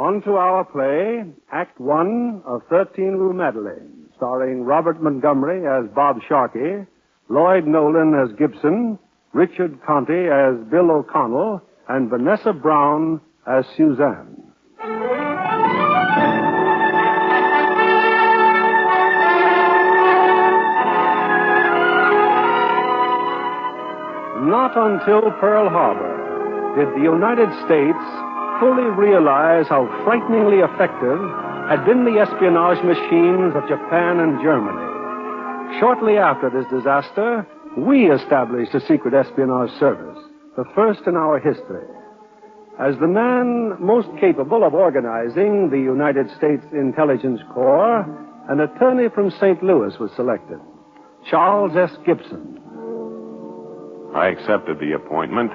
On to our play, Act One of 13 Rue Madeleine, starring Robert Montgomery as Bob Sharkey, Lloyd Nolan as Gibson, Richard Conte as Bill O'Connell, and Vanessa Brown as Suzanne. Not until Pearl Harbor did the United States fully realize how frighteningly effective had been the espionage machines of Japan and Germany. Shortly after this disaster, we established a secret espionage service, the first in our history. As the man most capable of organizing the United States Intelligence Corps, an attorney from St. Louis was selected, Charles S. Gibson. I accepted the appointment,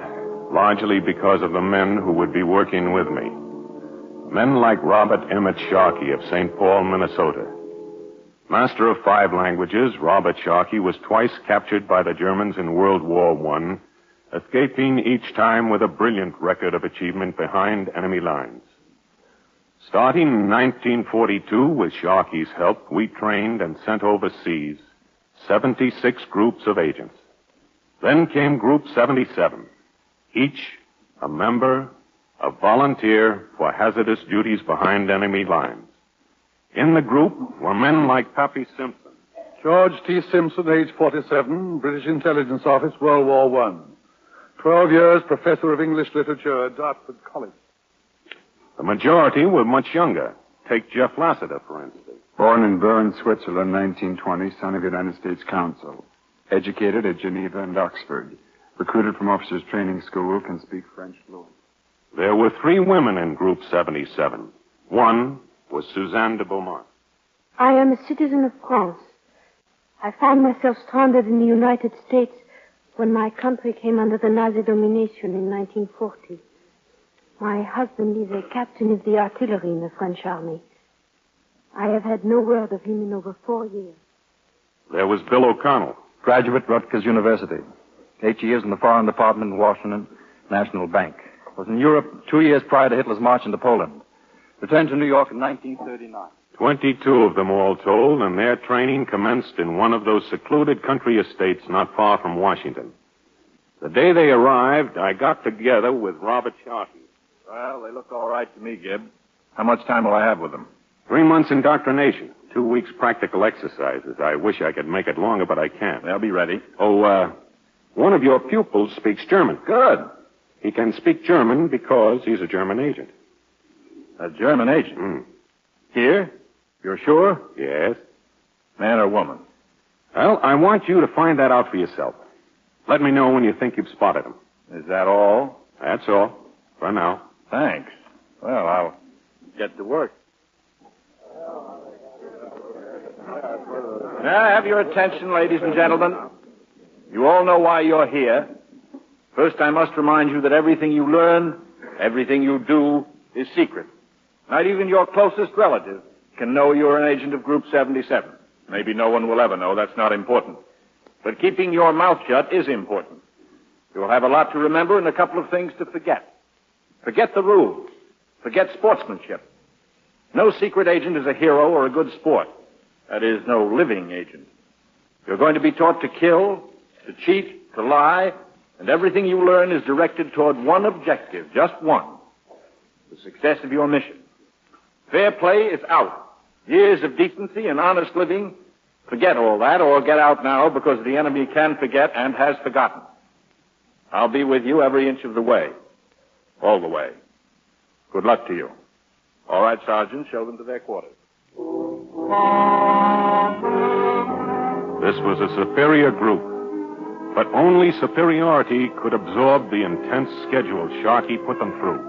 largely because of the men who would be working with me. Men like Robert Emmett Sharkey of St. Paul, Minnesota. Master of 5 languages, Robert Sharkey was twice captured by the Germans in World War I, escaping each time with a brilliant record of achievement behind enemy lines. Starting in 1942, with Sharkey's help, we trained and sent overseas 76 groups of agents. Then came Group 77, each a member, a volunteer for hazardous duties behind enemy lines. In the group were men like Pappy Simpson. George T. Simpson, age 47, British Intelligence Office, World War I. 12 years, Professor of English Literature at Dartford College. The majority were much younger. Take Jeff Lassiter, for instance. Born in Bern, Switzerland, 1920, son of United States Consul. Educated at Geneva and Oxford. Recruited from Officers Training School, can speak French fluent. There were 3 women in Group 77. One was Suzanne de Beaumont. I am a citizen of France. I found myself stranded in the United States when my country came under the Nazi domination in 1940. My husband is a captain of the artillery in the French army. I have had no word of him in over 4 years. There was Bill O'Connell. Graduate, Rutgers University. 8 years in the Foreign Department in Washington, National Bank. Was in Europe 2 years prior to Hitler's march into Poland. Returned to New York in 1939. 22 of them all told, and their training commenced in one of those secluded country estates not far from Washington. The day they arrived, I got together with Robert Sharkey. Well, they look all right to me, Gib. How much time will I have with them? 3 months indoctrination, 2 weeks practical exercises. I wish I could make it longer, but I can't. They'll be ready. One of your pupils speaks German. Good. He can speak German because he's a German agent. A German agent? Here? You're sure? Yes. Man or woman? Well, I want you to find that out for yourself. Let me know when you think you've spotted him. Is that all? That's all. For now. Thanks. Well, I'll get to work. Now, have your attention, ladies and gentlemen. You all know why you're here. First, I must remind you that everything you learn, everything you do, is secret. Not even your closest relative can know you're an agent of Group 77. Maybe no one will ever know. That's not important. But keeping your mouth shut is important. You'll have a lot to remember and a couple of things to forget. Forget the rules. Forget sportsmanship. No secret agent is a hero or a good sport. That is, no living agent. You're going to be taught to kill, to cheat, to lie, and everything you learn is directed toward one objective, just one: the success of your mission. Fair play is out. Years of decency and honest living, forget all that or get out now, because the enemy can forget and has forgotten. I'll be with you every inch of the way. All the way. Good luck to you. All right, Sergeant, show them to their quarters. This was a superior group, but only superiority could absorb the intense schedule Sharkey put them through.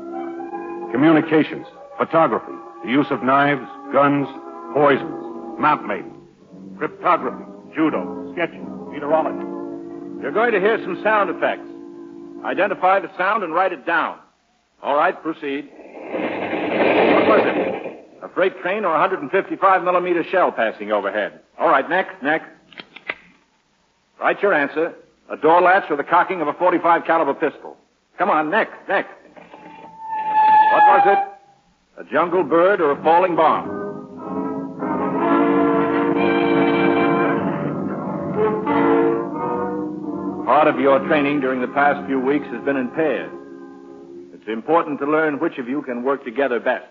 Communications, photography, the use of knives, guns, poisons, map making, cryptography, judo, sketching, meteorology. You're going to hear some sound effects. Identify the sound and write it down. All right, proceed. What was it? A freight train or a 155-millimeter shell passing overhead? All right, next. Write your answer. A door latch or the cocking of a .45 caliber pistol. Come on, next. What was it? a jungle bird, or a falling bomb? Part of your training during the past few weeks has been in pairs. It's important to learn which of you can work together best.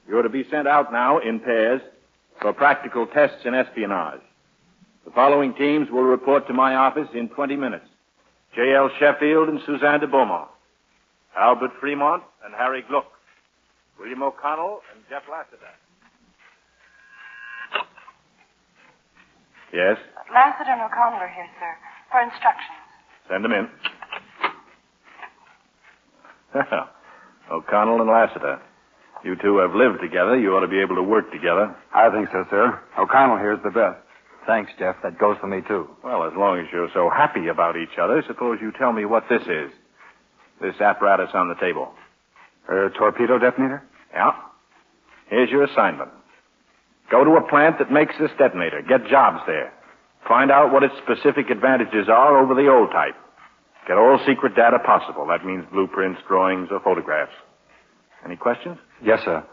You're to be sent out now in pairs for practical tests in espionage. The following teams will report to my office in 20 minutes. J.L. Sheffield and Suzanne de Beaumont. Albert Fremont and Harry Gluck. William O'Connell and Jeff Lassiter. Yes? Lassiter and O'Connell are here, sir, for instructions. Send them in. O'Connell and Lassiter. You two have lived together. You ought to be able to work together. I think so, sir. O'Connell here is the best. Thanks, Jeff. That goes for me, too. Well, as long as you're so happy about each other, suppose you tell me what this is. This apparatus on the table. Torpedo detonator? Yeah. Here's your assignment. Go to a plant that makes this detonator. Get jobs there. Find out what its specific advantages are over the old type. Get all secret data possible. That means blueprints, drawings, or photographs. Any questions? Yes, sir.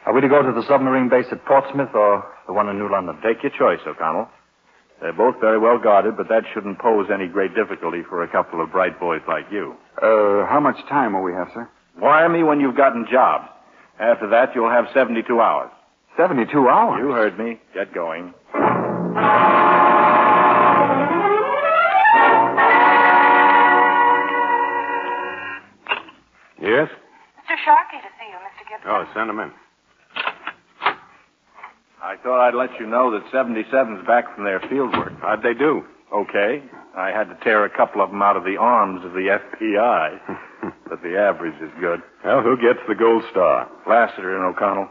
Are we to go to the submarine base at Portsmouth or the one in New London? Take your choice, O'Connell. They're both very well guarded, but that shouldn't pose any great difficulty for a couple of bright boys like you. How much time will we have, sir? Wire me when you've gotten jobs. After that, you'll have 72 hours. 72 hours? You heard me. Get going. Yes? Mr. Sharkey to see you, Mr. Gibson. Oh, send him in. I thought I'd let you know that 77's back from their field work. How'd they do? Okay. I had to tear a couple of them out of the arms of the FBI. But the average is good. Well, who gets the gold star? Lassiter and O'Connell.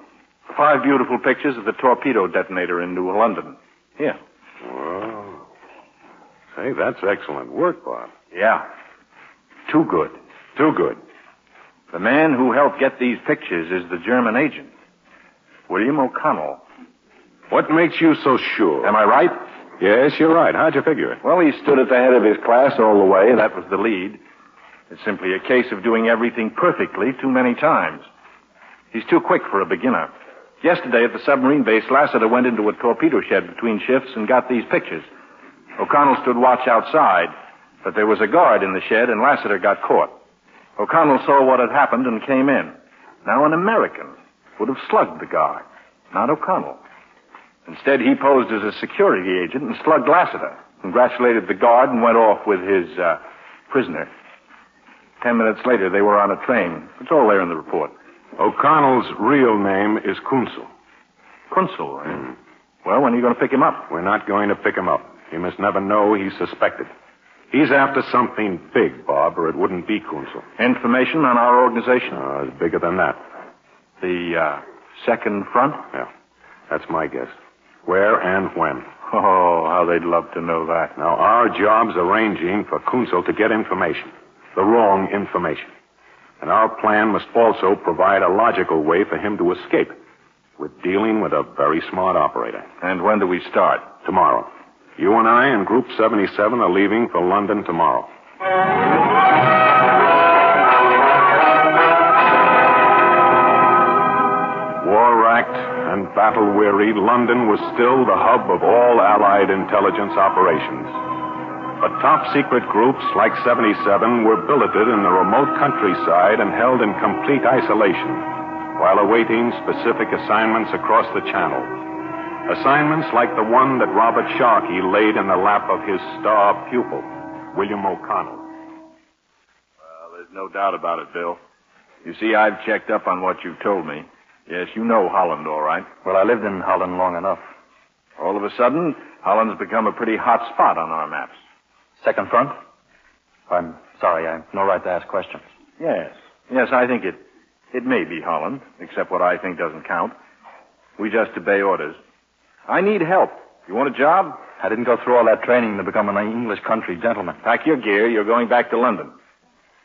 5 beautiful pictures of the torpedo detonator in New London. Here. Whoa. Say, that's excellent work, Bob. Yeah. Too good. Too good. The man who helped get these pictures is the German agent, William O'Connell. What makes you so sure? Am I right? Yes, you're right. How'd you figure it? Well, he stood at the head of his class all the way. That was the lead. It's simply a case of doing everything perfectly too many times. He's too quick for a beginner. Yesterday at the submarine base, Lassiter went into a torpedo shed between shifts and got these pictures. O'Connell stood watch outside, but there was a guard in the shed and Lassiter got caught. O'Connell saw what had happened and came in. Now an American would have slugged the guard, not O'Connell. Instead, he posed as a security agent and slugged Lassiter, congratulated the guard, and went off with his prisoner. 10 minutes later, they were on a train. It's all there in the report. O'Connell's real name is Kunzel. Kunzel, eh? Well, when are you going to pick him up? We're not going to pick him up. He must never know he's suspected. He's after something big, Bob, or it wouldn't be Kunzel. Information on our organization? It's bigger than that. The second front? Yeah, that's my guess. Where and when. Oh, how they'd love to know that. Now, our job's arranging for Kunzel to get information. The wrong information. And our plan must also provide a logical way for him to escape. We're dealing with a very smart operator. And when do we start? Tomorrow. You and I and Group 77 are leaving for London tomorrow. War-racked and battle-weary, London was still the hub of all Allied intelligence operations. But top-secret groups like 77 were billeted in the remote countryside and held in complete isolation while awaiting specific assignments across the Channel. Assignments like the one that Robert Sharkey laid in the lap of his star pupil, William O'Connell. Well, there's no doubt about it, Bill. You see, I've checked up on what you've told me. Yes, you know Holland, all right. Well, I lived in Holland long enough. All of a sudden, Holland's become a pretty hot spot on our maps. Second front? I'm sorry, I have no right to ask questions. Yes, I think it may be Holland, except what I think doesn't count. We just obey orders. I need help. You want a job? I didn't go through all that training to become an English country gentleman. Pack your gear. You're going back to London.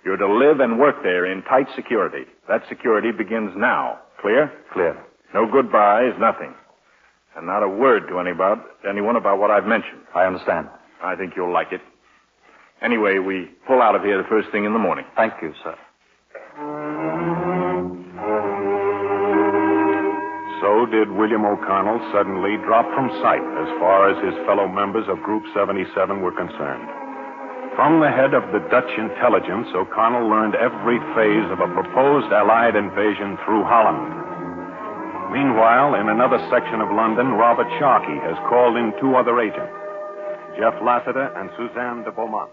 You're to live and work there in tight security. That security begins now. Clear? Clear. No goodbyes, nothing. And not a word to anyone about what I've mentioned. I understand. I think you'll like it. Anyway, we pull out of here the first thing in the morning. Thank you, sir. did William O'Connell suddenly drop from sight as far as his fellow members of Group 77 were concerned. From the head of the Dutch intelligence, O'Connell learned every phase of a proposed Allied invasion through Holland. Meanwhile, in another section of London, Robert Sharkey has called in two other agents, Jeff Lassiter and Suzanne de Beaumont.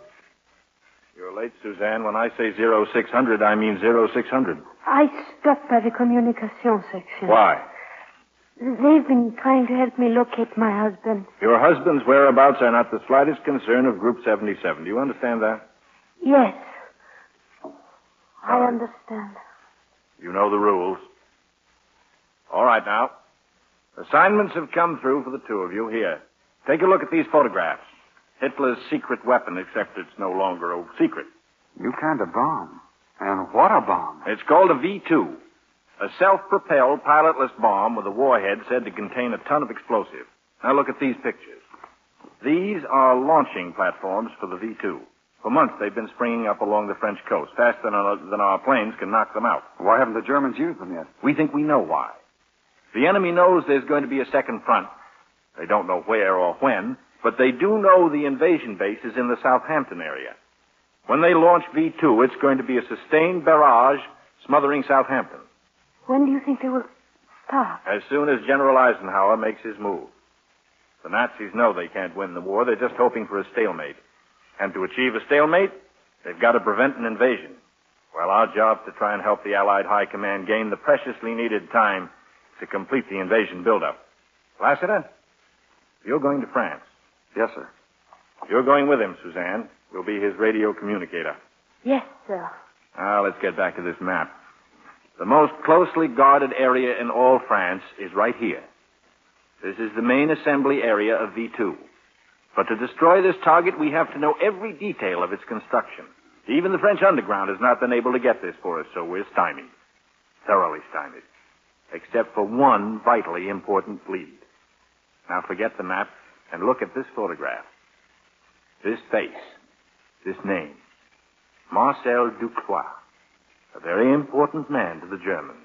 You're late, Suzanne. When I say 0600, I mean 0600. I stopped by the communication section. Why? They've been trying to help me locate my husband. Your husband's whereabouts are not the slightest concern of Group 77. Do you understand that? Yes. I understand. You know the rules. All right, now. Assignments have come through for the two of you. Here. Take a look at these photographs. Hitler's secret weapon, except it's no longer a secret. New kind of bomb. And what a bomb. It's called a V2. A self-propelled, pilotless bomb with a warhead said to contain a ton of explosive. Now look at these pictures. These are launching platforms for the V2. For months they've been springing up along the French coast, faster than our planes can knock them out. Why haven't the Germans used them yet? We think we know why. The enemy knows there's going to be a second front. They don't know where or when, but they do know the invasion base is in the Southampton area. When they launch V2, it's going to be a sustained barrage smothering Southampton. When do you think they will start? As soon as General Eisenhower makes his move. The Nazis know they can't win the war. They're just hoping for a stalemate. And to achieve a stalemate, they've got to prevent an invasion. Well, our job's to try and help the Allied High Command gain the preciously needed time to complete the invasion buildup. Lassiter, you're going to France. Yes, sir. You're going with him, Suzanne. You'll be his radio communicator. Yes, sir. Now, let's get back to this map. The most closely guarded area in all France is right here. This is the main assembly area of V2. But to destroy this target, we have to know every detail of its construction. Even the French underground has not been able to get this for us, so we're stymied. Thoroughly stymied. Except for one vitally important lead. Now forget the map and look at this photograph. This face. This name. Marcel Ducroix. A very important man to the Germans.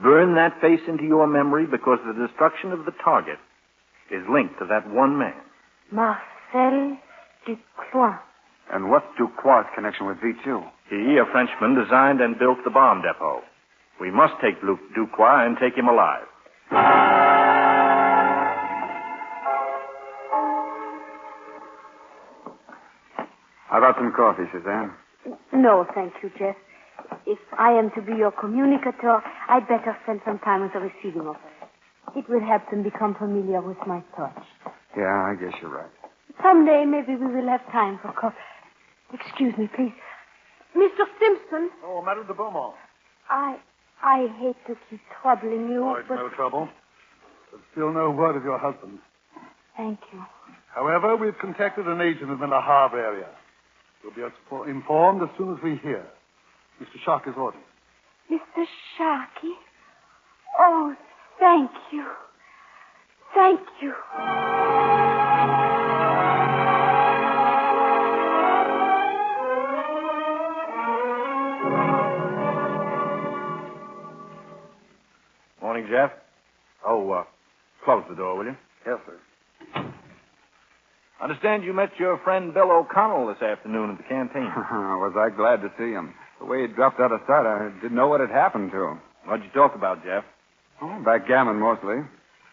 Burn that face into your memory because the destruction of the target is linked to that one man. Marcel Ducroix. And what's Ducroix's connection with V2? He, a Frenchman, designed and built the bomb depot. We must take Ducroix and take him alive. How about some coffee, Suzanne? No, thank you, Jeff. If I am to be your communicator, I'd better spend some time with the receiving operator. It will help them become familiar with my touch. Yeah, I guess you're right. Someday, maybe we will have time for coffee. Excuse me, please. Mr. Simpson. Oh, Madame de Beaumont. I hate to keep troubling you, Oh, it's but... no trouble. There's still no word of your husband. Thank you. However, we've contacted an agent in the Le Havre area. We'll be informed as soon as we hear. Mr. Sharkey's orders. Mr. Sharkey? Oh, thank you. Thank you. Morning, Jeff. Oh, close the door, will you? Yes, sir. Understand you met your friend Bill O'Connell this afternoon at the canteen. Was I glad to see him. The way he dropped out of sight, I didn't know what had happened to him. What'd you talk about, Jeff? Oh, backgammon mostly.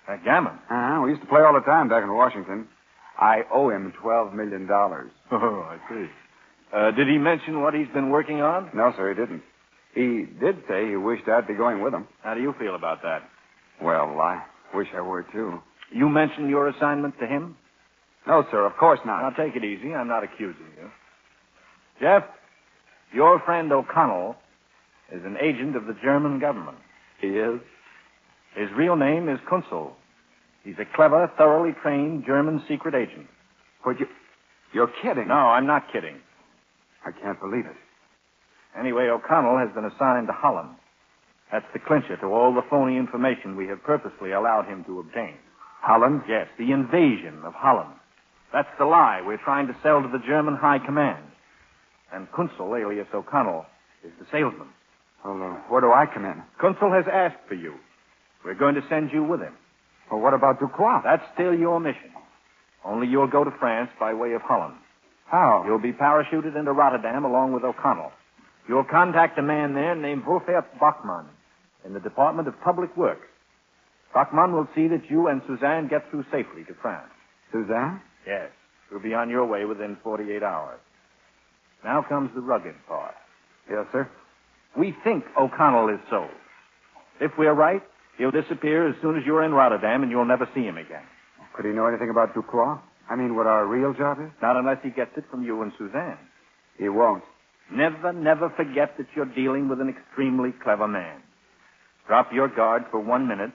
Backgammon? We used to play all the time back in Washington. I owe him $12 million. Oh, I see. Did he mention what he's been working on? No, sir, he didn't. He did say he wished I'd be going with him. How do you feel about that? Well, I wish I were, too. You mentioned your assignment to him? No, sir, of course not. Now, take it easy. I'm not accusing you. Jeff, your friend O'Connell is an agent of the German government. He is? His real name is Kunzel. He's a clever, thoroughly trained German secret agent. But you're kidding. No, I'm not kidding. I can't believe it. Anyway, O'Connell has been assigned to Holland. That's the clincher to all the phony information we have purposely allowed him to obtain. Holland? Yes, the invasion of Holland. That's the lie we're trying to sell to the German High Command. And Kunzel, alias O'Connell, is the salesman. Well, where do I come in? Kunzel has asked for you. We're going to send you with him. Well, what about Ducroix? That's still your mission. Only you'll go to France by way of Holland. How? You'll be parachuted into Rotterdam along with O'Connell. You'll contact a man there named Wolfert Bachmann in the Department of Public Works. Bachmann will see that you and Suzanne get through safely to France. Suzanne? Yes. You'll be on your way within 48 hours. Now comes the rugged part. Yes, sir. We think O'Connell is sold. If we're right, he'll disappear as soon as you're in Rotterdam and you'll never see him again. Could he know anything about Ducroix? I mean, what our real job is? Not unless he gets it from you and Suzanne. He won't. Never forget that you're dealing with an extremely clever man. Drop your guard for 1 minute,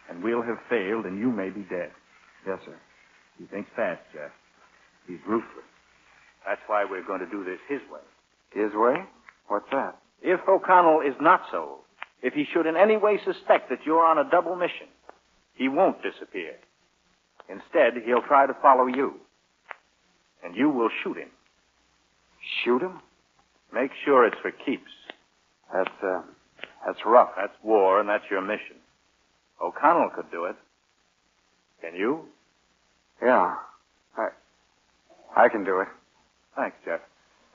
and we'll have failed, and you may be dead. Yes, sir. He thinks fast, Jeff. He's ruthless. That's why we're going to do this his way. His way? What's that? If O'Connell is not sold, if he should in any way suspect that you're on a double mission, he won't disappear. Instead, he'll try to follow you. And you will shoot him. Shoot him? Make sure it's for keeps. That's rough. That's war, and that's your mission. O'Connell could do it. Can you? Yeah. I can do it. Thanks, Jeff.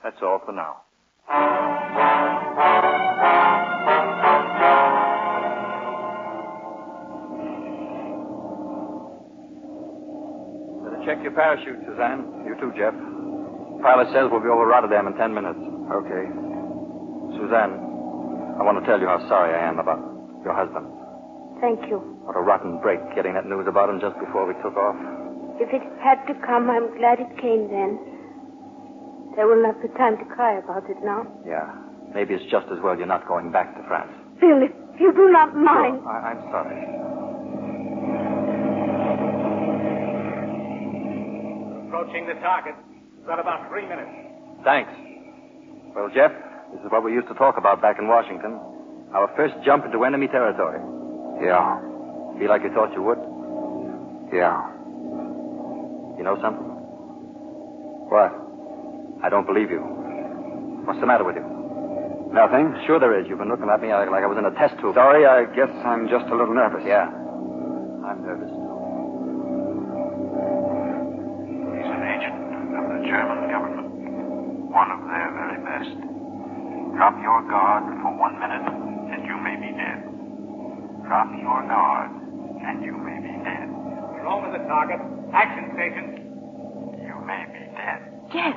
That's all for now. Better check your parachute, Suzanne. You too, Jeff. Pilot says we'll be over Rotterdam in 10 minutes. Okay. Suzanne, I want to tell you how sorry I am about your husband. Thank you. What a rotten break getting that news about him just before we took off. If it had to come, I'm glad it came then. There will not be time to cry about it now. Yeah. Maybe it's just as well you're not going back to France. Bill, if you do not mind. Sure. I'm sorry. Approaching the target. We've got about 3 minutes. Thanks. Well, Jeff, this is what we used to talk about back in Washington. Our first jump into enemy territory. Yeah. Feel like you thought you would? Yeah. You know something? What? I don't believe you. What's the matter with you? Nothing. Sure there is. You've been looking at me like I was in a test tube. Sorry, I guess I'm just a little nervous. Yeah. I'm nervous, too. He's an agent of the German government. One of their very best. Drop your guard for 1 minute, and you may be dead. Drop your guard, and you may be dead. We're over the target. Action station. You may be dead. Jeff,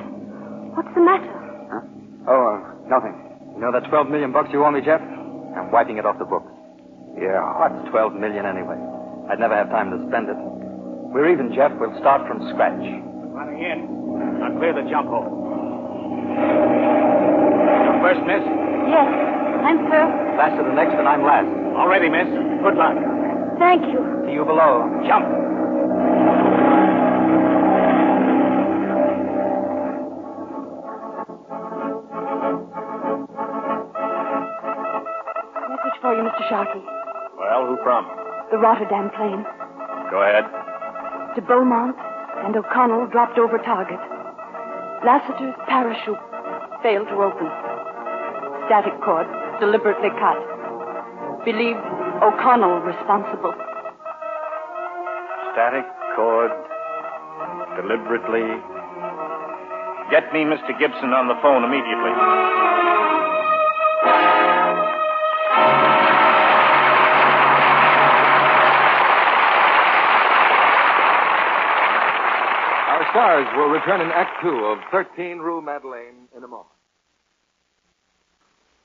what's the matter? Huh? Oh, nothing. You know that $12 million you owe me, Jeff? I'm wiping it off the books. Yeah. What's $12 million anyway? I'd never have time to spend it. We're even, Jeff. We'll start from scratch. Running in. Now clear the jump hole. You first, miss? Yes, I'm first. Last to the next, and I'm last. All ready, miss. Good luck. Thank you. See you below. Jump. Message for you, Mr. Sharkey. Well, who from? The Rotterdam plane. Go ahead. De Beaumont and O'Connell dropped over target. Lassiter's parachute failed to open. Static cord deliberately cut. Believed O'Connell responsible. Static cord. Deliberately. Get me Mr. Gibson on the phone immediately. Our stars will return in Act 2 of 13 Rue Madeleine in a moment.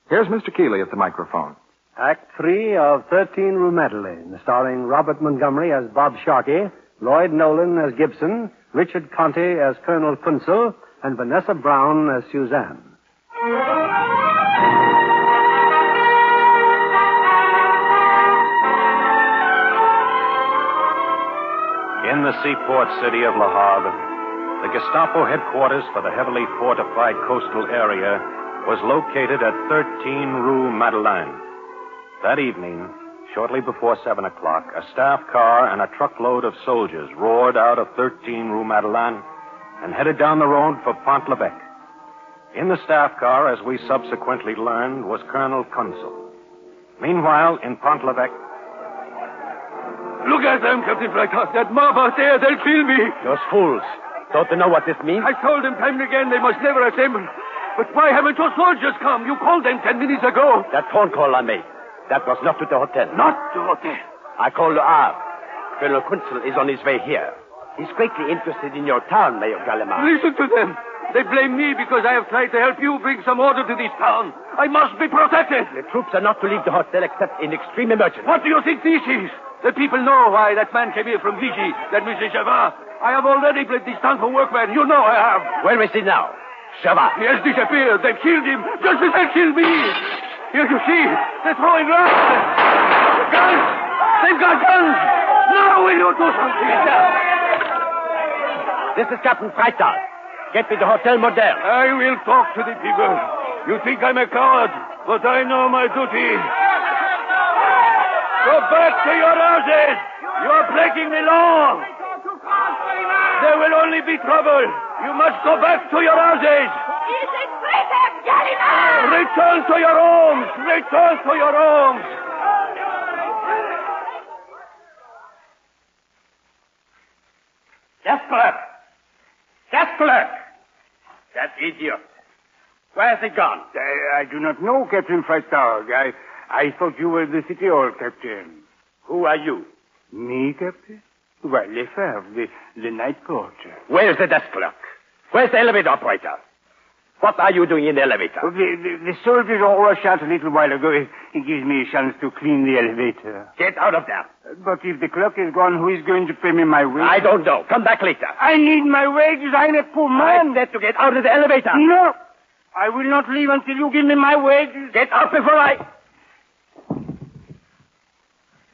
Here's Mr. Keeley at the microphone. Act 3 of 13 Rue Madeleine, starring Robert Montgomery as Bob Sharkey, Lloyd Nolan as Gibson, Richard Conte as Colonel Kunzel, and Vanessa Brown as Suzanne. In the seaport city of Le Havre, the Gestapo headquarters for the heavily fortified coastal area was located at 13 Rue Madeleine. That evening, shortly before 7 o'clock, a staff car and a truckload of soldiers roared out of 13 Rue Madeleine and headed down the road for Pont-l'Evêque. In the staff car, as we subsequently learned, was Colonel Kunzel. Meanwhile, in Pont-l'Evêque... Look at them, Captain Freitag. That mob out there, they'll kill me. Those fools. Don't they know what this means? I told them time and again they must never assemble. But why haven't your soldiers come? You called them 10 minutes ago. That phone call I made, that was not to the hotel. Not the hotel. I called Le Havre. Colonel Kunzel is on his way here. He's greatly interested in your town, Mayor Gallimard. Listen to them. They blame me because I have tried to help you bring some order to this town. I must be protected. The troops are not to leave the hotel except in extreme emergency. What do you think this is? The people know why that man came here from Vichy, that Monsieur Chavard. I have already bled this town for workmen. You know I have. Where is he now? Chavard. He has disappeared. They've killed him just as they killed me. Here you see, they're throwing rocks. Guns! They've got guns! Now will you do something? This is Captain Freitag. Get me to Hotel Moderne. I will talk to the people. You think I'm a coward, but I know my duty. Go back to your houses. You are breaking the law. There will only be trouble. You must go back to your houses. Return to your homes. Return to your homes. Desk clerk. Desk clerk. That idiot. Where's he gone? I do not know, Captain Freitag. I thought you were the city hall, Captain. Who are you? Me, Captain? Well, Lefebvre, the night porter. Where's the desk clerk? Where's the elevator operator? What are you doing in the elevator? The soldiers all rushed out a little while ago. It gives me a chance to clean the elevator. Get out of there. But if the clerk is gone, who is going to pay me my wages? I don't know. Come back later. I need my wages. I'm a poor man. I said to get out of the elevator. No. I will not leave until you give me my wages. Get out before I...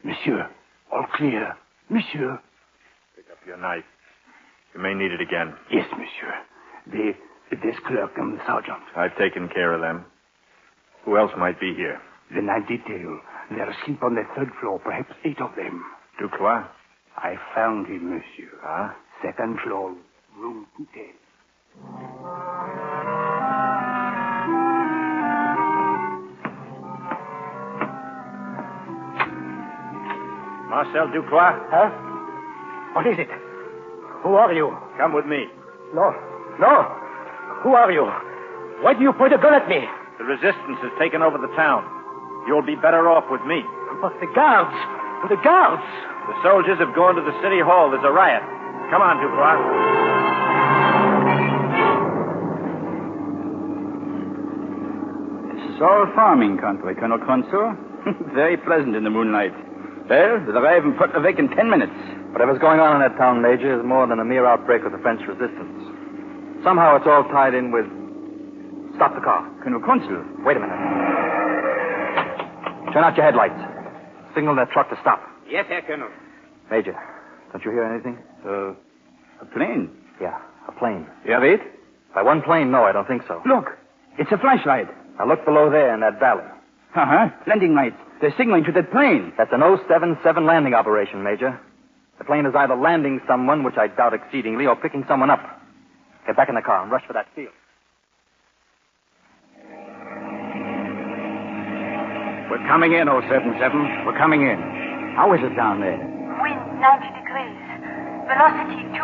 Monsieur, all clear. Monsieur. Pick up your knife. You may need it again. Yes, monsieur. The desk clerk and the sergeant. I've taken care of them. Who else might be here? The night detail. They're asleep on the third floor, perhaps 8 of them. Ducroix? I found him, monsieur. Ah? Second floor, room 210. Marcel Ducroix? Huh? What is it? Who are you? Come with me. No. Who are you? Why do you point a gun at me? The resistance has taken over the town. You'll be better off with me. But the guards! The guards! The soldiers have gone to the city hall. There's a riot. Come on, Ducroix. This is all farming country, Colonel Consul. Very pleasant in the moonlight. Well, we'll arrive in Port-l'Evêque in 10 minutes. Whatever's going on in that town, Major, is more than a mere outbreak of the French resistance. Somehow it's all tied in with... Stop the car. Colonel Consul. Wait a minute. Turn out your headlights. Signal that truck to stop. Yes, Herr Colonel. Major, don't you hear anything? A plane? Yeah, a plane. You have it? By one plane, no, I don't think so. Look, it's a flashlight. Now look below there in that valley. Uh-huh. Landing lights. They're signaling to that plane. That's an 077 landing operation, Major. The plane is either landing someone, which I doubt exceedingly, or picking someone up. Get back in the car and rush for that field. We're coming in, 077. We're coming in. How is it down there? Wind 90 degrees. Velocity 20.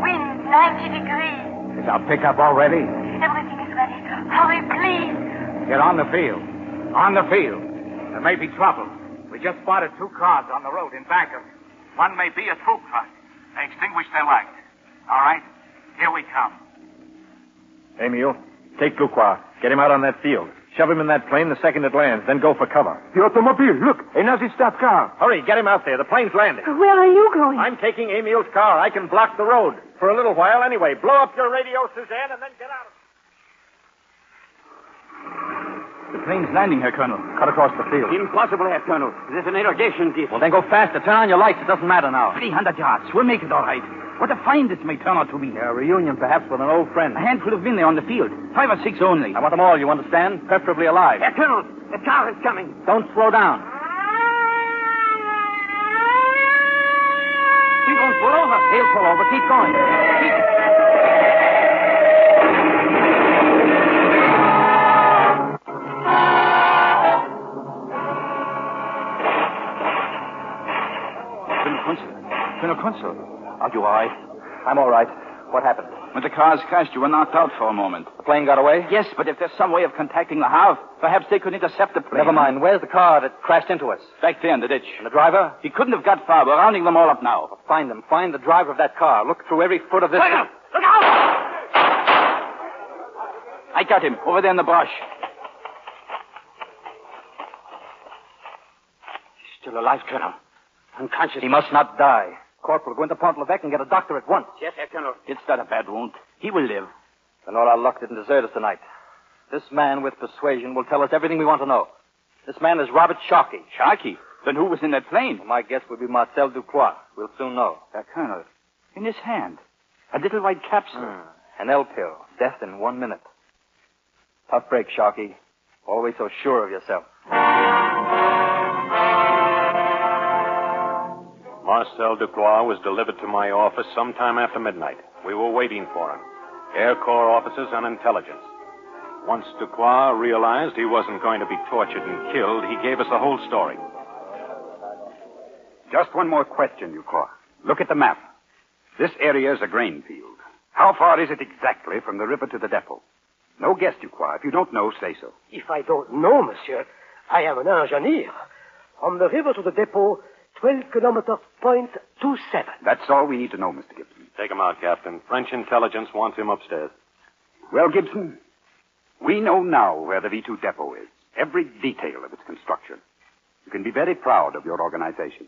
Wind 90 degrees. Is our pickup all ready? Everything is ready. Hurry, please. Get on the field. On the field. There may be trouble. We just spotted 2 cars on the road in back of us. One may be a troop truck. They extinguished their lights. All right. Here we come. Emile, take Ducroix. Get him out on that field. Shove him in that plane the second it lands, then go for cover. The automobile, look, another stop car. Hurry, get him out there. The plane's landing. Where are you going? I'm taking Emile's car. I can block the road. For a little while anyway. Blow up your radio, Suzanne, and then get out of it. The plane's landing here, Colonel. Cut across the field. Impossible, Herr Colonel. There's an irrigation ditch. Well, then go faster. Turn on your lights. It doesn't matter now. 300 yards. We'll make it all right. What a find this may turn out to be. A reunion, perhaps, with an old friend. A handful of men there on the field. 5 or 6 only. I want them all, you understand? Preferably alive. Herr Colonel, the car is coming. Don't slow down. He won't pull over. He'll pull over. Keep going. Colonel Kunzel. Are you all right? I'm all right. What happened? When the cars crashed, you were knocked out for a moment. The plane got away? Yes, but if there's some way of contacting the Havre, perhaps they could intercept the plane. Never mind. Where's the car that crashed into us? Back there in the ditch. And the driver? He couldn't have got far. We're rounding them all up now. Find them. Find the driver of that car. Look through every foot of this... Look out! Look out! I got him. Over there in the brush. He's still alive, Colonel. Unconscious. He must not die. Corporal, go into Pont-l'Evêque and get a doctor at once. Yes, sir, Colonel. It's not a bad wound. He will live. Then all our luck didn't desert us tonight. This man with persuasion will tell us everything we want to know. This man is Robert Sharkey. Sharkey? Then who was in that plane? Well, my guess would be Marcel Ducroix. We'll soon know. Colonel, in his hand, a little white capsule. An L pill. Death in 1 minute. Tough break, Sharkey. Always so sure of yourself. Marcel Ducroix was delivered to my office sometime after midnight. We were waiting for him. Air Corps officers and intelligence. Once Ducroix realized he wasn't going to be tortured and killed, he gave us the whole story. Just one more question, Ducroix. Look at the map. This area is a grain field. How far is it exactly from the river to the depot? No guess, Ducroix. If you don't know, say so. If I don't know, monsieur, I am an engineer. From the river to the depot, 12 kilometers, .27. That's all we need to know, Mr. Gibson. Take him out, Captain. French intelligence wants him upstairs. Well, Gibson, we know now where the V2 depot is. Every detail of its construction. You can be very proud of your organization.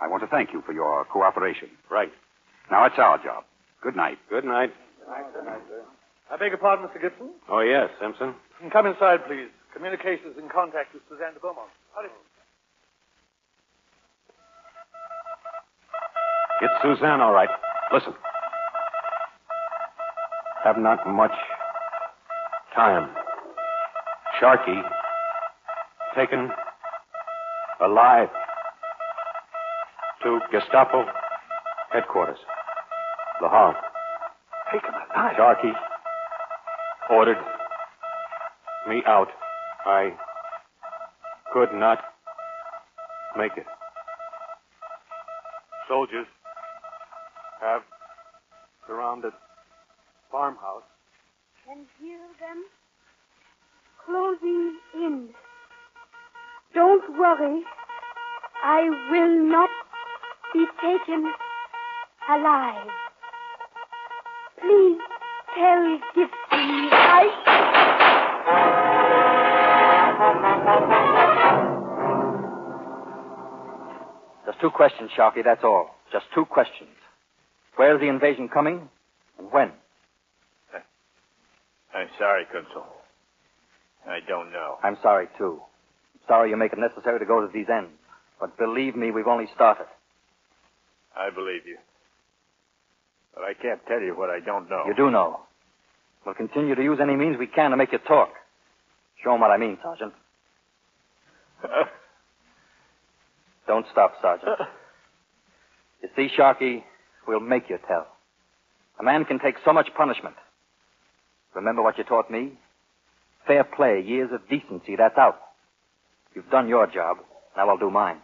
I want to thank you for your cooperation. Right. Now it's our job. Good night. Good night. Good night, sir. I beg your pardon, Mr. Gibson. Oh, yes, Simpson. Come inside, please. Communications in contact with Suzanne de Beaumont. Hurry. It's Suzanne, all right. Listen. Have not much time. Sharkey taken alive to Gestapo headquarters. Le Havre. Taken alive? Sharkey ordered me out. I could not make it. Soldiers have surrounded farmhouse. Can hear them closing in. Don't worry. I will not be taken alive. Please tell Gibson Just 2 questions, Sharkey, that's all. Just 2 questions. Where's the invasion coming, and when? I'm sorry, Kunzel. I don't know. I'm sorry, too. I'm sorry you make it necessary to go to these ends. But believe me, we've only started. I believe you. But I can't tell you what I don't know. You do know. We'll continue to use any means we can to make you talk. Show 'em what I mean, Sergeant. Don't stop, Sergeant. You see, Sharkey, we'll make you tell. A man can take so much punishment. Remember what you taught me? Fair play, years of decency, that's out. You've done your job. Now I'll do mine.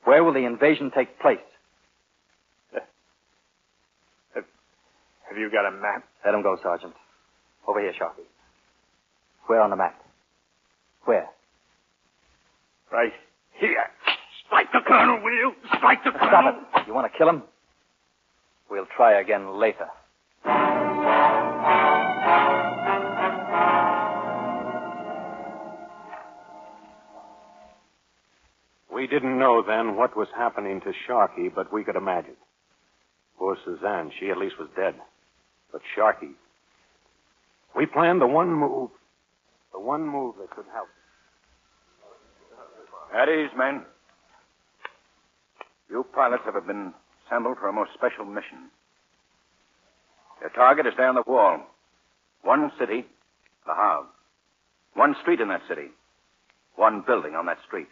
Where will the invasion take place? Have you got a map? Let him go, Sergeant. Over here, Sharkey. Where on the map? Where? Right here. Strike the colonel, will you? Strike the colonel. Stop it. You want to kill him? We'll try again later. We didn't know then what was happening to Sharkey, but we could imagine. Poor Suzanne, she at least was dead. But Sharkey, we planned the one move that could help. At ease, men. You pilots have been assembled for a most special mission. Your target is there on the wall. One city, Le Havre. One street in that city. One building on that street.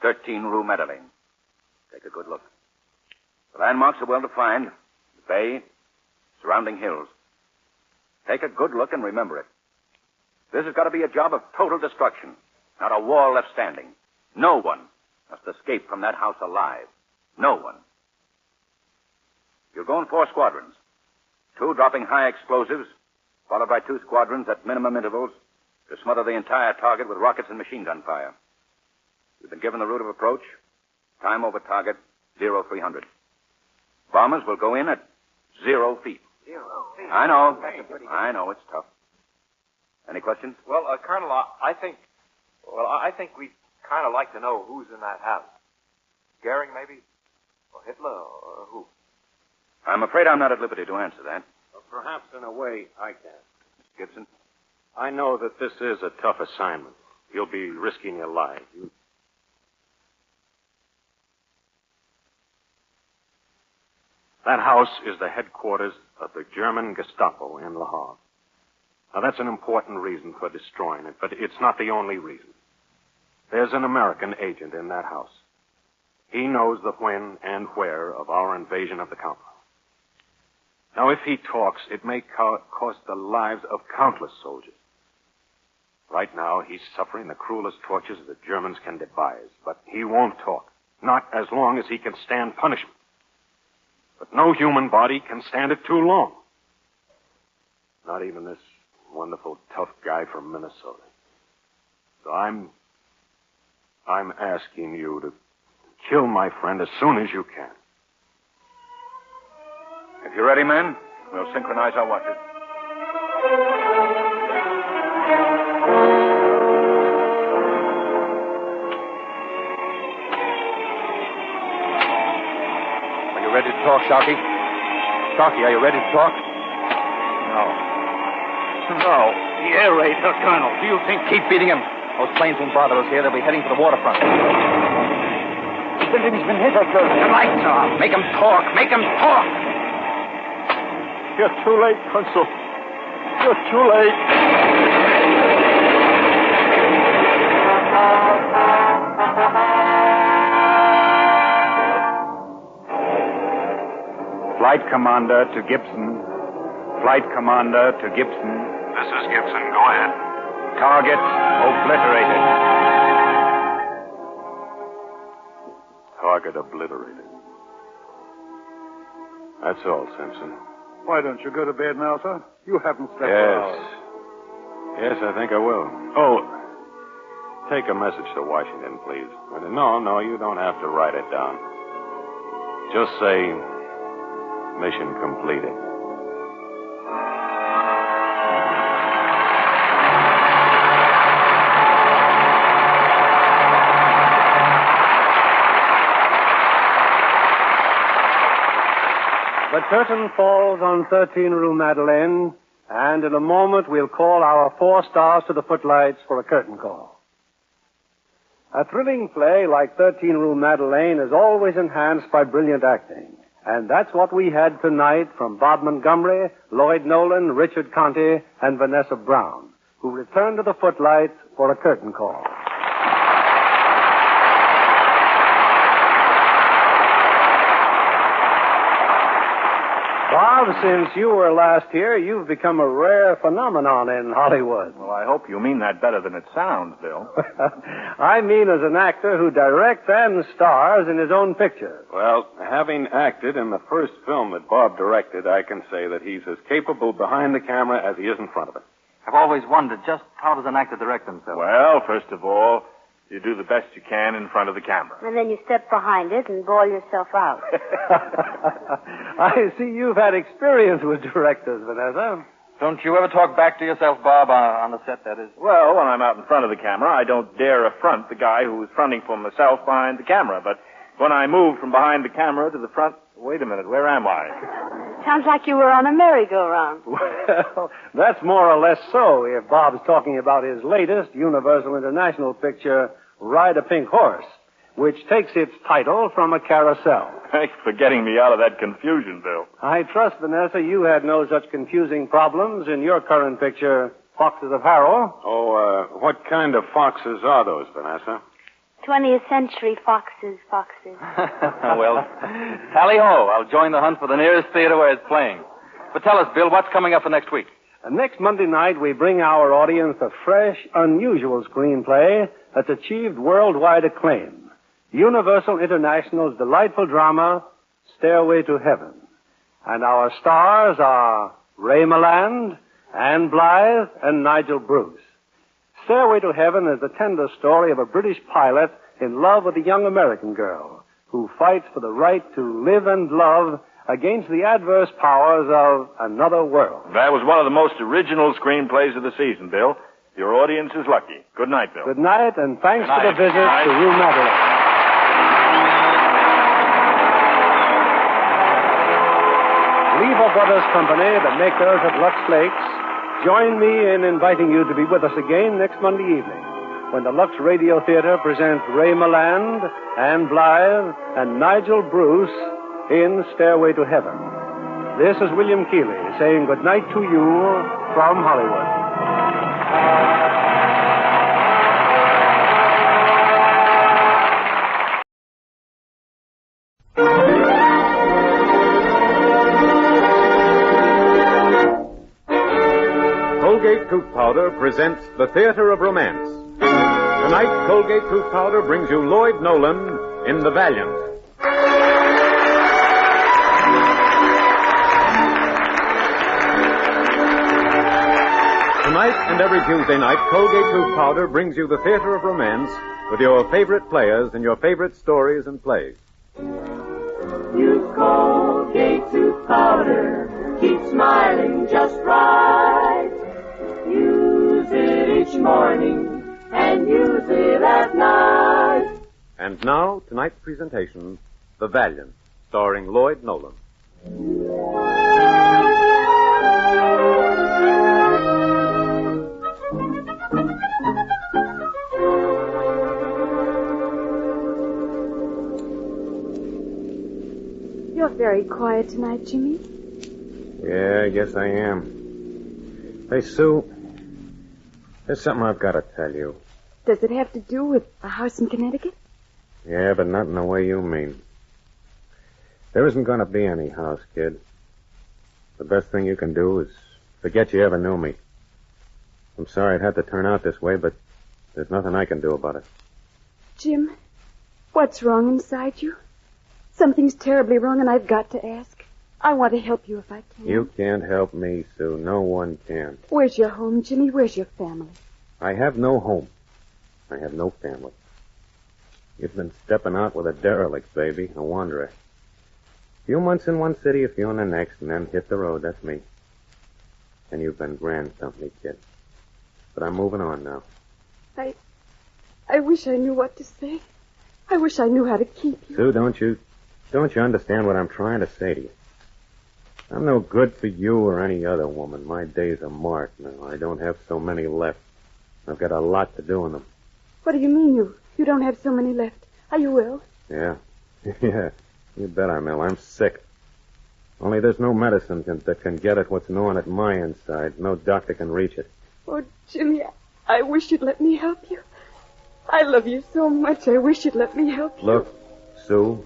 13 Rue Madeleine. Take a good look. The landmarks are well defined. The bay, surrounding hills. Take a good look and remember it. This has got to be a job of total destruction. Not a wall left standing. No one must escape from that house alive. No one. You'll go in 4 squadrons. 2 dropping high explosives, followed by 2 squadrons at minimum intervals to smother the entire target with rockets and machine gun fire. You've been given the route of approach. Time over target, 0300. Bombers will go in at 0 feet. 0 feet. I know, it's tough. Any questions? Well, Colonel, I think we'd kind of like to know who's in that house. Goering, maybe? Or Hitler, or who? I'm afraid I'm not at liberty to answer that. Well, perhaps in a way I can. Mr. Gibson? I know that this is a tough assignment. You'll be risking your life. That house is the headquarters of the German Gestapo in Le Havre. Now, that's an important reason for destroying it, but it's not the only reason. There's an American agent in that house. He knows the when and where of our invasion of the compound. Now, if he talks, it may cost the lives of countless soldiers. Right now, he's suffering the cruelest tortures the Germans can devise, but he won't talk. Not as long as he can stand punishment. But no human body can stand it too long. Not even this wonderful, tough guy from Minnesota. So I'm asking you to kill my friend as soon as you can. If you're ready, men, we'll synchronize our watches. Are you ready to talk, Sharky? Sharky, are you ready to talk? No, the air raid, Colonel. Do you think... Keep beating him. Those planes won't bother us here. They'll be heading for the waterfront. The building's been hit, Colonel. The lights off. Make him talk. Make him talk. You're too late, Consul. You're too late. Flight Commander to Gibson. Flight Commander to Gibson. This is Gibson. Go ahead. Target obliterated. Target obliterated. That's all, Simpson. Why don't you go to bed now, sir? You haven't slept for hours. Yes, I think I will. Oh, take a message to Washington, please. No, you don't have to write it down. Just say, mission completed. The curtain falls on 13 Rue Madeleine, and in a moment we'll call our 4 stars to the footlights for a curtain call. A thrilling play like 13 Rue Madeleine is always enhanced by brilliant acting. And that's what we had tonight from Bob Montgomery, Lloyd Nolan, Richard Conte, and Vanessa Brown, who returned to the footlights for a curtain call. Bob, since you were last here, you've become a rare phenomenon in Hollywood. Well, I hope you mean that better than it sounds, Bill. I mean as an actor who directs and stars in his own pictures. Well, having acted in the first film that Bob directed, I can say that he's as capable behind the camera as he is in front of it. I've always wondered just how does an actor direct himself? Well, first of all, you do the best you can in front of the camera. And then you step behind it and bawl yourself out. I see you've had experience with directors, Vanessa. Don't you ever talk back to yourself, Bob, on the set, that is? Well, when I'm out in front of the camera, I don't dare affront the guy who is fronting for myself behind the camera. But when I move from behind the camera to the front, wait a minute, where am I? Sounds like you were on a merry-go-round. Well, that's more or less so if Bob's talking about his latest Universal International picture, Ride a Pink Horse, which takes its title from a carousel. Thanks for getting me out of that confusion, Bill. I trust, Vanessa, you had no such confusing problems in your current picture, Foxes of Harrow. Oh, what kind of foxes are those, Vanessa? 20th century foxes. Well, tally-ho. I'll join the hunt for the nearest theater where it's playing. But tell us, Bill, what's coming up for next week? Next Monday night, we bring our audience a fresh, unusual screenplay that's achieved worldwide acclaim. Universal International's delightful drama, Stairway to Heaven. And our stars are Ray Milland, Anne Blythe, and Nigel Bruce. Stairway to Heaven is the tender story of a British pilot in love with a young American girl who fights for the right to live and love against the adverse powers of another world. That was one of the most original screenplays of the season, Bill. Your audience is lucky. Good night, Bill. Good night, and thanks Good night. for the visit to Rue Madeleine. Lever Brothers Company, the makers of Lux Flakes, join me in inviting you to be with us again next Monday evening when the Lux Radio Theater presents Ray Milland, Anne Blythe, and Nigel Bruce in Stairway to Heaven. This is William Keeley saying good night to you from Hollywood. Colgate Tooth Powder presents The Theater of Romance. Tonight, Colgate Tooth Powder brings you Lloyd Nolan in The Valiant. Tonight and every Tuesday night, Colgate Tooth Powder brings you The Theater of Romance with your favorite players and your favorite stories and plays. Use Colgate Tooth Powder. Keep smiling just right. Use it each morning and use it at night. And now, tonight's presentation, The Valiant, starring Lloyd Nolan. You're very quiet tonight, Jimmy. Yeah, I guess I am. Hey, Sue, there's something I've got to tell you. Does it have to do with a house in Connecticut? Yeah, but not in the way you mean. There isn't going to be any house, kid. The best thing you can do is forget you ever knew me. I'm sorry it had to turn out this way, but there's nothing I can do about it. Jim, what's wrong inside you? Something's terribly wrong, and I've got to ask. I want to help you if I can. You can't help me, Sue. No one can. Where's your home, Jimmy? Where's your family? I have no home. I have no family. You've been stepping out with a derelict, baby, a wanderer. A few months in one city, a few in the next, and then hit the road. That's me. And you've been grand company, kid. But I'm moving on now. I wish I knew what to say. I wish I knew how to keep you. Sue, don't you understand what I'm trying to say to you? I'm no good for you or any other woman. My days are marked now. I don't have so many left. I've got a lot to do in them. What do you mean you don't have so many left? Are you ill? Yeah. Yeah. You bet I'm ill. I'm sick. Only there's no medicine that can get at what's gnawing at my inside. No doctor can reach it. Oh, Jimmy, I wish you'd let me help you. I love you so much. I wish you'd let me help you. Look, Sue,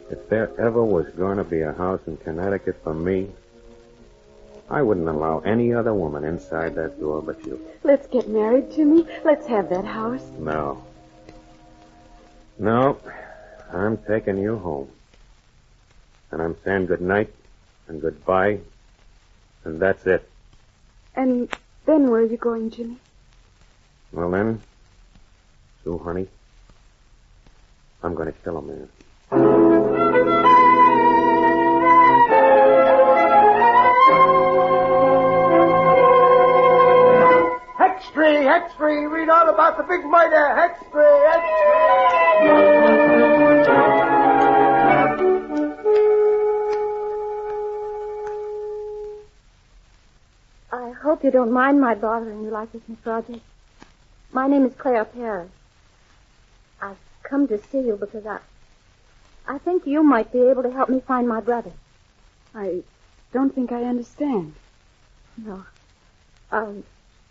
if there ever was going to be a house in Connecticut for me, I wouldn't allow any other woman inside that door but you. Let's get married, Jimmy. Let's have that house. No. No, I'm taking you home. And I'm saying good night and goodbye, and that's it. And then where are you going, Jimmy? Well then, Sue, honey, I'm going to kill a man. Hextree, read all about the big murder. Hextree. I hope you don't mind my bothering you like this, Miss Rogers. My name is Claire Paris. I've come to see you because I think you might be able to help me find my brother. I don't think I understand. No.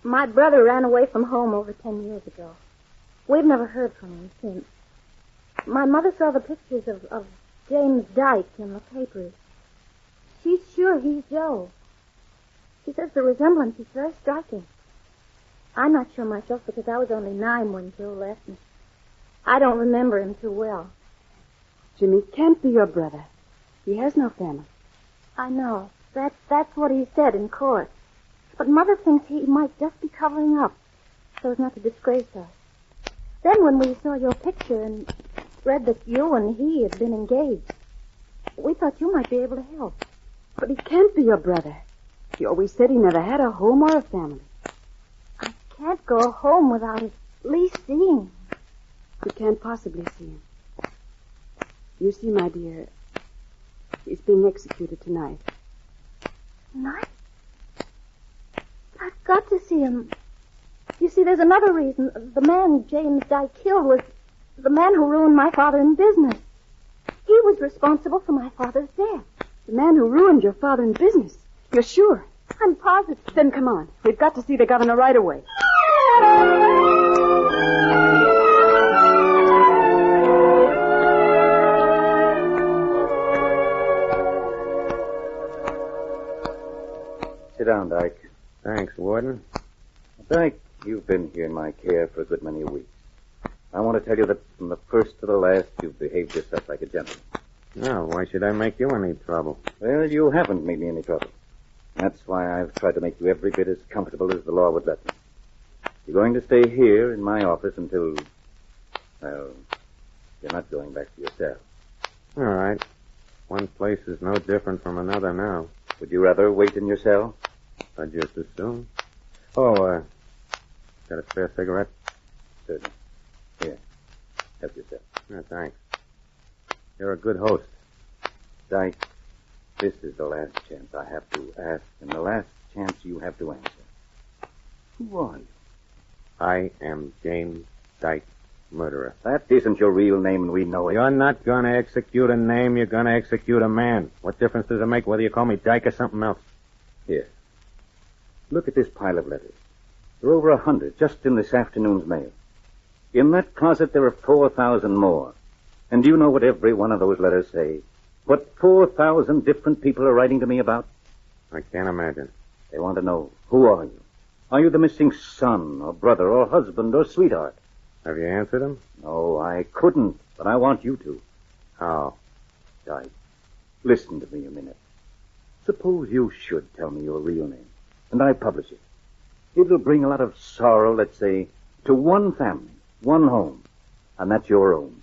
My brother ran away from home over 10 years ago. We've never heard from him since. My mother saw the pictures of James Dyke in the papers. She's sure he's Joe. She says the resemblance is very striking. I'm not sure myself because I was only 9 when Joe left me. I don't remember him too well. Jimmy can't be your brother. He has no family. I know. That's what he said in court. But Mother thinks he might just be covering up so as not to disgrace us. Then when we saw your picture and read that you and he had been engaged, we thought you might be able to help. But he can't be your brother. He always said he never had a home or a family. I can't go home without at least seeing him. You can't possibly see him. You see, my dear, he's being executed tonight. Tonight? I've got to see him. You see, there's another reason. The man James Dyke killed was the man who ruined my father in business. He was responsible for my father's death. The man who ruined your father in business? You're sure? I'm positive. Then come on. We've got to see the governor right away. Sit down, Dyke. Thanks, Warden. Dyke, you've been here in my care for a good many weeks. I want to tell you that from the first to the last, you've behaved yourself like a gentleman. No, why should I make you any trouble? Well, you haven't made me any trouble. That's why I've tried to make you every bit as comfortable as the law would let me. You're going to stay here in my office until, well, you're not going back to your cell. All right. One place is no different from another now. Would you rather wait in your cell? I'd just as soon. Oh, got a spare cigarette? Certainly. Here, help yourself. Yeah, thanks. You're a good host. Dyke, this is the last chance I have to ask, and the last chance you have to answer. Who are you? I am James Dyke, murderer. That isn't your real name, and we know it. You're not going to execute a name. You're going to execute a man. What difference does it make whether you call me Dyke or something else? Here. Look at this pile of letters. There are over 100 just in this afternoon's mail. In that closet, there are 4,000 more. And do you know what every one of those letters say? What 4,000 different people are writing to me about? I can't imagine. They want to know, who are you? Are you the missing son or brother or husband or sweetheart? Have you answered them? No, I couldn't, but I want you to. How? Dyke, listen to me a minute. Suppose you should tell me your real name, and I publish it. It'll bring a lot of sorrow, let's say, to one family, one home, and that's your own.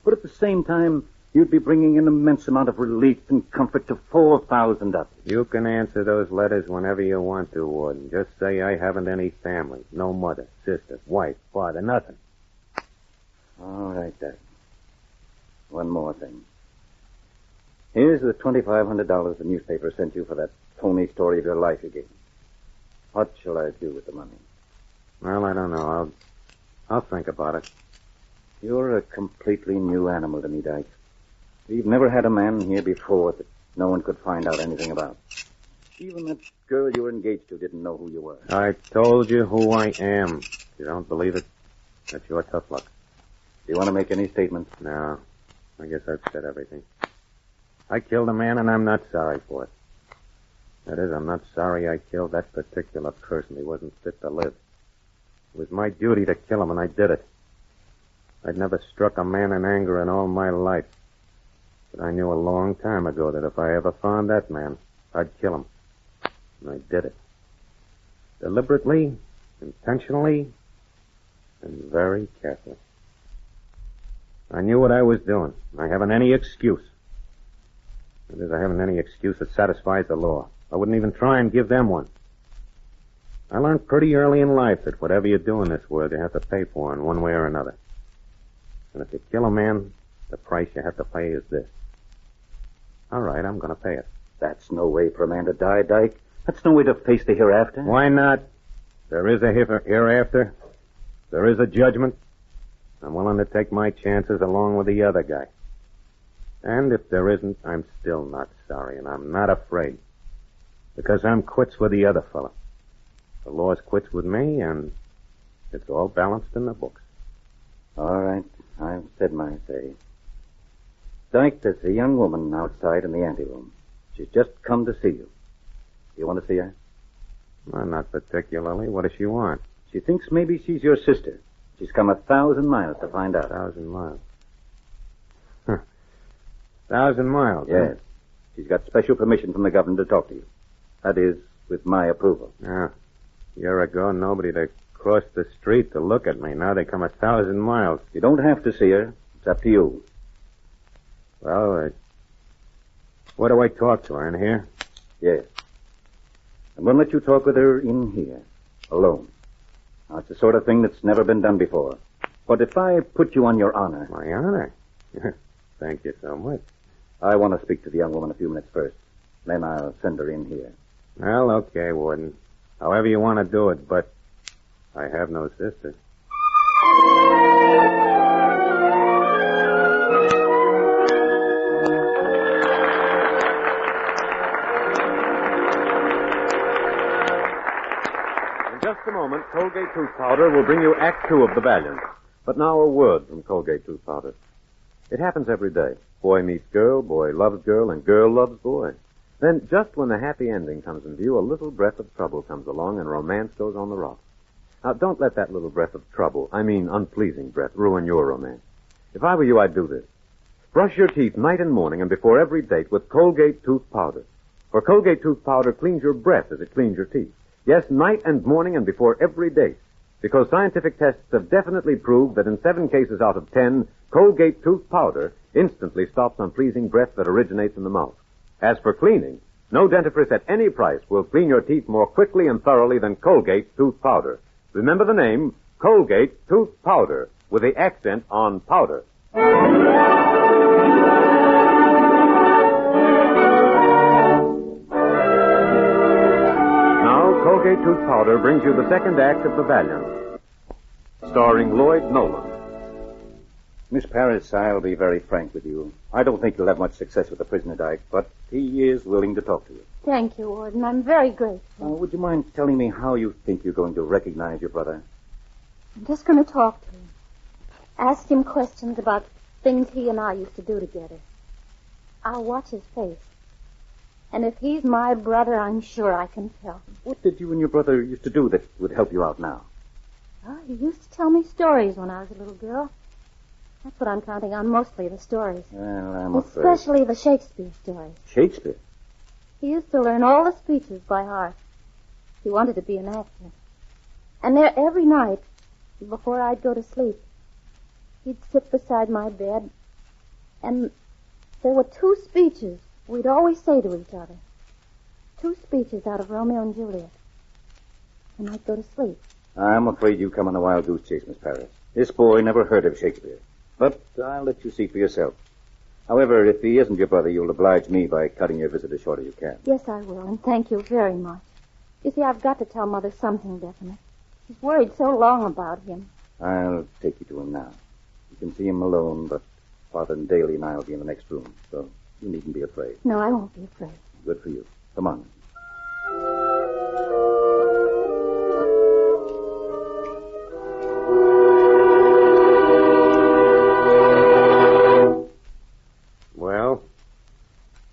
But at the same time, you'd be bringing an immense amount of relief and comfort to 4,000 others. You can answer those letters whenever you want to, Warden. Just say I haven't any family. No mother, sister, wife, father, nothing. All right, Dad. One more thing. Here's the $2,500 the newspaper sent you for that phony story of your life you gave me. What shall I do with the money? Well, I don't know. I'll think about it. You're a completely new animal to me, Dyke. We've never had a man here before that no one could find out anything about. Even that girl you were engaged to didn't know who you were. I told you who I am. If you don't believe it, that's your tough luck. Do you want to make any statements? No. I guess I've said everything. I killed a man, and I'm not sorry for it. That is, I'm not sorry I killed that particular person. He wasn't fit to live. It was my duty to kill him, and I did it. I'd never struck a man in anger in all my life. But I knew a long time ago that if I ever found that man, I'd kill him. And I did it. Deliberately, intentionally, and very carefully. I knew what I was doing. I haven't any excuse. That is, I haven't any excuse that satisfies the law. I wouldn't even try and give them one. I learned pretty early in life that whatever you do in this world, you have to pay for in one way or another. And if you kill a man, the price you have to pay is this. All right, I'm going to pay it. That's no way for a man to die, Dyke. That's no way to face the hereafter. Why not? There is a hereafter. There is a judgment. I'm willing to take my chances along with the other guy. And if there isn't, I'm still not sorry, and I'm not afraid. Because I'm quits with the other fella. The law's quits with me, and it's all balanced in the books. All right, I've said my say. Dyke, there's a young woman outside in the anteroom. She's just come to see you. Do you want to see her? Well, not particularly. What does she want? She thinks maybe she's your sister. She's come 1,000 miles to find out. 1,000 miles. 1,000 miles? Yes. Huh? She's got special permission from the governor to talk to you. That is, with my approval. Yeah. A year ago, nobody to cross the street to look at me. Now they come 1,000 miles. You don't have to see her. It's up to you. Well, where do I talk to her? In here? Yes. I'm going to let you talk with her in here, alone. Now, it's the sort of thing that's never been done before. But if I put you on your honor... My honor? Thank you so much. I want to speak to the young woman a few minutes first. Then I'll send her in here. Well, okay, Warden. However you want to do it, but I have no sister. In just a moment, Colgate Tooth Powder will bring you Act 2 of The Valiant. But now a word from Colgate Tooth Powder. It happens every day. Boy meets girl, boy loves girl, and girl loves boy. Then, just when the happy ending comes in view, a little breath of trouble comes along and romance goes on the rocks. Now, don't let that little breath of trouble, I mean unpleasing breath, ruin your romance. If I were you, I'd do this. Brush your teeth night and morning and before every date with Colgate Tooth Powder. For Colgate Tooth Powder cleans your breath as it cleans your teeth. Yes, night and morning and before every date. Because scientific tests have definitely proved that in 7 cases out of 10, Colgate Tooth Powder instantly stops unpleasing breath that originates in the mouth. As for cleaning, no dentifrice at any price will clean your teeth more quickly and thoroughly than Colgate Tooth Powder. Remember the name, Colgate Tooth Powder, with the accent on powder. Now, Colgate Tooth Powder brings you the second act of The Valiant, starring Lloyd Nolan. Miss Paris, I'll be very frank with you. I don't think you'll have much success with the prisoner, Dyke, but he is willing to talk to you. Thank you, Warden. I'm very grateful. Would you mind telling me how you think you're going to recognize your brother? I'm just going to talk to him. Ask him questions about things he and I used to do together. I'll watch his face. And if he's my brother, I'm sure I can tell. What did you and your brother used to do that would help you out now? Well, he used to tell me stories when I was a little girl. That's what I'm counting on, mostly the stories. Well, I'm afraid. Especially the Shakespeare stories. Shakespeare? He used to learn all the speeches by heart. He wanted to be an actor. And there, every night, before I'd go to sleep, he'd sit beside my bed, and there were 2 speeches we'd always say to each other. 2 speeches out of Romeo and Juliet. And I'd go to sleep. I'm afraid you come on a wild goose chase, Miss Paris. This boy never heard of Shakespeare. But I'll let you see for yourself. However, if he isn't your brother, you'll oblige me by cutting your visit as short as you can. Yes, I will, and thank you very much. You see, I've got to tell Mother something definite. She's worried so long about him. I'll take you to him now. You can see him alone, but Father and Daly and I will be in the next room, so you needn't be afraid. No, I won't be afraid. Good for you. Come on. Well?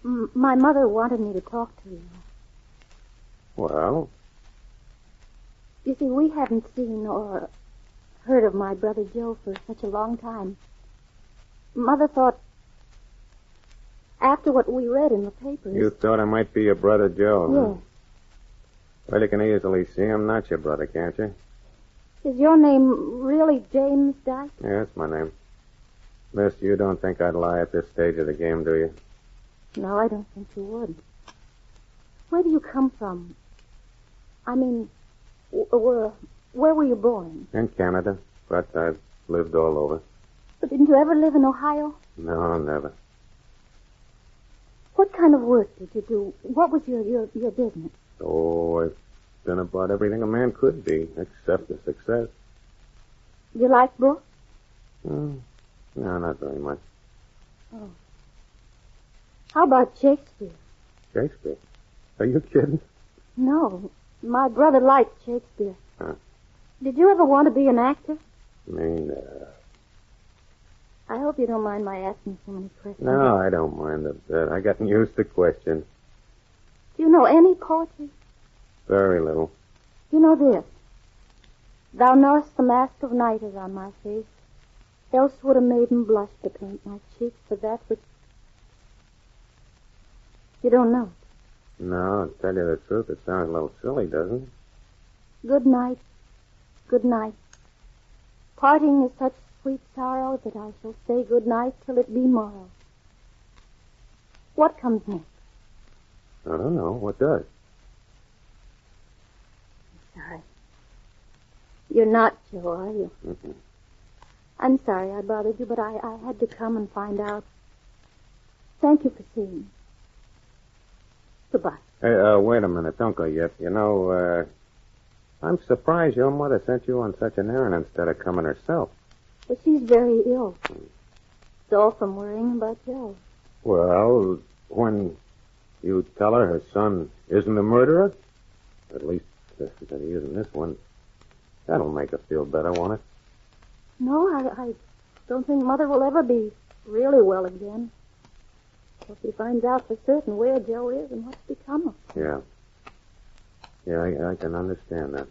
My mother wanted me to talk to you. Well? You see, we haven't seen or heard of my brother Joe for such a long time. Mother thought, after what we read in the papers... You thought I might be your brother Joe, huh? Yes. Well, you can easily see I'm not your brother, can't you? Is your name really James Dyke? Yeah, that's my name. Miss, you don't think I'd lie at this stage of the game, do you? No, I don't think you would. Where do you come from? I mean, where were you born? In Canada, but I've lived all over. But didn't you ever live in Ohio? No, never. What kind of work did you do? What was your business? Oh, I've done about everything a man could be, except the success. You like books? No, not very much. Oh. How about Shakespeare? Shakespeare? Are you kidding? No. My brother liked Shakespeare. Huh. Did you ever want to be an actor? No. I hope you don't mind my asking so many questions. No, I don't mind a bit. I gotten used to questions. Do you know any poetry? Very little. You know this. Thou knowest the mask of night is on my face. Else would a maiden blush to paint my cheek for that which... You don't know it. No, to tell you the truth, it sounds a little silly, doesn't it? Good night. Good night. Parting is such sweet sorrow that I shall say good night till it be morrow. What comes next? I don't know. What does? Sorry. You're not Joe, are you? Mm-mm. I'm sorry I bothered you, but I had to come and find out. Thank you for seeing me. Goodbye. Hey, wait a minute. Don't go yet. You know, I'm surprised your mother sent you on such an errand instead of coming herself. But she's very ill. It's all from worrying about Joe. Well, when you tell her son isn't a murderer, at least that he isn't this one, that'll make her feel better, won't it? No, I don't think Mother will ever be really well again. Till she finds out for certain where Joe is and what's become of him. Yeah. Yeah, I can understand that.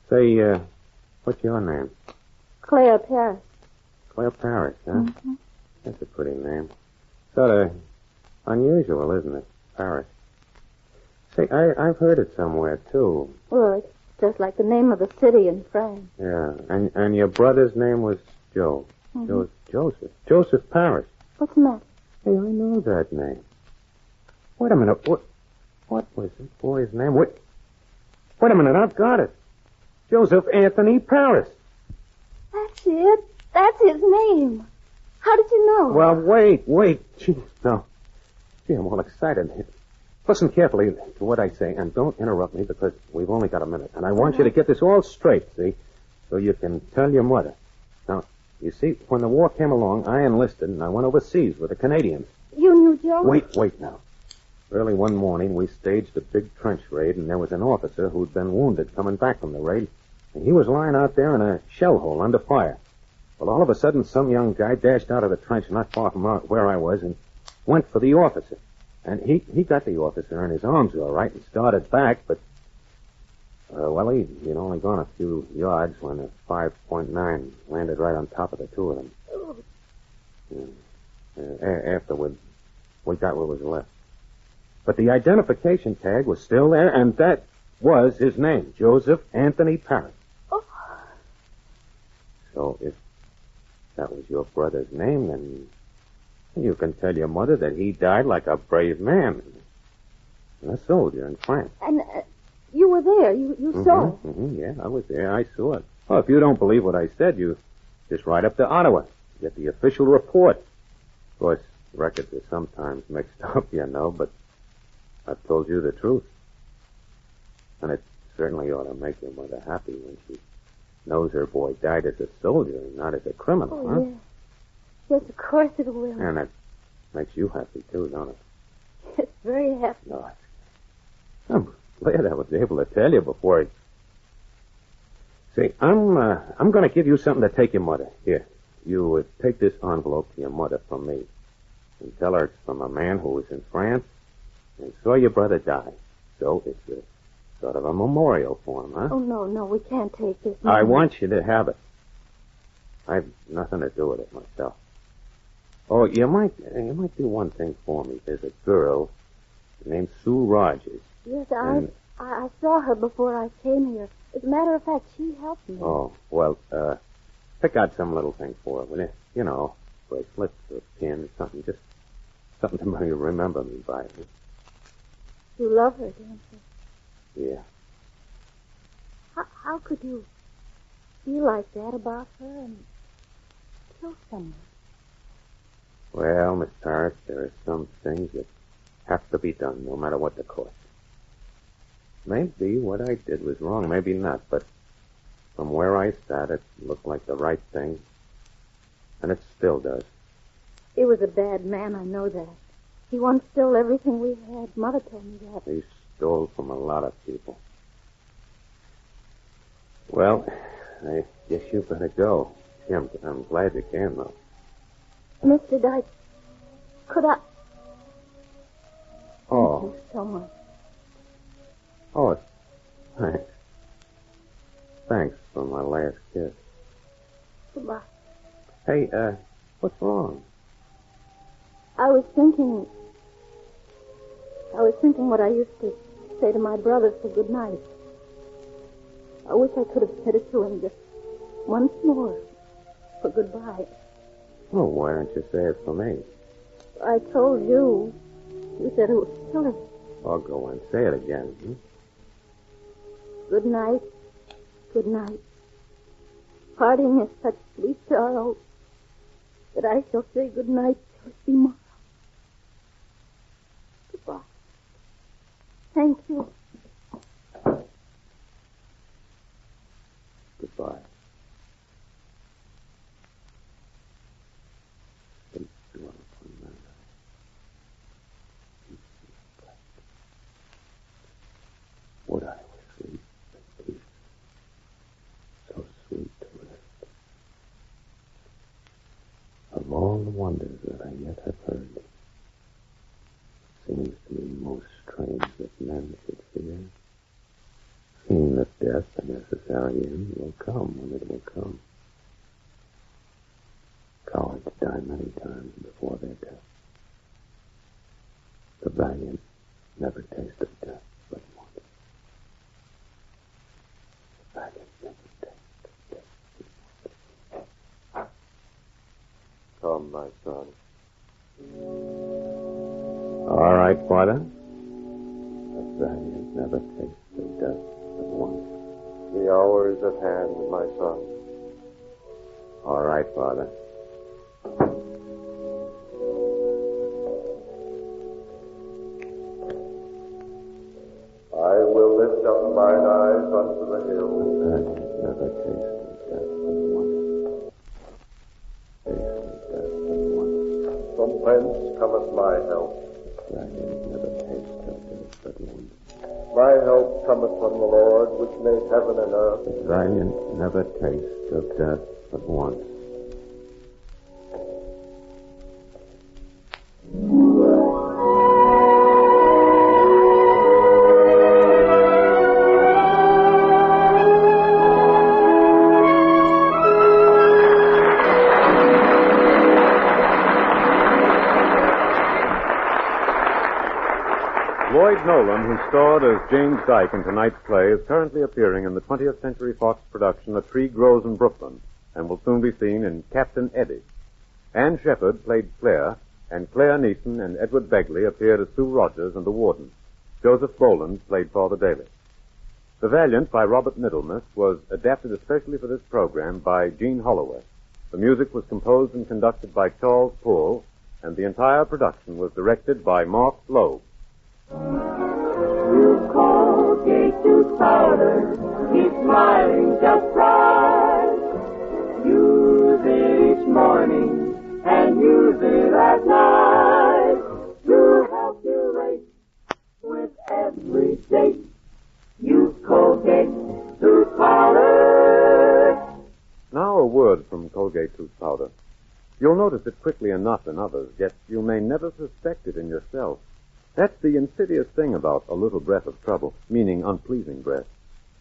Say, what's your name? Claire Paris. Claire Paris, huh? Mm-hmm. That's a pretty name. Sort of unusual, isn't it? Paris. Say, I've heard it somewhere, too. Well, it's just like the name of the city in France. Yeah, and your brother's name was Joe. Mm-hmm. Joseph. Joseph Paris. What's the matter? Hey, I know that name. Wait a minute. What was the boy's name? Wait a minute. I've got it. Joseph Anthony Paris. That's it. That's his name. How did you know? Well, wait. Jeez, no. Gee, I'm all excited. Listen carefully to what I say, and don't interrupt me because we've only got a minute. And I want you to get this all straight, see? So you can tell your mother. Now, you see, when the war came along, I enlisted and I went overseas with the Canadians. You knew Joe? Wait now. Early one morning, we staged a big trench raid, and there was an officer who'd been wounded coming back from the raid, and he was lying out there in a shell hole under fire. Well, all of a sudden, some young guy dashed out of the trench not far from where I was and went for the officer. And he got the officer in his arms all right and started back, but, he'd only gone a few yards when a 5.9 landed right on top of the two of them. Afterward, we got what was left. But the identification tag was still there, and that was his name, Joseph Anthony Paris. Oh. So if that was your brother's name, then you can tell your mother that he died like a brave man. A soldier in France. And you were there. You saw it. Mm-hmm, yeah, I was there. I saw it. Well, if you don't believe what I said, you just ride up to Ottawa. Get the official report. Of course, records are sometimes mixed up, but I've told you the truth. And it certainly ought to make your mother happy when she knows her boy died as a soldier and not as a criminal, huh? Yeah. Yes, of course it will. And it makes you happy, too, don't it? Yes, very happy. No, I'm glad I was able to tell you before See, I'm going to give you something to take your mother. Here, you take this envelope to your mother from me. And tell her it's from a man who was in France and saw your brother die. So it's a sort of a memorial for him, huh? Oh, no, we can't take this. I want you to have it. I've nothing to do with it myself. Oh, you might do one thing for me. There's a girl named Sue Rogers. Yes, I saw her before I came here. As a matter of fact, she helped me. Oh, well, pick out some little thing for her, will you? You know, bracelet or a pin, something, just something to make you remember me by. You love her, don't you? Yeah. How could you feel like that about her and kill someone? Well, Miss Paris, there are some things that have to be done, no matter what the cost. Maybe what I did was wrong, maybe not, but from where I sat, it looked like the right thing, and it still does. He was a bad man, I know that. He once stole everything we had. Mother told me that. He stole from a lot of people. Well, I guess you better go. Gee, I'm glad you came, though. Mr. Dyke, could I... Oh. Thank you so much. Oh, thanks. Thanks for my last kiss. Goodbye. Hey, what's wrong? I was thinking... I was thinking what I used to say to my brother for good night. I wish I could have said it to him just once more for goodbye. Oh, why don't you say it for me? I told you. You said it was silly. Oh, go on, say it again. Hmm? Good night. Good night. Parting is such sweet sorrow that I shall say good night till tomorrow. Goodbye. Thank you. Goodbye. Would I was sweet and peace, so sweet to rest. Of all the wonders that I yet have heard, it seems to me most strange that men should fear, seeing that death, the necessary end, will come when it will come. Cowards die many times before their death. The valiant never tasted death but once. The valiant never tasted death but once. Come, my son. All right, father. The valiant never tasted death but once. The hour is at hand, my son. All right, father. I will lift up mine eyes unto the hills. The valiant never tasted death but once. Tasted death but once. From whence cometh my help? The valiant never tasted death but once. My help cometh from the Lord, which made heaven and earth. The valiant never taste of death but once. Lloyd Nolan, who starred as James Dyke in tonight's play, is currently appearing in the 20th Century Fox production A Tree Grows in Brooklyn, and will soon be seen in Captain Eddie. Anne Shepard played Claire, and Claire Neeson and Edward Begley appeared as Sue Rogers and the Warden. Joseph Boland played Father Daly. The Valiant by Robert Middlemas was adapted especially for this program by Gene Holloway. The music was composed and conducted by Charles Poole, and the entire production was directed by Mark Loeb. Use Colgate tooth powder, keep smiling just right. Use it each morning and use it at night to help you rate with every date. Use Colgate tooth powder. Now a word from Colgate tooth powder. You'll notice it quickly enough in others, yet you may never suspect it in yourself. That's the insidious thing about a little breath of trouble, meaning unpleasing breath.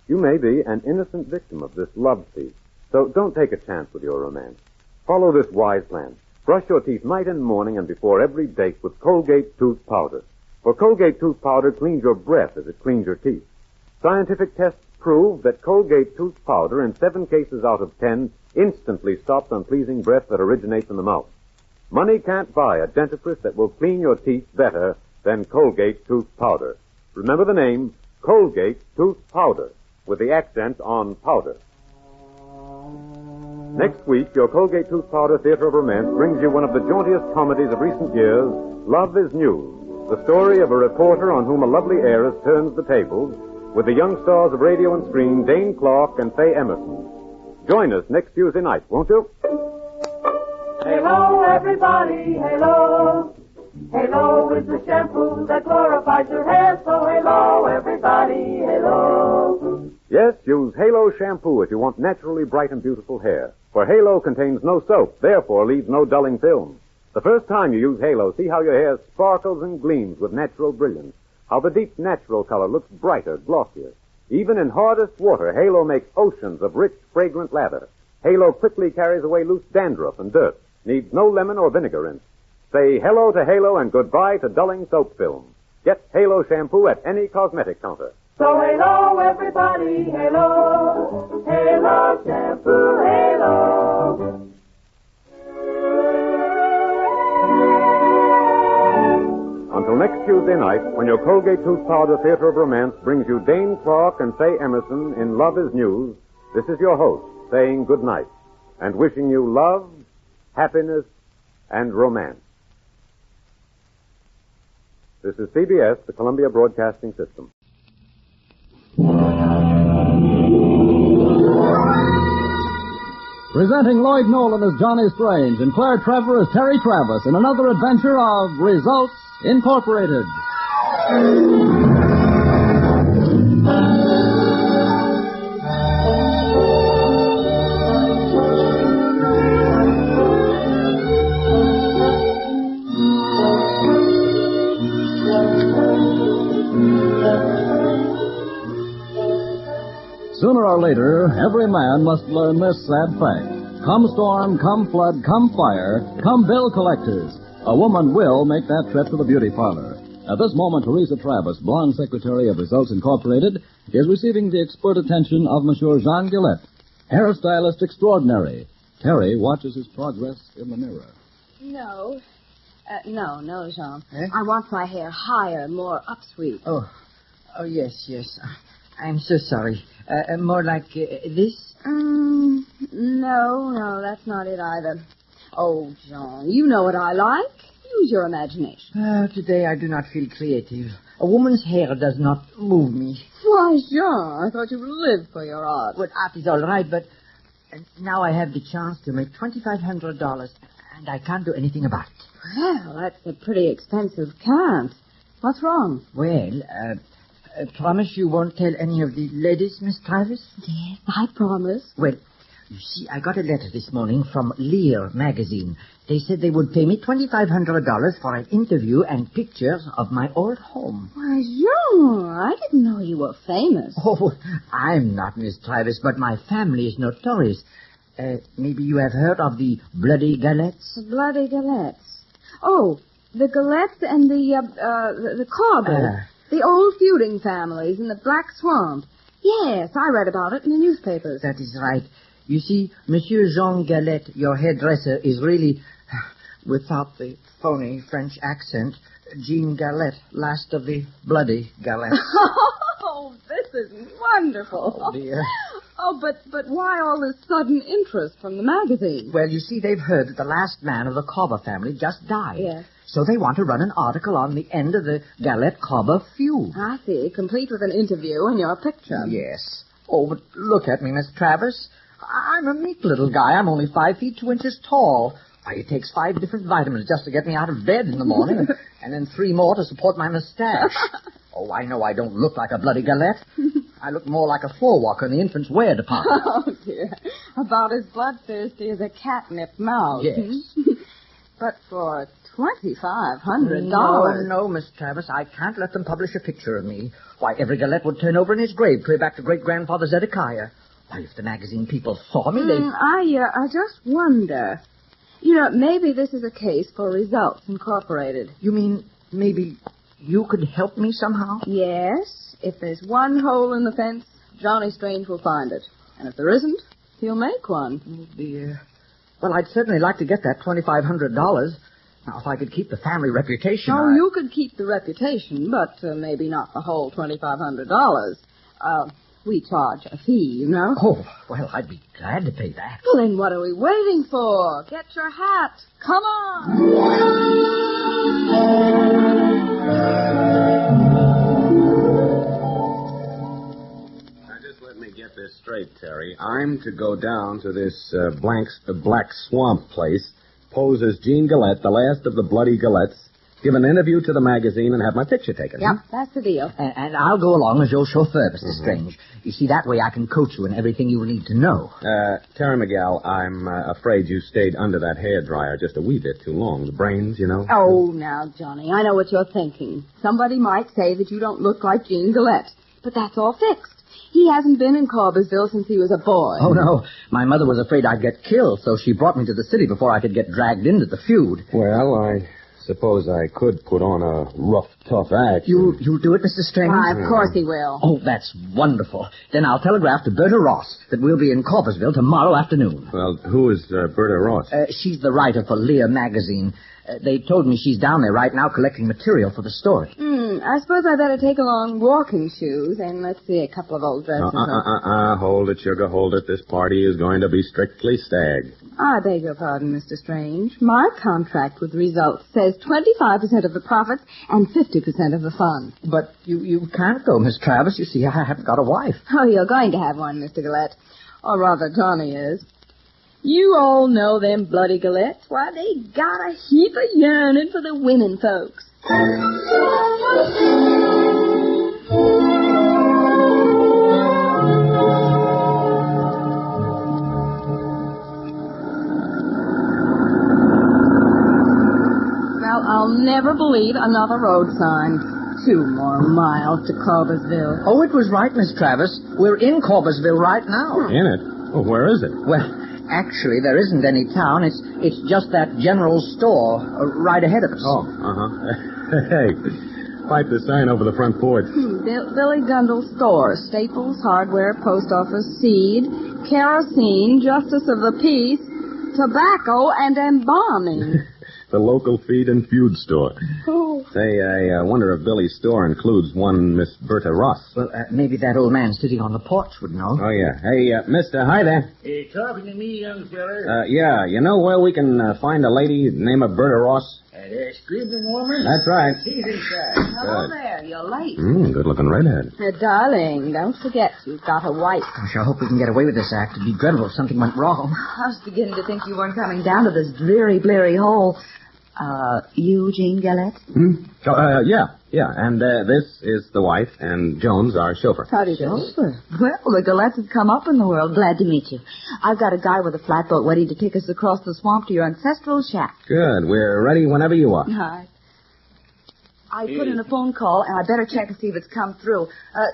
You may be an innocent victim of this love thief, so don't take a chance with your romance. Follow this wise plan. Brush your teeth night and morning and before every date with Colgate tooth powder. For Colgate tooth powder cleans your breath as it cleans your teeth. Scientific tests prove that Colgate tooth powder, in 7 cases out of 10, instantly stops unpleasing breath that originates in the mouth. Money can't buy a dentifrice that will clean your teeth better than Colgate tooth powder. Remember the name, Colgate tooth powder, with the accent on powder. Next week, your Colgate tooth powder Theater of Romance brings you one of the jauntiest comedies of recent years, Love is News, the story of a reporter on whom a lovely heiress turns the tables, with the young stars of radio and screen, Dane Clark and Faye Emerson. Join us next Tuesday night, won't you? Hello, everybody, hello. Hello is the shampoo that glorifies your hair, so hello, everybody, hello. Yes, use Halo shampoo if you want naturally bright and beautiful hair. For Halo contains no soap, therefore leaves no dulling film. The first time you use Halo, see how your hair sparkles and gleams with natural brilliance, how the deep natural color looks brighter, glossier. Even in hardest water, Halo makes oceans of rich, fragrant lather. Halo quickly carries away loose dandruff and dirt, needs no lemon or vinegar rinse. Say hello to Halo and goodbye to dulling soap film. Get Halo shampoo at any cosmetic counter. So halo, everybody, halo. Halo shampoo, halo. Until next Tuesday night, when your Colgate Tooth Powder Theater of Romance brings you Dane Clark and Faye Emerson in Love is News, this is your host saying good night and wishing you love, happiness, and romance. This is CBS, the Columbia Broadcasting System. Presenting Lloyd Nolan as Johnny Strange and Claire Trevor as Terry Travis in another adventure of Results Incorporated. Sooner or later, every man must learn this sad fact. Come storm, come flood, come fire, come bill collectors. A woman will make that trip to the beauty parlor. At this moment, Teresa Travis, blonde secretary of Results Incorporated, is receiving the expert attention of Monsieur Jean Gillette, hairstylist extraordinary. Terry watches his progress in the mirror. No, Jean. Eh? I want my hair higher, more upsweep. Oh, yes. I'm so sorry. More like this? No, that's not it either. Oh, Jean, you know what I like. Use your imagination. Today I do not feel creative. A woman's hair does not move me. Why, Jean, I thought you lived for your art. Well, art is all right, but now I have the chance to make $2,500, and I can't do anything about it. Well, that's a pretty expensive can't. What's wrong? Well, promise you won't tell any of the ladies, Miss Travis? Yes, I promise. Well, you see, I got a letter this morning from Lear magazine. They said they would pay me $2,500 for an interview and pictures of my old home. Why, Jean, I didn't know you were famous. Oh, I'm not, Miss Travis, but my family is notorious. Maybe you have heard of the Bloody Gillettes? The Bloody Gillettes. Oh, the Gillettes and the Corbett. The old feuding families in the Black Swamp. Yes, I read about it in the newspapers. That is right. You see, Monsieur Jean Gillette, your hairdresser, is really, without the phony French accent, Jean Gillette, last of the Bloody Gillettes. Oh, this is wonderful. Oh, dear. Oh, but why all this sudden interest from the magazine? Well, you see, they've heard that the last man of the Cobber family just died. Yes. So they want to run an article on the end of the Gillette-Cobber feud. I see, complete with an interview and your picture. Yes. Oh, but look at me, Miss Travis. I'm a meek little guy. I'm only 5 feet 2 inches tall. Why, it takes 5 different vitamins just to get me out of bed in the morning, and then 3 more to support my mustache. Oh, I know I don't look like a bloody Gillette. I look more like a floor walker in the infant's wear department. Oh, dear. About as bloodthirsty as a catnip mouse. Yes. But for $2,500. No, Miss Travis. I can't let them publish a picture of me. Why, every Gillette would turn over in his grave clear back to great-grandfather Zedekiah. Why, if the magazine people saw me, they'd... I just wonder. You know, maybe this is a case for Results Incorporated. You mean maybe you could help me somehow? Yes. If there's one hole in the fence, Johnny Strange will find it. And if there isn't, he'll make one. Oh, dear. Well, I'd certainly like to get that $2,500. Now, if I could keep the family reputation... Oh, you could keep the reputation, but maybe not the whole $2,500. We charge a fee, you know. Oh, well, I'd be glad to pay that. Well, then what are we waiting for? Get your hat. Come on. Now, just let me get this straight, Terry. I'm to go down to this Black Swamp place, pose as Jean Gillette, the last of the Bloody Gillettes, give an interview to the magazine, and have my picture taken. Yep, that's the deal. And I'll go along as your chauffeur, Mr. Strange. You see, that way I can coach you in everything you need to know. Terry McGall, I'm afraid you stayed under that hairdryer just a wee bit too long. The brains, you know. Oh, now, Johnny, I know what you're thinking. Somebody might say that you don't look like Jean Gillette, but that's all fixed. He hasn't been in Corbersville since he was a boy. Oh, no. My mother was afraid I'd get killed, so she brought me to the city before I could get dragged into the feud. Well, I Suppose I could put on a rough, tough act. You'll do it, Mr. Strange? Why, of course he will. Oh, that's wonderful. Then I'll telegraph to Berta Ross that we'll be in Corpusville tomorrow afternoon. Well, who is Berta Ross? She's the writer for Lear magazine. They told me she's down there right now collecting material for the story. I suppose I better take along walking shoes and, let's see, a couple of old dresses. Hold it, sugar, hold it. This party is going to be strictly stag. I beg your pardon, Mr. Strange. My contract with Results says 25% of the profits and 50% of the fun. But you can't go, Miss Travis. You see, I haven't got a wife. Oh, you're going to have one, Mr. Gillette. Or rather, Johnny is. You all know them bloody Gillettes. Why, they got a heap of yearning for the women folks. Well, I'll never believe another road sign. 2 more miles to Corpusville. Oh, it was right, Miss Travis. We're in Corpusville right now. In it? Oh, where is it? Well, actually, there isn't any town. It's just that general store right ahead of us. Oh, Hey, pipe the sign over the front porch. Billy Gundle's store. Staples, hardware, post office, seed, kerosene, justice of the peace, tobacco, and embalming. The local feed and feud store. Oh. Say, I wonder if Billy's store includes one Miss Berta Ross. Well, maybe that old man sitting on the porch would know. Oh, yeah. Hey, mister, hi there. Talking to me, young feller? Yeah, you know where we can find a lady named Berta Ross? That screaming woman? That's right. She's inside. Hello there, you're late. Good-looking redhead. Darling, don't forget you've got a wife. Gosh, I hope we can get away with this act. It'd be dreadful if something went wrong. I was beginning to think you weren't coming down to this dreary, bleary hole. Eugene Gillette? Yeah. And this is the wife, and Jones, our chauffeur. How do you do? Well, the Gillettes have come up in the world. Glad to meet you. I've got a guy with a flatboat waiting to take us across the swamp to your ancestral shack. Good. We're ready whenever you are. All right. I put in a phone call, and I better check and see if it's come through.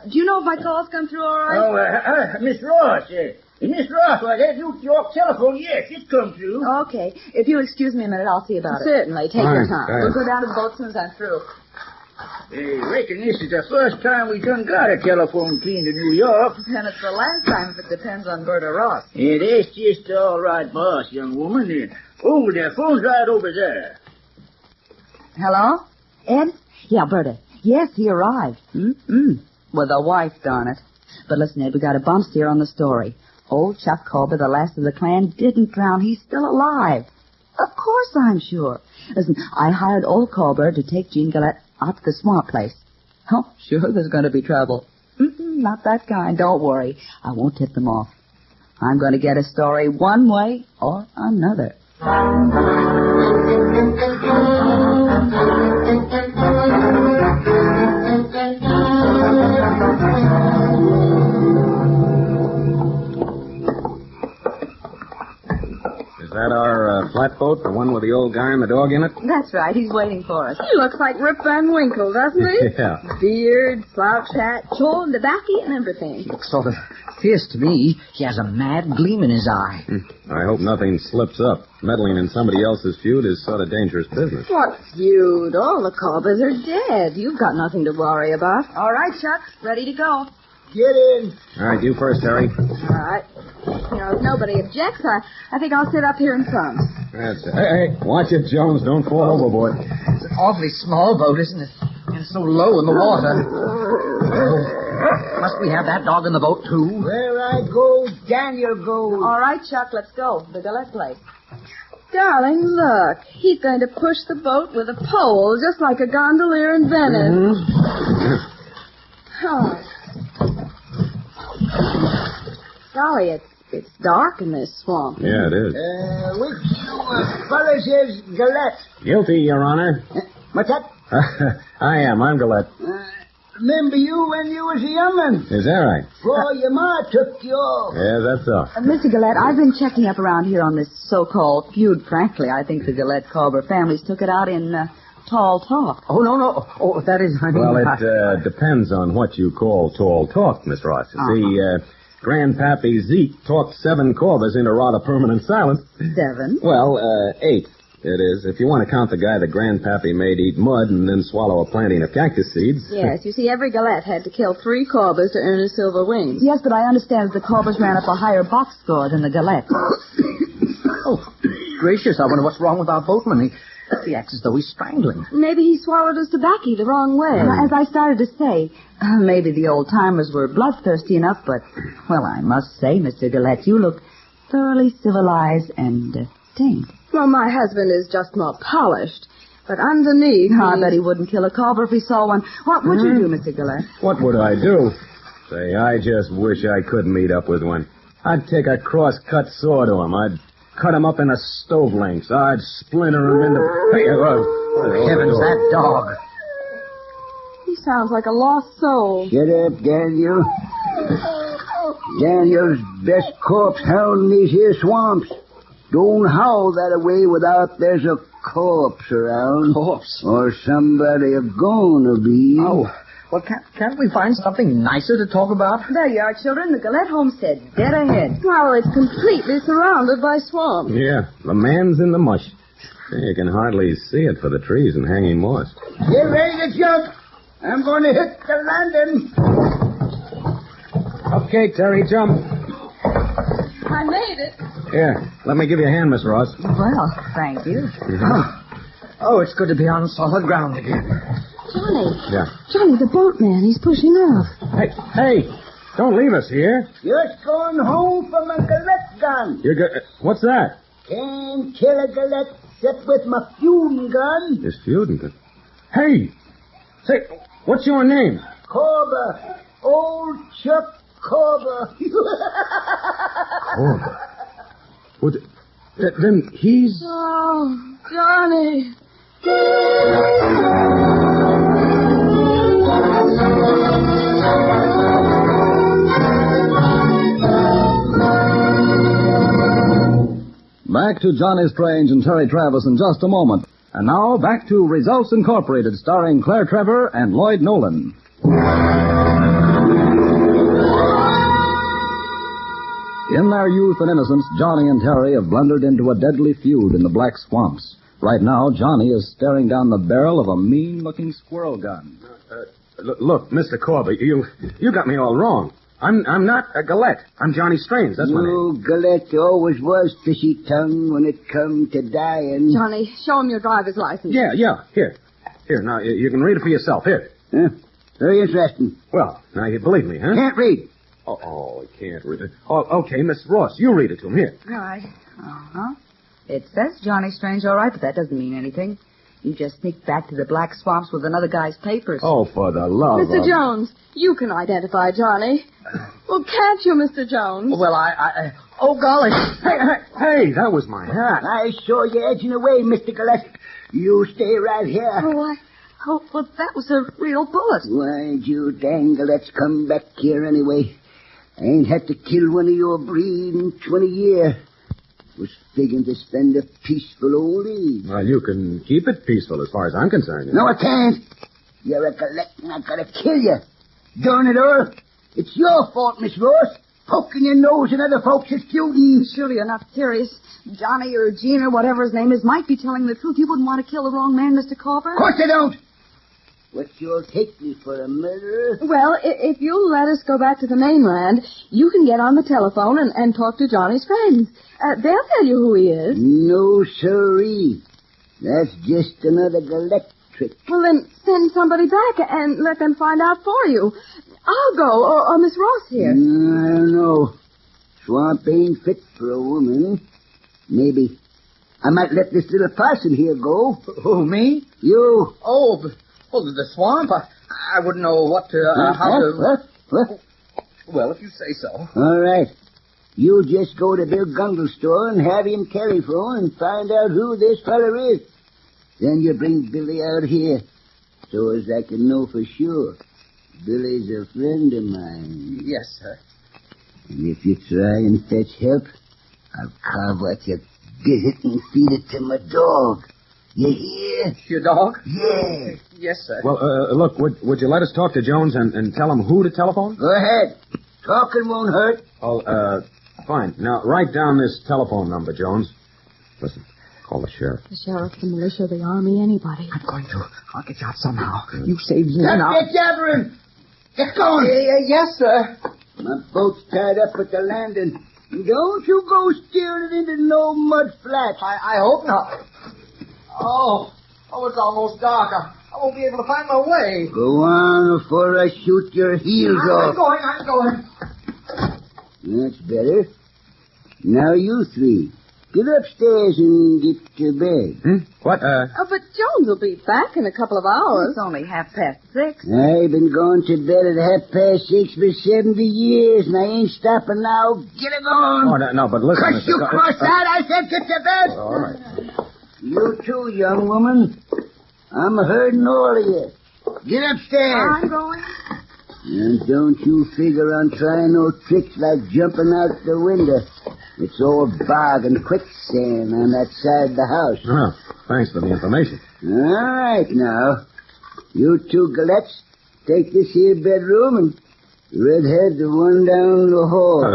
Do you know if my call's come through all right? Miss Ross. Miss Ross, that New York telephone, yes, it's come through. Okay. If you'll excuse me a minute, I'll see about it. Certainly. Take your time. We'll go down to the boat as soon as I'm through. Reckon this is the first time we done got a telephone clean to New York. Then it's the last time if it depends on Berta Ross. Yeah, that's just all right, boss, young woman. Oh, the phone's right over there. Hello? Ed? Yeah, Berta. Yes, he arrived. With a wife, darn it. But listen, Ed, we got a bump steer on the story. Old Chuck Colbert, the last of the clan, didn't drown. He's still alive. Of course I'm sure. Listen, I hired old Colbert to take Jean Gillette out to the swamp place. Oh, sure, there's going to be trouble. Not that kind. Don't worry. I won't tip them off. I'm going to get a story one way or another. Is that our flatboat, the one with the old guy and the dog in it? That's right. He's waiting for us. He looks like Rip Van Winkle, doesn't he? Yeah. Beard, slouch hat, chole and tobacco and everything. Looks sort of fierce to me. He has a mad gleam in his eye. I hope nothing slips up. Meddling in somebody else's feud is sort of dangerous business. What feud? All the Colberts are dead. You've got nothing to worry about. All right, Chuck. Ready to go. Get in. All right, you first, Harry. All right. You know, if nobody objects, I think I'll sit up here in front. That's it. Hey, watch it, Jones. Don't fall overboard. It's an awfully small boat, isn't it? And it's so low in the water. Must we have that dog in the boat, too? Where I go, Daniel goes. All right, Chuck, let's go. The Gillette place. Darling, look. He's going to push the boat with a pole, just like a gondolier in Venice. Oh. Golly, it's dark in this swamp. Yeah, it is. Which fellas is Gillette? Guilty, Your Honor. What's that? I am. I'm Gillette. Remember you when you was a young'un? Is that right? Before your ma took you off. Yeah, that's so. Mr. Gillette, I've been checking up around here on this so-called feud. Frankly, I think the Gillette-Colbert families took it out in tall talk. Oh, no. Oh, that is... Well, it depends on what you call tall talk, Miss Ross. You see, Grandpappy Zeke talked 7 Corbers into rather permanent silence. 7? Well, 8. It is. If you want to count the guy that Grandpappy made eat mud and then swallow a planting of cactus seeds. Yes, you see, every Gillette had to kill 3 corbers to earn his silver wings. Yes, but I understand that the corbers ran up a higher box score than the Gillette. Oh, gracious, I wonder what's wrong with our boatman. He acts as though he's strangling. Maybe he swallowed his tobacco the wrong way. As I started to say, maybe the old-timers were bloodthirsty enough, but, well, I must say, Mr. Gillette, you look thoroughly civilized and tame. Well, my husband is just more polished. But underneath... I bet he wouldn't kill a cobber if he saw one. What would you do, Mr. Gillette? What would I do? Say, I just wish I could meet up with one. I'd take a cross-cut saw to him. I'd cut him up into stove lengths. I'd splinter him into... Hey, heavens, that dog. He sounds like a lost soul. Shut up, Daniel. Daniel's best corpse hound in these here swamps. Don't howl that away without there's a corpse around. Corpse? Or somebody gonna be. Oh, well, can't we find something nicer to talk about? There you are, children. The Gillette homestead, dead ahead. Well, it's completely surrounded by swamp. Yeah, the man's in the mush. You can hardly see it for the trees and hanging moss. Get ready to jump. I'm going to hit the landing. Okay, Terry, jump. I made it. Here, let me give you a hand, Miss Ross. Well, thank you. Oh, it's good to be on solid ground again. Johnny. Yeah. Johnny, the boatman. He's pushing off. Hey, don't leave us here. Just going home from a Gillette gun. What's that? Can't kill a Gillette except with my fume gun. This fusion gun. Hey, say, what's your name? Corber. Old Chuck Corber. Corber? Well, then he's... Oh, Johnny. Back to Johnny Strange and Terry Travis in just a moment. And now, back to Results Incorporated, starring Claire Trevor and Lloyd Nolan. In their youth and innocence, Johnny and Terry have blundered into a deadly feud in the Black Swamps. Right now, Johnny is staring down the barrel of a mean-looking squirrel gun. Look, Mr. Corber, you got me all wrong. I'm not a Gillette. I'm Johnny Strange. That's my name. No, Gillette always was fishy tongue when it come to dying. Johnny, show him your driver's license. Yeah. Here, now, you can read it for yourself. Here. Very interesting. Well, now, you believe me, huh? Can't read. Oh, I can't read it. Oh, okay, Miss Ross, you read it to him. Here. All right. Uh-huh. It says Johnny Strange, all right, but that doesn't mean anything. You just sneaked back to the Black Swamps with another guy's papers. Oh, for the love Mr. Jones, you can identify Johnny. Well, can't you, Mr. Jones? Well, oh, golly. Hey, that was my hat. I saw you edging away, Mr. Gillette. You stay right here. Oh, well, that was a real bullet. Why'd you dang Gillettes come back here anyway? I ain't had to kill one of your breed in 20 years. Was figuring to spend a peaceful old age. Well, you can keep it peaceful as far as I'm concerned. No, I can't. You're a Gillette and I gotta kill you. Darn it all. It's your fault, Miss Ross. Poking your nose in other folks' feuding. Surely you're not serious. Johnny or Gene or whatever his name is might be telling the truth. You wouldn't want to kill the wrong man, Mr. Corber? Of course I don't. What, you'll take me for a murderer? Well, if you'll let us go back to the mainland, you can get on the telephone and talk to Johnny's friends. They'll tell you who he is. No, sirree. That's just another Gillette trick. Well, then send somebody back and let them find out for you. I'll go, or Miss Ross here. I don't know. Swamp ain't fit for a woman. Maybe I might let this little parson here go. Who, me? You. Oh, the swamp? I wouldn't know what to, how to... What? Well, if you say so. All right. You just go to Bill Gundle's store and have him telephone and find out who this feller is. Then you bring Billy out here so as I can know for sure. Billy's a friend of mine. Yes, sir. And if you try and fetch help, I'll carve out your gizzard and feed it to my dog. You hear? Your dog? Yeah. Yes, sir. Well, look, would you let us talk to Jones and tell him who to telephone? Go ahead. Talking won't hurt. Oh, fine. Now, write down this telephone number, Jones. Listen. Call the sheriff. The sheriff, the militia, the army, anybody. I'm going to. I'll get you out somehow. You save me Stop now. that jabbering! Get going! Yes, sir. My boat's tied up at the landing. Don't you go steering it into no mud flats. I hope not. Oh, it's almost dark. I won't be able to find my way. Go on before I shoot your heels off. I'm going. That's better. Now you three, get upstairs and get to bed. What, Oh, but Jones will be back in a couple of hours. It's only 6:30. I've been going to bed at 6:30 for 70 years, and I ain't stopping now. Get it on. Oh, no, but listen. Curse you, cross-eyed, I said get to bed. All right. You too, young woman. I'm hurting all of you. Get upstairs. I'm going. And don't you figure on trying no tricks like jumping out the window. It's all bog and quicksand on that side of the house. Oh, thanks for the information. All right, now. You two Gillettes, take this here bedroom and redhead the one down the hall.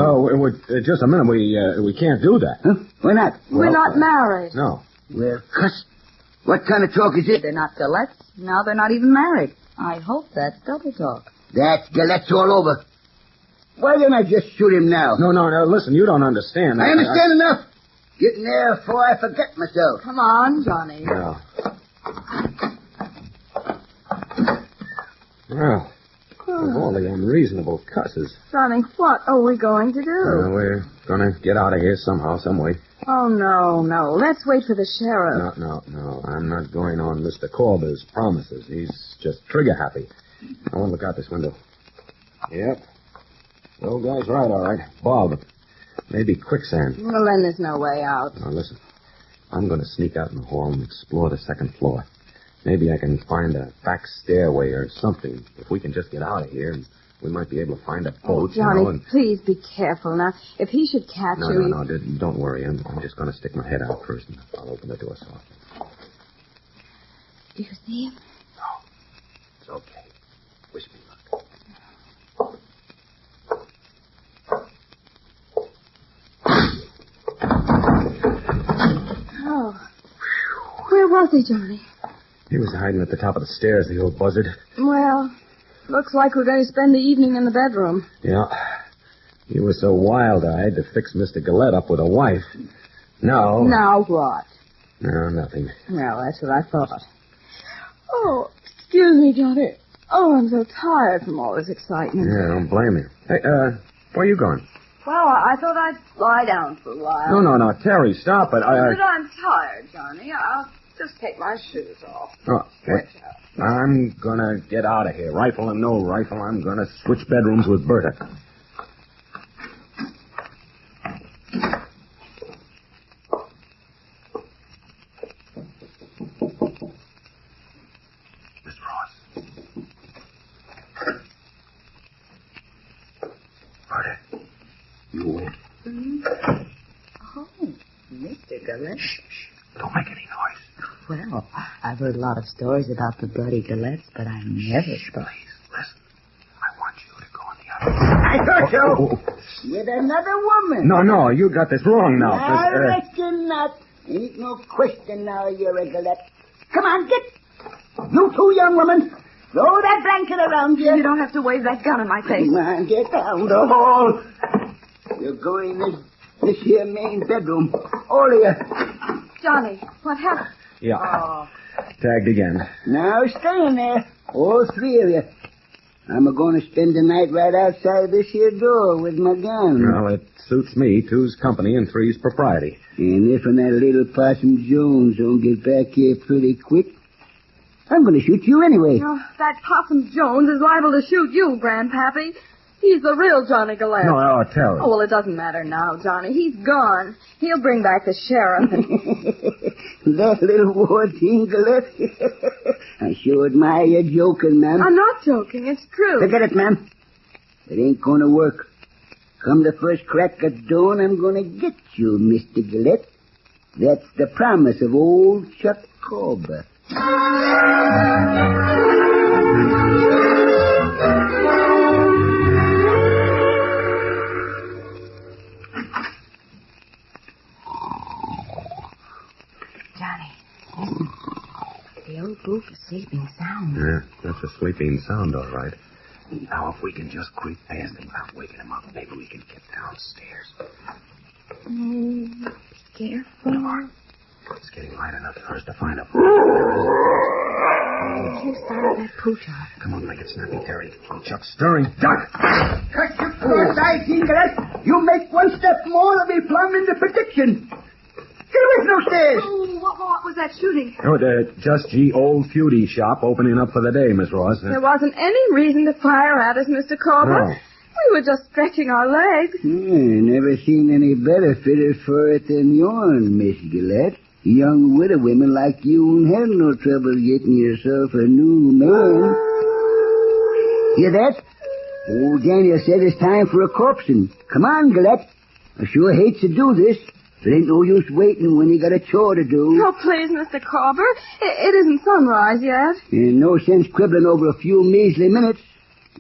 Just a minute. We can't do that. Huh? Why not? We're not married. No. Well, cuss. What kind of talk is it? They're not Gillettes. Now they're not even married. I hope that's double talk. That's Gillettes all over. Why don't I just shoot him now? No, listen, you don't understand. I understand enough. Get in there before I forget myself. Come on, Johnny. No. Well, with all the unreasonable cusses. Johnny, what are we going to do? We're going to get out of here somehow, some way. Oh, no. Let's wait for the sheriff. No. I'm not going on Mr. Corber's promises. He's just trigger happy. I want to look out this window. Yep. The old guy's right, all right. Bob. Maybe quicksand. Well, then there's no way out. Now, listen. I'm going to sneak out in the hall and explore the second floor. Maybe I can find a back stairway or something. If we can just get out of here, and we might be able to find a boat. Johnny, please be careful. Now, if he should catch you... No, don't worry. I'm just going to stick my head out first, and I'll open the door softly. Do you see him? No. It's okay. Wish me luck. Oh. Where was he, Johnny? He was hiding at the top of the stairs, the old buzzard. Well, looks like we're going to spend the evening in the bedroom. Yeah. You were so wild-eyed to fix Mr. Gillette up with a wife. No. Now what? No, nothing. Well, that's what I thought. Oh, excuse me, Johnny. Oh, I'm so tired from all this excitement. Yeah, don't blame me. Hey, where are you going? Well, I thought I'd lie down for a while. No, Terry, stop it. But I'm tired, Johnny. I'll just take my shoes off. Oh, Stretch out. I'm gonna get out of here. Rifle and no rifle, I'm gonna switch bedrooms with Berta. Miss Ross. Berta, you win. Oh, Mr. Gillette. Don't make any noise. Well, I've heard a lot of stories about the bloody Gillettes, but I never thought... Please, listen. I want you to go on the other side. I heard you. With another woman. No, you got this wrong now. I reckon not. Ain't no question now you're a Gillette. Come on, get. You two young women. Throw that blanket around you. You don't have to wave that gun in my face. Come on, get down the hall. You're going this here main bedroom. All of you. Johnny, what happened? Yeah. Oh. Tagged again. Now stay in there. All three of you. I'm going to spend the night right outside this here door with my gun. Well, it suits me. Two's company and three's propriety. And if that little Possum Jones don't get back here pretty quick, I'm going to shoot you anyway. Oh, that Possum Jones is liable to shoot you, Grandpappy. He's the real Johnny Gillette. No, Terry. Oh, well, it doesn't matter now, Johnny. He's gone. He'll bring back the sheriff. That little war-team Gillette. I sure admire your joking, ma'am. I'm not joking. It's true. Forget it, ma'am. It ain't going to work. Come the first crack of dawn, I'm going to get you, Mr. Gillette. That's the promise of old Chuck Corber. sleeping sound. Yeah, that's a sleeping sound, all right. Now, if we can just creep past him without waking him up, maybe we can get downstairs. Careful. It's getting light enough first to find him. Who started that pooch out? Come on, make it snappy, Terry. Chuck stirring. Duck! Cut your cross-eyed Gillettes. You make one step more, I'll be plumb into prediction. Get away from those stairs. Oh, what was that shooting? Oh, just the old feudy shop opening up for the day, Miss Ross. There wasn't any reason to fire at us, Mr. Corbett. No. We were just stretching our legs. Never seen any better fitted for it than yourn, Miss Gillette. Young widow women like you won't have no trouble getting yourself a new man. Hear that? Old Daniel said it's time for a corpsing. Come on, Gillette. I sure hate to do this. There ain't no use waiting when you got a chore to do. Oh, please, Mr. Corbett. It isn't sunrise yet. And no sense quibbling over a few measly minutes.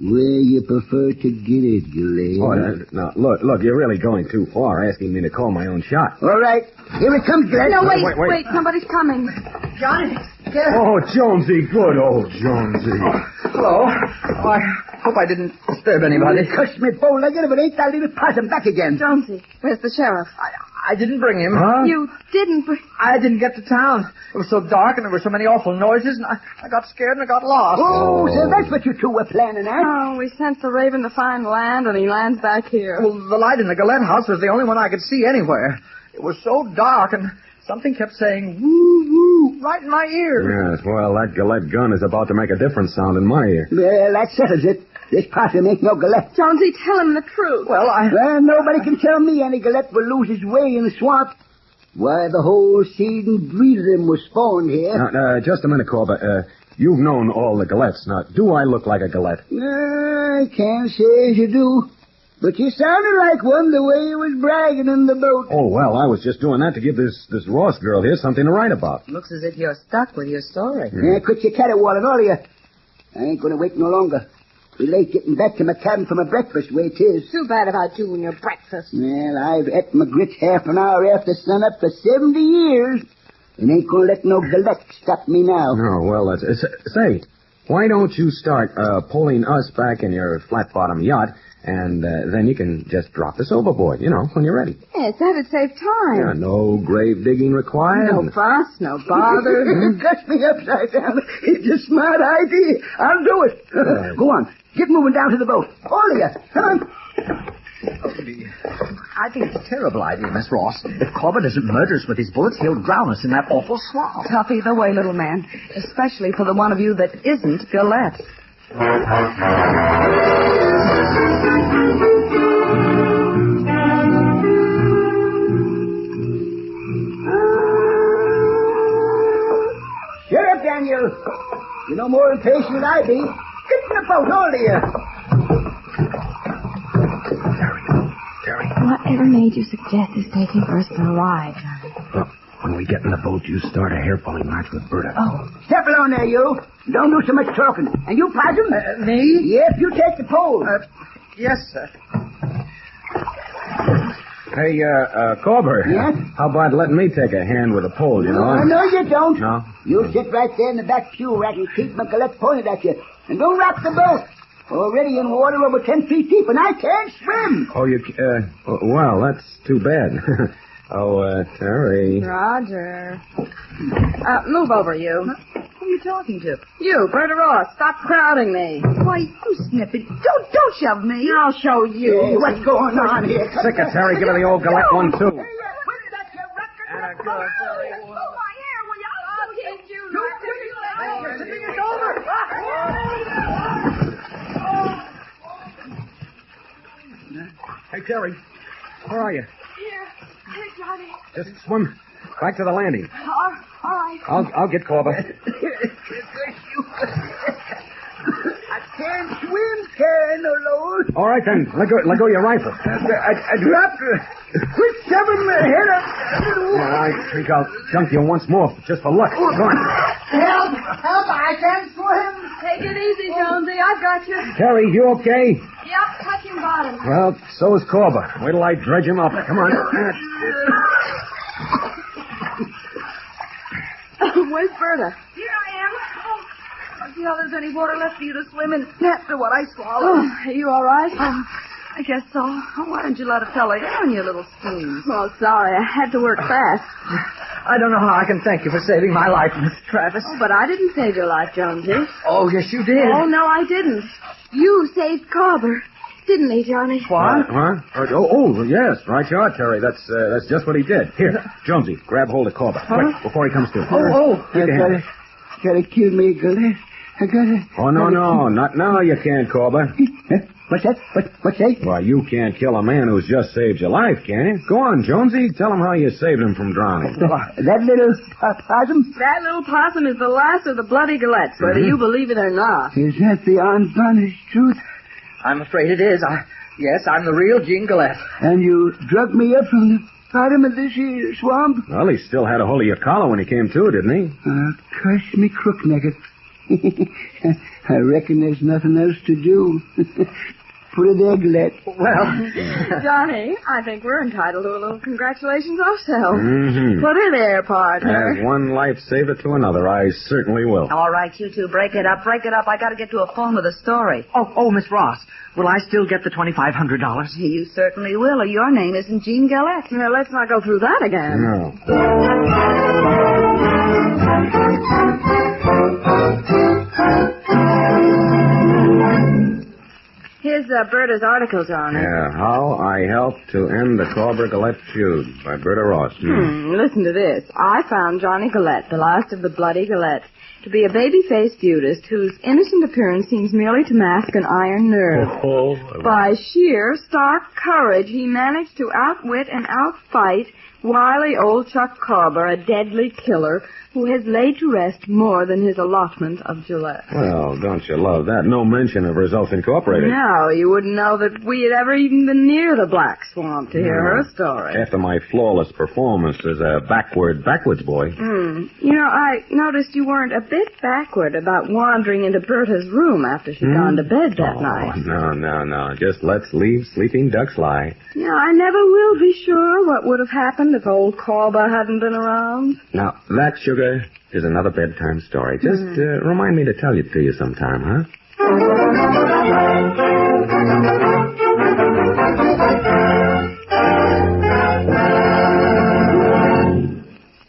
Where you prefer to get it, Gillette? Oh, now, look, you're really going too far asking me to call my own shot. All right. Here it comes, Gillette. No, wait. Somebody's coming. Johnny, Oh, Jonesy, good old Jonesy. Hello. Oh, I hope I didn't disturb anybody. Cuss me bow-legged if it ain't that little possum back again. Jonesy, where's the sheriff? I didn't bring him. Huh? You didn't bring... I didn't get to town. It was so dark and there were so many awful noises, and I got scared and I got lost. Oh, so that's what you two were planning, eh? Oh, we sent the Raven to find land, and he lands back here. Well, the light in the Gillette house was the only one I could see anywhere. It was so dark, and something kept saying, woo, woo, right in my ear. Yes, well, that Gillette gun is about to make a different sound in my ear. Well, that settles it. This possum ain't no Gillette. Jonesy, tell him the truth. Well, nobody can tell me any Gillette will lose his way in the swamp. Why, the whole seed and breed of them was spawned here. Now, just a minute, Corbett. You've known all the Gillettes. Now, do I look like a Gillette? I can't say as you do. But you sounded like one the way you was bragging in the boat. Oh, well, I was just doing that to give this Ross girl here something to write about. Looks as if you're stuck with your story. Yeah, quit your caterwauling, all of you. I ain't going to wait no longer. Be late getting back to my cabin for my breakfast, way 'tis. Too bad about you and your breakfast. Well, I've ate my grits half an hour after sunup for 70 years. And ain't going to let no Gillette stop me now. Oh, well, that's... Say, why don't you start pulling us back in your flat-bottom yacht, and then you can just drop us overboard, when you're ready. Yes, that'd save time. Yeah, no grave digging required. No fuss, no bother. Cuts me upside down. It's a smart idea. I'll do it. Go on. Get moving down to the boat. All of you. Come on. I think it's a terrible idea, Miss Ross. If Corbett doesn't murder us with his bullets, he'll drown us in that awful swamp. Tough either way, little man. Especially for the one of you that isn't Gillette. Shut up, Daniel. You're no more impatient than I be. Get in the boat, all of you. Terry. Whatever made you suggest this taking for us for a ride, Johnny? Look, when we get in the boat, you start a hair-pulling match with Berta. Oh. Step along there, you. Don't do so much talking. And you, Possum? Me? Yes, you take the pole. Yes, sir. Hey, Corber. Yeah? How about letting me take a hand with a pole, No, you don't. No? You sit right there in the back pew where I can keep my Gillette pointed at you. And don't rock the boat. Already in water over 10 feet deep, and I can't swim. Oh, well, that's too bad. Terry. Roger. Move over, you. Who are you talking to? You, Berta Ross, stop crowding me. Why, you snippet. Don't shove me. I'll show you. Hey, what's going on here? Secretary, give her the old Gillette one, too. And a good Terry. Oh, my hair, will you? I'll get you. It's over. Hey, Terry. Where are you? Here, Johnny. Just swim back to the landing. All right. I'll get Corber. I can't swim, Karen, no Lord. All right, then. Let go your rifle. I dropped her. Quit shoving my head up. I think I'll dunk you once more, just for luck. Go on. Help! I can't swim. Take it easy, Jonesy. I've got you. Terry, you okay? Yep, touching bottom. Well, so is Corber. Wait till I dredge him up. Come on. Where's Berta? Here I am. see how there's any water left for you to swim in after what I swallowed. Oh, are you all right? I guess so. Why didn't you let a fella in on your little scheme? Well, sorry. I had to work fast. I don't know how I can thank you for saving my life, Miss Travis. Oh, but I didn't save your life, Jonesy. Oh, yes, you did. Oh, no, I didn't. You saved Carver. Didn't he, Johnny? What? Yes. Right you are, Terry. That's just what he did. Here, Jonesy, grab hold of Corbett. Quick, before he comes to. Gotta kill me, Gillette. I gotta... Oh, no. Not now you can't, Corbett. What's that? What's that? Why, you can't kill a man who's just saved your life, can you? Go on, Jonesy. Tell him how you saved him from drowning. That little possum? That little possum is the last of the bloody Gillettes, whether you believe it or not. Is that the unpunished truth? I'm afraid it is. Yes, I'm the real Gene Gillette. And you drug me up from the bottom of this here swamp? Well, he still had a hold of your collar when he came to, didn't he? Curse me crook-necked. I reckon there's nothing else to do. Put it there, Gillette. Well, Johnny, I think we're entitled to a little congratulations ourselves. Mm-hmm. Put her there, partner. As one lifesaver to another, I certainly will. All right, you two, break it up. I got to get to a phone with a story. Oh, Miss Ross, will I still get the $2,500? You certainly will, or your name isn't Gene Gillette. Now, let's not go through that again. No. Here's Berta's articles on it. Yeah, How I Helped to End the Corbett-Gillette Feud by Berta Ross. Listen to this. I found Johnny Gillette, the last of the bloody Gillettes, to be a baby-faced feudist whose innocent appearance seems merely to mask an iron nerve. By sheer, stark courage, he managed to outwit and outfight wily old Chuck Carver, a deadly killer who has laid to rest more than his allotment of Gillette. Well, don't you love that? No mention of Results Incorporated. No, you wouldn't know that we had ever even been near the Black Swamp to hear her story. After my flawless performance as a backwards boy. You know, I noticed you weren't a bit backward about wandering into Berta's room after she'd gone to bed that night. No. Just let's leave sleeping ducks lie. Yeah, I never will be sure what would have happened if old Corba hadn't been around. Now, that, sugar, is another bedtime story. Just remind me to tell it to you sometime, huh?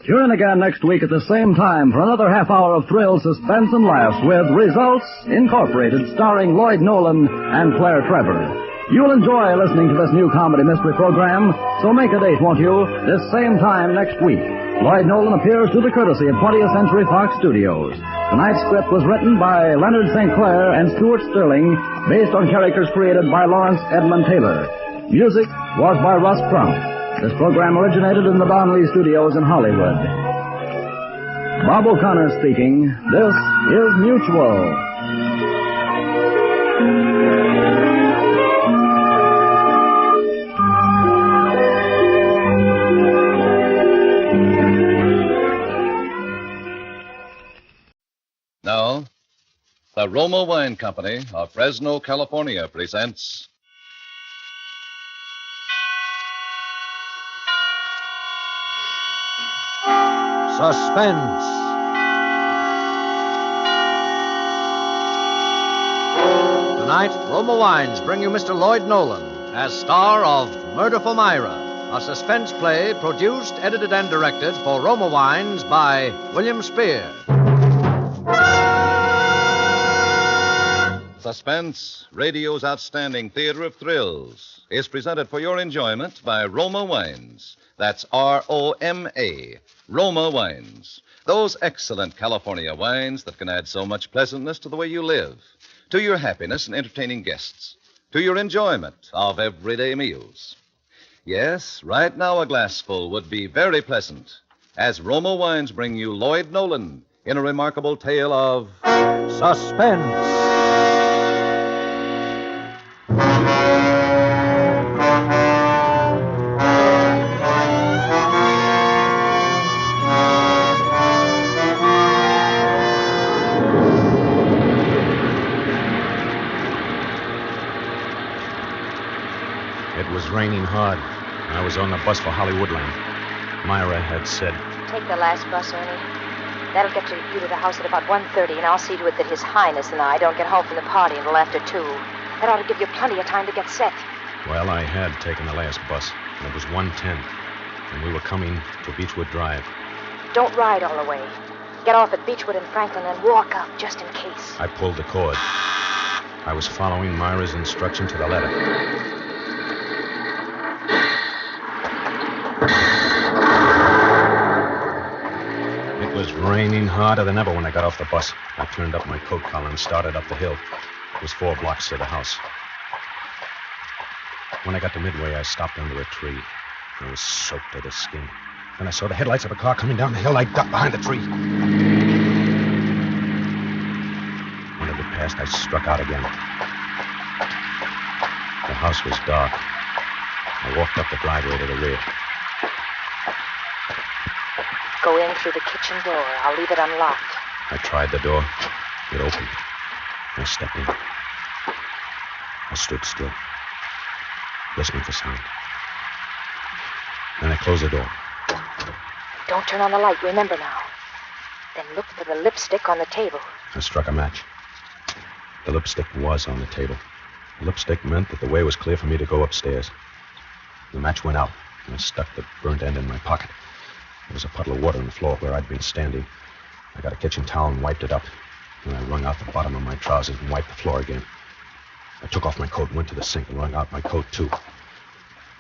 Tune in again next week at the same time for another half hour of thrill, suspense, and laughs with Results Incorporated, starring Lloyd Nolan and Claire Trevor. You'll enjoy listening to this new comedy mystery program, so make a date, won't you, this same time next week. Lloyd Nolan appears through the courtesy of 20th Century Fox Studios. Tonight's script was written by Leonard St. Clair and Stuart Sterling, based on characters created by Lawrence Edmund Taylor. Music was by Russ Crump. This program originated in the Donnelly Studios in Hollywood. Bob O'Connor speaking. This is Mutual. Now, the Roma Wine Company of Fresno, California presents Suspense. Tonight, Roma Wines bring you Mr. Lloyd Nolan as star of Murder for Myra, a suspense play produced, edited, and directed for Roma Wines by William Spear. Suspense, radio's outstanding theater of thrills, is presented for your enjoyment by Roma Wines. That's R-O-M-A, Roma Wines. Those excellent California wines that can add so much pleasantness to the way you live, to your happiness in entertaining guests, to your enjoyment of everyday meals. Yes, right now a glassful would be very pleasant, as Roma Wines bring you Lloyd Nolan in a remarkable tale of Suspense. It was raining hard. I was on the bus for Hollywoodland. Myra had said, Take the last bus, Ernie. That'll get you to the house at about 1:30, and I'll see to it that His Highness and I don't get home from the party until after 2. That ought to give you plenty of time to get set. Well, I had taken the last bus, and it was 1:10, and we were coming to Beechwood Drive. Don't ride all the way. Get off at Beechwood and Franklin and walk up, just in case. I pulled the cord. I was following Myra's instruction to the letter. It was raining harder than ever when I got off the bus. I turned up my coat collar and started up the hill. It was 4 blocks to the house. When I got to Midway, I stopped under a tree. I was soaked to the skin. Then I saw the headlights of a car coming down the hill. I ducked behind the tree. When it had passed, I struck out again. The house was dark. I walked up the driveway to the rear. Go in through the kitchen door. I'll leave it unlocked. I tried the door. It opened. I stepped in. I stood still, listening for sound. Then I closed the door. Don't turn on the light, remember now. Then look for the lipstick on the table. I struck a match. The lipstick was on the table. The lipstick meant that the way was clear for me to go upstairs. The match went out, and I stuck the burnt end in my pocket. There was a puddle of water on the floor where I'd been standing. I got a kitchen towel and wiped it up. Then I wrung out the bottom of my trousers and wiped the floor again. I took off my coat and went to the sink and wrung out my coat, too.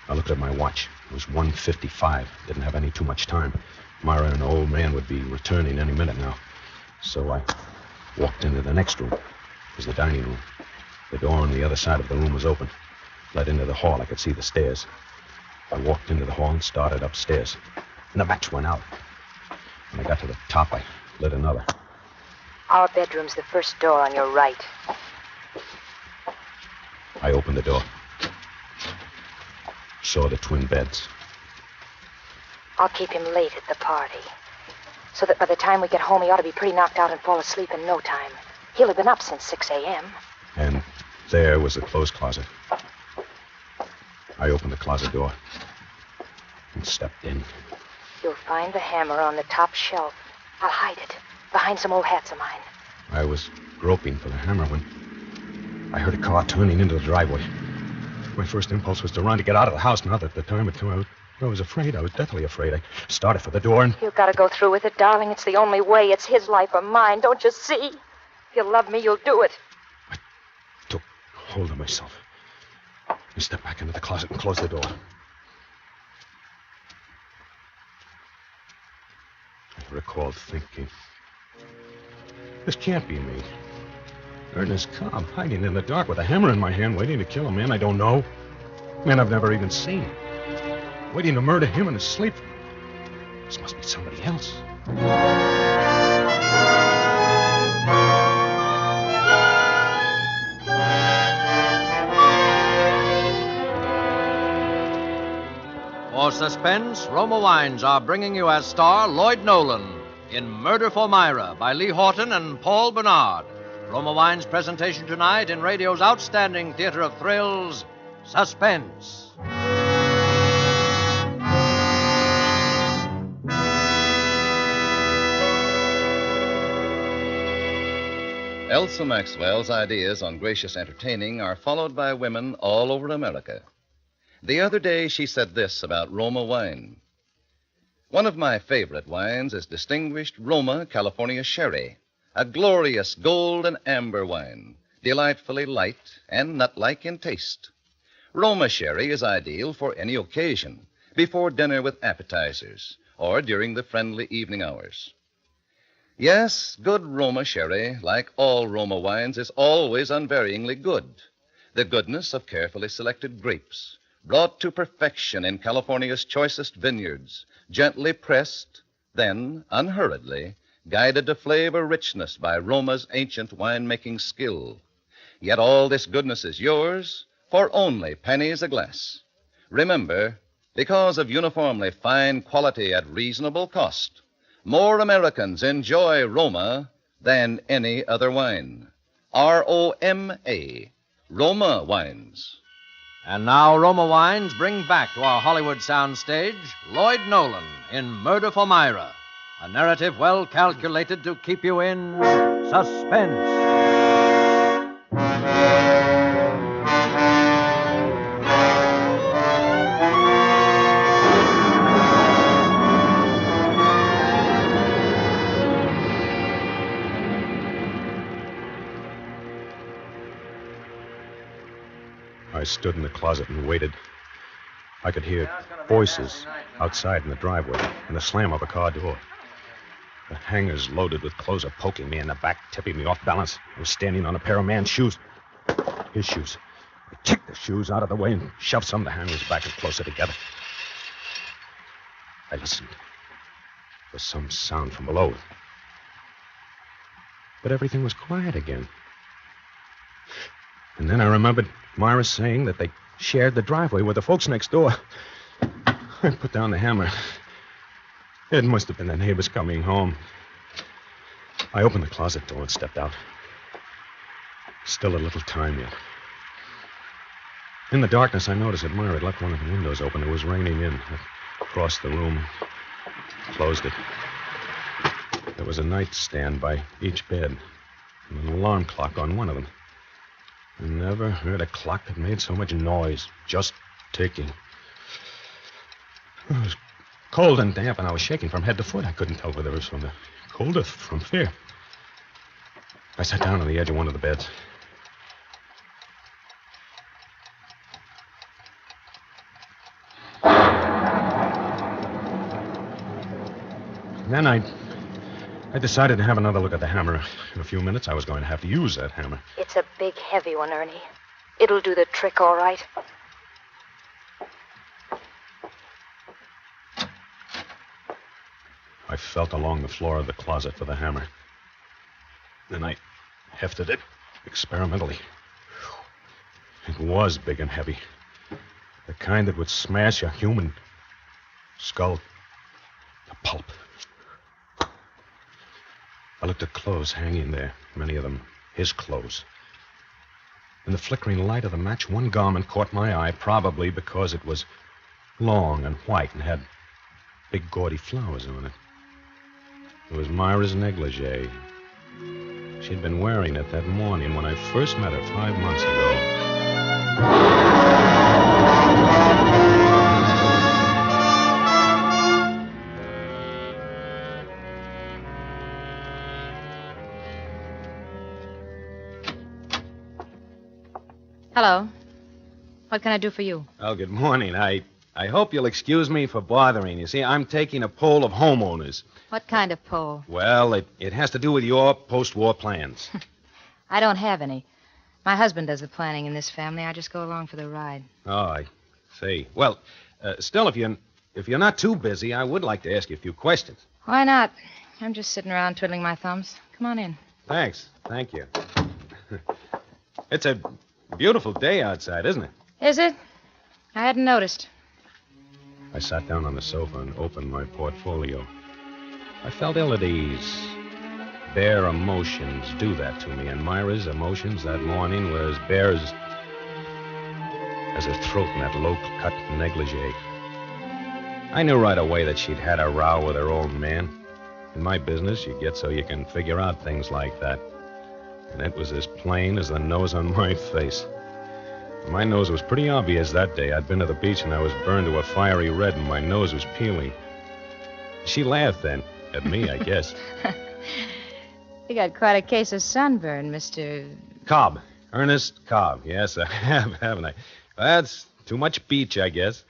I looked at my watch. It was 1:55. Didn't have any too much time. Myra and the old man would be returning any minute now. So I walked into the next room. It was the dining room. The door on the other side of the room was open. Led into the hall. I could see the stairs. I walked into the hall and started upstairs. And the match went out. When I got to the top, I lit another. Our bedroom's the first door on your right. I opened the door. Saw the twin beds. I'll keep him late at the party, so that by the time we get home, he ought to be pretty knocked out and fall asleep in no time. He'll have been up since 6 a.m. And there was the clothes closet. I opened the closet door and stepped in. You'll find the hammer on the top shelf. I'll hide it behind some old hats of mine. I was groping for the hammer when I heard a car turning into the driveway. My first impulse was to run to get out of the house. Now that the time had come, I was afraid. I was deathly afraid. I started for the door and... You've got to go through with it, darling. It's the only way. It's his life or mine. Don't you see? If you love me, you'll do it. I took hold of myself. I stepped back into the closet and closed the door. I recalled thinking, this can't be me. Ernest Cobb, hiding in the dark with a hammer in my hand, waiting to kill a man I don't know. A man I've never even seen. Waiting to murder him in his sleep. This must be somebody else. For Suspense, Roma Wines are bringing you as star Lloyd Nolan in Murder for Myra by Lee Horton and Paul Bernard. Roma Wines' presentation tonight in radio's outstanding theater of thrills, Suspense. Elsa Maxwell's ideas on gracious entertaining are followed by women all over America. The other day, she said this about Roma wine. One of my favorite wines is distinguished Roma California Sherry, a glorious gold and amber wine, delightfully light and nut-like in taste. Roma Sherry is ideal for any occasion, before dinner with appetizers, or during the friendly evening hours. Yes, good Roma Sherry, like all Roma wines, is always unvaryingly good. The goodness of carefully selected grapes, brought to perfection in California's choicest vineyards, gently pressed, then, unhurriedly, guided to flavor richness by Roma's ancient winemaking skill. Yet all this goodness is yours for only pennies a glass. Remember, because of uniformly fine quality at reasonable cost, more Americans enjoy Roma than any other wine. R-O-M-A, Roma Wines. And now Roma Wines bring back to our Hollywood soundstage Lloyd Nolan in Murder for Myra, A narrative well calculated to keep you in suspense. I stood in the closet and waited. I could hear voices outside in the driveway and the slam of a car door. The hangers loaded with clothes are poking me in the back, tipping me off balance. I was standing on a pair of man's shoes. His shoes. I kicked the shoes out of the way and shoved some of the hangers back and closer together. I listened. There was some sound from below. But everything was quiet again. And then I remembered Myra saying that they shared the driveway with the folks next door. I put down the hammer. It must have been the neighbors coming home. I opened the closet door and stepped out. Still a little time yet. In the darkness, I noticed that Myra had left one of the windows open. It was raining in. I crossed the room, closed it. There was a nightstand by each bed, and an alarm clock on one of them. I never heard a clock that made so much noise, just ticking. It was cold and damp, and I was shaking from head to foot. I couldn't tell whether it was from the cold or from fear. I sat down on the edge of one of the beds. Then I decided to have another look at the hammer. In a few minutes, I was going to have to use that hammer. It's a big, heavy one, Ernie. It'll do the trick all right. I felt along the floor of the closet for the hammer. Then I hefted it experimentally. It was big and heavy. The kind that would smash a human skull to pulp. I looked at clothes hanging there, many of them his clothes. In the flickering light of the match, one garment caught my eye, probably because it was long and white and had big gaudy flowers on it. It was Myra's negligee. She'd been wearing it that morning when I first met her 5 months ago. Hello. What can I do for you? Oh, good morning. I hope you'll excuse me for bothering you. See, I'm taking a poll of homeowners. What kind of poll? Well, it has to do with your post-war plans. I don't have any. My husband does the planning in this family. I just go along for the ride. Oh, I see. Well, still, if you're not too busy, I would like to ask you a few questions. Why not? I'm just sitting around twiddling my thumbs. Come on in. Thanks. Thank you. It's a beautiful day outside, isn't it? Is it? I hadn't noticed. I sat down on the sofa and opened my portfolio. I felt ill at ease. Bare emotions do that to me, and Myra's emotions that morning were as bare as her throat in that low-cut negligee. I knew right away that she'd had a row with her old man. In my business, you get so you can figure out things like that. And it was as plain as the nose on my face. My nose was pretty obvious that day. I'd been to the beach and I was burned to a fiery red and my nose was peeling. She laughed then, at me, I guess. You got quite a case of sunburn, Mr. Cobb. Ernest Cobb. Yes, I have, haven't I? That's too much beach, I guess.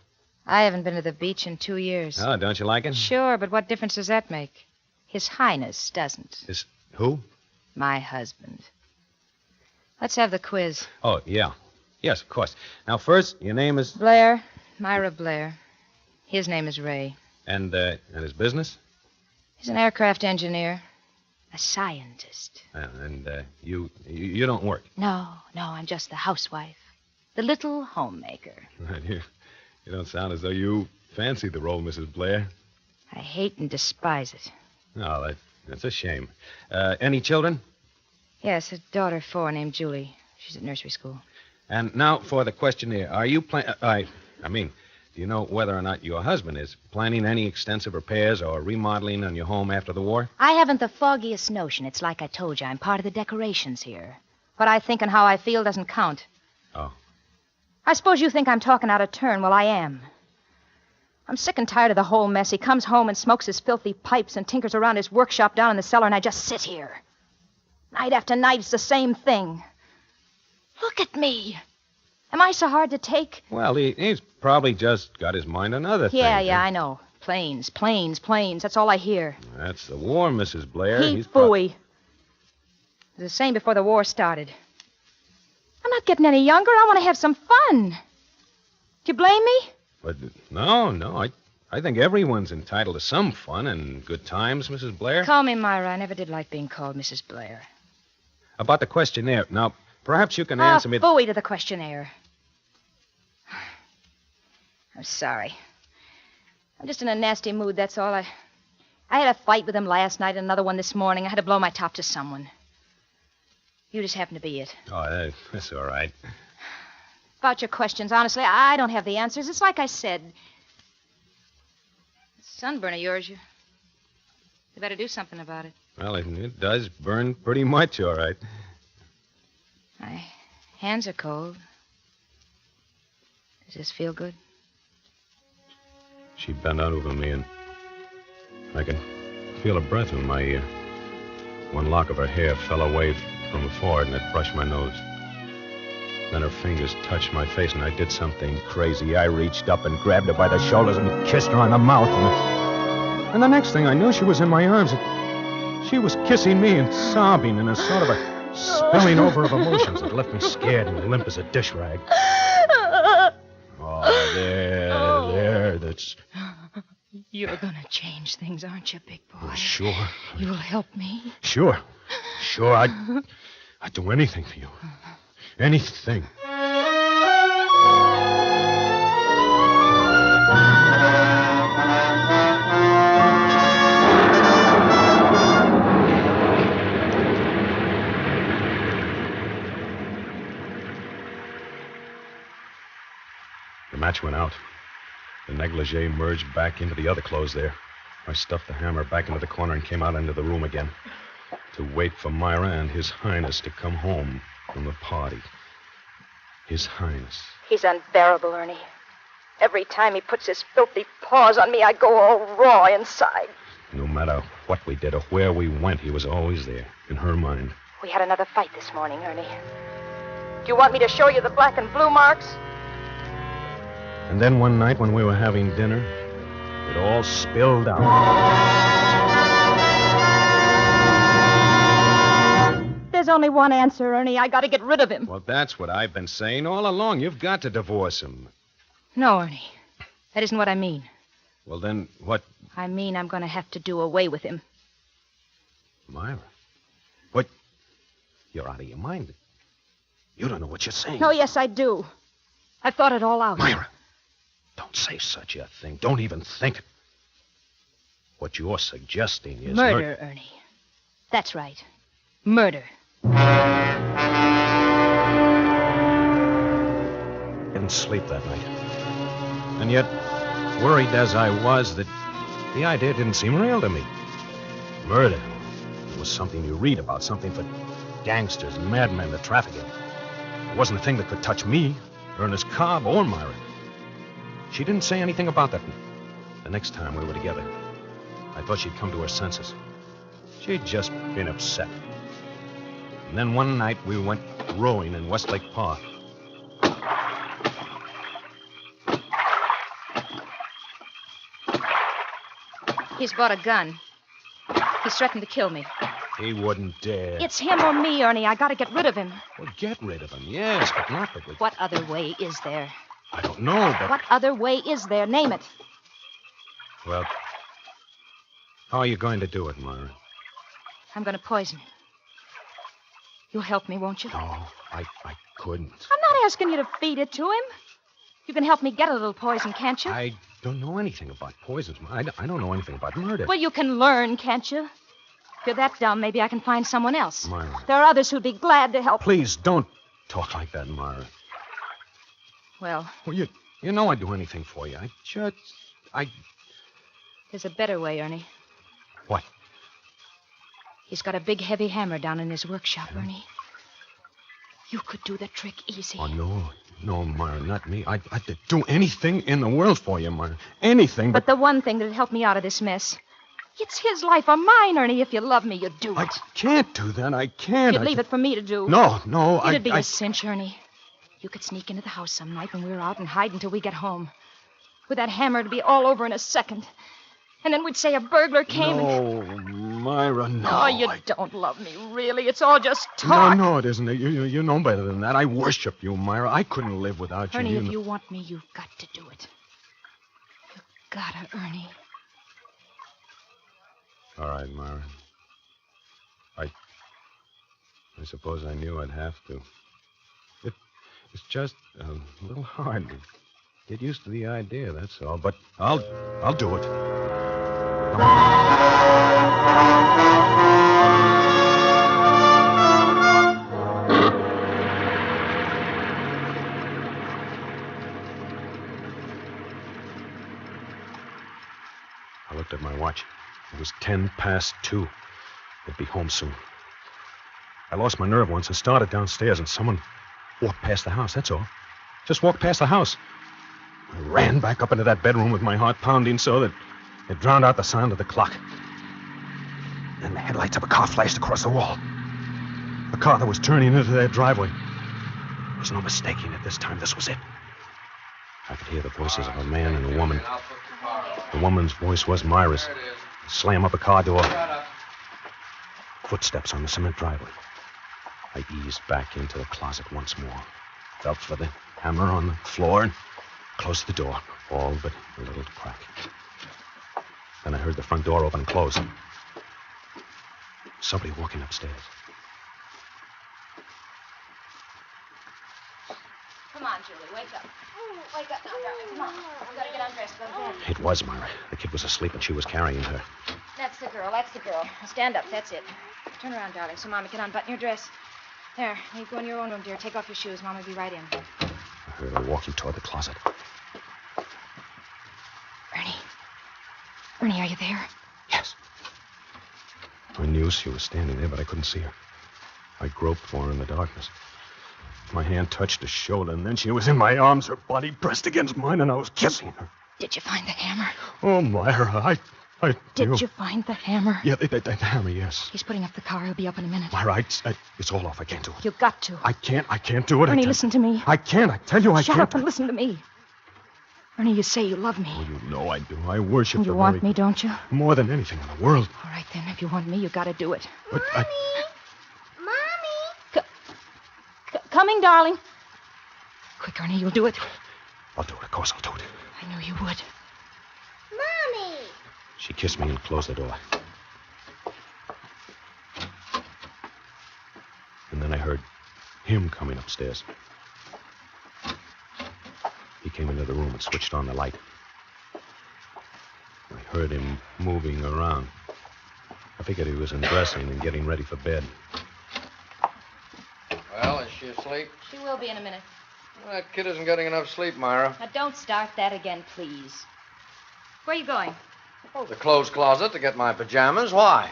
I haven't been to the beach in 2 years. Oh, don't you like it? Sure, but what difference does that make? His Highness doesn't. Is who? My husband. Let's have the quiz. Oh, yeah. Yes, of course. Now, first, your name is... Blair. Myra Blair. His name is Ray. And his business? He's an aircraft engineer. A scientist. And you don't work? No, I'm just the housewife. The little homemaker. You don't sound as though you fancy the role, Mrs. Blair. I hate and despise it. Oh, that's a shame. Any children? Yes, a daughter 4 named Julie. She's at nursery school. And now for the questionnaire. Are you Do you know whether or not your husband is planning any extensive repairs or remodeling on your home after the war? I haven't the foggiest notion. It's like I told you, I'm part of the decorations here. What I think and how I feel doesn't count. Oh. I suppose you think I'm talking out of turn. Well, I am. I'm sick and tired of the whole mess. He comes home and smokes his filthy pipes and tinkers around his workshop down in the cellar, and I just sit here. Night after night, it's the same thing. Look at me. Am I so hard to take? Well, he's probably just got his mind on other things. Yeah, I know. Planes. That's all I hear. That's the war, Mrs. Blair. He's phooey. It was the same before the war started. I'm not getting any younger. I want to have some fun. Do you blame me? But no. I think everyone's entitled to some fun and good times, Mrs. Blair. Call me Myra. I never did like being called Mrs. Blair. About the questionnaire. Now, perhaps you can answer me... Phooey to the questionnaire. I'm sorry. I'm just in a nasty mood, that's all. I had a fight with him last night and another one this morning. I had to blow my top to someone. You just happen to be it. Oh, that's all right. About your questions, honestly, I don't have the answers. It's like I said. Sunburn of yours, you better do something about it. Well, it does burn pretty much, all right. My hands are cold. Does this feel good? She bent out over me, and I could feel her breath in my ear. One lock of her hair fell away from her forehead, and it brushed my nose. Then her fingers touched my face, and I did something crazy. I reached up and grabbed her by the shoulders and kissed her on the mouth. And the next thing I knew, she was in my arms. She was kissing me and sobbing in a sort of a spilling over of emotions that left me scared and limp as a dish rag. Oh, there, that's... You're gonna change things, aren't you, big boy? Oh, sure. You'll help me? Sure. I'd do anything for you. Anything. The match went out. The negligee merged back into the other clothes there. I stuffed the hammer back into the corner and came out into the room again to wait for Myra and His Highness to come home from the party. His Highness. He's unbearable, Ernie. Every time he puts his filthy paws on me, I go all raw inside. No matter what we did or where we went, he was always there, in her mind. We had another fight this morning, Ernie. Do you want me to show you the black and blue marks? And then one night when we were having dinner, it all spilled out. There's only one answer, Ernie. I gotta get rid of him. Well, that's what I've been saying all along. You've got to divorce him. No, Ernie. That isn't what I mean. Well, then what? I mean I'm gonna have to do away with him. Myra. What? You're out of your mind. You don't know what you're saying. Oh, yes, I do. I've thought it all out. Myra, don't say such a thing. Don't even think it. What you're suggesting is... Murder, Ernie. That's right. Murder. Didn't sleep that night. And yet, worried as I was, that the idea didn't seem real to me. Murder. It was something you read about, something for gangsters and madmen to traffic in. It wasn't a thing that could touch me, Ernest Cobb, or Myra. She didn't say anything about that. The next time we were together, I thought she'd come to her senses. She'd just been upset. And then one night we went rowing in Westlake Park. He's bought a gun. He's threatened to kill me. He wouldn't dare. It's him or me, Ernie. I gotta get rid of him. Well, get rid of him, yes, but not that we... What other way is there? I don't know, but... What other way is there? Name it. Well, how are you going to do it, Myra? I'm gonna poison him. You'll help me, won't you? No, I couldn't. I'm not asking you to feed it to him. You can help me get a little poison, can't you? I don't know anything about poisons. I don't know anything about murder. Well, you can learn, can't you? If you're that dumb, maybe I can find someone else. Myra. There are others who'd be glad to help. Please, don't talk like that, Myra. Well, you You know I'd do anything for you. There's a better way, Ernie. What? He's got a big, heavy hammer down in his workshop, Ernie. You could do the trick easy. Oh, no. No, Myra, not me. I'd do anything in the world for you, Myra. Anything, But the one thing that'd help me out of this mess. It's his life or mine, Ernie. If you love me, you'd do it. I can't do that. I can't. You'd leave it for me to do. No, It'd be a cinch, Ernie. You could sneak into the house some night when we were out and hide until we get home. With that hammer, it'd be all over in a second. And then we'd say a burglar came No, Myra, no. Oh, you don't love me, really. It's all just talk. No, it isn't. You know better than that. I worship you, Myra. I couldn't live without you. Ernie, if you want me, you've got to do it. You've got to, Ernie. All right, Myra. I suppose I knew I'd have to. It's just a little hard to get used to the idea, that's all. But I'll do it. Come I looked at my watch. It was 2:10. I'd be home soon. I lost my nerve once and started downstairs, and someone walked past the house, that's all. Just walked past the house. I ran back up into that bedroom with my heart pounding so that it drowned out the sound of the clock. Then the headlights of a car flashed across the wall. A car that was turning into their driveway. There was no mistaking it this time. This was it. I could hear the voices of a man and a woman. The woman's voice was Myra's. Slam up a car door. Footsteps on the cement driveway. I eased back into the closet once more. Felt for the hammer on the floor and closed the door. All but a little crack. Then I heard the front door open and close. Somebody walking upstairs. Come on, Julie, wake up. Wake up now, darling. Come on. We've got to get undressed, go to bed. It was Myra. The kid was asleep and she was carrying her. That's the girl. Stand up, that's it. Turn around, darling, so Mama can unbutton your dress. There, you go in your own room, dear. Take off your shoes. Mama will be right in. I heard her walking toward the closet. Ernie, are you there? Yes. I knew she was standing there, but I couldn't see her. I groped for her in the darkness. My hand touched her shoulder, and then she was in my arms, her body pressed against mine, and I was kissing her. Did you find the hammer? Oh, Myra, Did you find the hammer? Yeah, the hammer, yes. He's putting up the car. He'll be up in a minute. Myra, it's all off. I can't do it. You've got to. I can't do it. Ernie, listen to me. I can't. I tell you I can't. Shut up and listen to me. Ernie, you say you love me. Oh, you know I do. I worship you. You want me, don't you? More than anything in the world. All right, then. If you want me, you've got to do it. But Mommy! Coming, darling. Quick, Ernie, you'll do it. I'll do it. Of course I'll do it. I knew you would. Mommy! She kissed me and closed the door. And then I heard him coming upstairs. He came into the room and switched on the light. I heard him moving around. I figured he was undressing and getting ready for bed. Well, is she asleep? She will be in a minute. Well, that kid isn't getting enough sleep, Myra. Now, don't start that again, please. Where are you going? Oh, the clothes closet to get my pajamas. Why?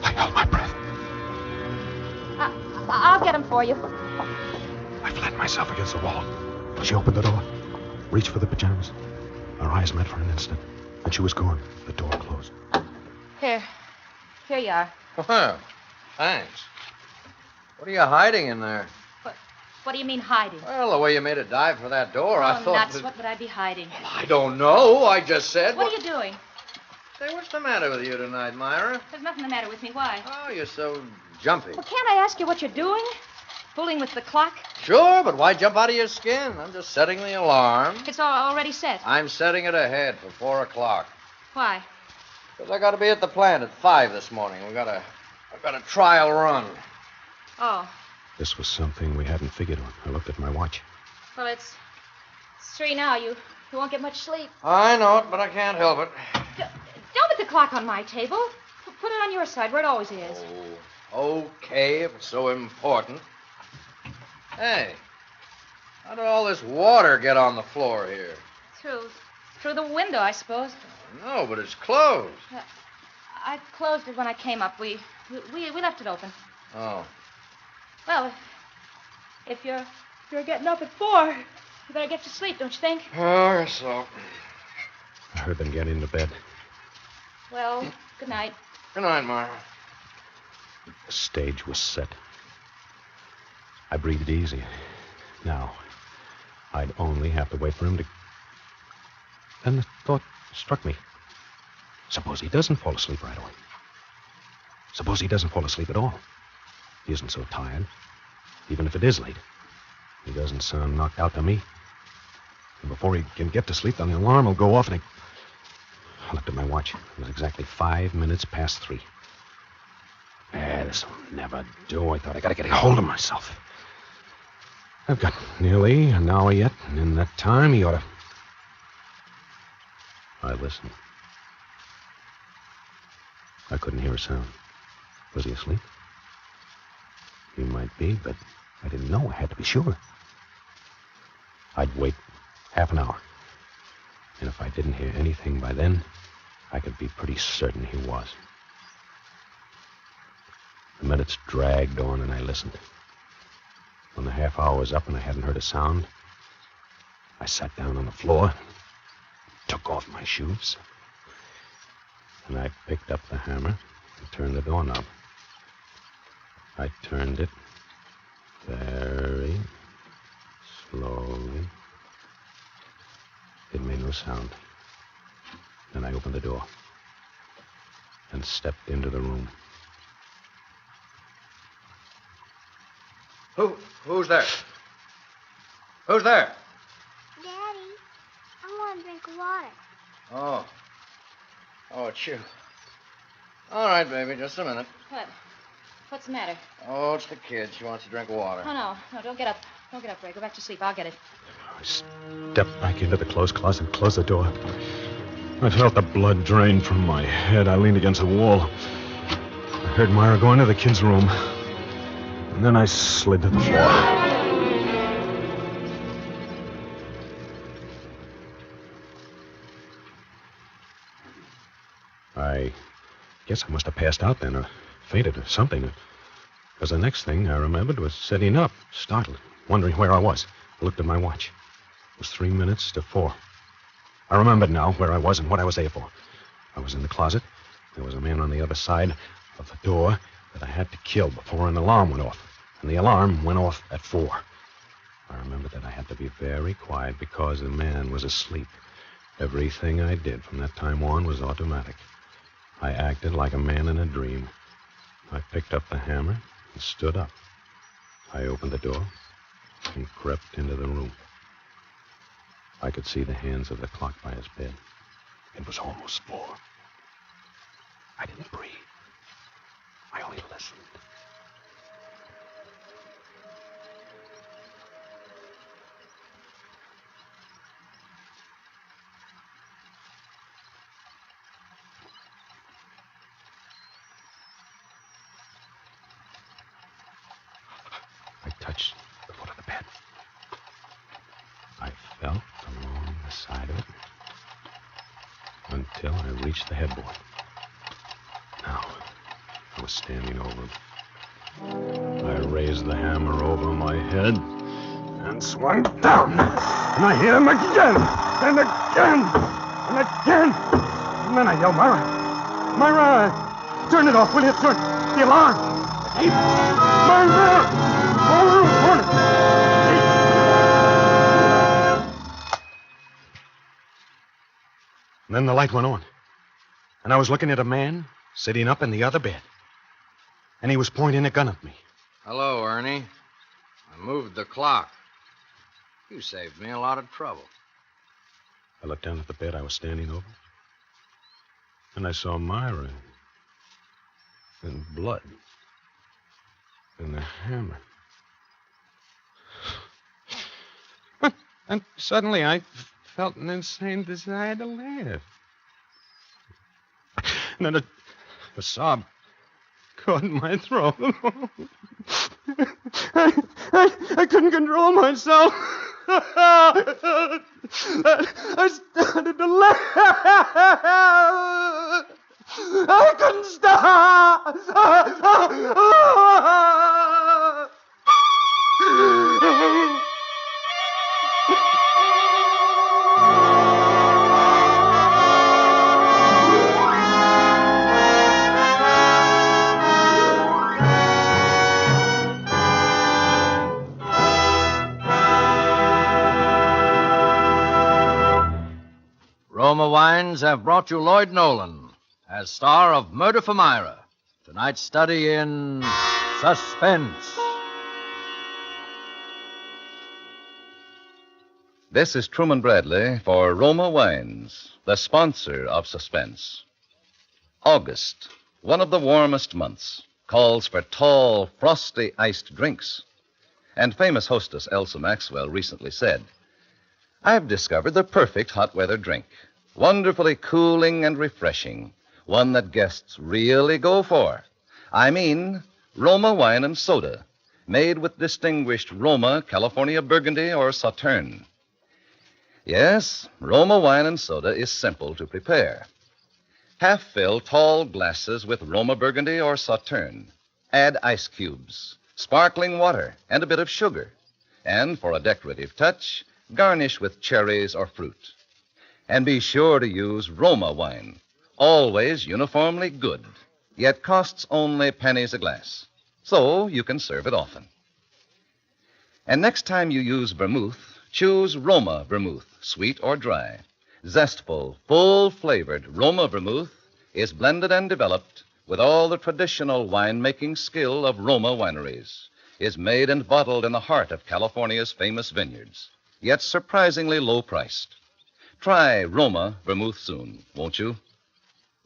I held my breath. I'll get them for you. I flattened myself against the wall. She opened the door, reached for the pajamas. Our eyes met for an instant, and she was gone. The door closed. Here you are. Well, thanks. What are you hiding in there? What do you mean hiding? Well, the way you made a dive for that door, I thought nuts. that... What would I be hiding? I don't know. I just said... What are you doing? Say, what's the matter with you tonight, Myra? There's nothing the matter with me. Why? Oh, you're so jumpy. Well, can't I ask you what you're doing? Fooling with the clock? Sure, but why jump out of your skin? I'm just setting the alarm. It's already set. I'm setting it ahead for 4 o'clock. Why? Because I got to be at the plant at 5 this morning. I've got a trial run. Oh. This was something we hadn't figured on. I looked at my watch. Well, it's 3 now. You won't get much sleep. I know it, but I can't help it. Don't put the clock on my table. Put it on your side, where it always is. Oh, okay, if it's so important. Hey, How did all this water get on the floor here? Through the window, I suppose. No, but it's closed. I closed it when I came up. We left it open. Oh. Well, if you're getting up at 4, you better get to sleep, don't you think? Oh, I guess so. I heard them get into bed. Well, good night. Good night, Myra. The stage was set. I breathed easy. Now, I'd only have to wait for him to... Then the thought struck me. Suppose he doesn't fall asleep right away. Suppose he doesn't fall asleep at all. He isn't so tired, even if it is late. He doesn't sound knocked out to me. And before he can get to sleep, then the alarm will go off, and I looked at my watch. It was exactly 5 minutes past 3. This will never do. I thought I gotta get a hold of myself. I've got nearly an hour yet, and in that time he ought to... I listened. I couldn't hear a sound. Was he asleep? He might be, but I didn't know. I had to be sure. I'd wait half an hour. And if I didn't hear anything by then, I could be pretty certain he was. The minutes dragged on, and I listened. When the half hour was up and I hadn't heard a sound, I sat down on the floor, took off my shoes, and I picked up the hammer and turned the doorknob. I turned it very slowly. It made no sound. Then I opened the door and stepped into the room. Who's there? Who's there? Daddy, I want a drink of water. Oh, it's you. All right, baby, just a minute. What? What's the matter? Oh, it's the kid. She wants a drink of water. Oh, no, don't get up. Don't get up, Ray. Go back to sleep. I'll get it. I stepped back into the clothes closet and closed the door. I felt the blood drain from my head. I leaned against the wall. I heard Myra go into the kid's room. And then I slid to the floor. I guess I must have passed out then, or fainted or something. Because the next thing I remembered was sitting up, startled, wondering where I was. I looked at my watch. It was 3 minutes to 4. I remembered now where I was and what I was there for. I was in the closet. There was a man on the other side of the door that I had to kill before an alarm went off. And the alarm went off at 4. I remembered that I had to be very quiet because the man was asleep. Everything I did from that time on was automatic. I acted like a man in a dream. I picked up the hammer and stood up. I opened the door and crept into the room. I could see the hands of the clock by his bed. It was almost 4. I didn't breathe. I only listened. I touched the foot of the bed. I felt along the side of it until I reached the headboard. Now, I was standing over him. I raised the hammer over my head and swung down. And I hit him again, and again, and again. And then I yelled, Myra, Myra, turn it off, will you? Turn the alarm. Hey, Myra! And then the light went on. And I was looking at a man sitting up in the other bed. And he was pointing a gun at me. Hello, Ernie. I moved the clock. You saved me a lot of trouble. I looked down at the bed I was standing over. And I saw Myra. And blood. And the hammer. And suddenly I felt an insane desire to laugh. And then a sob caught in my throat. I couldn't control myself. I started to laugh. I couldn't stop. Roma Wines have brought you Lloyd Nolan as star of Murder for Myra. Tonight's study in Suspense. This is Truman Bradley for Roma Wines, the sponsor of Suspense. August, one of the warmest months, calls for tall, frosty iced drinks. And famous hostess Elsa Maxwell recently said, "I've discovered the perfect hot weather drink. Wonderfully cooling and refreshing. One that guests really go for. I mean, Roma wine and soda, made with distinguished Roma, California Burgundy, or Sauterne. Yes, Roma wine and soda is simple to prepare. Half-fill tall glasses with Roma Burgundy or Sauterne. Add ice cubes, sparkling water, and a bit of sugar. And for a decorative touch, garnish with cherries or fruit. And be sure to use Roma wine, always uniformly good, yet costs only pennies a glass. So you can serve it often. And next time you use vermouth, choose Roma vermouth, sweet or dry. Zestful, full-flavored Roma vermouth is blended and developed with all the traditional wine-making skill of Roma wineries, is made and bottled in the heart of California's famous vineyards, yet surprisingly low-priced. Try Roma vermouth soon, won't you?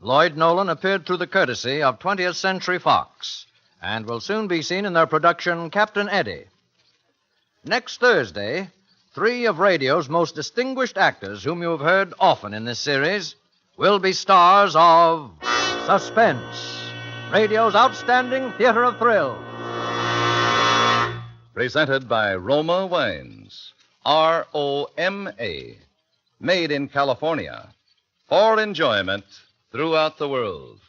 Lloyd Nolan appeared through the courtesy of 20th Century Fox and will soon be seen in their production Captain Eddie. Next Thursday, 3 of radio's most distinguished actors, whom you have heard often in this series, will be stars of Suspense, radio's outstanding theater of thrills. Presented by Roma Wines, R-O-M-A, made in California, for enjoyment throughout the world.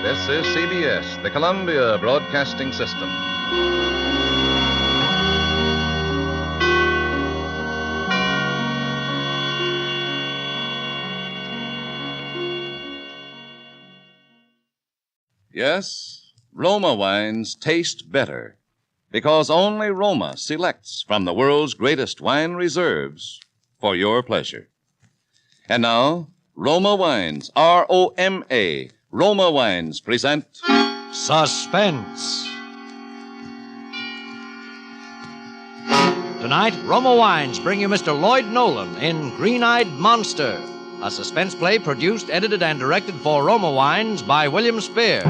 This is CBS, the Columbia Broadcasting System. Yes, Roma wines taste better because only Roma selects from the world's greatest wine reserves for your pleasure. And now, Roma Wines, R-O-M-A, Roma Wines present Suspense. Tonight, Roma Wines bring you Mr. Lloyd Nolan in Green-Eyed Monster, a suspense play produced, edited, and directed for Roma Wines by William Spear.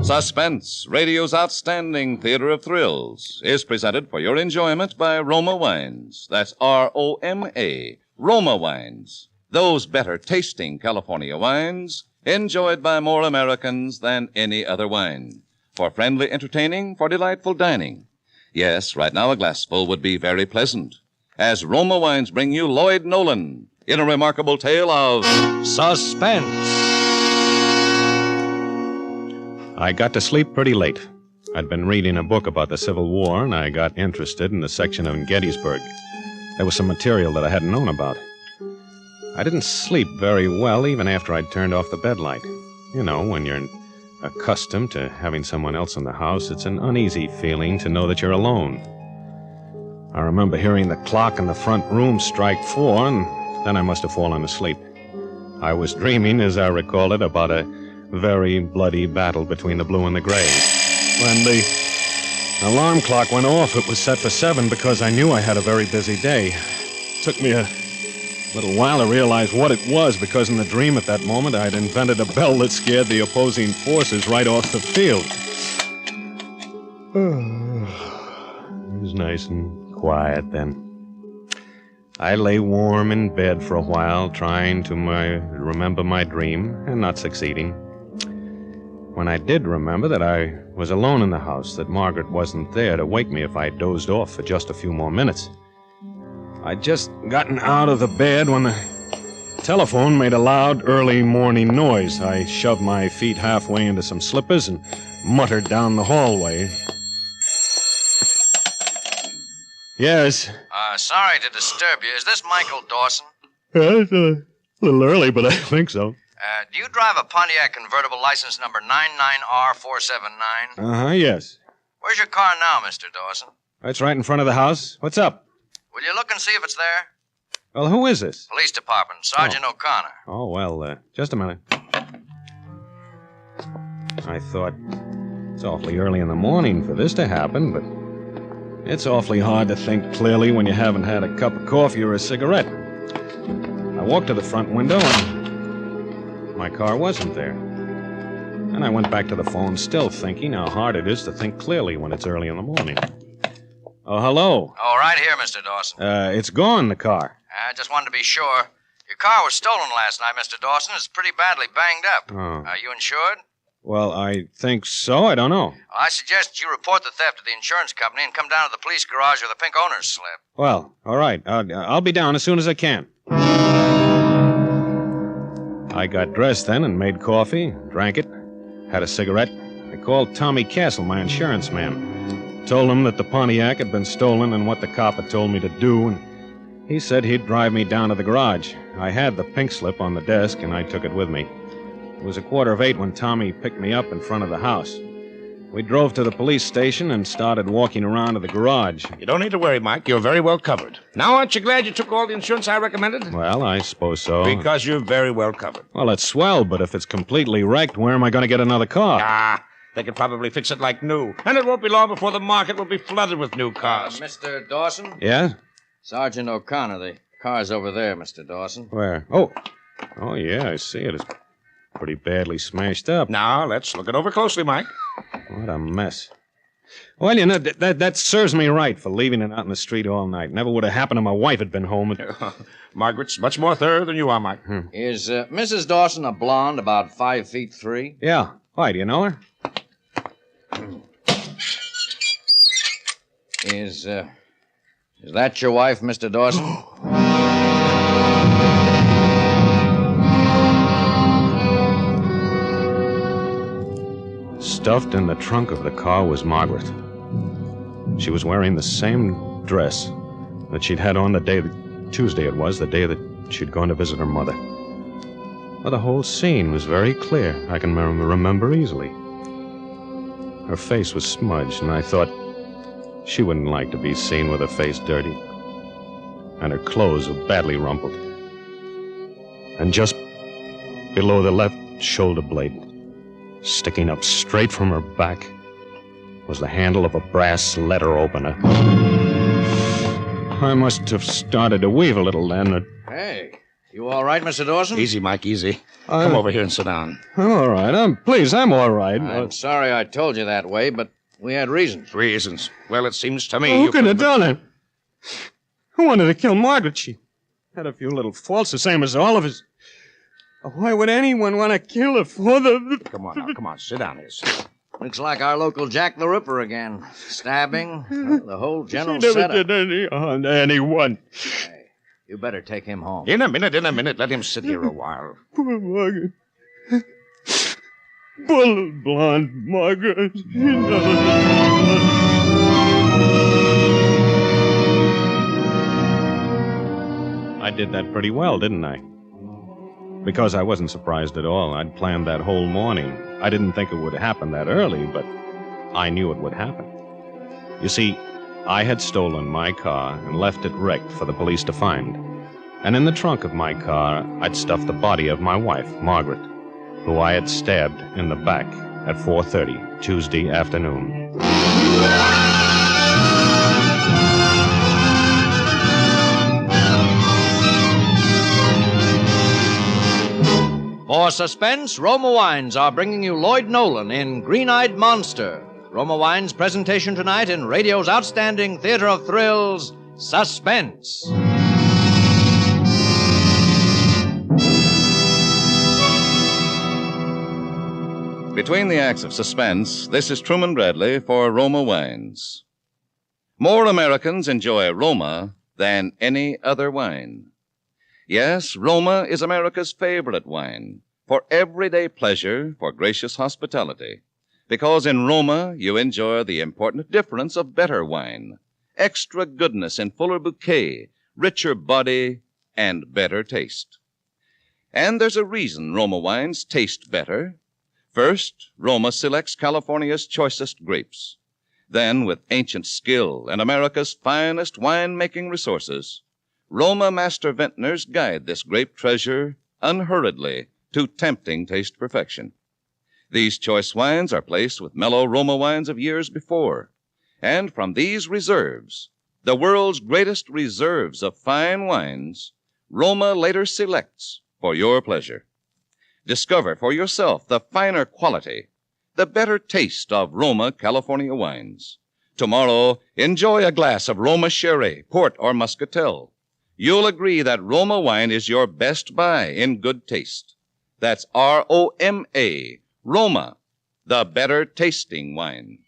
Suspense, radio's outstanding theater of thrills, is presented for your enjoyment by Roma Wines. That's R-O-M-A, Roma Wines. Those better-tasting California wines enjoyed by more Americans than any other wine. For friendly entertaining, for delightful dining. Yes, right now a glassful would be very pleasant. As Roma Wines bring you Lloyd Nolan in a remarkable tale of Suspense. I got to sleep pretty late. I'd been reading a book about the Civil War, and I got interested in the section on Gettysburg. There was some material that I hadn't known about. I didn't sleep very well even after I'd turned off the bed light. You know, when you're accustomed to having someone else in the house, it's an uneasy feeling to know that you're alone. I remember hearing the clock in the front room strike 4, and then I must have fallen asleep. I was dreaming, as I recall it, about a very bloody battle between the blue and the gray. When the alarm clock went off, it was set for 7 because I knew I had a very busy day. It took me a A little while I realized what it was, because in the dream at that moment I'd invented a bell that scared the opposing forces right off the field. It was nice and quiet then. I lay warm in bed for a while, trying to remember my dream, and not succeeding. When I did remember that I was alone in the house, that Margaret wasn't there to wake me if I dozed off for just a few more minutes. I'd just gotten out of the bed when the telephone made a loud early morning noise. I shoved my feet halfway into some slippers and muttered down the hallway. Yes. Sorry to disturb you. Is this Michael Dawson? It's a little early, but I think so. Do you drive a Pontiac convertible license number 99R479? Yes. Where's your car now, Mr. Dawson? It's right in front of the house. What's up? Will you look and see if it's there? Well, who is this? Police Department, Sergeant O'Connor. Oh, well, just a minute. I thought it's awfully early in the morning for this to happen, but it's awfully hard to think clearly when you haven't had a cup of coffee or a cigarette. I walked to the front window and my car wasn't there. And I went back to the phone, still thinking how hard it is to think clearly when it's early in the morning. Oh, hello. Oh, right here, Mr. Dawson. It's gone, the car. I just wanted to be sure. Your car was stolen last night, Mr. Dawson. It's pretty badly banged up. Oh. Are you insured? Well, I think so. I don't know. I suggest you report the theft to the insurance company and come down to the police garage with a pink owner's slip. Well, all right. I'll be down as soon as I can. I got dressed then and made coffee, drank it, had a cigarette. I called Tommy Castle, my insurance man. Told him that the Pontiac had been stolen and what the cop had told me to do, and he said he'd drive me down to the garage. I had the pink slip on the desk, and I took it with me. It was 7:15 when Tommy picked me up in front of the house. We drove to the police station and started walking around to the garage. You don't need to worry, Mike. You're very well covered. Now, aren't you glad you took all the insurance I recommended? Well, I suppose so. Because you're very well covered. Well, it's swell, but if it's completely wrecked, where am I going to get another car? They could probably fix it like new. And it won't be long before the market will be flooded with new cars. Mr. Dawson? Yeah? Sergeant O'Connor, the car's over there, Mr. Dawson. Where? Oh, yeah, I see it. It's pretty badly smashed up. Now, let's look it over closely, Mike. What a mess. Well, you know, that serves me right for leaving it out in the street all night. Never would have happened if my wife had been home. Margaret's much more thorough than you are, Mike. Is Mrs. Dawson a blonde, about 5'3"? Yeah. Why, do you know her? Is that your wife, Mr. Dawson? Stuffed in the trunk of the car was Margaret. She was wearing the same dress that she'd had on the day Tuesday it was, the day that she'd gone to visit her mother. Well, the whole scene was very clear. I can remember easily. Her face was smudged, and I thought she wouldn't like to be seen with her face dirty. And her clothes were badly rumpled. And just below the left shoulder blade, sticking up straight from her back, was the handle of a brass letter opener. I must have started to weave a little then. Hey, you all right, Mr. Dawson? Easy, Mike, easy. Come over here and sit down. I'm all right. I'm all right. I'm sorry I told you that way, but we had reasons. Reasons? Well, it seems to me Who could have done it? Who wanted to kill Margaret? She had a few little faults, the same as all of us. Why would anyone want to kill her for the... Come on, sit down here. Looks like our local Jack the Ripper again. Stabbing, the whole general She never setup. did any harm to anyone. Hey, you better take him home. In a minute. Let him sit here a while. Poor Margaret. Poor little blonde Margaret. I did that pretty well, didn't I? Because I wasn't surprised at all. I'd planned that whole morning. I didn't think it would happen that early, but I knew it would happen. You see, I had stolen my car and left it wrecked for the police to find. And in the trunk of my car, I'd stuffed the body of my wife, Margaret, who I had stabbed in the back at 4:30 Tuesday afternoon. For Suspense, Roma Wines are bringing you Lloyd Nolan in Green-Eyed Monster. Roma Wines' presentation tonight in radio's outstanding theater of thrills, Suspense. Between the acts of Suspense, this is Truman Bradley for Roma Wines. More Americans enjoy Roma than any other wine. Yes, Roma is America's favorite wine for everyday pleasure, for gracious hospitality. Because in Roma, you enjoy the important difference of better wine, extra goodness in fuller bouquet, richer body, and better taste. And there's a reason Roma wines taste better. First, Roma selects California's choicest grapes. Then, with ancient skill and America's finest wine-making resources, Roma master vintners guide this grape treasure unhurriedly to tempting taste perfection. These choice wines are placed with mellow Roma wines of years before, and from these reserves, the world's greatest reserves of fine wines, Roma later selects for your pleasure. Discover for yourself the finer quality, the better taste of Roma California wines. Tomorrow, enjoy a glass of Roma Sherry, Port, or Muscatel. You'll agree that Roma wine is your best buy in good taste. That's R-O-M-A, Roma, the better tasting wine.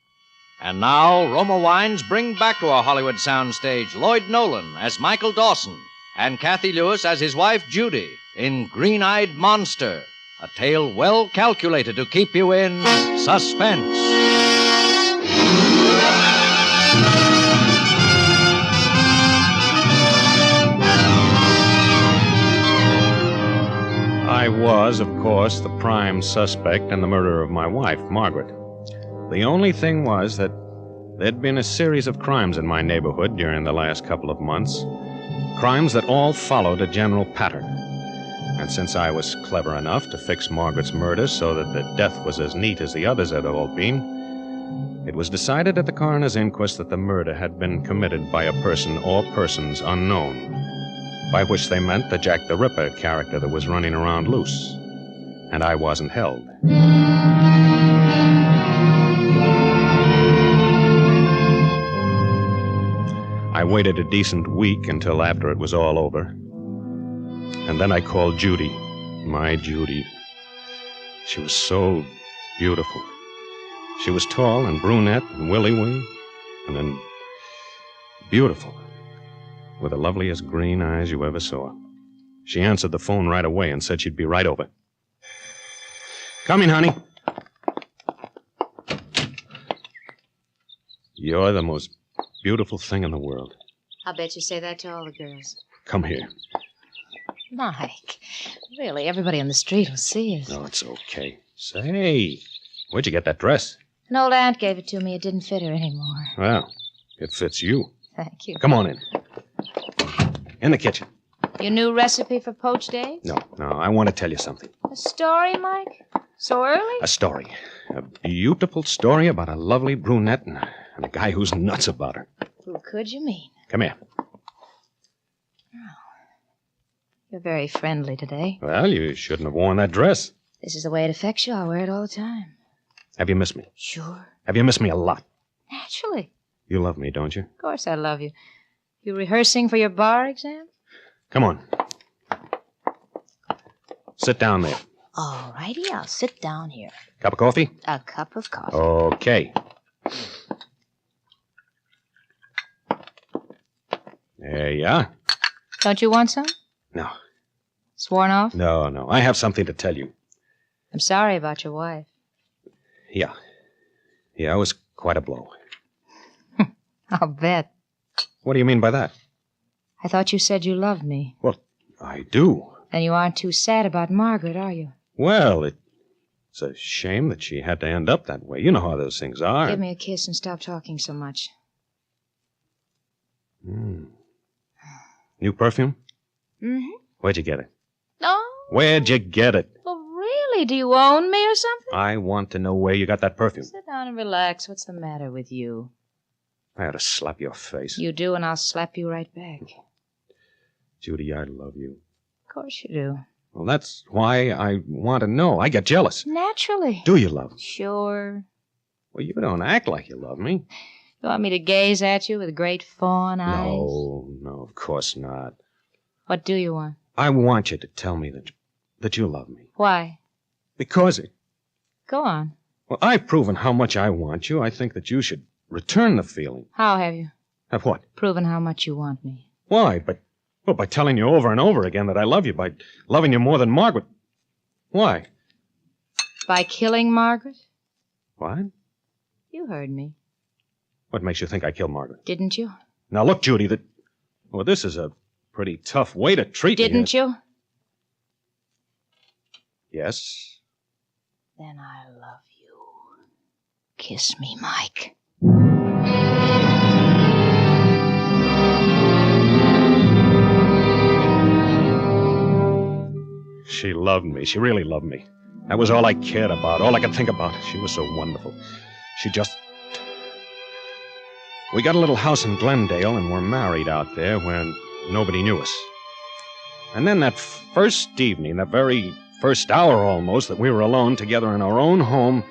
And now, Roma Wines bring back to our Hollywood soundstage Lloyd Nolan as Michael Dawson and Kathy Lewis as his wife Judy in Green-Eyed Monster, a tale well calculated to keep you in suspense. I was, of course, the prime suspect in the murder of my wife, Margaret. The only thing was that there'd been a series of crimes in my neighborhood during the last couple of months, crimes that all followed a general pattern. And since I was clever enough to fix Margaret's murder so that the death was as neat as the others had all been, it was decided at the coroner's inquest that the murder had been committed by a person or persons unknown, by which they meant the Jack the Ripper character that was running around loose. And I wasn't held. I waited a decent week until after it was all over. And then I called Judy, my Judy. She was so beautiful. She was tall and brunette and willy-wee, and then beautiful, with the loveliest green eyes you ever saw. She answered the phone right away and said she'd be right over. Coming, honey. You're the most beautiful thing in the world. I'll bet you say that to all the girls. Come here. Mike, really, everybody on the street will see us. No, it's okay. Say, where'd you get that dress? An old aunt gave it to me. It didn't fit her anymore. Well, it fits you. Thank you. Come on in. In the kitchen. Your new recipe for poached eggs? No, I want to tell you something. A story, Mike? So early? A story. A beautiful story about a lovely brunette and a guy who's nuts about her. Who could you mean? Come here. You're very friendly today. Well, you shouldn't have worn that dress. This is the way it affects you. I'll wear it all the time. Have you missed me? Sure. Have you missed me a lot? Naturally. You love me, don't you? Of course I love you. You rehearsing for your bar exam? Come on. Sit down there. All righty, I'll sit down here. Cup of coffee? A cup of coffee. Okay. There you are. Don't you want some? No. Sworn off? No. I have something to tell you. I'm sorry about your wife. Yeah, it was quite a blow. I'll bet. What do you mean by that? I thought you said you loved me. Well, I do. And you aren't too sad about Margaret, are you? Well, it's a shame that she had to end up that way. You know how those things are. Give me a kiss and stop talking so much. New perfume? Mm-hmm. Where'd you get it? No. Where'd you get it? Well, really? Do you own me or something? I want to know where you got that perfume. Sit down and relax. What's the matter with you? I ought to slap your face. You do, and I'll slap you right back. Judy, I love you. Of course you do. Well, that's why I want to know. I get jealous. Naturally. Do you love me? Sure. Well, you don't act like you love me. You want me to gaze at you with great fawn eyes? No, of course not. What do you want? I want you to tell me that you love me. Why? Because Go on. Well, I've proven how much I want you. I think that you should return the feeling. How have you? Have what? Proven how much you want me. Why? By telling you over and over again that I love you, by loving you more than Margaret. Why? By killing Margaret? What? You heard me. What makes you think I killed Margaret? Didn't you? Now, look, Judy, well, this is a pretty tough way to treat me. Didn't you? Yes. Then I love you. Kiss me, Mike. She loved me. She really loved me. That was all I cared about, all I could think about. She was so wonderful. We got a little house in Glendale, and we're married out there where nobody knew us. And then that first evening, that very first hour almost, that we were alone together in our own home,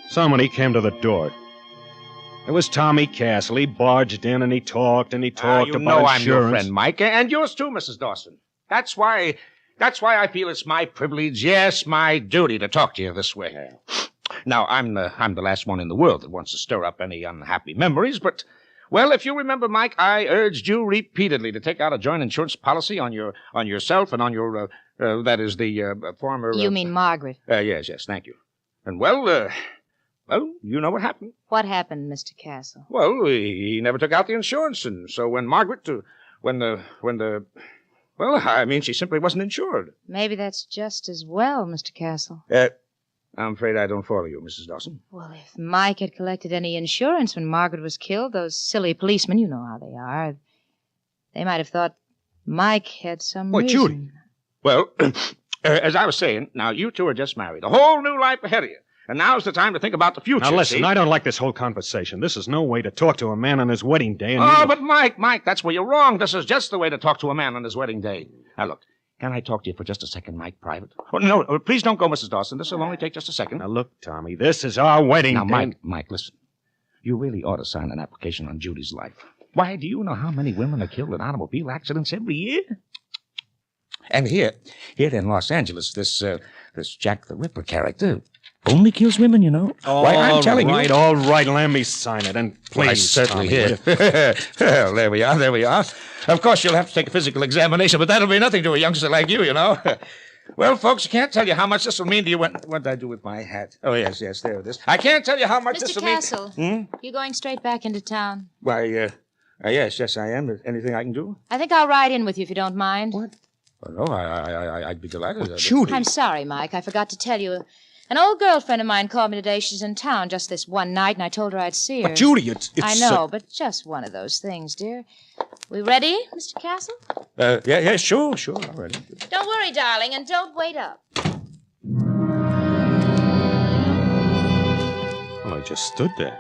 somebody came to the door. It was Tommy Castle. He barged in and he talked about insurance. You know I'm your friend, Mike, and yours too, Mrs. Dawson. That's why I feel it's my privilege, yes, my duty to talk to you this way. Now, I'm the last one in the world that wants to stir up any unhappy memories, but, well, if you remember, Mike, I urged you repeatedly to take out a joint insurance policy on yourself and on your, that is the former... You mean Margaret? Yes, thank you. And, well, you know what happened. What happened, Mr. Castle? Well, he never took out the insurance, and so when Margaret, well, I mean, she simply wasn't insured. Maybe that's just as well, Mr. Castle. I'm afraid I don't follow you, Mrs. Dawson. Well, if Mike had collected any insurance when Margaret was killed, those silly policemen, you know how they are, they might have thought Mike had some reason. Judy? Well, as I was saying, now you two are just married. A whole new life ahead of you. And now's the time to think about the future. Now, listen, I don't like this whole conversation. This is no way to talk to a man on his wedding day. But Mike, that's where you're wrong. This is just the way to talk to a man on his wedding day. Now, look, can I talk to you for just a second, Mike, private? Oh, no, please don't go, Mrs. Dawson. This will only take just a second. Now, look, Tommy, this is our wedding day. Now, Mike, listen. You really ought to sign an application on Judy's life. Why, do you know how many women are killed in automobile accidents every year? And here in Los Angeles, this Jack the Ripper character only kills women, you know. Why, I'm telling you. All right, let me sign it, and please, I certainly Tommy, Well, there we are. Of course, you'll have to take a physical examination, but that'll be nothing to a youngster like you know. Well, folks, I can't tell you how much this will mean to you when... What did I do with my hat? Oh, yes, there it is. I can't tell you how much this will mean... Mr. Castle, you going straight back into town? Why, yes, I am. Anything I can do? I think I'll ride in with you if you don't mind. What? Oh, no, I'd be delighted. Judy! I'm sorry, Mike. I forgot to tell you. An old girlfriend of mine called me today. She's in town just this one night, and I told her I'd see her. But, Judy, it's... I know, but just one of those things, dear. We ready, Mr. Castle? Yeah, sure, all ready. Don't worry, darling, and don't wait up. Well, I just stood there.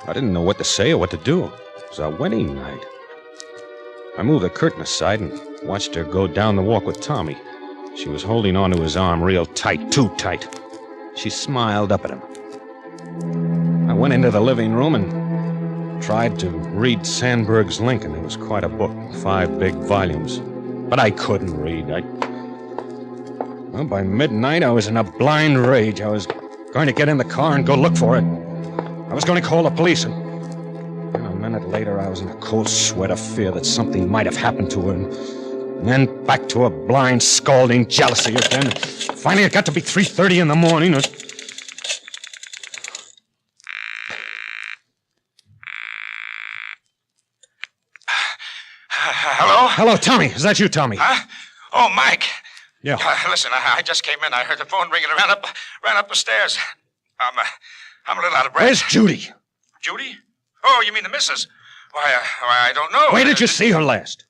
I didn't know what to say or what to do. It was our wedding night. I moved the curtain aside and watched her go down the walk with Tommy. She was holding onto his arm real tight, too tight. She smiled up at him. I went into the living room and tried to read Sandberg's Lincoln. It was quite a book, 5 big volumes. But I couldn't read. Well, by midnight, I was in a blind rage. I was going to get in the car and go look for it. I was going to call the police, and a minute later, I was in a cold sweat of fear that something might have happened to her. And then back to a blind, scalding jealousy again. Finally, it got to be 3:30 in the morning. Hello? Hello, Tommy. Is that you, Tommy? Huh? Oh, Mike. Yeah. Listen, I just came in. I heard the phone ringing. Ran up the stairs. I'm a little out of breath. Where's Judy? Judy? Oh, you mean the missus? Why, I don't know. Where did you see her last?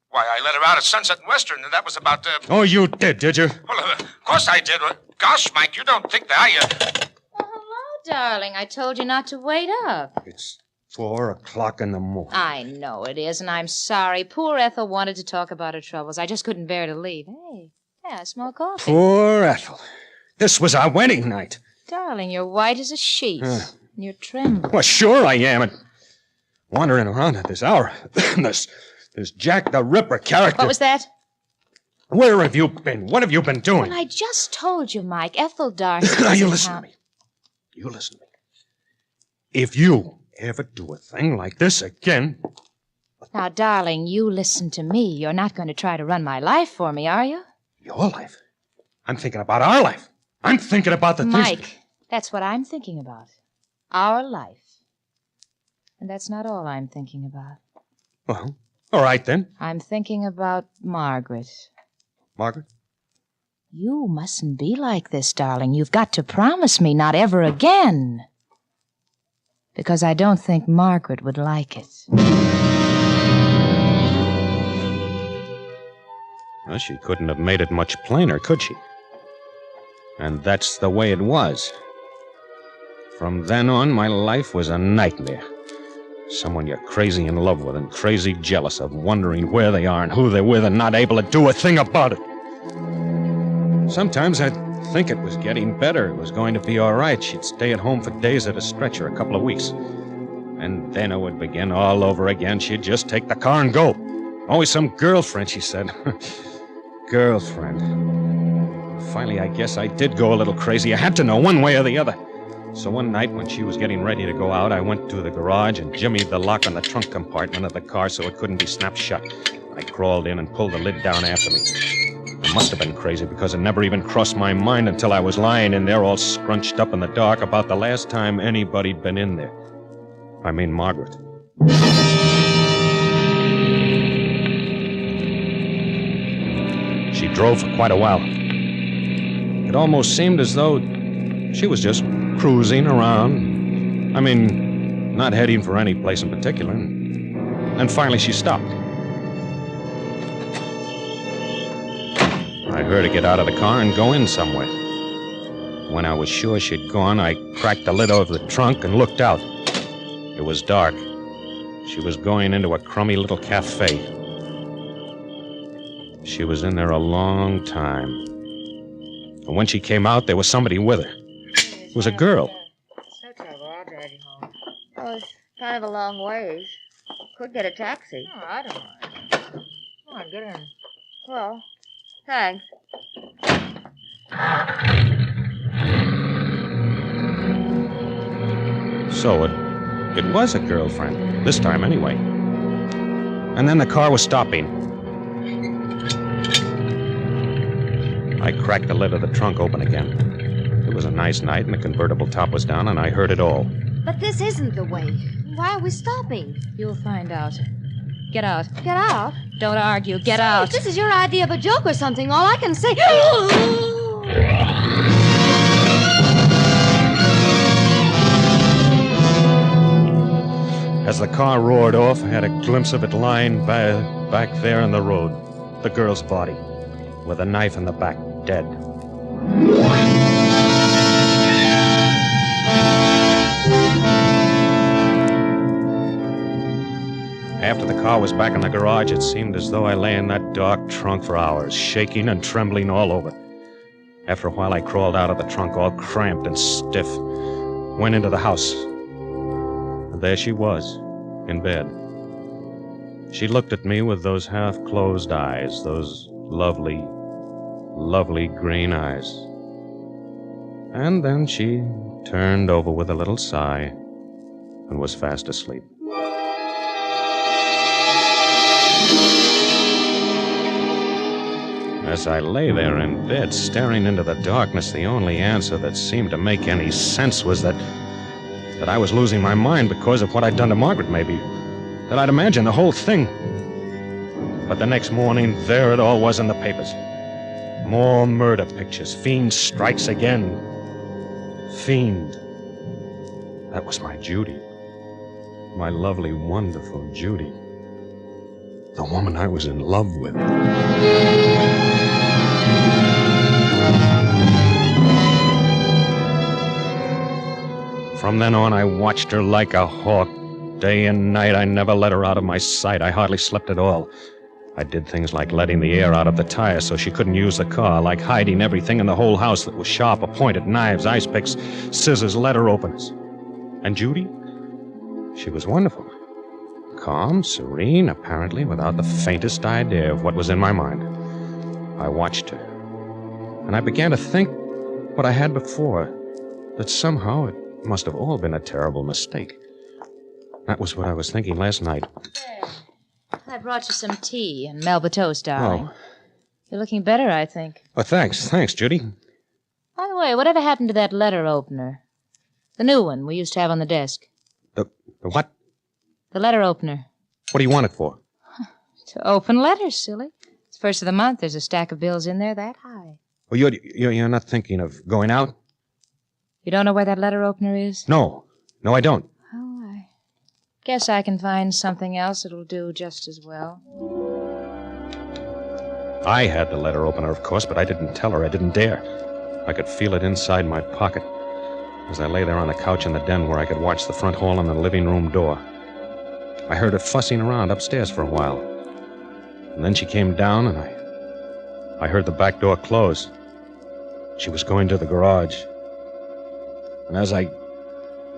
Why, I let her out at Sunset and Western, and that was about... Oh, you did you? Well, of course I did. Gosh, Mike, you don't think that, Well, hello, darling. I told you not to wait up. 4 o'clock in the morning. I know it is, and I'm sorry. Poor Ethel wanted to talk about her troubles. I just couldn't bear to leave. Hey, yeah, small coffee. Poor Ethel. This was our wedding night. Darling, you're white as a sheet. And you're trembling. Well, sure I am. And wandering around at this hour. this Jack the Ripper character. What was that? Where have you been? What have you been doing? Well, I just told you, Mike. Ethel Darcy. Now, you listen to me. You listen to me. If you ever do a thing like this again... Now, darling, you listen to me. You're not going to try to run my life for me, are you? Your life? I'm thinking about our life. I'm thinking about the things... Mike, that's what I'm thinking about. Our life. And that's not all I'm thinking about. Well, all right then. I'm thinking about Margaret. Margaret? You mustn't be like this, darling. You've got to promise me not ever again. Because I don't think Margaret would like it. Well, she couldn't have made it much plainer, could she? And that's the way it was. From then on, my life was a nightmare. Someone you're crazy in love with and crazy jealous of, wondering where they are and who they're with and not able to do a thing about it. Sometimes I'd think it was getting better. It was going to be all right. She'd stay at home for days at a stretch or a couple of weeks. And then it would begin all over again. She'd just take the car and go. Always some girlfriend, she said. Girlfriend. Finally, I guess I did go a little crazy. I had to know one way or the other. So one night when she was getting ready to go out, I went to the garage and jimmied the lock on the trunk compartment of the car so it couldn't be snapped shut. I crawled in and pulled the lid down after me. I must have been crazy because it never even crossed my mind until I was lying in there all scrunched up in the dark about the last time anybody'd been in there. I mean Margaret. She drove for quite a while. It almost seemed as though she was just cruising around. I mean, not heading for any place in particular. And finally she stopped. I heard her get out of the car and go in somewhere. When I was sure she'd gone, I cracked the lid over the trunk and looked out. It was dark. She was going into a crummy little cafe. She was in there a long time. And when she came out, there was somebody with her. It was a girl. So trouble, I'll drag you home. Oh, it's kind of a long ways. Could get a taxi. Oh, I don't mind. Come on, get in. Well, thanks. So it was a girlfriend, this time anyway. And then the car was stopping. I cracked the lid of the trunk open again. It was a nice night and the convertible top was down and I heard it all. But this isn't the way. Why are we stopping? You'll find out. Get out. Get out? Don't argue. Get out. If this is your idea of a joke or something, all I can say... As the car roared off, I had a glimpse of it lying back there in the road. The girl's body, with a knife in the back, dead. After the car was back in the garage, it seemed as though I lay in that dark trunk for hours, shaking and trembling all over. After a while, I crawled out of the trunk all cramped and stiff, went into the house. And there she was, in bed. She looked at me with those half-closed eyes, those lovely, lovely green eyes. And then she turned over with a little sigh and was fast asleep. As I lay there in bed, staring into the darkness, the only answer that seemed to make any sense was that I was losing my mind because of what I'd done to Margaret, maybe. That I'd imagined the whole thing. But the next morning, there it all was in the papers. More murder pictures. Fiend strikes again. Fiend. That was my Judy. My lovely, wonderful Judy. The woman I was in love with. From then on, I watched her like a hawk, Day and night, I never let her out of my sight. I hardly slept at all. I did things like letting the air out of the tires so she couldn't use the car, like hiding everything in the whole house that was sharp or pointed, knives, ice picks, scissors, letter openers. And Judy? She was wonderful. Calm, serene, apparently without the faintest idea of what was in my mind. I watched her, and I began to think what I had before, that somehow it must have all been a terrible mistake. That was what I was thinking last night. I brought you some tea and Melba toast, darling. Oh. You're looking better, I think. Oh, thanks, Judy. By the way, whatever happened to that letter opener? The new one we used to have on the desk. The what? The letter opener. What do you want it for? To open letters, silly. It's first of the month. There's a stack of bills in there that high. Well, you're not thinking of going out? You don't know where that letter opener is? No, I don't. Oh, I guess I can find something else that'll do just as well. I had the letter opener, of course, but I didn't tell her. I didn't dare. I could feel it inside my pocket as I lay there on the couch in the den where I could watch the front hall and the living room door. I heard her fussing around upstairs for a while. And then she came down, and I heard the back door close. She was going to the garage. And as I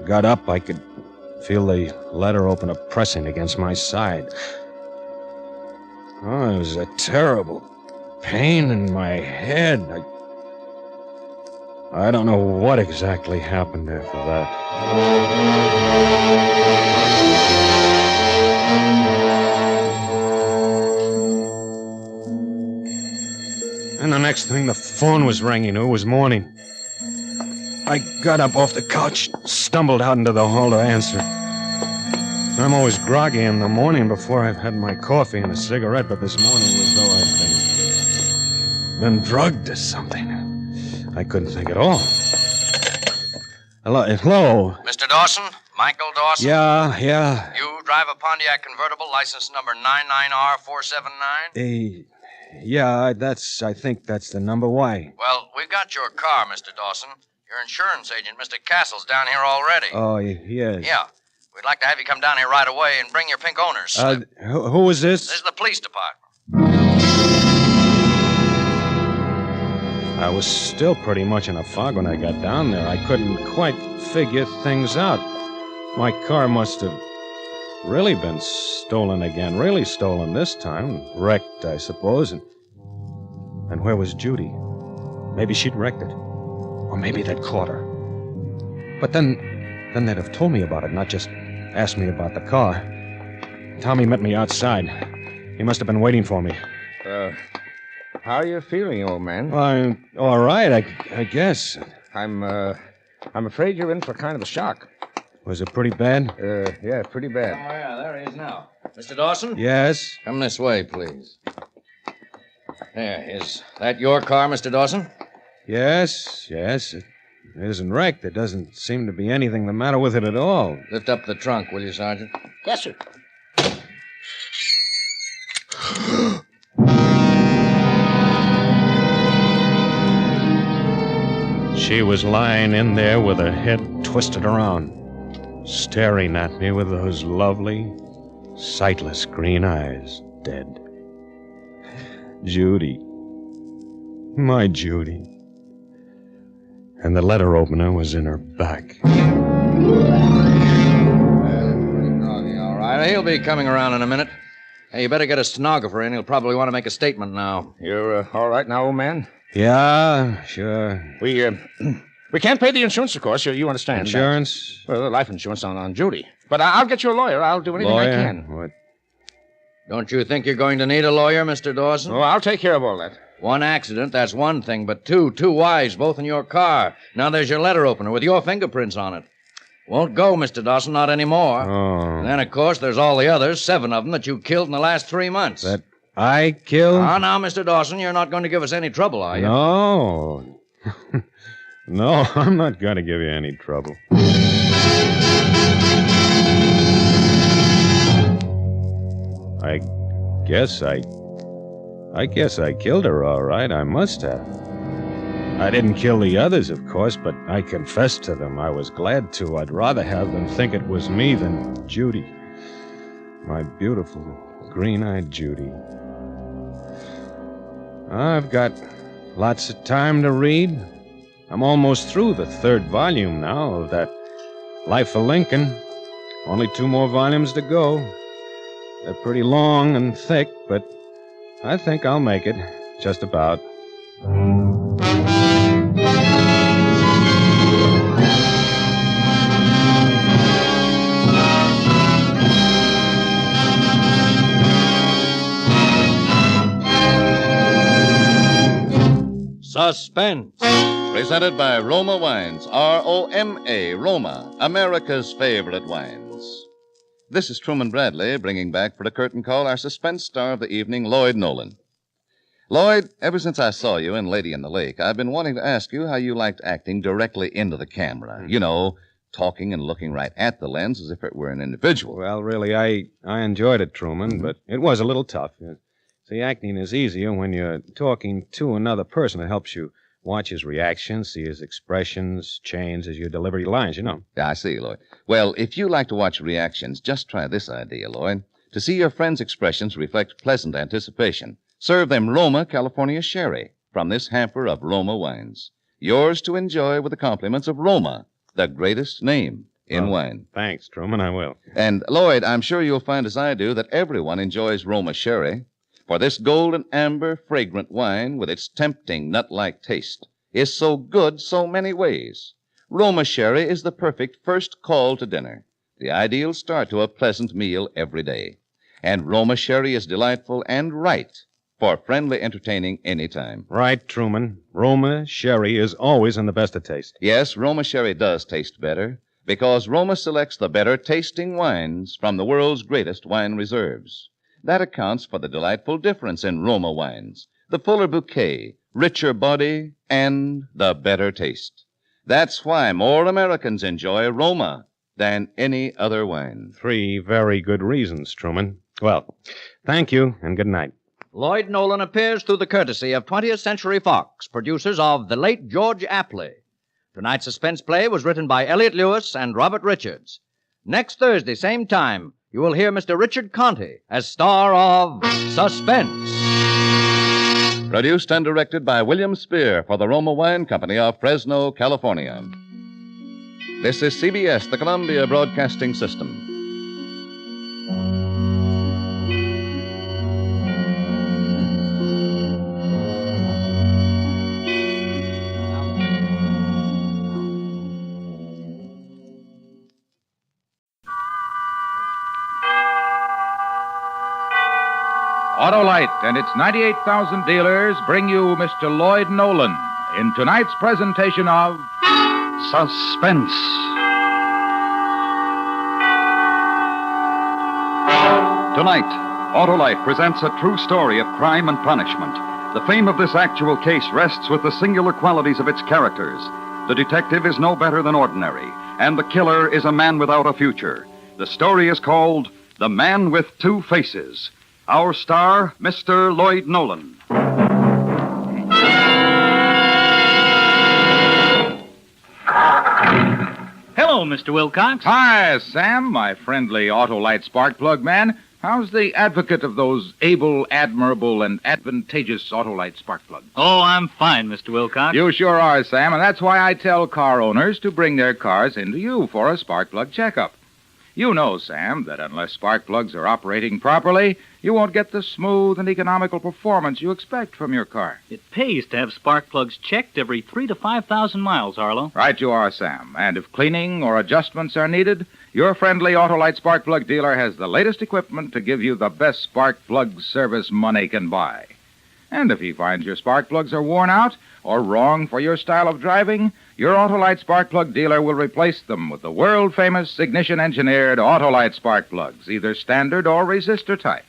got up, I could feel the letter opener pressing against my side. Oh, it was a terrible pain in my head. I don't know what exactly happened after that. And the next thing, the phone was ringing. It was morning. I got up off the couch, stumbled out into the hall to answer. I'm always groggy in the morning before I've had my coffee and a cigarette, but this morning was though I'd been drugged or something. I couldn't think at all. Hello? Mr. Dawson? Michael Dawson? Yeah. You drive a Pontiac convertible, license number 99R479? Yeah, I think that's the number. Why? Well, we've got your car, Mr. Dawson. Your insurance agent, Mr. Castle's down here already. Oh, yes. Yeah. We'd like to have you come down here right away and bring your pink owner's slip. Who is this? This is the police department. I was still pretty much in a fog when I got down there. I couldn't quite figure things out. My car must have really been stolen again. Really stolen this time. Wrecked, I suppose. And where was Judy? Maybe she'd wrecked it. Or maybe they'd caught her. But then they'd have told me about it, not just asked me about the car. Tommy met me outside. He must have been waiting for me. How are you feeling, old man? I'm all right, I guess. I'm afraid you're in for kind of a shock. Was it pretty bad? Yeah, pretty bad. Oh, yeah, there he is now. Mr. Dawson? Yes? Come this way, please. There, is that your car, Mr. Dawson? Yes. It isn't wrecked. There doesn't seem to be anything the matter with it at all. Lift up the trunk, will you, Sergeant? Yes, sir. She was lying in there with her head twisted around, staring at me with those lovely, sightless green eyes, dead. Judy. My Judy. And the letter opener was in her back. All right, he'll be coming around in a minute. Hey, you better get a stenographer in. He'll probably want to make a statement now. You're all right now, old man? Yeah, sure. We can't pay the insurance, of course. You understand. Insurance? Well, the life insurance on Judy. But I'll get you a lawyer. I'll do anything I can. What? Don't you think you're going to need a lawyer, Mr. Dawson? Oh, I'll take care of all that. One accident, that's one thing, but two wives, both in your car. Now there's your letter opener with your fingerprints on it. Won't go, Mr. Dawson, not anymore. Oh. And then, of course, there's all the others, 7 of them that you killed in the last 3 months. That I killed? Now, Mr. Dawson, you're not going to give us any trouble, are you? No. No, I'm not going to give you any trouble. I guess I killed her, all right. I must have. I didn't kill the others, of course, but I confessed to them. I was glad to. I'd rather have them think it was me than Judy. My beautiful, green-eyed Judy. I've got lots of time to read. I'm almost through the 3rd volume now of that Life of Lincoln. Only 2 more volumes to go. They're pretty long and thick, but I think I'll make it. Just about. Suspense. Presented by Roma Wines, R-O-M-A, Roma, America's favorite wines. This is Truman Bradley bringing back for the curtain call our suspense star of the evening, Lloyd Nolan. Lloyd, ever since I saw you in Lady in the Lake, I've been wanting to ask you how you liked acting directly into the camera. You know, talking and looking right at the lens as if it were an individual. Well, really, I enjoyed it, Truman, but it was a little tough. See, acting is easier when you're talking to another person. It helps you watch his reactions, see his expressions change as you deliver your lines, you know. Yeah, I see, Lloyd. Well, if you like to watch reactions, just try this idea, Lloyd. To see your friends' expressions reflect pleasant anticipation, serve them Roma California Sherry from this hamper of Roma wines. Yours to enjoy with the compliments of Roma, the greatest name in wine. Thanks, Truman, I will. And, Lloyd, I'm sure you'll find, as I do, that everyone enjoys Roma Sherry. For this golden amber, fragrant wine, with its tempting nut-like taste, is so good so many ways. Roma Sherry is the perfect first call to dinner, the ideal start to a pleasant meal every day. And Roma Sherry is delightful and right for friendly entertaining any time. Right, Truman. Roma Sherry is always in the best of taste. Yes, Roma Sherry does taste better, because Roma selects the better-tasting wines from the world's greatest wine reserves. That accounts for the delightful difference in Roma wines, the fuller bouquet, richer body, and the better taste. That's why more Americans enjoy Roma than any other wine. 3 very good reasons, Truman. Well, thank you, and good night. Lloyd Nolan appears through the courtesy of 20th Century Fox, producers of The Late George Apley. Tonight's suspense play was written by Elliott Lewis and Robert Richards. Next Thursday, same time, you will hear Mr. Richard Conte as star of Suspense. Produced and directed by William Spear for the Roma Wine Company of Fresno, California. This is CBS, the Columbia Broadcasting System. Autolite and its 98,000 dealers bring you Mr. Lloyd Nolan in tonight's presentation of Suspense. Tonight, Autolite presents a true story of crime and punishment. The fame of this actual case rests with the singular qualities of its characters. The detective is no better than ordinary, and the killer is a man without a future. The story is called The Man with Two Faces. Our star, Mr. Lloyd Nolan. Hello, Mr. Wilcox. Hi, Sam, my friendly Autolite spark plug man. How's the advocate of those able, admirable, and advantageous Autolite spark plugs? Oh, I'm fine, Mr. Wilcox. You sure are, Sam, and that's why I tell car owners to bring their cars into you for a spark plug checkup. You know, Sam, that unless spark plugs are operating properly, you won't get the smooth and economical performance you expect from your car. It pays to have spark plugs checked every 3,000 to 5,000 miles, Arlo. Right you are, Sam. And if cleaning or adjustments are needed, your friendly Autolite spark plug dealer has the latest equipment to give you the best spark plug service money can buy. And if he finds your spark plugs are worn out or wrong for your style of driving, your Autolite spark plug dealer will replace them with the world-famous ignition-engineered Autolite spark plugs, either standard or resistor type.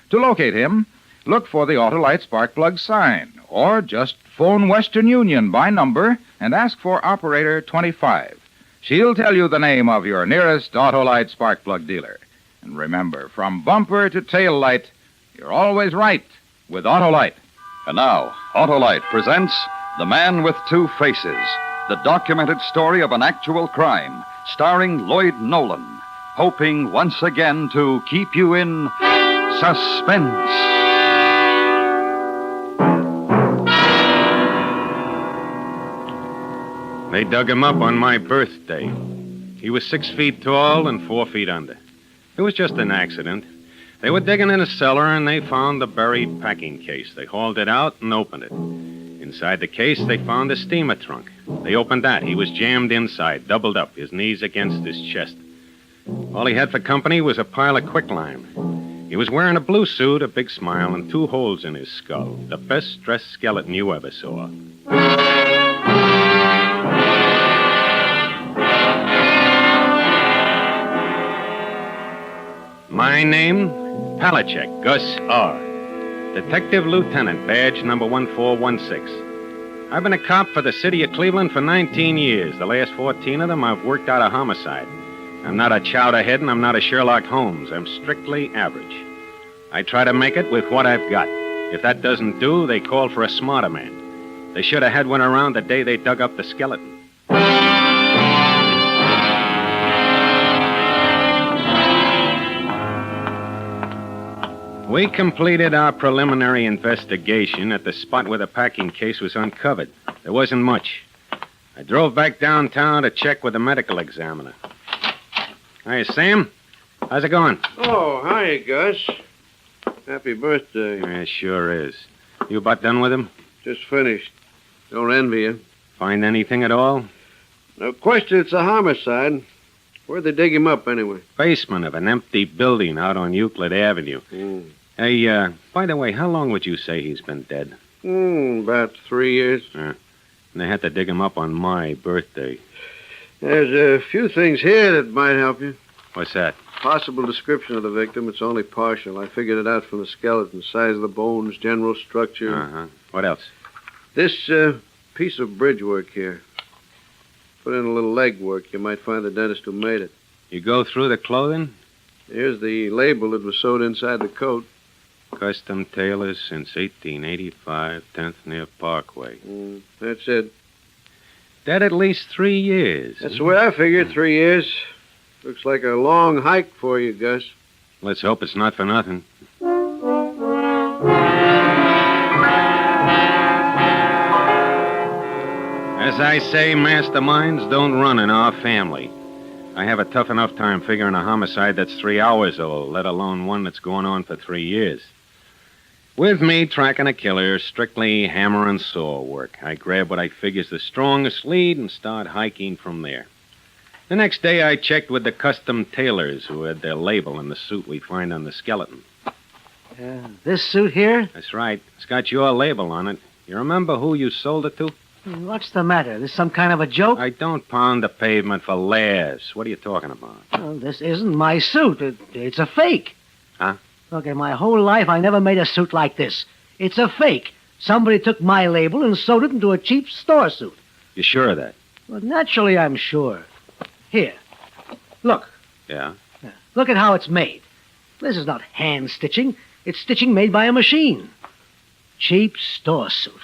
To locate him, look for the Autolite spark plug sign, or just phone Western Union by number and ask for Operator 25. She'll tell you the name of your nearest Autolite spark plug dealer. And remember, from bumper to tail light, you're always right with Autolite. And now, Autolite presents The Man with Two Faces, the documented story of an actual crime, starring Lloyd Nolan, hoping once again to keep you in suspense. They dug him up on my birthday. He was 6 feet tall and 4 feet under. It was just an accident. They were digging in a cellar and they found the buried packing case. They hauled it out and opened it. Inside the case, they found a steamer trunk. They opened that. He was jammed inside, doubled up, his knees against his chest. All he had for company was a pile of quicklime. He was wearing a blue suit, a big smile, and 2 holes in his skull. The best dressed skeleton you ever saw. My name, Palachek, Gus R. Detective Lieutenant, badge number 1416. I've been a cop for the city of Cleveland for 19 years. The last 14 of them, I've worked out a homicide. I'm not a chowderhead and I'm not a Sherlock Holmes. I'm strictly average. I try to make it with what I've got. If that doesn't do, they call for a smarter man. They should have had one around the day they dug up the skeleton. We completed our preliminary investigation at the spot where the packing case was uncovered. There wasn't much. I drove back downtown to check with the medical examiner. Hi, Sam. How's it going? Oh, hi, Gus. Happy birthday. Yeah, sure is. You about done with him? Just finished. Don't envy you. Find anything at all? No question it's a homicide. Where'd they dig him up, anyway? Basement of an empty building out on Euclid Avenue. Hey, by the way, how long would you say he's been dead? About 3 years. And they had to dig him up on my birthday. There's a few things here that might help you. What's that? Possible description of the victim. It's only partial. I figured it out from the skeleton, size of the bones, general structure. Uh-huh. What else? This piece of bridge work here. Put in a little leg work. You might find the dentist who made it. You go through the clothing? Here's the label that was sewed inside the coat. Custom tailors since 1885, 10th near Parkway. That's it. Dead at least 3 years. That's the way I figured, 3 years. Looks like a long hike for you, Gus. Let's hope it's not for nothing. As I say, masterminds don't run in our family. I have a tough enough time figuring a homicide that's 3 hours old, let alone one that's going on for 3 years. With me, tracking a killer, strictly hammer and saw work. I grab what I figure's the strongest lead and start hiking from there. The next day, I checked with the custom tailors who had their label in the suit we find on the skeleton. This suit here? That's right. It's got your label on it. You remember who you sold it to? What's the matter? This some kind of a joke? I don't pound the pavement for laughs. What are you talking about? Well, this isn't my suit. It's a fake. Huh? Look, in my whole life, I never made a suit like this. It's a fake. Somebody took my label and sewed it into a cheap store suit. You sure of that? Well, naturally, I'm sure. Here. Look. Yeah? Look at how it's made. This is not hand stitching. It's stitching made by a machine. Cheap store suit.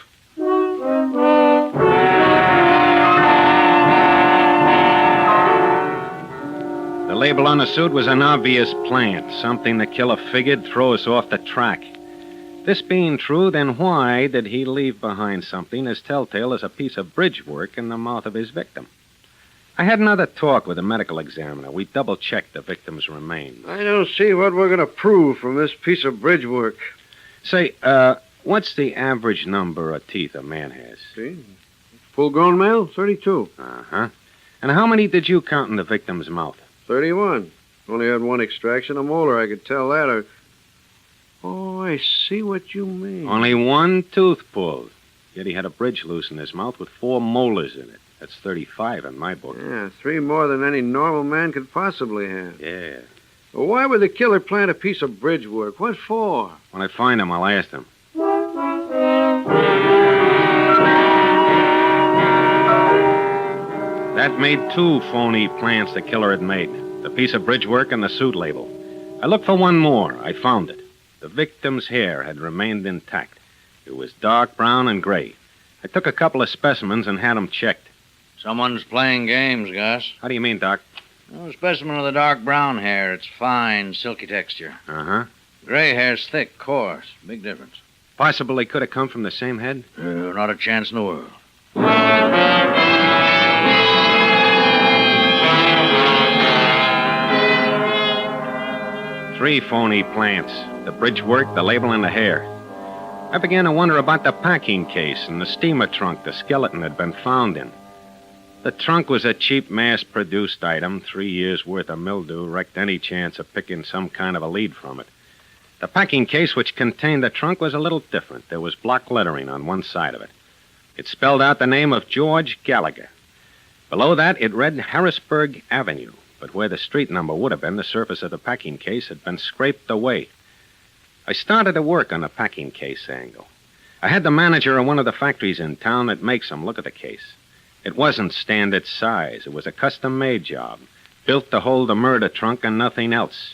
The label on the suit was an obvious plant, something the killer figured throw us off the track. This being true, then why did he leave behind something as telltale as a piece of bridge work in the mouth of his victim? I had another talk with the medical examiner. We double-checked the victim's remains. I don't see what we're going to prove from this piece of bridge work. Say, what's the average number of teeth a man has? See? Full-grown male, 32. Uh-huh. And how many did you count in the victim's mouth? 31. Only had one extraction, a molar, I could tell that. Oh, I see what you mean. Only one tooth pulled. Yet he had a bridge loose in his mouth with 4 molars in it. That's 35 in my book. Yeah, 3 more than any normal man could possibly have. Yeah. Well, why would the killer plant a piece of bridge work? What for? When I find him, I'll ask him. That made 2 phony plants the killer had made. The piece of bridge work and the suit label. I looked for one more. I found it. The victim's hair had remained intact. It was dark brown and gray. I took a couple of specimens and had them checked. Someone's playing games, Gus. How do you mean, Doc? A specimen of the dark brown hair. It's fine, silky texture. Uh-huh. Gray hair's thick, coarse. Big difference. Possibly could have come from the same head? Not a chance in the world. 3 phony plants. The bridge work, the label, and the hair. I began to wonder about the packing case and the steamer trunk the skeleton had been found in. The trunk was a cheap, mass-produced item. 3 years' worth of mildew wrecked any chance of picking some kind of a lead from it. The packing case which contained the trunk was a little different. There was block lettering on one side of it. It spelled out the name of George Gallagher. Below that, it read Harrisburg Avenue, but where the street number would have been, the surface of the packing case had been scraped away. I started to work on the packing case angle. I had the manager of one of the factories in town that makes them look at the case. It wasn't standard size. It was a custom-made job, built to hold the murder trunk and nothing else.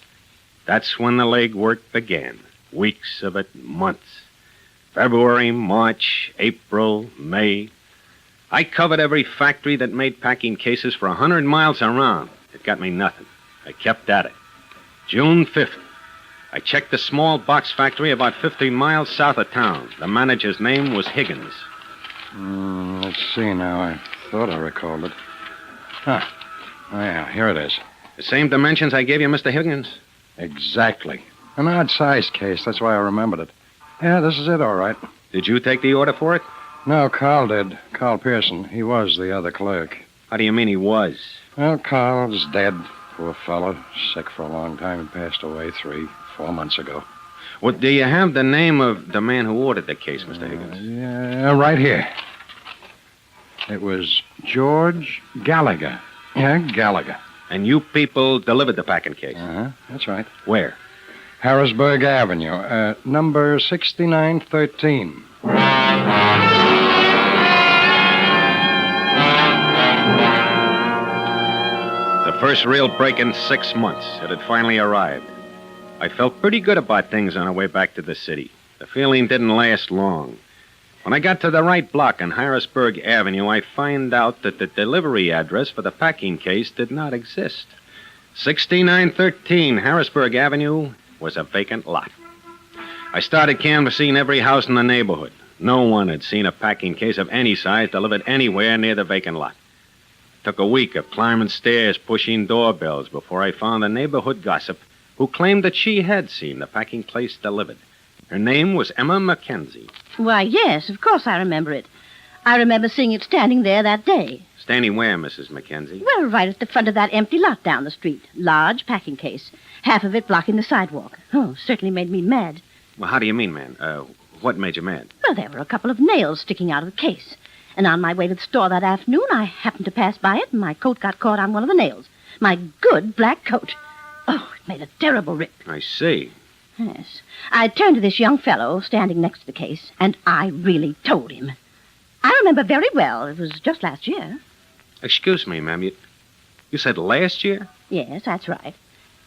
That's when the legwork began. Weeks of it, months. February, March, April, May. I covered every factory that made packing cases for 100 miles around. It got me nothing. I kept at it. June 5th. I checked the small box factory about 50 miles south of town. The manager's name was Higgins. Let's see now. I thought I recalled it. Huh. Oh, yeah, here it is. The same dimensions I gave you, Mr. Higgins? Exactly. An odd-sized case. That's why I remembered it. Yeah, this is it, all right. Did you take the order for it? No, Carl did. Carl Pearson. He was the other clerk. How do you mean he was? Well, Carl's dead. Poor fellow. Sick for a long time. He passed away 3-4 months ago. Well, do you have the name of the man who ordered the case, Mr. Higgins? Yeah, right here. It was George Gallagher. Yeah, Gallagher. And you people delivered the packing case? Uh-huh, that's right. Where? Harrisburg Avenue, number 6913. The first real break in 6 months. It had finally arrived. I felt pretty good about things on our way back to the city. The feeling didn't last long. When I got to the right block on Harrisburg Avenue, I find out that the delivery address for the packing case did not exist. 6913 Harrisburg Avenue was a vacant lot. I started canvassing every house in the neighborhood. No one had seen a packing case of any size delivered anywhere near the vacant lot. It took a week of climbing stairs, pushing doorbells, before I found a neighborhood gossip who claimed that she had seen the packing case delivered. Her name was Emma Mackenzie. Why, yes, of course I remember it. I remember seeing it standing there that day. Standing where, Mrs. Mackenzie? Well, right at the front of that empty lot down the street. Large packing case. Half of it blocking the sidewalk. Oh, certainly made me mad. Well, how do you mean, man? What made you mad? Well, there were a couple of nails sticking out of the case. And on my way to the store that afternoon, I happened to pass by it, and my coat got caught on one of the nails. My good black coat. Oh, it made a terrible rip. I see. Yes. I turned to this young fellow standing next to the case, and I really told him. I remember very well. It was just last year. Excuse me, ma'am. You said last year? Yes, that's right.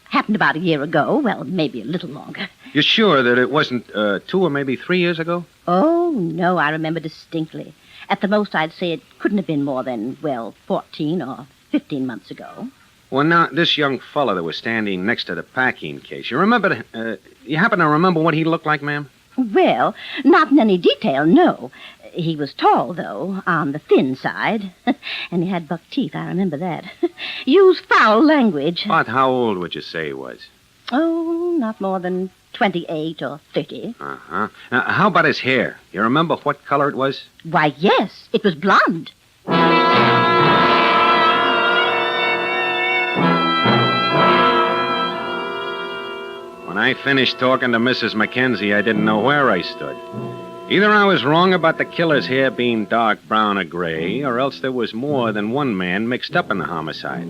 Happened about a year ago. Well, maybe a little longer. You're sure that it wasn't 2 or maybe 3 years ago? Oh, no, I remember distinctly. At the most, I'd say it couldn't have been more than, 14 or 15 months ago. Well, now, this young fellow that was standing next to the packing case, you happen to remember what he looked like, ma'am? Well, not in any detail, no. He was tall, though, on the thin side. And he had buck teeth, I remember that. Used foul language. About how old would you say he was? Oh, not more than 28 or 30. Uh-huh. Now, how about his hair? You remember what color it was? Why, yes, it was blonde. When I finished talking to Mrs. Mackenzie, I didn't know where I stood. Either I was wrong about the killer's hair being dark brown or gray, or else there was more than one man mixed up in the homicide.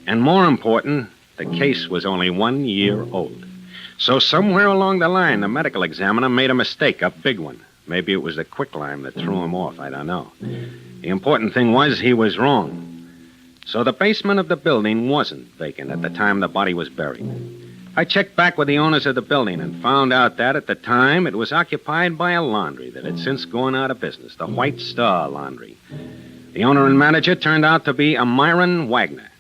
And more important, the case was only 1 year old. So somewhere along the line, the medical examiner made a mistake, a big one. Maybe it was the quicklime that threw him off, I don't know. The important thing was he was wrong. So the basement of the building wasn't vacant at the time the body was buried. I checked back with the owners of the building and found out that, at the time, it was occupied by a laundry that had since gone out of business, the White Star Laundry. The owner and manager turned out to be a Myron Wagner.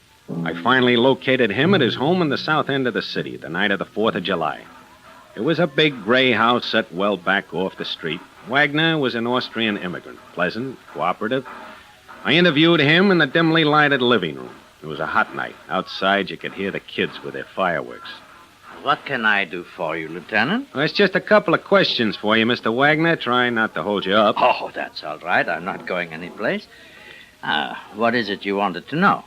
I finally located him at his home in the south end of the city the night of the 4th of July. It was a big gray house set well back off the street. Wagner was an Austrian immigrant, pleasant, cooperative. I interviewed him in the dimly lighted living room. It was a hot night. Outside, you could hear the kids with their fireworks. What can I do for you, Lieutenant? Well, it's just a couple of questions for you, Mr. Wagner. Try not to hold you up. Oh, that's all right. I'm not going anyplace. What is it you wanted to know?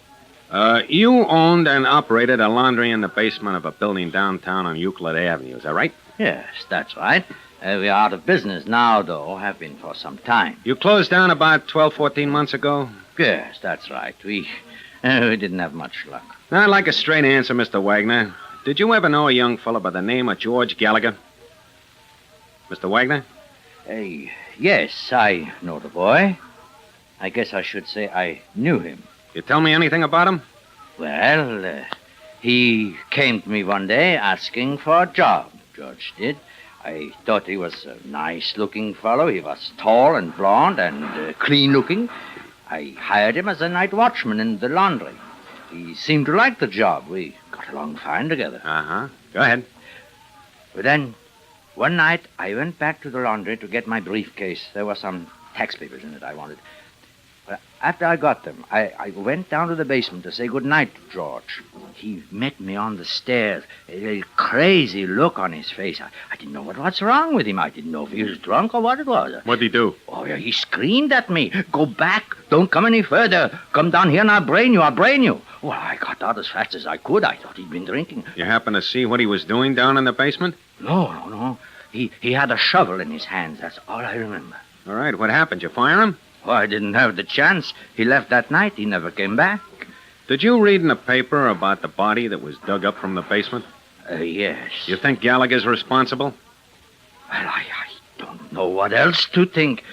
You owned and operated a laundry in the basement of a building downtown on Euclid Avenue. Is that right? Yes, that's right. We're out of business now, though. Have been for some time. You closed down about 12, 14 months ago? Yes, that's right. We didn't have much luck. Now, I'd like a straight answer, Mr. Wagner. Did you ever know a young fellow by the name of George Gallagher? Mr. Wagner? Yes, I know the boy. I guess I should say I knew him. You tell me anything about him? Well, he came to me one day asking for a job, George did. I thought he was a nice-looking fellow. He was tall and blond and clean-looking. I hired him as a night watchman in the laundry. He seemed to like the job. We got along fine together. Uh-huh. Go ahead. But then, one night, I went back to the laundry to get my briefcase. There were some tax papers in it I wanted. But after I got them, I went down to the basement to say goodnight to George. He met me on the stairs, a crazy look on his face. I didn't know what's wrong with him. I didn't know if he was drunk or what it was. What'd he do? Oh, yeah, he screamed at me. Go back. Don't come any further. Come down here and I'll brain you. I'll brain you. Well, I got out as fast as I could. I thought he'd been drinking. You happen to see what he was doing down in the basement? No. He had a shovel in his hands. That's all I remember. All right, what happened? You fire him? Oh, I didn't have the chance. He left that night. He never came back. Did you read in the paper about the body that was dug up from the basement? Yes. You think Gallagher's responsible? Well, I don't know what else to think.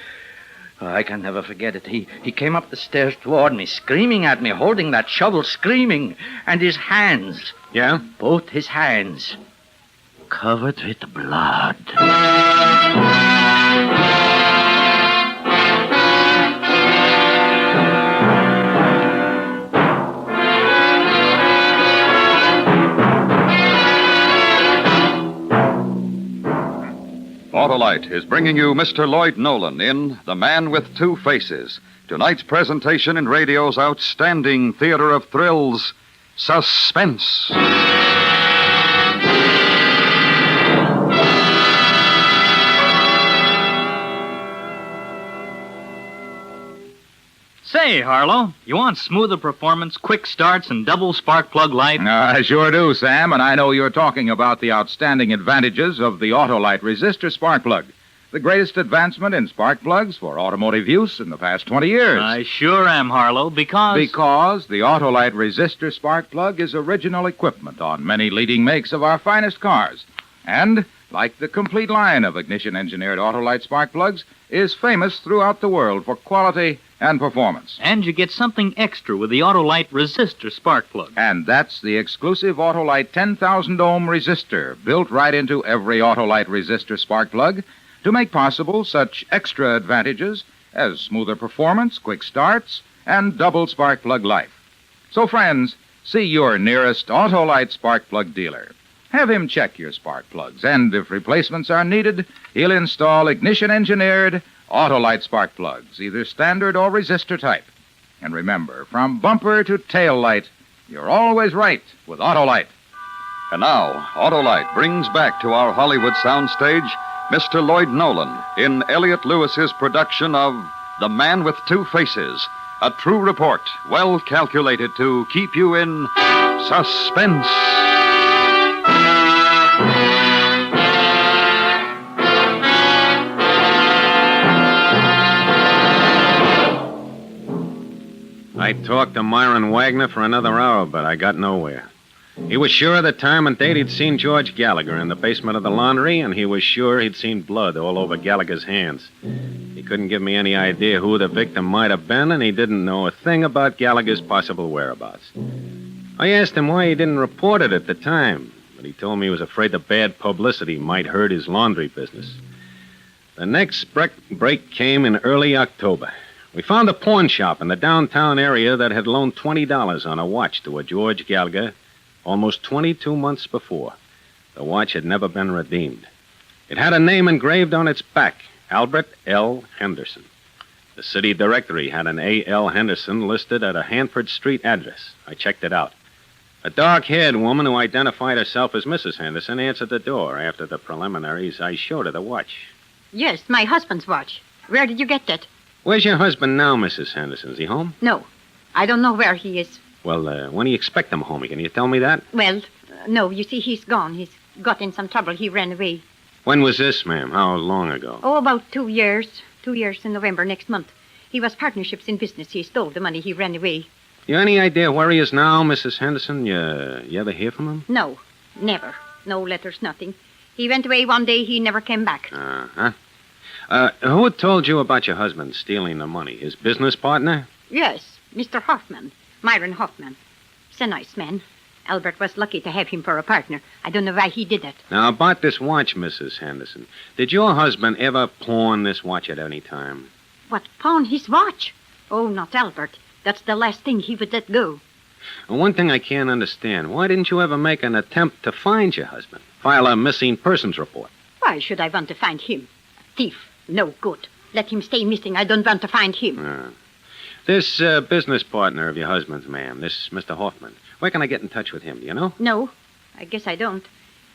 Oh, I can never forget it. He came up the stairs toward me, screaming at me, holding that shovel, screaming. And his hands. Yeah? Both his hands. Covered with blood. Autolite is bringing you Mr. Lloyd Nolan in The Man with Two Faces. Tonight's presentation in radio's outstanding theater of thrills, Suspense. Say, Harlow, you want smoother performance, quick starts, and double spark plug light? I sure do, Sam, and I know you're talking about the outstanding advantages of the Autolite resistor spark plug. The greatest advancement in spark plugs for automotive use in the past 20 years. I sure am, Harlow, because... Because the Autolite resistor spark plug is original equipment on many leading makes of our finest cars. And, like the complete line of ignition-engineered Autolite spark plugs, is famous throughout the world for quality and performance. And you get something extra with the Autolite resistor spark plug. And that's the exclusive Autolite 10,000 ohm resistor, built right into every Autolite resistor spark plug to make possible such extra advantages as smoother performance, quick starts, and double spark plug life. So, friends, see your nearest Autolite spark plug dealer. Have him check your spark plugs, and if replacements are needed, he'll install ignition-engineered Autolite spark plugs, either standard or resistor type. And remember, from bumper to tail light, you're always right with Autolite. And now, Autolite brings back to our Hollywood soundstage Mr. Lloyd Nolan in Elliot Lewis's production of The Man with Two Faces, a true report well calculated to keep you in suspense. I talked to Myron Wagner for another hour, but I got nowhere. He was sure of the time and date he'd seen George Gallagher in the basement of the laundry, and he was sure he'd seen blood all over Gallagher's hands. He couldn't give me any idea who the victim might have been, and he didn't know a thing about Gallagher's possible whereabouts. I asked him why he didn't report it at the time. but he told me he was afraid the bad publicity might hurt his laundry business. The next break came in early October. We found a pawn shop in the downtown area that had loaned $20 on a watch to a George Gallagher almost 22 months before. The watch had never been redeemed. It had a name engraved on its back, Albert L. Henderson. The city directory had an A.L. Henderson listed at a Hanford Street address. I checked it out. A dark-haired woman who identified herself as Mrs. Henderson answered the door. After the preliminaries, I showed her the watch. Yes, my husband's watch. Where did you get that? Where's your husband now, Mrs. Henderson? Is he home? No. I don't know where he is. Well, when do you expect him home? Can you tell me that? Well, no, you see, he's gone. He's got in some trouble. He ran away. When was this, ma'am? How long ago? Oh, about 2 years. 2 years in November next month. He was partnerships in business. He stole the money. He ran away. You any idea where he is now, Mrs. Henderson? You ever hear from him? No, never. No letters, nothing. He went away one day. He never came back. Uh-huh. Who had told you about your husband stealing the money? His business partner? Yes, Mr. Hoffman. Myron Hoffman. He's a nice man. Albert was lucky to have him for a partner. I don't know why he did it. Now, about this watch, Mrs. Henderson. Did your husband ever pawn this watch at any time? What, pawn his watch? Oh, not Albert. That's the last thing he would let go. Well, one thing I can't understand. Why didn't you ever make an attempt to find your husband? File a missing persons report? Why should I want to find him? Thief. No good. Let him stay missing. I don't want to find him. This business partner of your husband's, ma'am, this Mr. Hoffman, where can I get in touch with him? Do you know? No, I guess I don't.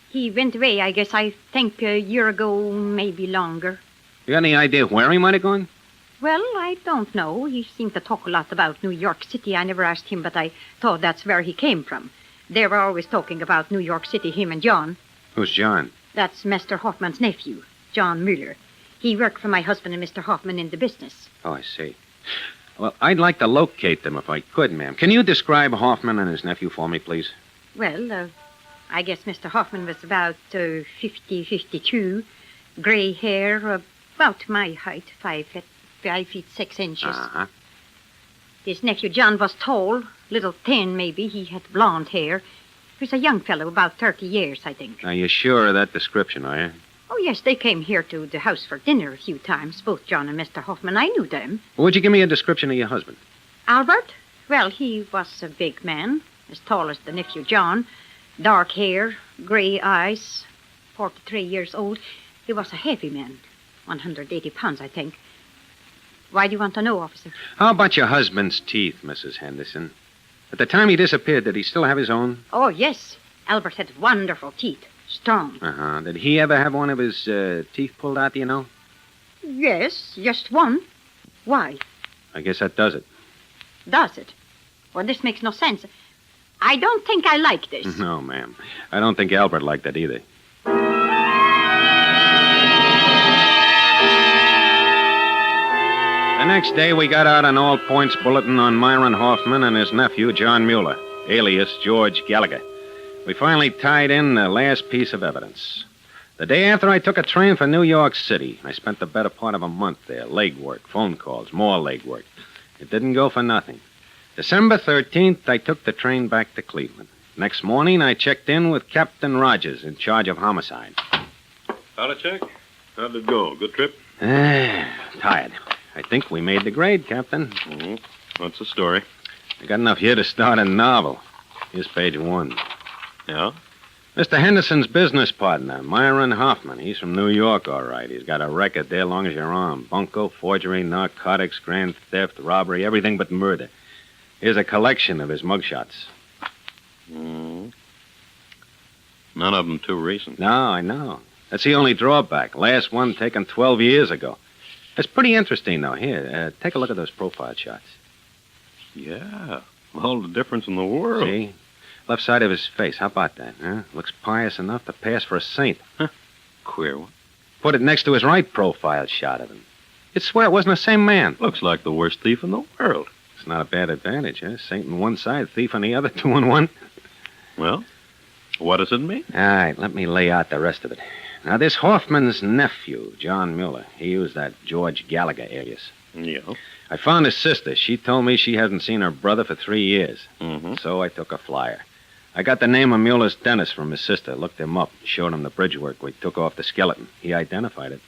He went away, I guess, I think a year ago, maybe longer. You got any idea where he might have gone? Well, I don't know. He seemed to talk a lot about New York City. I never asked him, but I thought that's where he came from. They were always talking about New York City, him and John. Who's John? That's Mr. Hoffman's nephew, John Mueller. He worked for my husband and Mr. Hoffman in the business. Oh, I see. Well, I'd like to locate them if I could, ma'am. Can you describe Hoffman and his nephew for me, please? Well, I guess Mr. Hoffman was about 50, 52. Gray hair, about my height, 5 feet 6 inches. Uh-huh. His nephew John was tall, little thin maybe. He had blonde hair. He was a young fellow, about 30 years, I think. Are you sure of that description, are you? Oh, yes, they came here to the house for dinner a few times, both John and Mr. Hoffman. I knew them. Would you give me a description of your husband? Albert? Well, he was a big man, as tall as the nephew John. Dark hair, gray eyes, 43 years old. He was a heavy man, 180 pounds, I think. Why do you want to know, officer? How about your husband's teeth, Mrs. Henderson? At the time he disappeared, did he still have his own? Oh, yes. Albert had wonderful teeth. Strong. Uh-huh. Did he ever have one of his teeth pulled out, do you know? Yes, just one. Why? I guess that does it. Does it? Well, this makes no sense. I don't think I like this. No, ma'am. I don't think Albert liked that either. The next day, we got out an all-points bulletin on Myron Hoffman and his nephew, John Mueller, alias George Gallagher. We finally tied in the last piece of evidence. The day after I took a train for New York City, I spent the better part of a month there. Legwork, phone calls, more legwork. It didn't go for nothing. December 13th, I took the train back to Cleveland. Next morning, I checked in with Captain Rogers in charge of homicide. Check. How'd it go? Good trip? Tired. I think we made the grade, Captain. Mm-hmm. What's the story? I got enough here to start a novel. Here's page 1. Yeah? Mr. Henderson's business partner, Myron Hoffman. He's from New York, all right. He's got a record there long as your arm. Bunco, forgery, narcotics, grand theft, robbery, everything but murder. Here's a collection of his mugshots. Mm-hmm. None of them too recent. No, I know. That's the only drawback. Last one taken 12 years ago. It's pretty interesting, though. Here, take a look at those profile shots. Yeah. All the difference in the world. See? Left side of his face. How about that, huh? Looks pious enough to pass for a saint. Huh. Queer one. Put it next to his right profile shot of him. You'd swear it wasn't the same man. Looks like the worst thief in the world. It's not a bad advantage, huh? Saint on one side, thief on the other, 2 in 1. Well, what does it mean? All right, let me lay out the rest of it. Now, this Hoffman's nephew, John Mueller, he used that George Gallagher alias. Yeah. I found his sister. She told me she hasn't seen her brother for 3 years. Mm-hmm. So I took a flyer. I got the name of Mueller's dentist from his sister, looked him up, showed him the bridge work we took off the skeleton. He identified it.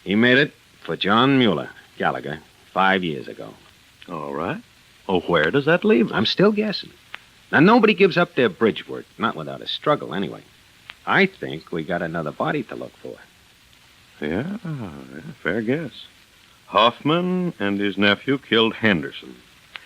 He made it for John Mueller, Gallagher, 5 years ago. All right. Oh, where does that leave us? I'm still guessing. Now, nobody gives up their bridge work, not without a struggle, anyway. I think we got another body to look for. Yeah, fair guess. Hoffman and his nephew killed Henderson.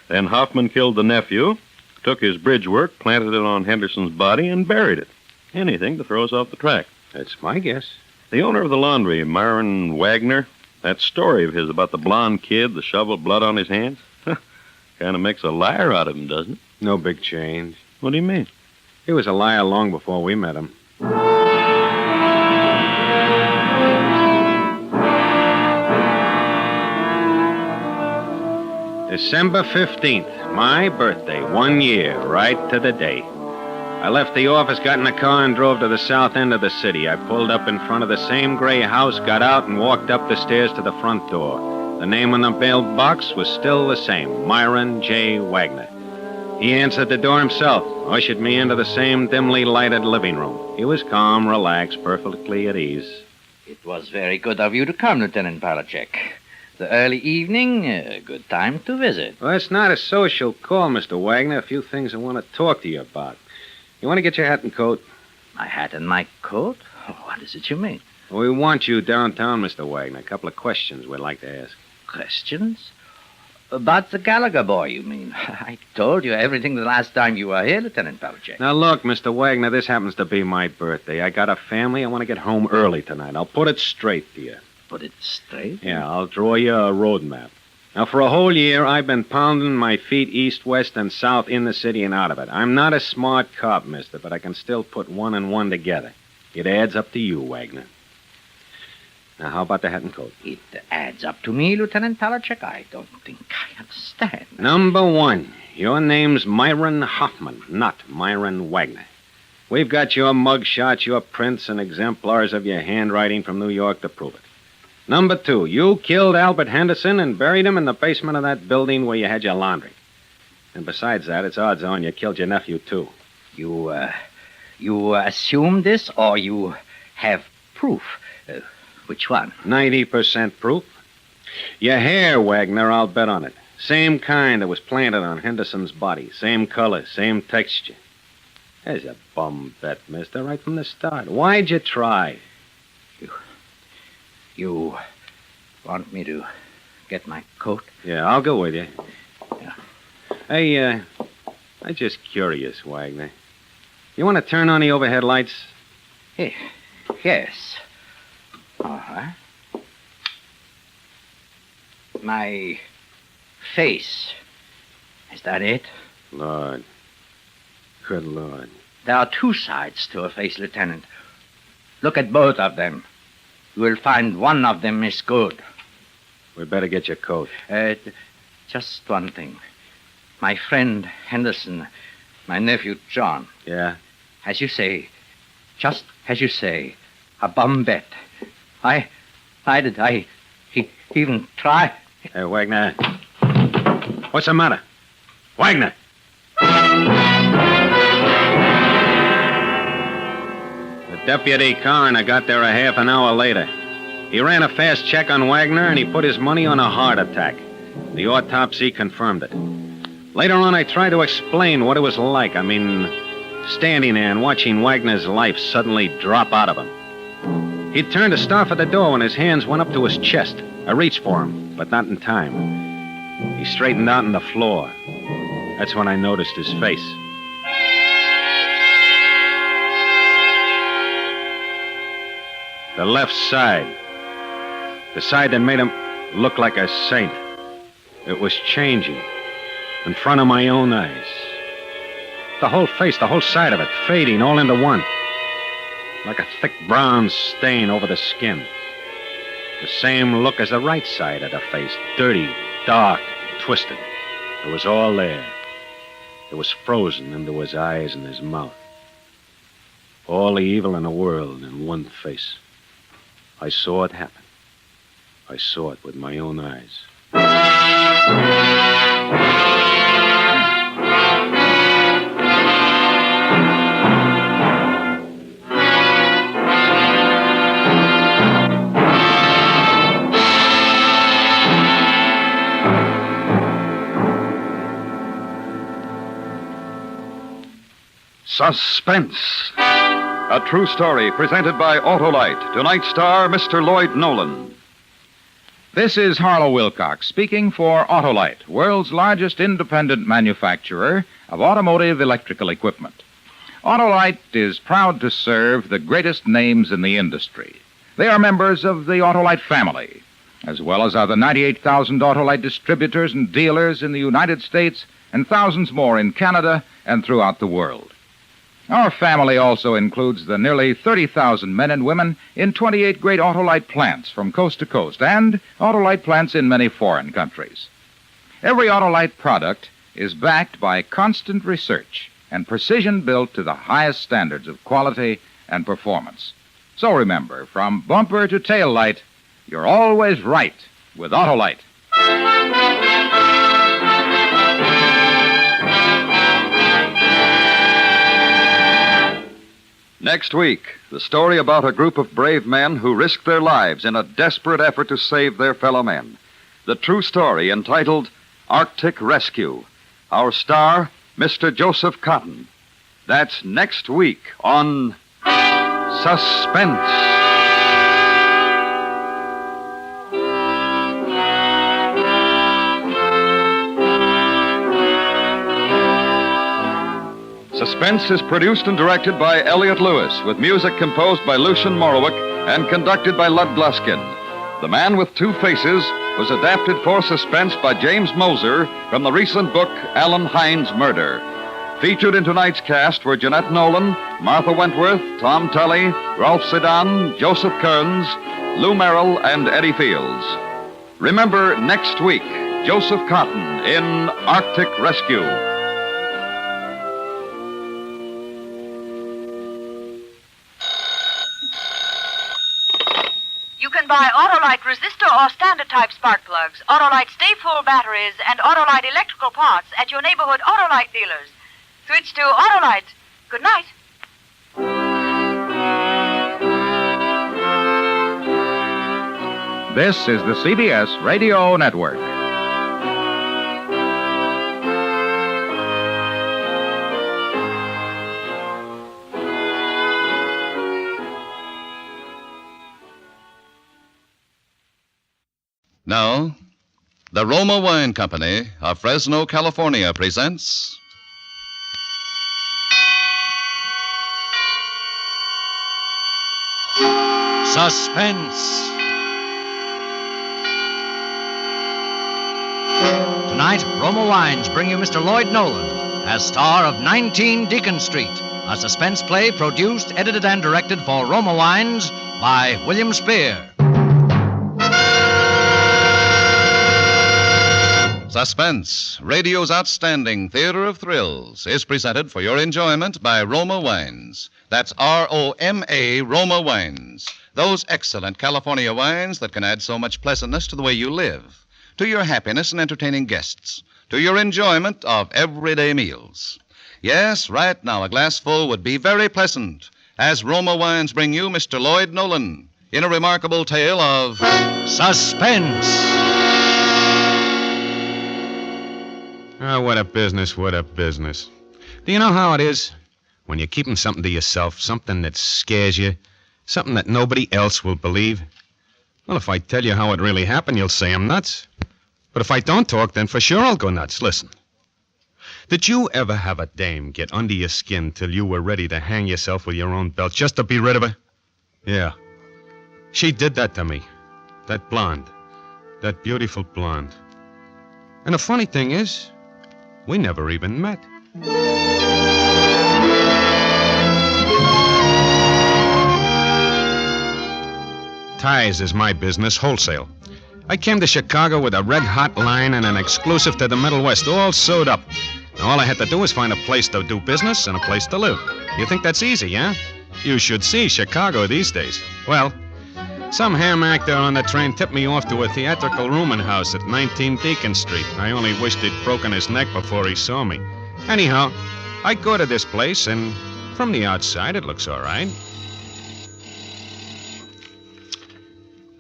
Then Hoffman killed the nephew, took his bridge work, planted it on Henderson's body, and buried it. Anything to throw us off the track. That's my guess. The owner of the laundry, Myron Wagner, that story of his about the blonde kid, the shovel blood on his hands, kind of makes a liar out of him, doesn't it? No big change. What do you mean? He was a liar long before we met him. December 15th, my birthday, 1 year, right to the day. I left the office, got in a car, and drove to the south end of the city. I pulled up in front of the same gray house, got out, and walked up the stairs to the front door. The name on the mailbox was still the same, Myron J. Wagner. He answered the door himself, ushered me into the same dimly lighted living room. He was calm, relaxed, perfectly at ease. It was very good of you to come, Lieutenant Palachek. The early evening, a good time to visit. Well, it's not a social call, Mr. Wagner. A few things I want to talk to you about. You want to get your hat and coat? My hat and my coat? What is it you mean? We want you downtown, Mr. Wagner. A couple of questions we'd like to ask. Questions? About the Gallagher boy, you mean? I told you everything the last time you were here, Lieutenant Palachek. Now, look, Mr. Wagner, this happens to be my birthday. I got a family. I want to get home early tonight. I'll put it straight to you. Put it straight? Yeah, I'll draw you a road map. Now, for a whole year, I've been pounding my feet east, west, and south in the city and out of it. I'm not a smart cop, mister, but I can still put one and one together. It adds up to you, Wagner. Now, how about the hat and coat? It adds up to me, Lieutenant Palachek. I don't think I understand. Number one, your name's Myron Hoffman, not Myron Wagner. We've got your mug shots, your prints, and exemplars of your handwriting from New York to prove it. Number two, you killed Albert Henderson and buried him in the basement of that building where you had your laundry. And besides that, it's odds on you killed your nephew, too. You assume this, or you have proof? Which one? 90% proof. Your hair, Wagner, I'll bet on it. Same kind that was planted on Henderson's body. Same color, same texture. There's a bum bet, mister, right from the start. Why'd you try? You want me to get my coat? Yeah, I'll go with you. Yeah. Hey, I'm just curious, Wagner. You want to turn on the overhead lights? Hey, yes. All right. My face. Is that it? Lord. Good Lord. There are two sides to a face, Lieutenant. Look at both of them. You will find one of them is good. We'd better get your coat. Just one thing. My friend Henderson, my nephew John. Yeah? As you say, just as you say, a bum bet. He even try. Hey, Wagner. What's the matter? Wagner! Deputy coroner got there a half an hour later. He ran a fast check on Wagner, and he put his money on a heart attack. The autopsy confirmed it. Later on, I tried to explain what it was like. I mean, standing there and watching Wagner's life suddenly drop out of him. He turned to start for the door when his hands went up to his chest. I reached for him, but not in time. He straightened out on the floor. That's when I noticed his face. The left side. The side that made him look like a saint. It was changing in front of my own eyes. The whole face, the whole side of it, fading all into one. Like a thick brown stain over the skin. The same look as the right side of the face. Dirty, dark, twisted. It was all there. It was frozen into his eyes and his mouth. All the evil in the world in one face. I saw it happen. I saw it with my own eyes. Suspense. A true story presented by Autolite. Tonight's star, Mr. Lloyd Nolan. This is Harlow Wilcox speaking for Autolite, world's largest independent manufacturer of automotive electrical equipment. Autolite is proud to serve the greatest names in the industry. They are members of the Autolite family, as well as are the 98,000 Autolite distributors and dealers in the United States and thousands more in Canada and throughout the world. Our family also includes the nearly 30,000 men and women in 28 great Autolite plants from coast to coast and Autolite plants in many foreign countries. Every Autolite product is backed by constant research and precision built to the highest standards of quality and performance. So remember, from bumper to tail light, you're always right with Autolite. Next week, the story about a group of brave men who risked their lives in a desperate effort to save their fellow men. The true story entitled Arctic Rescue. Our star, Mr. Joseph Cotton. That's next week on Suspense. Suspense is produced and directed by Elliott Lewis, with music composed by Lucian Morowick and conducted by Lud Gluskin. The Man with Two Faces was adapted for Suspense by James Moser from the recent book Allen Hines' Murder. Featured in tonight's cast were Jeanette Nolan, Martha Wentworth, Tom Tully, Ralph Sedan, Joseph Kearns, Lou Merrill, and Eddie Fields. Remember, next week, Joseph Cotton in Arctic Rescue. You can buy Autolite resistor or standard type spark plugs, Autolite stay full batteries, and Autolite electrical parts at your neighborhood Autolite dealers. Switch to Autolite. Good night. This is the CBS Radio Network. Now, the Roma Wine Company of Fresno, California presents Suspense. Tonight, Roma Wines bring you Mr. Lloyd Nolan as star of 19 Deacon Street, a suspense play produced, edited, and directed for Roma Wines by William Spear. Suspense, radio's outstanding theater of thrills, is presented for your enjoyment by Roma Wines. That's R-O-M-A, Roma Wines. Those excellent California wines that can add so much pleasantness to the way you live, to your happiness in entertaining guests, to your enjoyment of everyday meals. Yes, right now a glassful would be very pleasant, as Roma Wines bring you Mr. Lloyd Nolan in a remarkable tale of Suspense. Oh, what a business, what a business. Do you know how it is? When you're keeping something to yourself, something that scares you, something that nobody else will believe. Well, if I tell you how it really happened, you'll say I'm nuts. But if I don't talk, then for sure I'll go nuts. Listen. Did you ever have a dame get under your skin till you were ready to hang yourself with your own belt just to be rid of her? Yeah. She did that to me. That blonde. That beautiful blonde. And the funny thing is, we never even met. Ties is my business, wholesale. I came to Chicago with a red-hot line and an exclusive to the Middle West, all sewed up. Now, all I had to do was find a place to do business and a place to live. You think that's easy, huh? You should see Chicago these days. Well, some ham actor on the train tipped me off to a theatrical rooming house at 19 Deacon Street. I only wished he'd broken his neck before he saw me. Anyhow, I go to this place, and from the outside, it looks all right.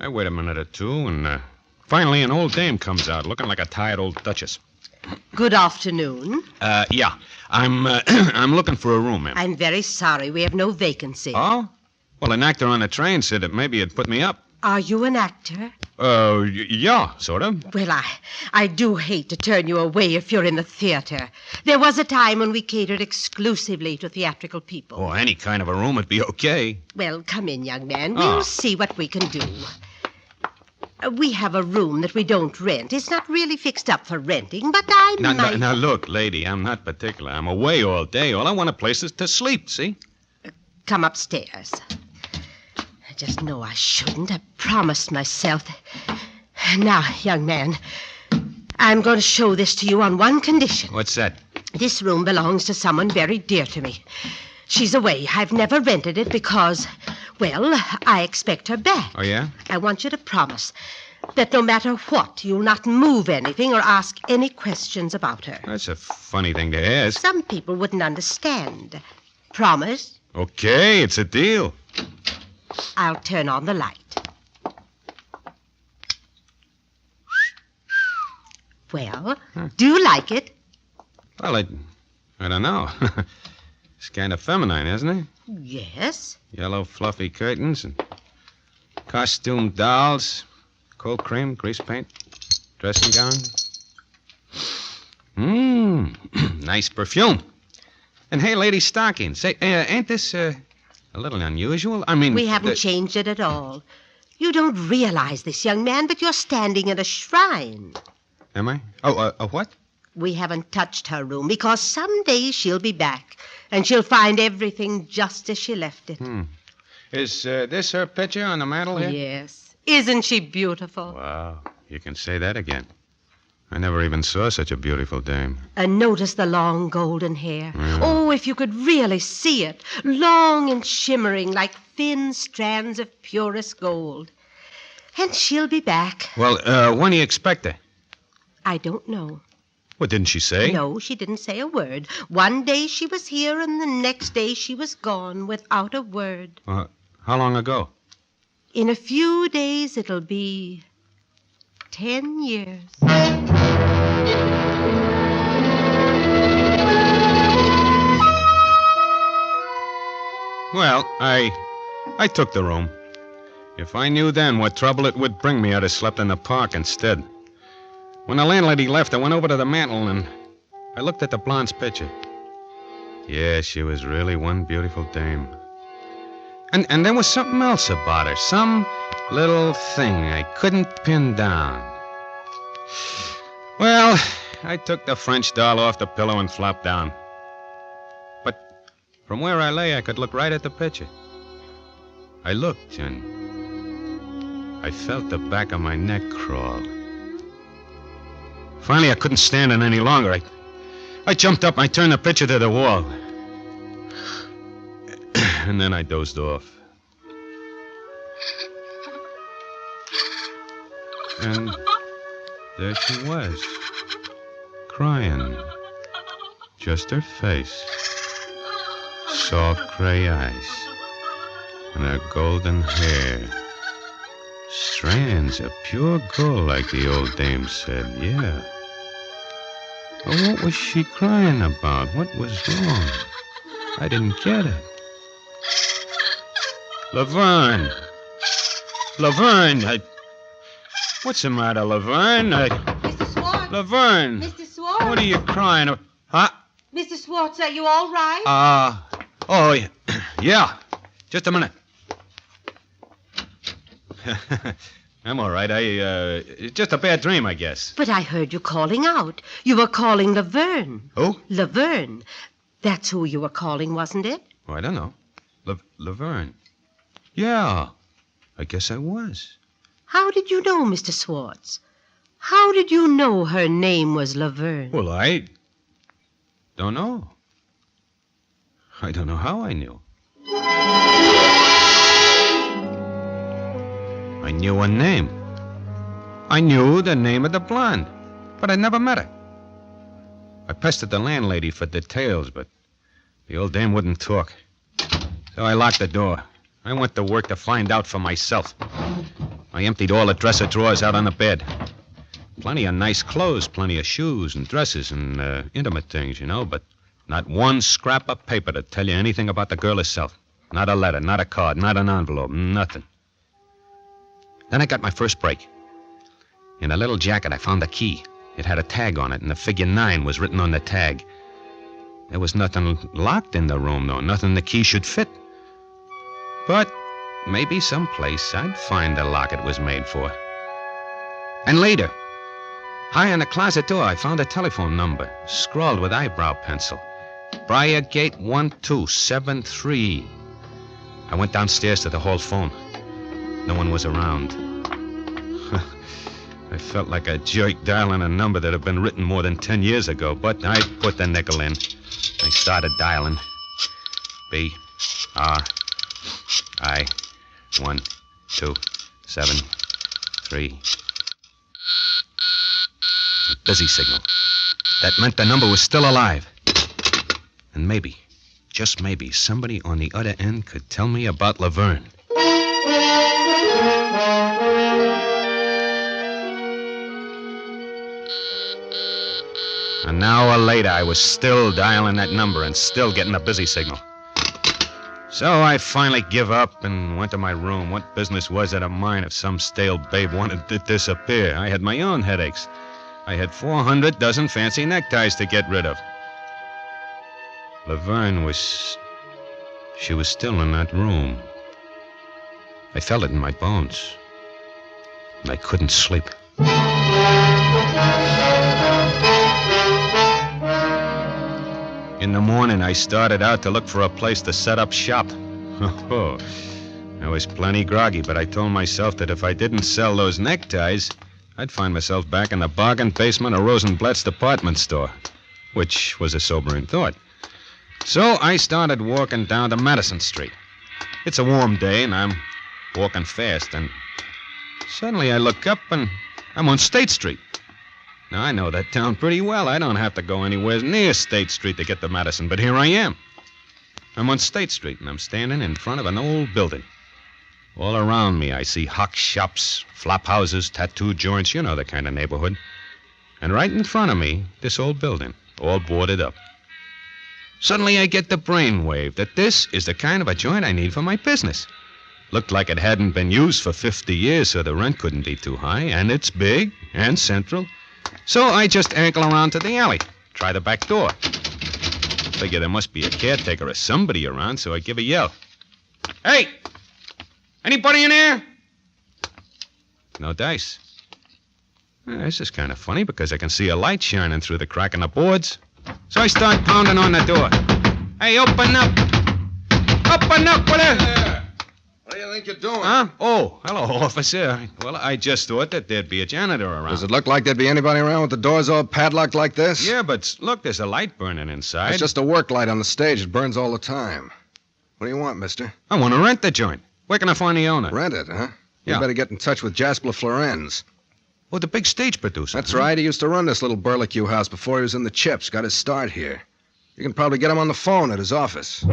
I wait a minute or two, and finally an old dame comes out, looking like a tired old duchess. Good afternoon. Yeah. I'm looking for a room, ma'am. I'm very sorry. We have no vacancy. Oh? Well, an actor on the train said that maybe it'd put me up. Are you an actor? Yeah, sort of. Well, I do hate to turn you away if you're in the theater. There was a time when we catered exclusively to theatrical people. Oh, any kind of a room would be okay. Well, come in, young man. We'll see what we can do. We have a room that we don't rent. It's not really fixed up for renting, but Now, look, lady, I'm not particular. I'm away all day. All I want a place is to sleep, see? Come upstairs. I just know I shouldn't. I promised myself. Now, young man, I'm going to show this to you on one condition. What's that? This room belongs to someone very dear to me. She's away. I've never rented it because, well, I expect her back. Oh, yeah? I want you to promise that no matter what, you'll not move anything or ask any questions about her. That's a funny thing to ask. Some people wouldn't understand. Promise? Okay, it's a deal. I'll turn on the light. Well, do you like it? Well, I don't know. It's kind of feminine, isn't it? Yes. Yellow fluffy curtains and costume dolls, cold cream, grease paint, dressing gown. Nice perfume. And hey, lady stocking, say, ain't this a little unusual? I mean, we haven't changed it at all. You don't realize this, young man, but you're standing in a shrine. Am I? Oh, a what? We haven't touched her room because someday she'll be back and she'll find everything just as she left it. Is this her picture on the mantel here? Yes. Isn't she beautiful? Wow, you can say that again. I never even saw such a beautiful dame. And notice the long golden hair. Yeah. Oh, if you could really see it. Long and shimmering like thin strands of purest gold. And she'll be back. Well, when do you expect her? I don't know. What, didn't she say? No, she didn't say a word. One day she was here, and the next day she was gone without a word. How long ago? In a few days, it'll be 10 years. Well, I took the room. If I knew then what trouble it would bring me, I'd have slept in the park instead. When the landlady left, I went over to the mantel and I looked at the blonde's picture. Yeah, she was really one beautiful dame. And there was something else about her, some little thing I couldn't pin down. Well, I took the French doll off the pillow and flopped down. But from where I lay, I could look right at the picture. I looked and I felt the back of my neck crawl. Finally, I couldn't stand it any longer. I jumped up and I turned the picture to the wall. And then I dozed off. And there she was, crying. Just her face, soft gray eyes, and her golden hair. Strands of pure gold, like the old dame said, yeah. But what was she crying about? What was wrong? I didn't get it. Laverne! Laverne! What's the matter, Laverne? Mr. Swartz? Laverne! Mr. Swartz? What are you crying about? Huh? Mr. Swartz, are you all right? Oh, yeah. Just a minute. I'm all right. It's just a bad dream, I guess. But I heard you calling out. You were calling Laverne. Who? Laverne. That's who you were calling, wasn't it? Oh, I don't know. Laverne. Yeah, I guess I was. How did you know, Mr. Swartz? How did you know her name was Laverne? Well, I don't know. I don't know how I knew. I knew her name. I knew the name of the blonde, but I never met her. I pestered the landlady for details, but the old dame wouldn't talk. So I locked the door. I went to work to find out for myself. I emptied all the dresser drawers out on the bed. Plenty of nice clothes, plenty of shoes and dresses and intimate things, but not one scrap of paper to tell you anything about the girl herself. Not a letter, not a card, not an envelope, nothing. Then I got my first break. In a little jacket, I found a key. It had a tag on it, and the figure 9 was written on the tag. There was nothing locked in the room, though, nothing the key should fit. But maybe someplace I'd find the lock it was made for. And later, high on the closet door, I found a telephone number, scrawled with eyebrow pencil. Briargate 1273. I went downstairs to the hall phone. No one was around. I felt like a jerk dialing a number that had been written more than 10 years ago, but I put the nickel in. I started dialing. B-R-I 1273. A busy signal. That meant the number was still alive. And maybe, just maybe, somebody on the other end could tell me about Laverne. An hour later, I was still dialing that number and still getting a busy signal. So I finally give up and went to my room. What business was it of mine if some stale babe wanted to disappear? I had my own headaches. I had 400 dozen fancy neckties to get rid of. Laverne was... She was still in that room. I felt it in my bones. And I couldn't sleep. In the morning, I started out to look for a place to set up shop. Oh, I was plenty groggy, but I told myself that if I didn't sell those neckties, I'd find myself back in the bargain basement of Rosenblatt's department store, which was a sobering thought. So I started walking down to Madison Street. It's a warm day, and I'm walking fast, and suddenly I look up, and I'm on State Street. Now, I know that town pretty well. I don't have to go anywhere near State Street to get to Madison, but here I am. I'm on State Street, and I'm standing in front of an old building. All around me, I see hock shops, flop houses, tattoo joints, you know the kind of neighborhood. And right in front of me, this old building, all boarded up. Suddenly, I get the brainwave that this is the kind of a joint I need for my business. Looked like it hadn't been used for 50 years, so the rent couldn't be too high, and it's big and central. So I just ankle around to the alley, try the back door. Figure there must be a caretaker or somebody around, so I give a yell. Hey! Anybody in there? No dice. This is kind of funny because I can see a light shining through the crack in the boards. So I start pounding on the door. Hey, open up! Open up, will you? What do you think you're doing? Huh? Oh, hello, officer. Well, I just thought that there'd be a janitor around. Does it look like there'd be anybody around with the doors all padlocked like this? Yeah, but look, there's a light burning inside. It's just a work light on the stage. It burns all the time. What do you want, mister? I want to rent the joint. Where can I find the owner? Rent it, huh? Yeah. You better get in touch with Jasper Florenz. Oh, the big stage producer. That's right. He used to run this little burlicue house before he was in the Chips. Got his start here. You can probably get him on the phone at his office.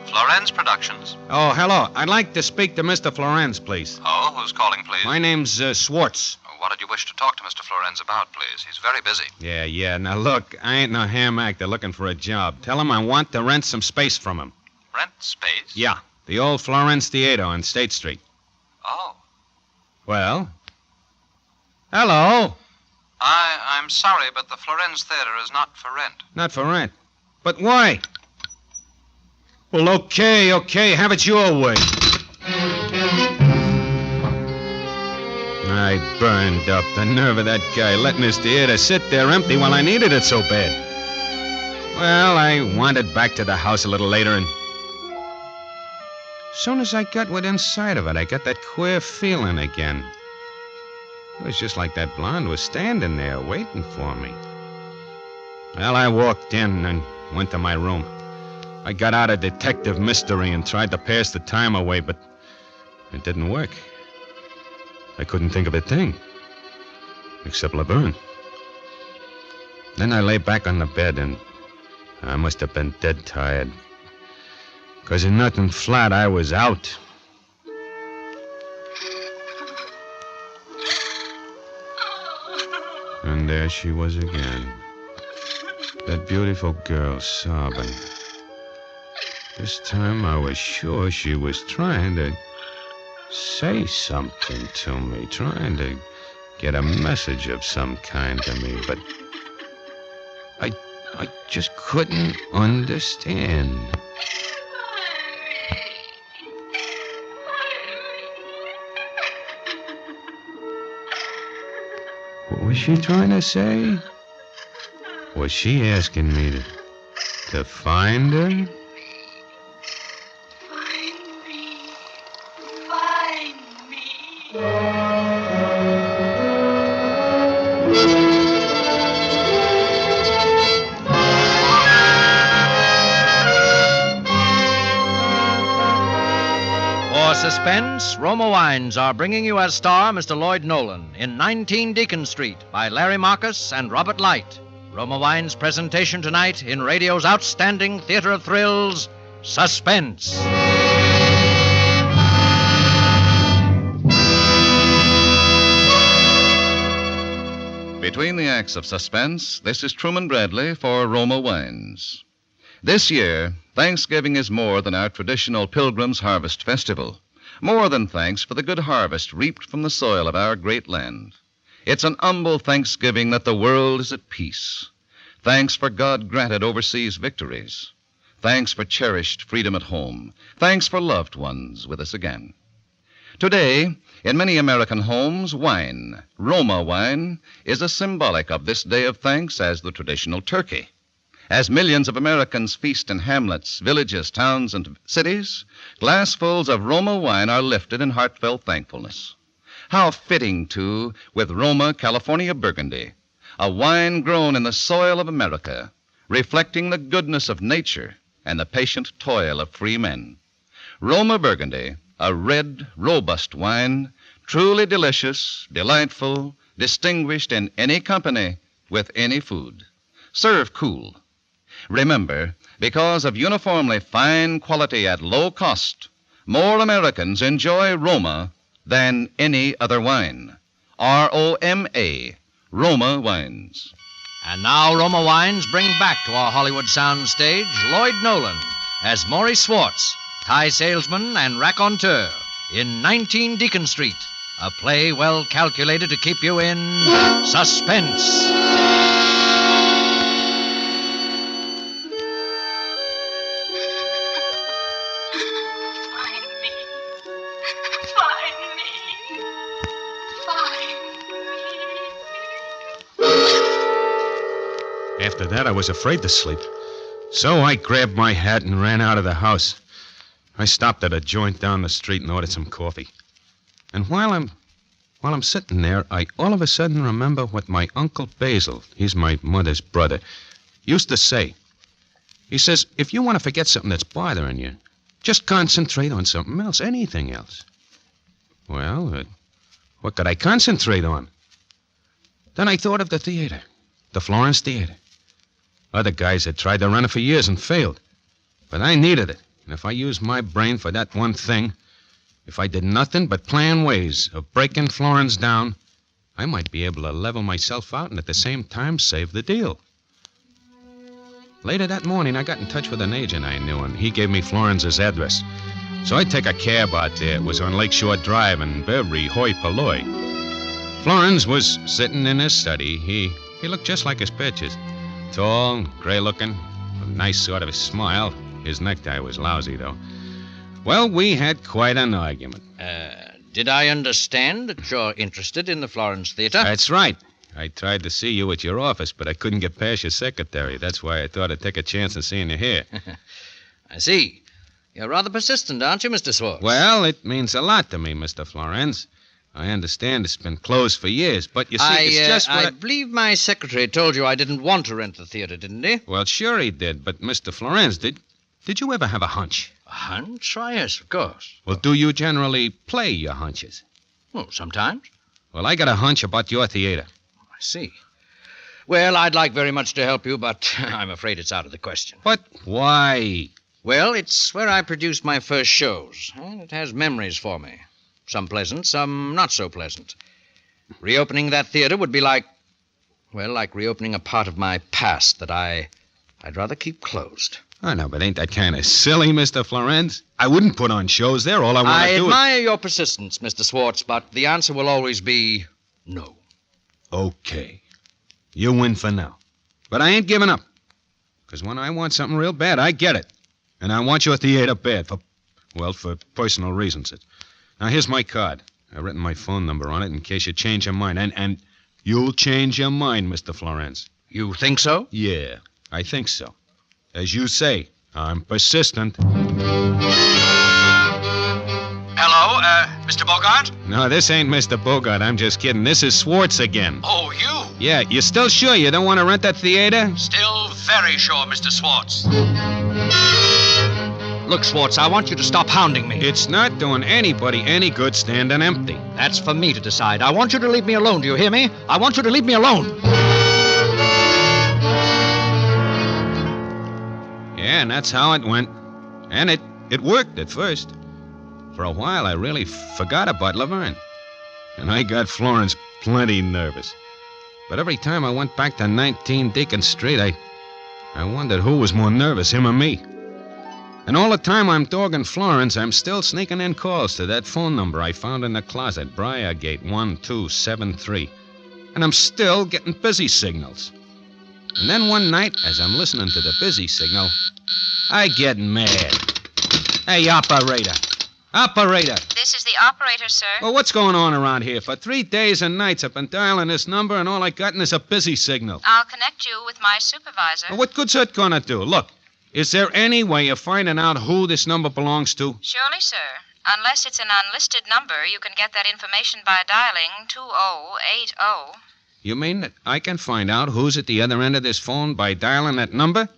Florenz Productions. Oh, hello. I'd like to speak to Mr. Florenz, please. Oh, who's calling, please? My name's Swartz. What did you wish to talk to Mr. Florenz about, please? He's very busy. Yeah. Now, look, I ain't no ham actor looking for a job. Tell him I want to rent some space from him. Rent space? Yeah, the old Florenz Theater on State Street. Oh. Well? Hello? I'm sorry, but the Florenz Theater is not for rent. Not for rent. But why? Well, okay. Have it your way. I burned up. The nerve of that guy letting his theater sit there empty while I needed it so bad. Well, I wandered back to the house a little later, and as soon as I got within sight of it, I got that queer feeling again. It was just like that blonde was standing there waiting for me. Well, I walked in and went to my room. I got out of detective mystery and tried to pass the time away, but it didn't work. I couldn't think of a thing, except Laverne. Then I lay back on the bed, and I must have been dead tired. 'Cause in nothing flat, I was out. And there she was again. That beautiful girl sobbing. This time I was sure she was trying to say something to me, trying to get a message of some kind to me, but I just couldn't understand. What was she trying to say? Was she asking me to find her? For Suspense, Roma Wines are bringing you as star Mr. Lloyd Nolan in 19 Deacon Street by Larry Marcus and Robert Light. Roma Wines' presentation tonight in radio's outstanding theater of thrills, Suspense. Between the acts of Suspense, this is Truman Bradley for Roma Wines. This year, Thanksgiving is more than our traditional Pilgrim's Harvest Festival, more than thanks for the good harvest reaped from the soil of our great land. It's an humble thanksgiving that the world is at peace. Thanks for God-granted overseas victories. Thanks for cherished freedom at home. Thanks for loved ones with us again. Today, in many American homes, wine, Roma wine, is as symbolic of this day of thanks as the traditional turkey. As millions of Americans feast in hamlets, villages, towns, and cities, glassfuls of Roma wine are lifted in heartfelt thankfulness. How fitting, too, with Roma California Burgundy, a wine grown in the soil of America, reflecting the goodness of nature and the patient toil of free men. Roma Burgundy, a red, robust wine, truly delicious, delightful, distinguished in any company with any food. Serve cool. Remember, because of uniformly fine quality at low cost, more Americans enjoy Roma than any other wine. R-O-M-A, Roma Wines. And now Roma Wines bring back to our Hollywood soundstage Lloyd Nolan as Maurice Swartz, tie salesman and raconteur in 19 Deacon Street, a play well calculated to keep you in suspense. After that, I was afraid to sleep. So I grabbed my hat and ran out of the house. I stopped at a joint down the street and ordered some coffee. And while I'm sitting there, I all of a sudden remember what my Uncle Basil, he's my mother's brother, used to say. He says, if you want to forget something that's bothering you, just concentrate on something else, anything else. Well, what could I concentrate on? Then I thought of the theater, the Florence Theater. Other guys had tried to run it for years and failed. But I needed it. And if I used my brain for that one thing, if I did nothing but plan ways of breaking Florence down, I might be able to level myself out and at the same time save the deal. Later that morning, I got in touch with an agent I knew, and he gave me Florence's address. So I'd take a cab out there. It was on Lakeshore Drive in Beverly, hoi polloi. Florence was sitting in his study. He looked just like his pictures. Tall, gray-looking, a nice sort of a smile. His necktie was lousy, though. Well, we had quite an argument. Did I understand that you're interested in the Florence Theater? That's right. I tried to see you at your office, but I couldn't get past your secretary. That's why I thought I'd take a chance of seeing you here. I see. You're rather persistent, aren't you, Mr. Swartz? Well, it means a lot to me, Mr. Florence. I understand it's been closed for years, but you see, it's just what I believe my secretary told you I didn't want to rent the theater, didn't he? Well, sure he did, but Mr. Florence, did you ever have a hunch? A hunch? Why, yes, of course. Well, do you generally play your hunches? Well, sometimes. Well, I got a hunch about your theater. I see. Well, I'd like very much to help you, but I'm afraid it's out of the question. But why? Well, it's where I produced my first shows, and it has memories for me. Some pleasant, some not so pleasant. Reopening that theater would be like reopening a part of my past that I'd rather keep closed. I know, but ain't that kind of silly, Mr. Florence? I wouldn't put on shows there. All I want to do is... I admire your persistence, Mr. Swartz, but the answer will always be no. Okay. You win for now. But I ain't giving up. Because when I want something real bad, I get it. And I want your theater bad for personal reasons. Now, here's my card. I've written my phone number on it in case you change your mind. And you'll change your mind, Mr. Florence. You think so? Yeah, I think so. As you say, I'm persistent. Hello, Mr. Bogart? No, this ain't Mr. Bogart. I'm just kidding. This is Swartz again. Oh, you? Yeah, you still sure you don't want to rent that theater? Still very sure, Mr. Swartz. Look, Swartz, I want you to stop hounding me. It's not doing anybody any good standing empty. That's for me to decide. I want you to leave me alone, do you hear me? I want you to leave me alone. Yeah, and that's how it went. And it worked at first. For a while, I really forgot about Laverne. And I got Florence plenty nervous. But every time I went back to 19 Deacon Street, I wondered who was more nervous, him or me. And all the time I'm dogging Florence, I'm still sneaking in calls to that phone number I found in the closet, Briargate 1273. And I'm still getting busy signals. And then one night, as I'm listening to the busy signal, I get mad. Hey, operator. Operator. This is the operator, sir. Well, what's going on around here? For 3 days and nights I've been dialing this number, and all I gotten is a busy signal. I'll connect you with my supervisor. Well, what good's that gonna do? Look, is there any way of finding out who this number belongs to? Surely, sir. Unless it's an unlisted number, you can get that information by dialing 2080. You mean that I can find out who's at the other end of this phone by dialing that number?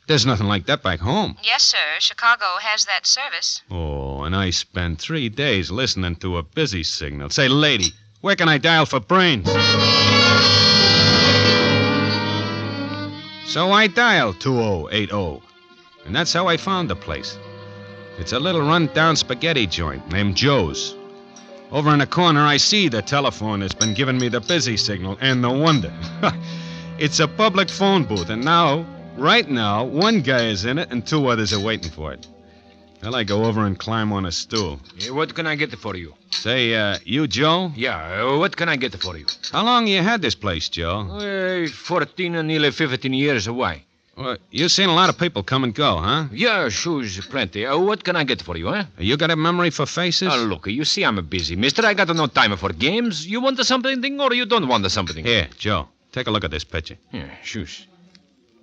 There's nothing like that back home. Yes, sir. Chicago has that service. Oh, and I spent 3 days listening to a busy signal. Say, lady, where can I dial for brains? So I dialed 2080, and that's how I found the place. It's a little run-down spaghetti joint named Joe's. Over in the corner, I see the telephone that's been giving me the busy signal, and no wonder. It's a public phone booth, and now, right now, one guy is in it and 2 others are waiting for it. Well, I go over and climb on a stool. What can I get for you? Say, you Joe? Yeah, what can I get for you? How long you had this place, Joe? 14 and nearly 15 years away. Well, you've seen a lot of people come and go, huh? Yeah, sure, plenty. What can I get for you, huh? You got a memory for faces? Look, you see I'm busy, mister. I got no time for games. You want something or you don't want something? Here, Joe, take a look at this picture. Yeah, shush.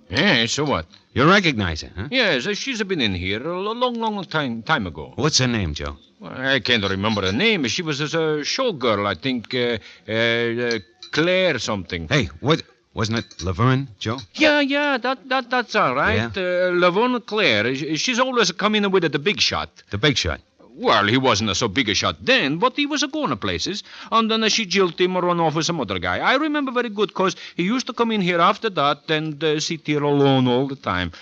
Yeah, so what? You recognize her, huh? Yes, she's been in here a long time ago. What's her name, Joe? Well, I can't remember her name. She was a showgirl, I think, Claire something. Hey, what... Wasn't it Laverne, Joe? Yeah, that's all right. Yeah? Laverne Claire. She's always coming with the big shot. The big shot? Well, he wasn't so big a shot then, but he was going places. And then she jilted him or run off with some other guy. I remember very good, because he used to come in here after that and sit here alone all the time.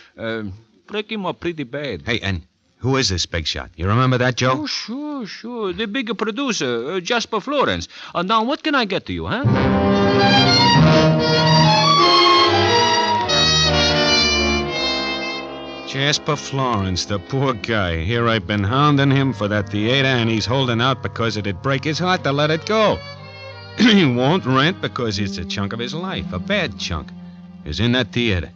Break him up pretty bad. Hey, and who is this big shot? You remember that, Joe? Oh, sure. The big producer, Jasper Florence. And now, what can I get to you, huh? Jasper Florence, the poor guy. Here I've been hounding him for that theater, and he's holding out because it'd break his heart to let it go. He won't rent because it's a chunk of his life, a bad chunk, is in that theater.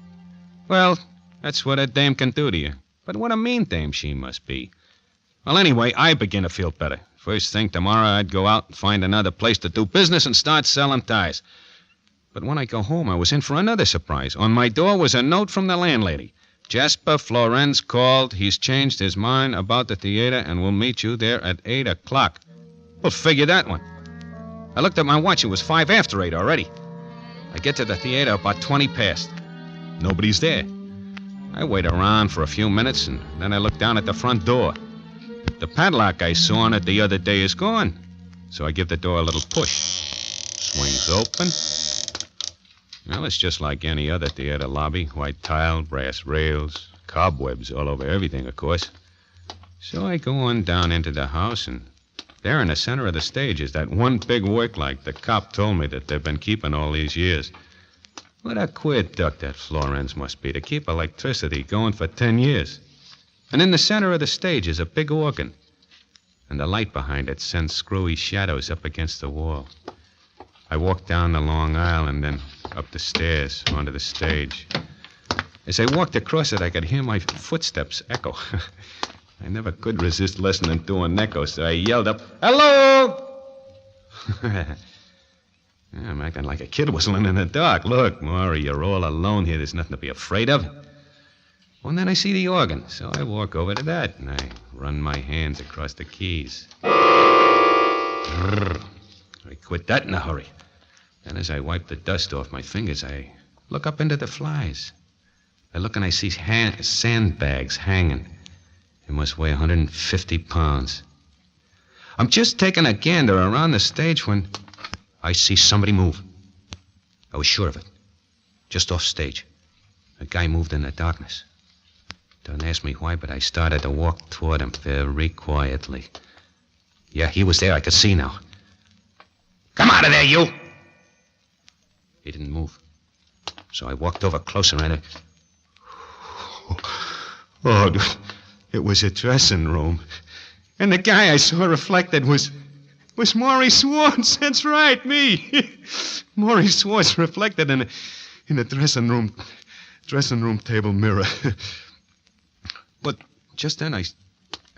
Well, that's what a dame can do to you. But what a mean dame she must be. Well, anyway, I begin to feel better. First thing tomorrow, I'd go out and find another place to do business and start selling ties. But when I go home, I was in for another surprise. On my door was a note from the landlady. Jasper Florence called. He's changed his mind about the theater and will meet you there at 8 o'clock. Well, figure that one. I looked at my watch. It was 5 after 8 already. I get to the theater about 20 past. Nobody's there. I wait around for a few minutes, and then I look down at the front door. The padlock I saw on it the other day is gone. So I give the door a little push. Swings open. Well, it's just like any other theater lobby. White tile, brass rails, cobwebs all over everything, of course. So I go on down into the house, and there in the center of the stage is that one big work light the cop told me that they've been keeping all these years. What a queer duck that Florence must be to keep electricity going for 10 years. And in the center of the stage is a big organ. And the light behind it sends screwy shadows up against the wall. I walked down the long aisle and then up the stairs onto the stage. As I walked across it, I could hear my footsteps echo. I never could resist listening to an echo, so I yelled up, "Hello!" I'm acting like a kid whistling in the dark. Look, Maury, you're all alone here. There's nothing to be afraid of. Well, and then I see the organ, so I walk over to that, and I run my hands across the keys. I quit that in a hurry. Then as I wipe the dust off my fingers, I look up into the flies. I look and I see sandbags hanging. They must weigh 150 pounds. I'm just taking a gander around the stage when I see somebody move. I was sure of it. Just off stage. A guy moved in the darkness. Don't ask me why, but I started to walk toward him very quietly. Yeah, he was there. I could see now. "Come out of there, you!" He didn't move. So I walked over closer and Oh, it was a dressing room. And the guy I saw reflected was Maury Swartz. That's right, me. Maury Swartz reflected in a dressing room table mirror. But just then I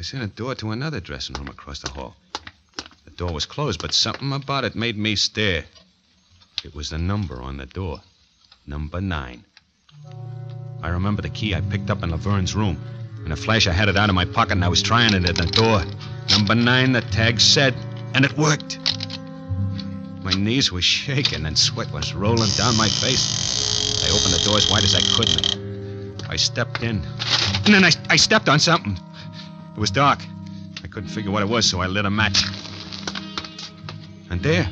seen a door to another dressing room across the hall. The door was closed, but something about it made me stare. It was the number on the door. Number 9. I remember the key I picked up in Laverne's room. In a flash, I had it out of my pocket, and I was trying it at the door. Number 9, the tag said, and it worked. My knees were shaking, and sweat was rolling down my face. I opened the door as wide as I could, and I stepped in. And then I stepped on something. It was dark. I couldn't figure what it was, so I lit a match. And there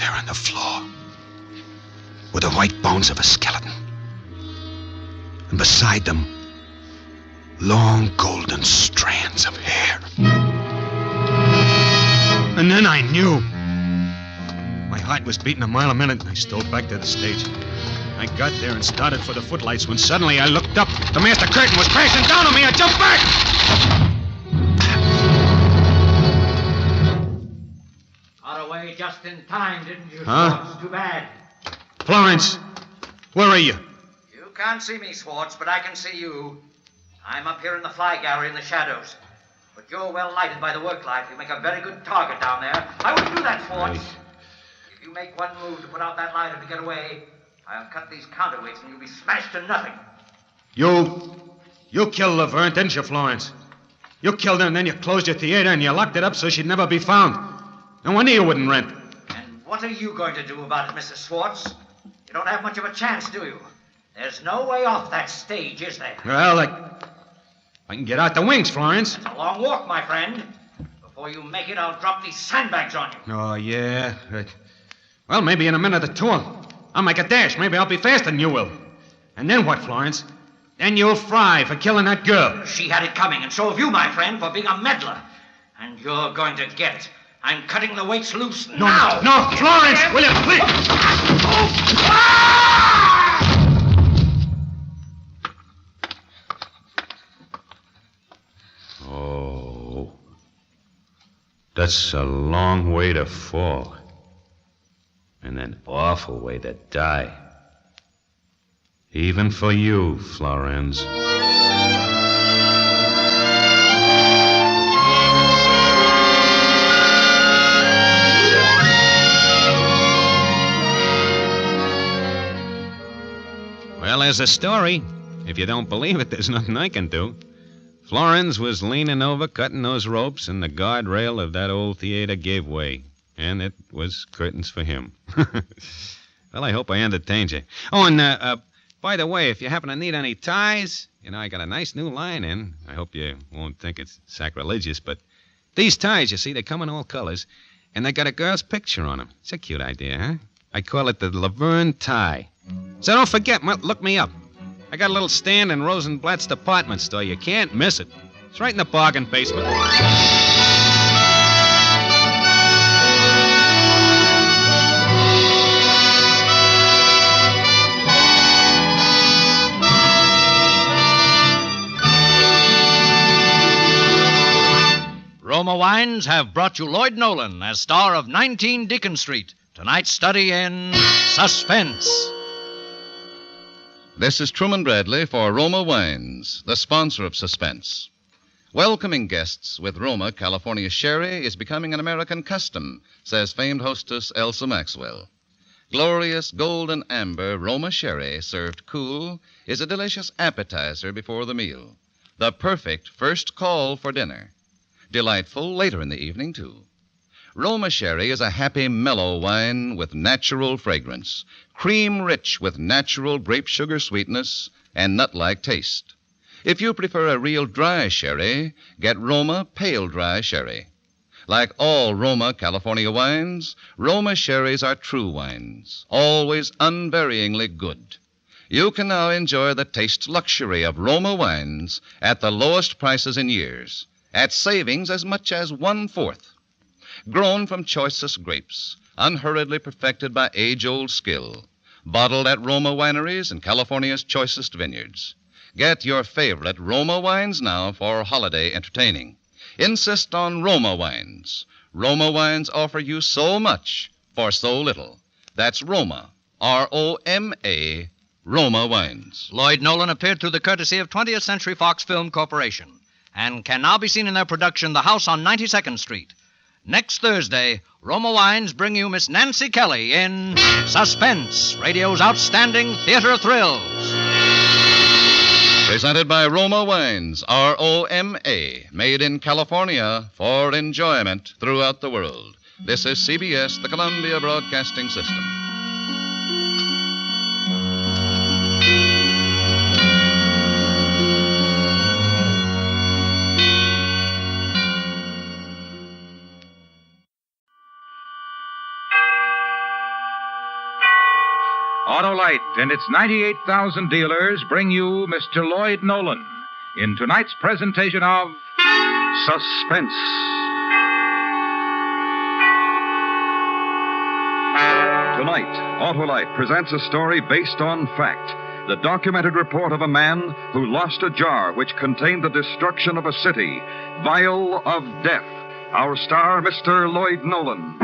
on the floor, were the white bones of a skeleton. And beside them, long golden strands of hair. And then I knew. My heart was beating a mile a minute, and I stole back to the stage. I got there and started for the footlights when suddenly I looked up. The master curtain was crashing down on me. I jumped back. Got away just in time, didn't you, Huh? Swartz? Too bad. Florence, where are you? You can't see me, Swartz, but I can see you. I'm up here in the fly gallery in the shadows. But you're well lighted by the work light. You make a very good target down there. I wouldn't do that, Swartz. If you make one move to put out that light or to get away, I'll cut these counterweights and you'll be smashed to nothing. You killed Laverne, didn't you, Florence? You killed her, and then you closed your theater and you locked it up so she'd never be found. No wonder you wouldn't rent. And what are you going to do about it, Mrs. Swartz? You don't have much of a chance, do you? There's no way off that stage, is there? Well, I can get out the wings, Florence. It's a long walk, my friend. Before you make it, I'll drop these sandbags on you. Oh, yeah. Well, maybe in a minute or two, I'll make a dash. Maybe I'll be faster than you will. And then what, Florence? Then you'll fry for killing that girl. She had it coming, and so have you, my friend, for being a meddler. And you're going to get it. I'm cutting the weights loose now. No, Florence, will you please? Oh, that's a long way to fall. And an awful way to die. Even for you, Florence. Well, there's a story. If you don't believe it, there's nothing I can do. Florence was leaning over, cutting those ropes, and the guardrail of that old theater gave way. And it was curtains for him. Well, I hope I entertained you. Oh, and by the way, if you happen to need any ties, I got a nice new line in. I hope you won't think it's sacrilegious, but these ties, you see, they come in all colors, and they got a girl's picture on them. It's a cute idea, huh? I call it the Laverne tie. So don't forget, look me up. I got a little stand in Rosenblatt's department store. You can't miss it. It's right in the bargain basement. Roma Wines have brought you Lloyd Nolan as star of 19 Deacon Street. Tonight's study in Suspense. This is Truman Bradley for Roma Wines, the sponsor of Suspense. Welcoming guests with Roma, California sherry is becoming an American custom, says famed hostess Elsa Maxwell. Glorious golden amber Roma sherry served cool is a delicious appetizer before the meal. The perfect first call for dinner. Delightful later in the evening, too. Roma sherry is a happy, mellow wine with natural fragrance, cream-rich with natural grape sugar sweetness and nut-like taste. If you prefer a real dry sherry, get Roma Pale Dry Sherry. Like all Roma California wines, Roma sherries are true wines, always unvaryingly good. You can now enjoy the taste luxury of Roma wines at the lowest prices in years, at savings as much as 1/4. Grown from choicest grapes, unhurriedly perfected by age-old skill, bottled at Roma wineries and California's choicest vineyards. Get your favorite Roma wines now for holiday entertaining. Insist on Roma wines. Roma wines offer you so much for so little. That's Roma, R-O-M-A, Roma wines. Lloyd Nolan appeared through the courtesy of 20th Century Fox Film Corporation and can now be seen in their production The House on 92nd Street. Next Thursday, Roma Wines bring you Miss Nancy Kelly in Suspense, radio's outstanding theater of thrills. Presented by Roma Wines, R-O-M-A, made in California for enjoyment throughout the world. This is CBS, the Columbia Broadcasting System. Autolite and its 98,000 dealers bring you Mr. Lloyd Nolan in tonight's presentation of Suspense. Tonight, Autolite presents a story based on fact. The documented report of a man who lost a jar which contained the destruction of a city. Vial of Death. Our star, Mr. Lloyd Nolan.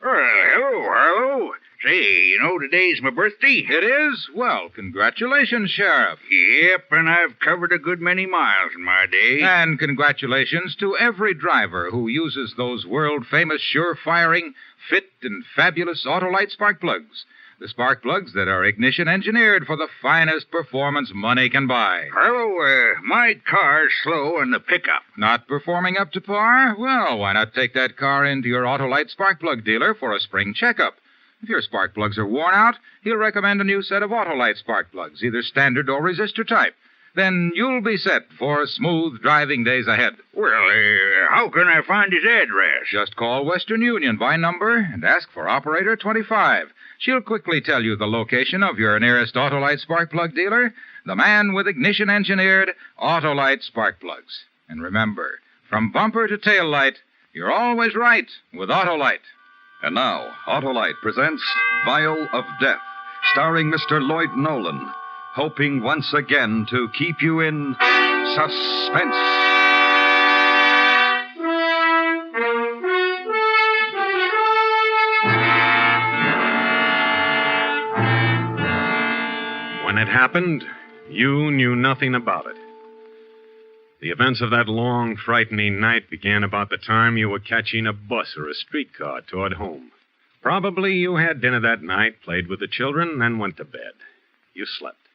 Hello. Say, you know, today's my birthday. It is? Well, congratulations, Sheriff. Yep, and I've covered a good many miles in my day. And congratulations to every driver who uses those world-famous, sure-firing, fit and fabulous Autolite spark plugs. The spark plugs that are ignition engineered for the finest performance money can buy. Hello, my car's slow in the pickup. Not performing up to par? Well, why not take that car into your Autolite spark plug dealer for a spring checkup? If your spark plugs are worn out, he'll recommend a new set of Autolite spark plugs, either standard or resistor type. Then you'll be set for smooth driving days ahead. Well, how can I find his address? Just call Western Union by number and ask for Operator 25. She'll quickly tell you the location of your nearest Autolite spark plug dealer, the man with ignition-engineered Autolite spark plugs. And remember, from bumper to tail light, you're always right with Autolite. And now, Autolite presents Vial of Death, starring Mr. Lloyd Nolan, hoping once again to keep you in suspense. When it happened, you knew nothing about it. The events of that long, frightening night began about the time you were catching a bus or a streetcar toward home. Probably you had dinner that night, played with the children, and then went to bed. You slept.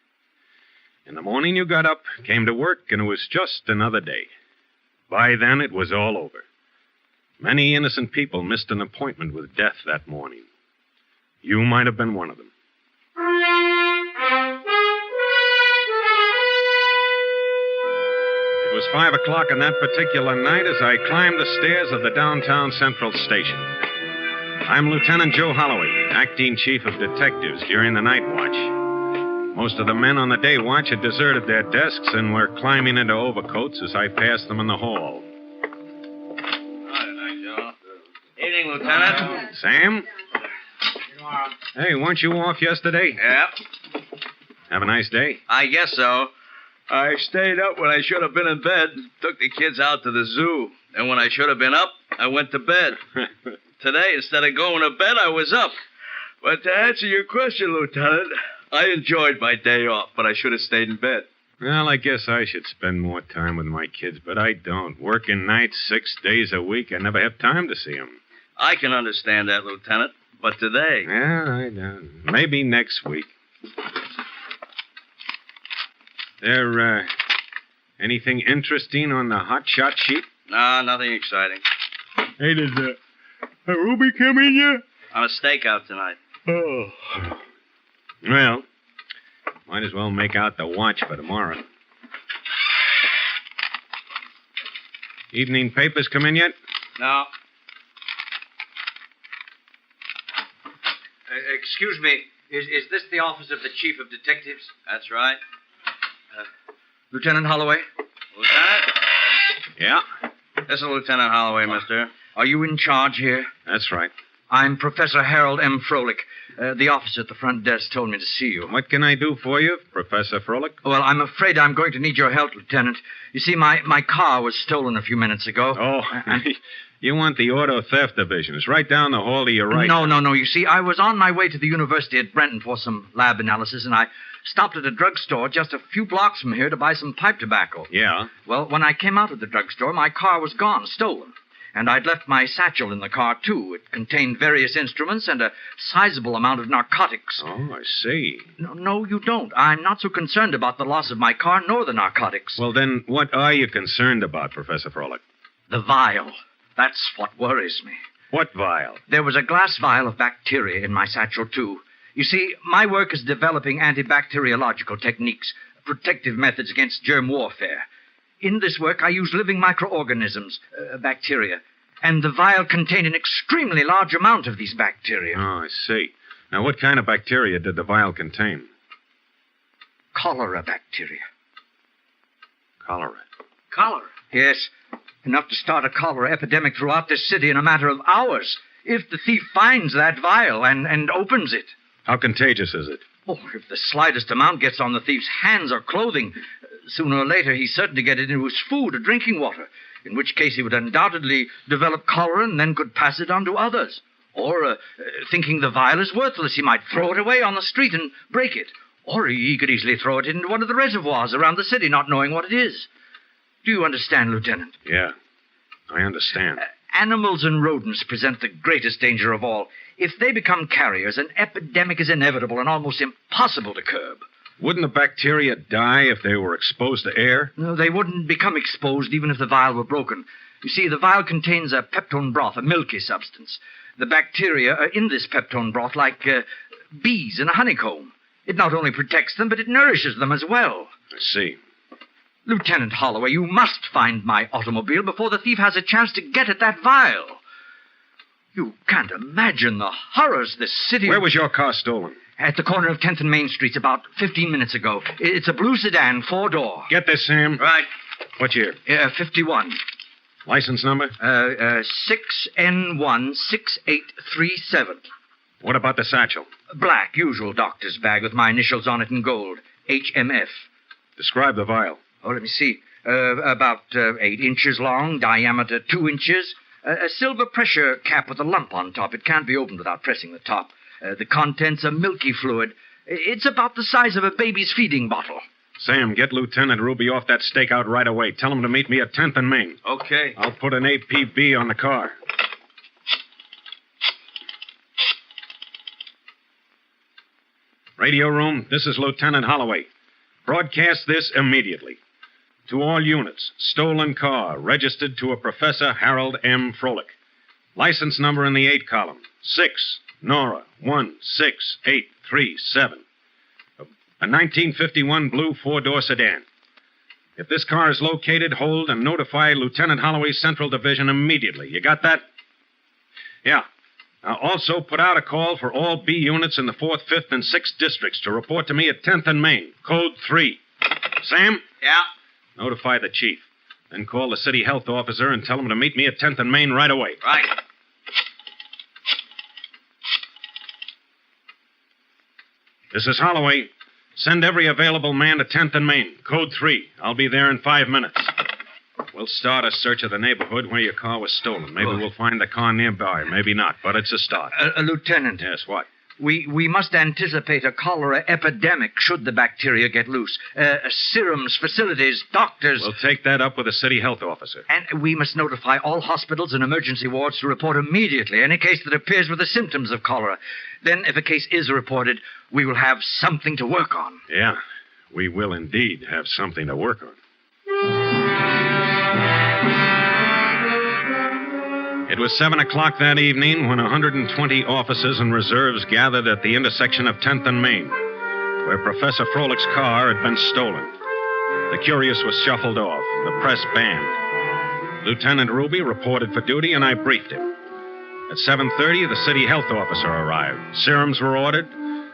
In the morning you got up, came to work, and it was just another day. By then it was all over. Many innocent people missed an appointment with death that morning. You might have been one of them. It was 5 o'clock on that particular night as I climbed the stairs of the downtown Central Station. I'm Lieutenant Joe Holloway, acting chief of detectives during the night watch. Most of the men on the day watch had deserted their desks and were climbing into overcoats as I passed them in the hall. Evening, Lieutenant. Sam? Hey, weren't you off yesterday? Yeah, Have a nice day. I guess so. I stayed up when I should have been in bed. Took the kids out to the zoo. And when I should have been up, I went to bed. Today, instead of going to bed, I was up. But to answer your question, Lieutenant, I enjoyed my day off, but I should have stayed in bed. Well, I guess I should spend more time with my kids, but I don't. Working nights 6 days a week, I never have time to see them. I can understand that, Lieutenant. But today... Yeah, I know. Maybe next week. There, anything interesting on the hot shot sheet? Nah, nothing exciting. Hey, does Ruby come in yet? On a stakeout tonight. Oh. Well, might as well make out the watch for tomorrow. Evening papers come in yet? No. Excuse me. Is this the office of the chief of detectives? That's right. Lieutenant Holloway? Lieutenant? Yeah? This is Lieutenant Holloway, mister. Are you in charge here? That's right. I'm Professor Harold M. Froelich. The officer at the front desk told me to see you. What can I do for you, Professor Froelich? Well, I'm afraid I'm going to need your help, Lieutenant. You see, my car was stolen a few minutes ago. Oh, you want the Auto Theft Division. It's right down the hall to your right. No. You see, I was on my way to the university at Brenton for some lab analysis, and I stopped at a drugstore just a few blocks from here to buy some pipe tobacco. Yeah? Well, when I came out of the drugstore, my car was gone, stolen. And I'd left my satchel in the car, too. It contained various instruments and a sizable amount of narcotics. Oh, I see. No, you don't. I'm not so concerned about the loss of my car nor the narcotics. Well, then, what are you concerned about, Professor Froelich? The vial. That's what worries me. What vial? There was a glass vial of bacteria in my satchel, too. You see, my work is developing antibacteriological techniques, protective methods against germ warfare. In this work, I use living microorganisms, bacteria, and the vial contained an extremely large amount of these bacteria. Oh, I see. Now, what kind of bacteria did the vial contain? Cholera bacteria. Cholera? Cholera? Yes. Enough to start a cholera epidemic throughout this city in a matter of hours, if the thief finds that vial and opens it. How contagious is it? Oh, if the slightest amount gets on the thief's hands or clothing, sooner or later he's certain to get it into his food or drinking water, in which case he would undoubtedly develop cholera and then could pass it on to others. Or, thinking the vial is worthless, he might throw it away on the street and break it. Or he could easily throw it into one of the reservoirs around the city, not knowing what it is. Do you understand, Lieutenant? Yeah, I understand. Animals and rodents present the greatest danger of all. If they become carriers, an epidemic is inevitable and almost impossible to curb. Wouldn't the bacteria die if they were exposed to air? No, they wouldn't become exposed even if the vial were broken. You see, the vial contains a peptone broth, a milky substance. The bacteria are in this peptone broth like bees in a honeycomb. It not only protects them, but it nourishes them as well. I see. Lieutenant Holloway, you must find my automobile before the thief has a chance to get at that vial. You can't imagine the horrors this city... Where was your car stolen? At the corner of 10th and Main Streets about 15 minutes ago. It's a blue sedan, 4-door. Get this, Sam. Right. What year? 51. License number? 6N16837. What about the satchel? Black, usual doctor's bag with my initials on it in gold. HMF. Describe the vial. Oh, let me see. About 8 inches long, diameter 2 inches. A silver pressure cap with a lump on top. It can't be opened without pressing the top. The contents are milky fluid. It's about the size of a baby's feeding bottle. Sam, get Lieutenant Ruby off that stakeout right away. Tell him to meet me at 10th and Main. Okay. I'll put an APB on the car. Radio room, this is Lieutenant Holloway. Broadcast this immediately. To all units, stolen car registered to a Professor Harold M. Froelich. License number in the 8 column. 6, Nora, 16837. A 1951 blue 4-door sedan. If this car is located, hold and notify Lieutenant Holloway's Central Division immediately. You got that? Yeah. Also, put out a call for all B units in the 4th, 5th, and 6th districts to report to me at 10th and Main, code 3. Sam? Yeah? Notify the chief. Then call the city health officer and tell him to meet me at 10th and Main right away. Right. This is Holloway. Send every available man to 10th and Main, code 3. I'll be there in 5 minutes. We'll start a search of the neighborhood where your car was stolen. Maybe we'll find the car nearby, maybe not, but it's a start. Lieutenant. Yes, what? We must anticipate a cholera epidemic should the bacteria get loose. Serums, facilities, doctors. We'll take that up with the city health officer. And we must notify all hospitals and emergency wards to report immediately any case that appears with the symptoms of cholera. Then, if a case is reported, we will have something to work on. Yeah, we will indeed have something to work on. It was 7 o'clock that evening when 120 officers and reserves gathered at the intersection of 10th and Main, where Professor Froelic's car had been stolen. The curious was shuffled off, the press banned. Lieutenant Ruby reported for duty, and I briefed him. At 7:30, the city health officer arrived. Serums were ordered,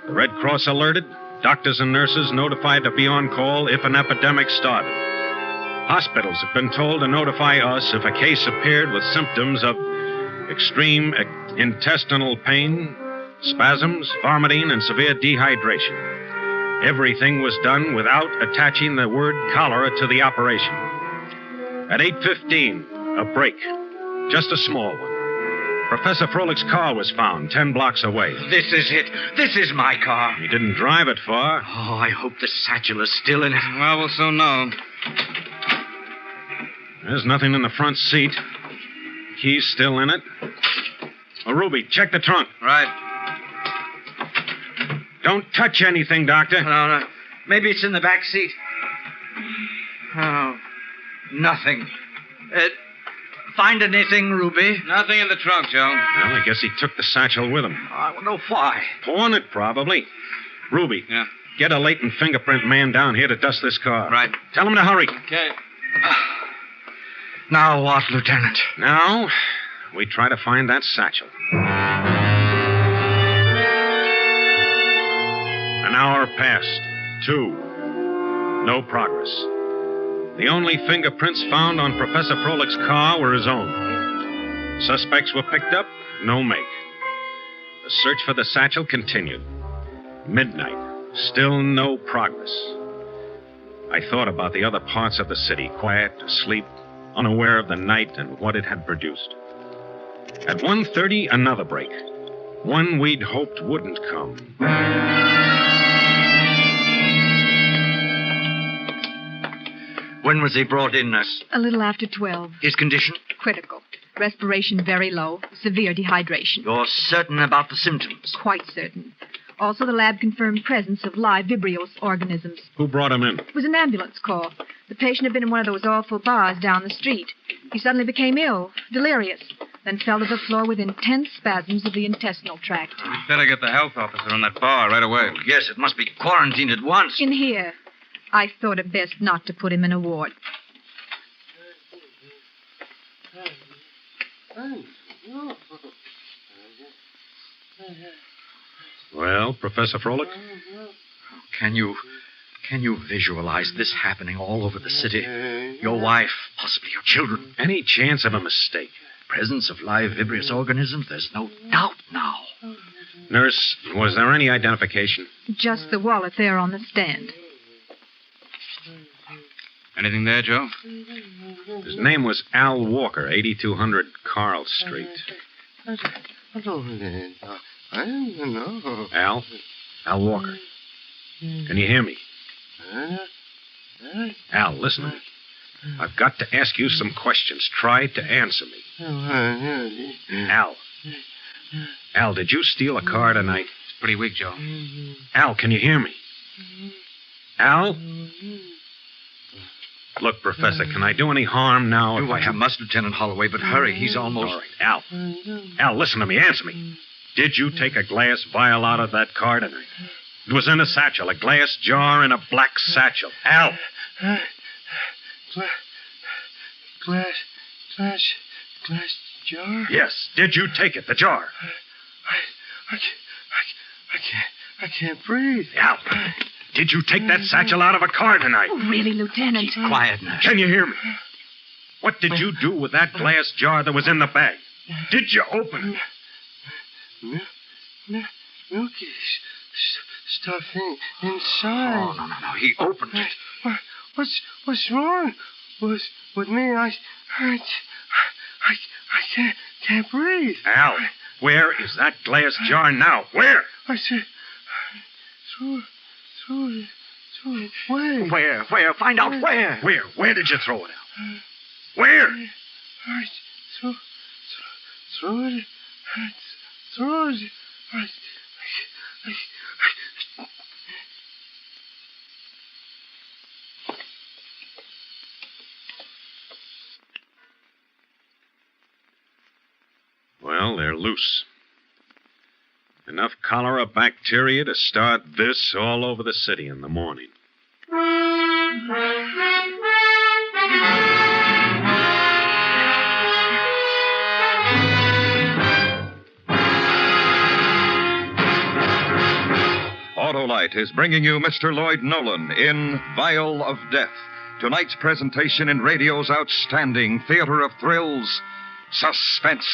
the Red Cross alerted, doctors and nurses notified to be on call if an epidemic started. Hospitals have been told to notify us if a case appeared with symptoms of extreme intestinal pain, spasms, vomiting, and severe dehydration. Everything was done without attaching the word cholera to the operation. At 8:15, a break, just a small one. Professor Froelic's car was found 10 blocks away. This is it. This is my car. He didn't drive it far. Oh, I hope the satchel is still in it. Well, we'll soon know. There's nothing in the front seat. Key's still in it. Oh, Ruby, check the trunk. Right. Don't touch anything, Doctor. No. Maybe it's in the back seat. Oh, nothing. Find anything, Ruby? Nothing in the trunk, Joe. Well, I guess he took the satchel with him. I don't know why. Pawn it, probably. Ruby. Yeah? Get a latent fingerprint man down here to dust this car. Right. Tell him to hurry. Okay. Now what, Lieutenant? Now, we try to find that satchel. An hour passed. 2. No progress. The only fingerprints found on Professor Froelic's car were his own. Suspects were picked up, no make. The search for the satchel continued. Midnight, still no progress. I thought about the other parts of the city, quiet, asleep, unaware of the night and what it had produced. At 1:30, another break. One we'd hoped wouldn't come. When was he brought in, nurse? A little after 12. His condition? Critical. Respiration very low. Severe dehydration. You're certain about the symptoms? Quite certain. Also, the lab confirmed presence of live Vibrios organisms. Who brought him in? It was an ambulance call. The patient had been in one of those awful bars down the street. He suddenly became ill, delirious, then fell to the floor with intense spasms of the intestinal tract. We'd better get the health officer on that bar right away. Yes, it must be quarantined at once. In here. I thought it best not to put him in a ward. Well, Professor Froelich? Can you visualize this happening all over the city? Your wife, possibly your children. Any chance of a mistake? Presence of live Vibrios organisms? There's no doubt now. Nurse, was there any identification? Just the wallet there on the stand. Anything there, Joe? His name was Al Walker, 8200 Carl Street. I don't know. Al? Al Walker. Can you hear me? Al, listen to me. I've got to ask you some questions. Try to answer me. Al, did you steal a car tonight? It's pretty weak, Joe. Al, can you hear me? Al? Look, Professor, can I do any harm now? Do what you must, Lieutenant Holloway, but hurry. He's almost... All right, Al, listen to me. Answer me. Did you take a glass vial out of that car tonight? It was in a satchel, a glass jar in a black satchel. Al! Glass jar? Yes. Did you take it, the jar? I can't breathe. Al, did you take that satchel out of a car tonight? Oh, really, Lieutenant? Quiet, nurse. Can you hear me? What did you do with that glass jar that was in the bag? Did you open it? Milky stuff inside. Oh, no. He opened it. What's wrong with me? I can't breathe. Al, where is that glass jar now? Where? I said, threw it away. Where? Find out where. Where did you throw it out? Where? I threw it. Well, they're loose. Enough cholera bacteria to start this all over the city in the morning. Autolite is bringing you Mr. Lloyd Nolan in Vial of Death. Tonight's presentation in radio's outstanding theater of thrills, Suspense.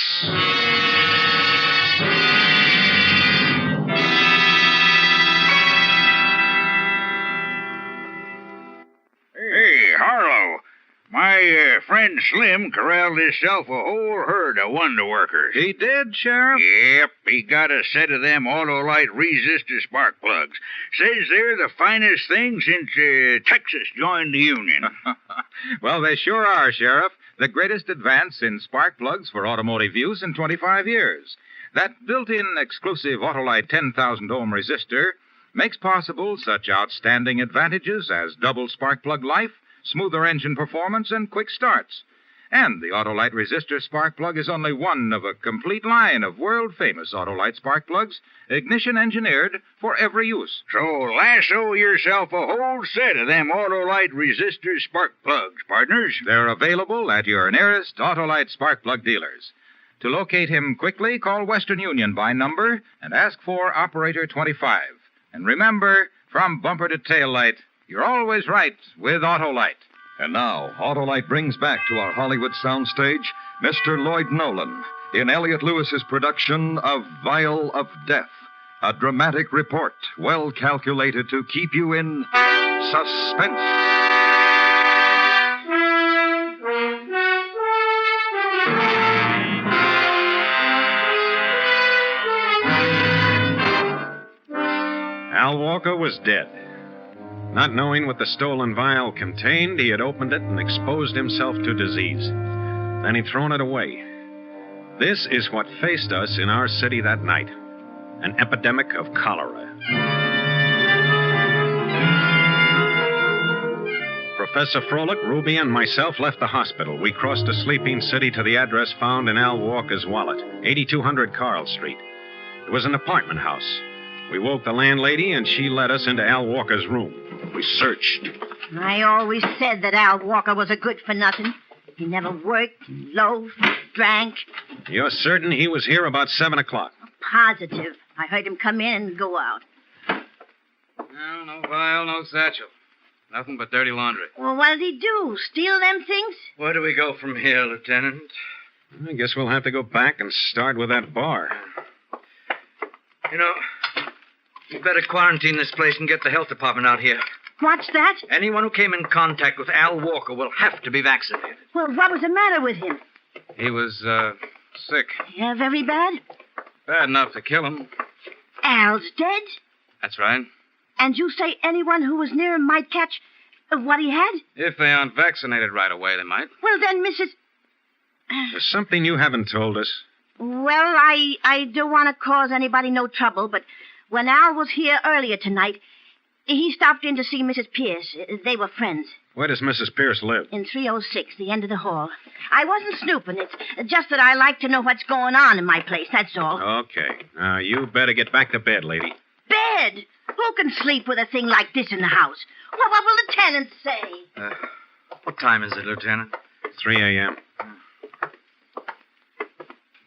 Hey, Harlow. My friend Slim corralled himself a whole herd of wonder workers. He did, Sheriff? Yep, he got a set of them Autolite resistor spark plugs. Says they're the finest thing since Texas joined the Union. Well, they sure are, Sheriff. The greatest advance in spark plugs for automotive use in 25 years. That built-in exclusive Autolite 10,000 ohm resistor makes possible such outstanding advantages as double spark plug life, smoother engine performance, and quick starts. And the Autolite resistor spark plug is only one of a complete line of world-famous Autolite spark plugs, ignition engineered for every use. So lasso yourself a whole set of them Autolite resistor spark plugs, partners. They're available at your nearest Autolite spark plug dealers. To locate him quickly, call Western Union by number and ask for Operator 25. And remember, from bumper to tail light, you're always right with Autolite. And now, Autolite brings back to our Hollywood soundstage Mr. Lloyd Nolan in Elliot Lewis's production of Vial of Death, a dramatic report well calculated to keep you in suspense. Al Walker was dead. Not knowing what the stolen vial contained, he had opened it and exposed himself to disease. Then he'd thrown it away. This is what faced us in our city that night. An epidemic of cholera. Professor Froelich, Ruby, and myself left the hospital. We crossed a sleeping city to the address found in Al Walker's wallet, 8200 Carl Street. It was an apartment house. We woke the landlady, and she led us into Al Walker's room. We searched. I always said that Al Walker was a good-for-nothing. He never worked, he loafed, drank. You're certain he was here about 7 o'clock? Positive. I heard him come in and go out. No vial, no satchel. Nothing but dirty laundry. Well, what did he do? Steal them things? Where do we go from here, Lieutenant? I guess we'll have to go back and start with that bar. You know, you better quarantine this place and get the health department out here. What's that? Anyone who came in contact with Al Walker will have to be vaccinated. Well, what was the matter with him? He was, sick. Yeah, very bad? Bad enough to kill him. Al's dead? That's right. And you say anyone who was near him might catch what he had? If they aren't vaccinated right away, they might. Well, then, Mrs. There's something you haven't told us. Well, I don't want to cause anybody no trouble, but when Al was here earlier tonight, he stopped in to see Mrs. Pierce. They were friends. Where does Mrs. Pierce live? In 306, the end of the hall. I wasn't snooping. It's just that I like to know what's going on in my place, that's all. Okay. Now, you better get back to bed, lady. Bed? Who can sleep with a thing like this in the house? What will the tenants say? What time is it, Lieutenant? 3 a.m.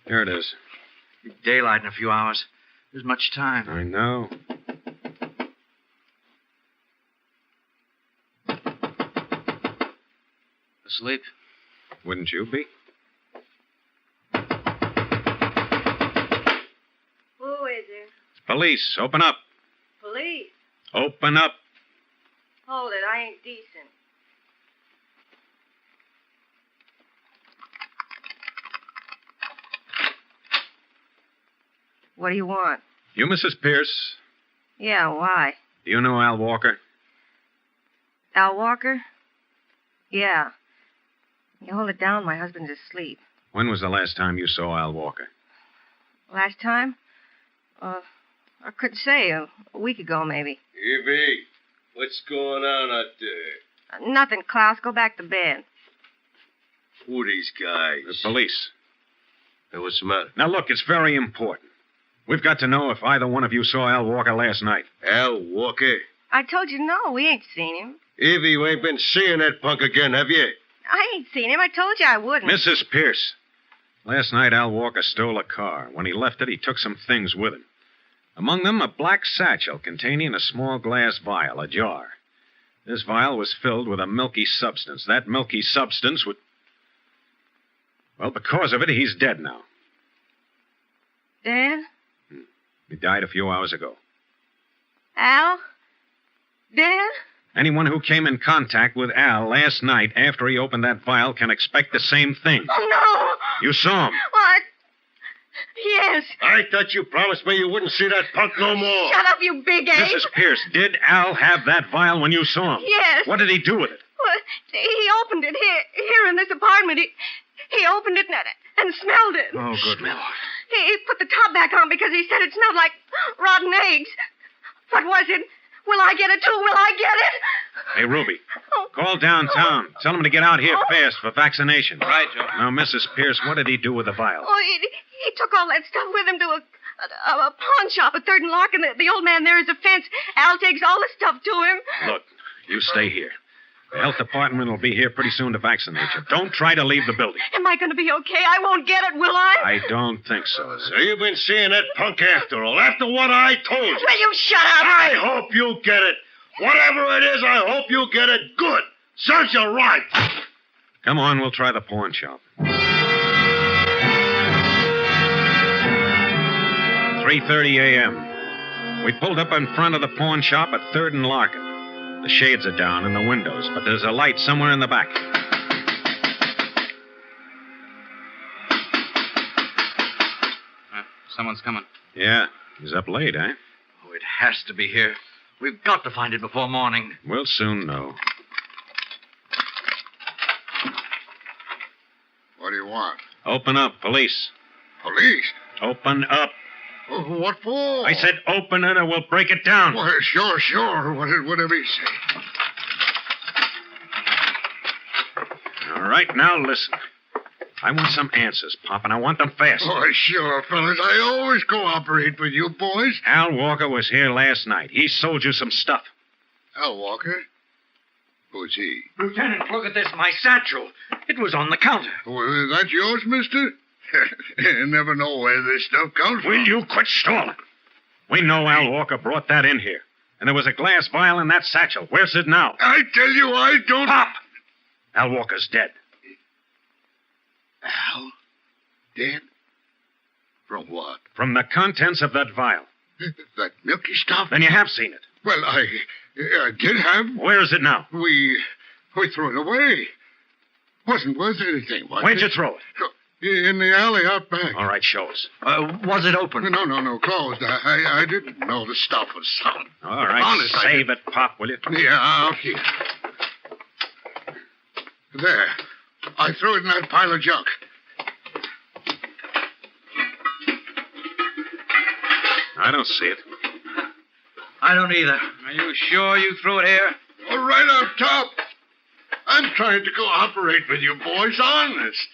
Here it is. Daylight in a few hours. There's much time. I know. Asleep? Wouldn't you be? Who is it? Police, open up. Police. Open up. Hold it, I ain't decent. What do you want? You Mrs. Pierce? Yeah, why? Do you know Al Walker? Al Walker? Yeah. You hold it down, my husband's asleep. When was the last time you saw Al Walker? Last time? I couldn't say. A week ago, maybe. Evie, what's going on out there? Nothing, Klaus. Go back to bed. Who are these guys? The police. Hey, what's the matter? Now, look, it's very important. We've got to know if either one of you saw Al Walker last night. Al Walker? I told you no, we ain't seen him. Evie, you ain't been seeing that punk again, have you? I ain't seen him. I told you I wouldn't. Mrs. Pierce, last night Al Walker stole a car. When he left it, he took some things with him. Among them, a black satchel containing a small glass vial, a jar. This vial was filled with a milky substance. That milky substance would... Well, because of it, he's dead now. Dad? He died a few hours ago. Al? Dad? Anyone who came in contact with Al last night after he opened that vial can expect the same thing. Oh, no! You saw him. What? Yes. I thought you promised me you wouldn't see that punk no more. Shut up, you big ape. Mrs. Pierce, did Al have that vial when you saw him? Yes. What did he do with it? Well, he opened it here in this apartment. He opened it and smelled it. Oh, good Lord. He put the top back on because he said it smelled like rotten eggs. What was it? Will I get it, too? Will I get it? Hey, Ruby, call downtown. Tell them to get out here fast for vaccination. Right, Joe. Now, Mrs. Pierce, what did he do with the vial? Oh, he took all that stuff with him to a pawn shop at 3rd and Larkin. The old man there is a fence. Al takes all the stuff to him. Look, you stay here. The health department will be here pretty soon to vaccinate you. Don't try to leave the building. Am I going to be okay? I won't get it, will I? I don't think so. So you've been seeing that punk after all, after what I told you. Will you shut up? I hope you get it. Whatever it is, I hope you get it good. Serves you right. Come on, we'll try the pawn shop. 3:30 a.m. We pulled up in front of the pawn shop at 3rd and Larkin. The shades are down in the windows, but there's a light somewhere in the back. Someone's coming. Yeah, he's up late, eh? Oh, it has to be here. We've got to find it before morning. We'll soon know. What do you want? Open up, police. Police? Open up. What for? I said open it or we'll break it down. Well, sure. Whatever you say. All right, now listen. I want some answers, Pop, and I want them fast. Oh, sure, fellas. I always cooperate with you boys. Al Walker was here last night. He sold you some stuff. Al Walker? Who's he? Lieutenant, look at this, my satchel. It was on the counter. Well, is that yours, mister? You never know where this stuff comes from. Will you quit stalling? We know Al Walker brought that in here. And there was a glass vial in that satchel. Where's it now? I tell you, I don't... Pop! Al Walker's dead. Al? Dead? From what? From the contents of that vial. That milky stuff? Then you have seen it. Well, I did have. Where is it now? We threw it away. Wasn't worth anything, was Where'd it? you throw it? In the alley out back. All right, show us. Was it open? No, closed. I didn't know the stuff was solid. All right, Honest, save it, Pop, will you? Yeah, I'll keep it. There. I threw it in that pile of junk. I don't see it. I don't either. Are you sure you threw it here? Oh, right up top. I'm trying to cooperate with you boys, honest.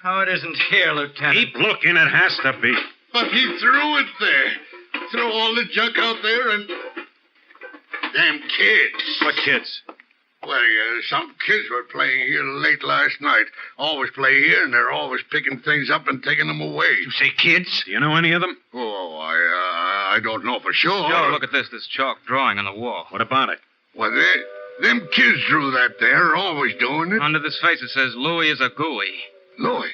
Oh, it isn't here, Lieutenant. Keep looking, it has to be. But he threw it there. Threw all the junk out there and... Damn kids. What kids? Well, some kids were playing here late last night. Always play here, and they're always picking things up and taking them away. You say kids? Do you know any of them? Oh, I don't know for sure. Joe, look at this chalk drawing on the wall. What about it? Well, them kids drew that there, always doing it. Under this face it says Louis is a gooey. Louis?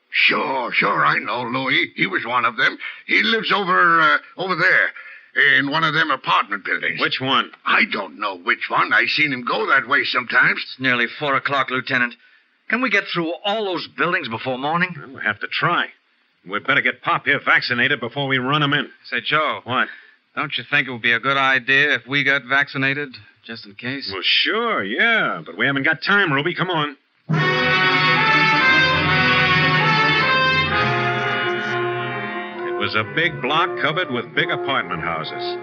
Sure, I know Louis. He was one of them. He lives over there, in one of them apartment buildings. Which one? I don't know which one. I seen him go that way sometimes. It's nearly 4 o'clock, Lieutenant. Can we get through all those buildings before morning? Well, we'll have to try. We'd better get Pop here vaccinated before we run him in. Say, Joe. What? Don't you think it would be a good idea if we got vaccinated, just in case? Well, sure, yeah. But we haven't got time, Ruby. Come on. It was a big block covered with big apartment houses.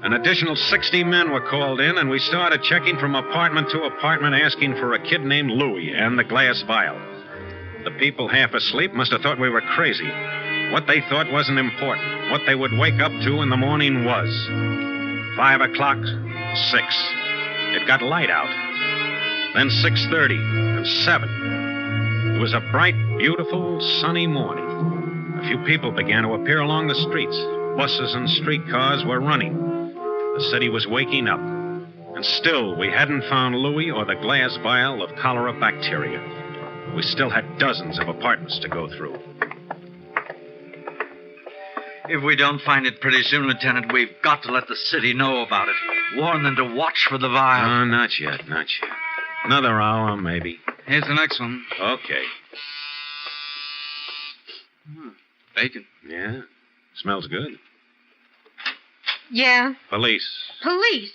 An additional 60 men were called in, and we started checking from apartment to apartment asking for a kid named Louis and the glass vial. The people half asleep must have thought we were crazy. What they thought wasn't important. What they would wake up to in the morning was 5 o'clock, 6. It got light out. Then 6:30 and 7. It was a bright, beautiful, sunny morning. A few people began to appear along the streets. Buses and streetcars were running. The city was waking up. And still, we hadn't found Louis or the glass vial of cholera bacteria. We still had dozens of apartments to go through. If we don't find it pretty soon, Lieutenant, we've got to let the city know about it. Warn them to watch for the vial. Oh, not yet. Another hour, maybe. Here's the next one. Okay. Bacon. Yeah? Smells good. Yeah? Police. Police?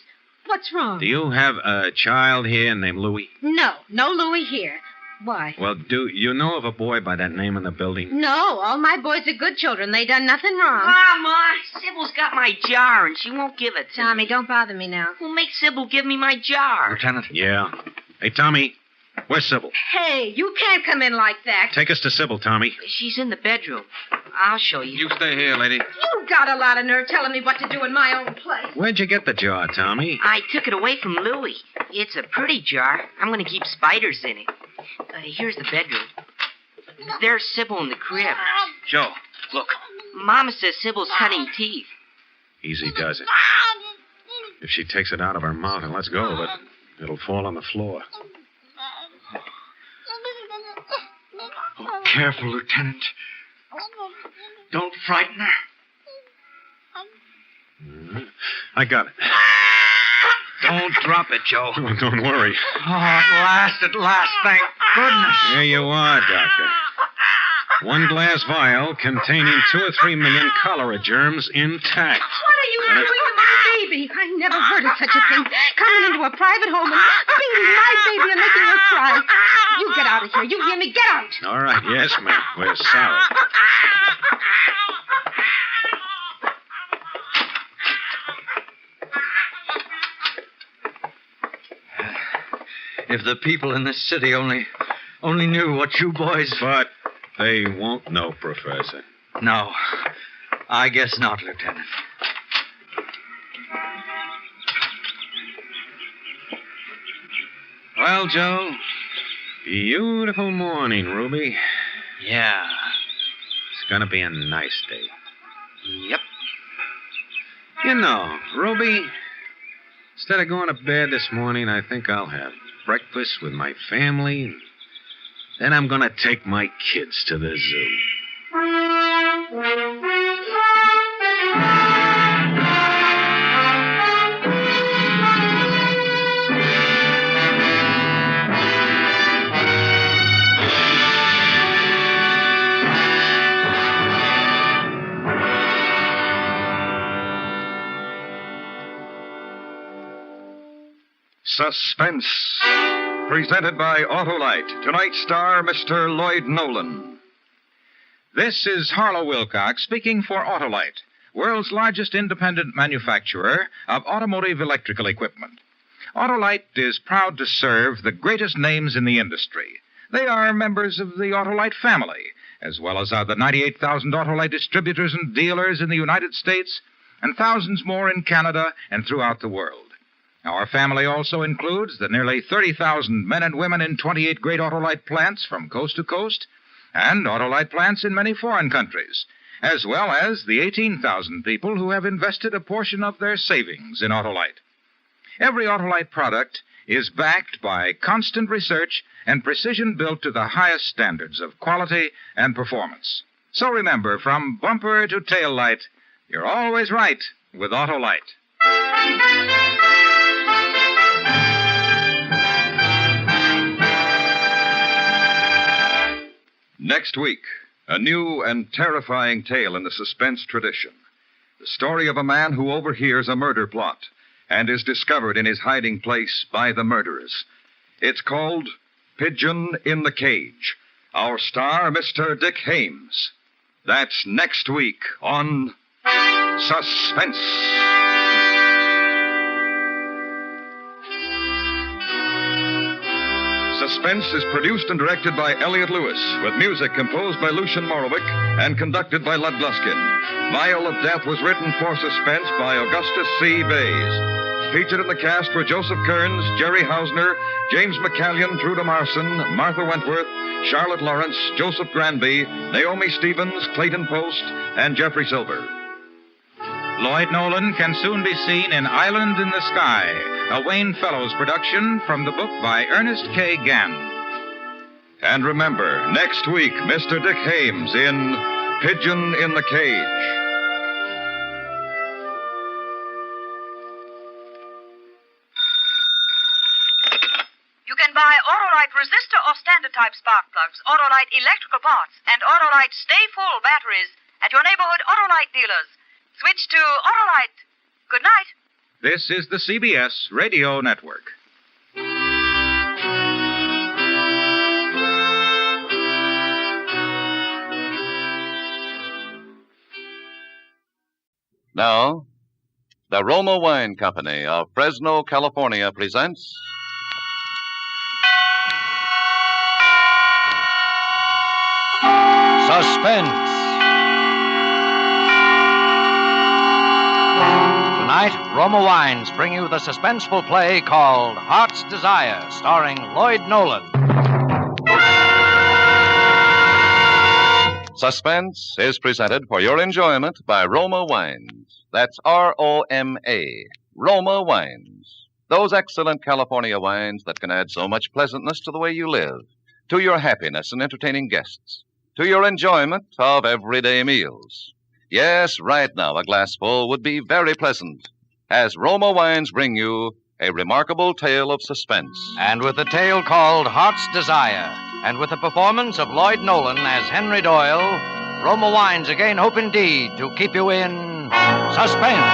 What's wrong? Do you have a child here named Louis? No Louis here. Why? Well, do you know of a boy by that name in the building? No, all my boys are good children. They done nothing wrong. Mama, Sybil's got my jar, and she won't give it to Tommy, me. don't bother me now. Well, make Sybil give me my jar. Lieutenant? Yeah. Hey, Tommy, where's Sybil? Hey, you can't come in like that. Take us to Sybil, Tommy. She's in the bedroom. I'll show you. You stay here, lady. You got a lot of nerve telling me what to do in my own place. Where'd you get the jar, Tommy? I took it away from Louis. It's a pretty jar. I'm going to keep spiders in it. Here's the bedroom. There's Sybil in the crib. Joe, look. Mama says Sybil's cutting teeth. Easy does it. If she takes it out of her mouth and lets go of it, it'll fall on the floor. Oh, careful, Lieutenant. Don't frighten her. I got it. Don't drop it, Joe. Oh, don't worry. Oh, at last, thank goodness. Here you are, Doctor. One glass vial containing 2 or 3 million cholera germs intact. What are you doing to my baby? I never heard of such a thing. Coming into a private home and beating my baby and making her cry. You get out of here. You hear me? Get out. All right, yes, ma'am. We're sorry. If the people in this city only knew what you boys... But they won't know, Professor. No, I guess not, Lieutenant. Well, Joe? Beautiful morning, Ruby. Yeah. It's gonna be a nice day. Yep. You know, Ruby, instead of going to bed this morning, I think I'll have breakfast with my family. Then I'm gonna take my kids to the zoo. Suspense, presented by Autolite. Tonight's star, Mr. Lloyd Nolan. This is Harlow Wilcox speaking for Autolite, world's largest independent manufacturer of automotive electrical equipment. Autolite is proud to serve the greatest names in the industry. They are members of the Autolite family, as well as are the 98,000 Autolite distributors and dealers in the United States, and thousands more in Canada and throughout the world. Our family also includes the nearly 30,000 men and women in 28 great Autolite plants from coast to coast, and Autolite plants in many foreign countries. as well as the 18,000 people who have invested a portion of their savings in Autolite. Every Autolite product is backed by constant research and precision built to the highest standards of quality and performance. So remember, from bumper to tail light, you're always right with Autolite. Next week, a new and terrifying tale in the suspense tradition. The story of a man who overhears a murder plot and is discovered in his hiding place by the murderers. It's called Pigeon in the Cage. Our star, Mr. Dick Hames. That's next week on Suspense. Suspense is produced and directed by Elliott Lewis, with music composed by Lucien Morowick and conducted by Lud Gluskin. Vial of Death was written for Suspense by Augustus C. Bays. Featured in the cast were Joseph Kearns, Jerry Hausner, James McCallion, Truda Marson, Martha Wentworth, Charlotte Lawrence, Joseph Granby, Naomi Stevens, Clayton Post, and Jeffrey Silver. Lloyd Nolan can soon be seen in Island in the Sky, a Wayne Fellows production from the book by Ernest K. Gann. And remember, next week, Mr. Dick Hames in Pigeon in the Cage. You can buy Autolite resistor or standard type spark plugs, Autolite electrical parts, and Autolite Stay Full batteries at your neighborhood Autolite dealers. Switch to Autolite. Good night. This is the CBS Radio Network. Now, the Roma Wine Company of Fresno, California presents Suspense. Tonight, Roma Wines bring you the suspenseful play called Heart's Desire, starring Lloyd Nolan. Suspense is presented for your enjoyment by Roma Wines. That's R-O-M-A, Roma Wines. Those excellent California wines that can add so much pleasantness to the way you live, to your happiness in entertaining guests, to your enjoyment of everyday meals. Yes, right now a glassful would be very pleasant, as Roma Wines bring you a remarkable tale of suspense. And with the tale called Heart's Desire, and with the performance of Lloyd Nolan as Henry Doyle, Roma Wines again hope indeed to keep you in suspense.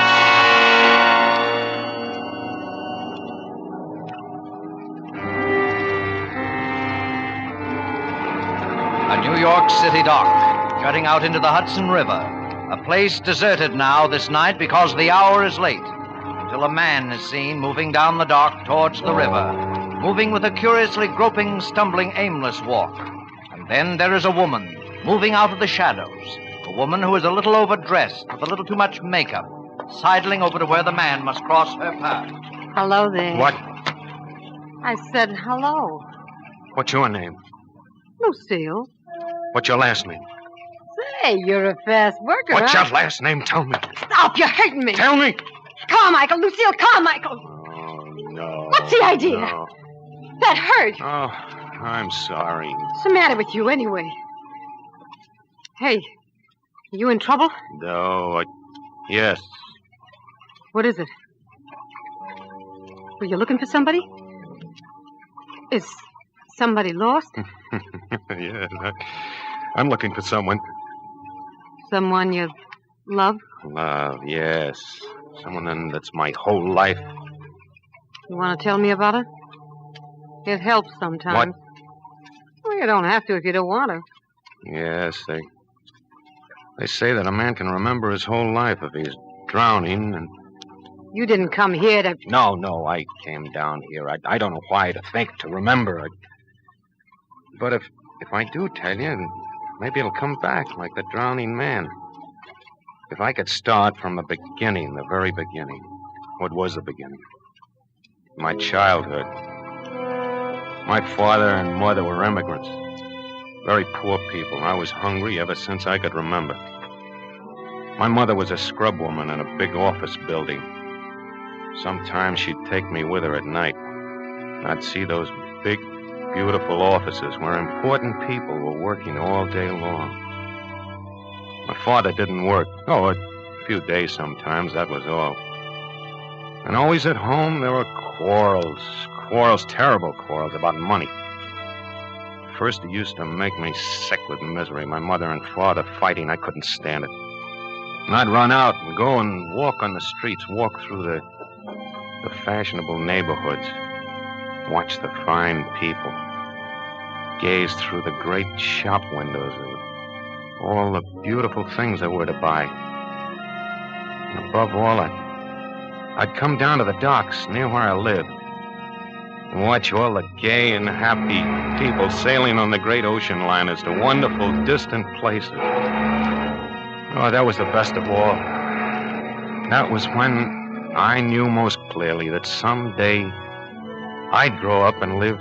A New York City dock, jutting out into the Hudson River. A place deserted now this night because the hour is late, until a man is seen moving down the dock towards the river, moving with a curiously groping, stumbling, aimless walk. And then there is a woman moving out of the shadows, a woman who is a little overdressed, with a little too much makeup, sidling over to where the man must cross her path. Hello there. What? I said hello. What's your name? Lucille. What's your last name? Say, you're a fast worker, What's huh? your last name? Tell me. Stop, you're hurting me. Tell me. Carmichael, Lucille, Carmichael. Oh, no. What's the idea? No. That hurt. Oh, I'm sorry. What's the matter with you, anyway? Hey, you in trouble? No, yes. What is it? Were you looking for somebody? Is somebody lost? Yes, I'm looking for someone. Someone you love? Love, yes. Someone that's my whole life. You want to tell me about it? It helps sometimes. What? Well, you don't have to if you don't want to. Yes, they say that a man can remember his whole life if he's drowning and... You didn't come here to... No, I came down here. I don't know why to think, to remember. But if I do tell you, maybe it'll come back like the drowning man. If I could start from the beginning, the very beginning. What was the beginning? My childhood. My father and mother were immigrants. Very poor people. I was hungry ever since I could remember. My mother was a scrub woman in a big office building. Sometimes she'd take me with her at night. I'd see those big, beautiful offices where important people were working all day long. My father didn't work. Oh, a few days sometimes, that was all. And always at home there were quarrels, terrible quarrels about money. First, it used to make me sick with misery. My mother and father fighting, I couldn't stand it. And I'd run out and go and walk on the streets, walk through the fashionable neighborhoods, watch the fine people, gaze through the great shop windows at all the beautiful things there were to buy. And above all, I'd come down to the docks near where I lived and watch all the gay and happy people sailing on the great ocean liners to wonderful, distant places. Oh, that was the best of all. That was when I knew most clearly that someday I'd grow up and live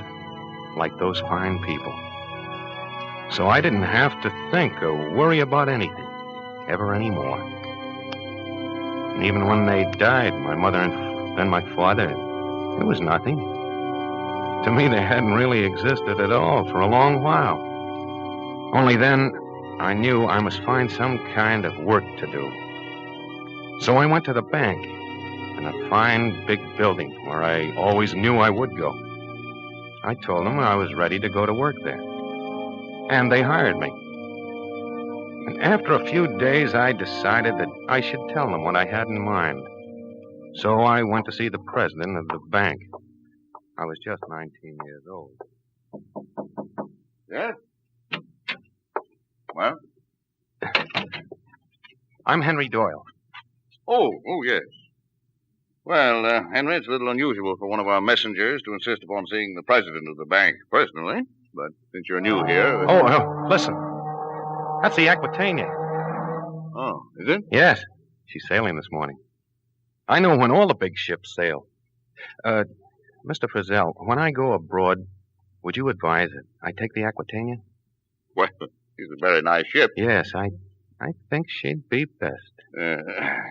like those fine people. So I didn't have to think or worry about anything, ever anymore. And even when they died, my mother and then my father, it was nothing. To me, they hadn't really existed at all for a long while. Only then, I knew I must find some kind of work to do. So I went to the bank in a fine big building where I always knew I would go. I told them I was ready to go to work there. And they hired me. And after a few days, I decided that I should tell them what I had in mind. So I went to see the president of the bank. I was just 19 years old. Yes? Well? I'm Henry Doyle. Oh, yes. Well, Henry, it's a little unusual for one of our messengers to insist upon seeing the president of the bank personally. But since you're new here... Listen. That's the Aquitania. Oh, is it? Yes. She's sailing this morning. I know when all the big ships sail. Mr. Frizzell, when I go abroad, would you advise it I take the Aquitania? Well, she's a very nice ship. Yes, I think she'd be best.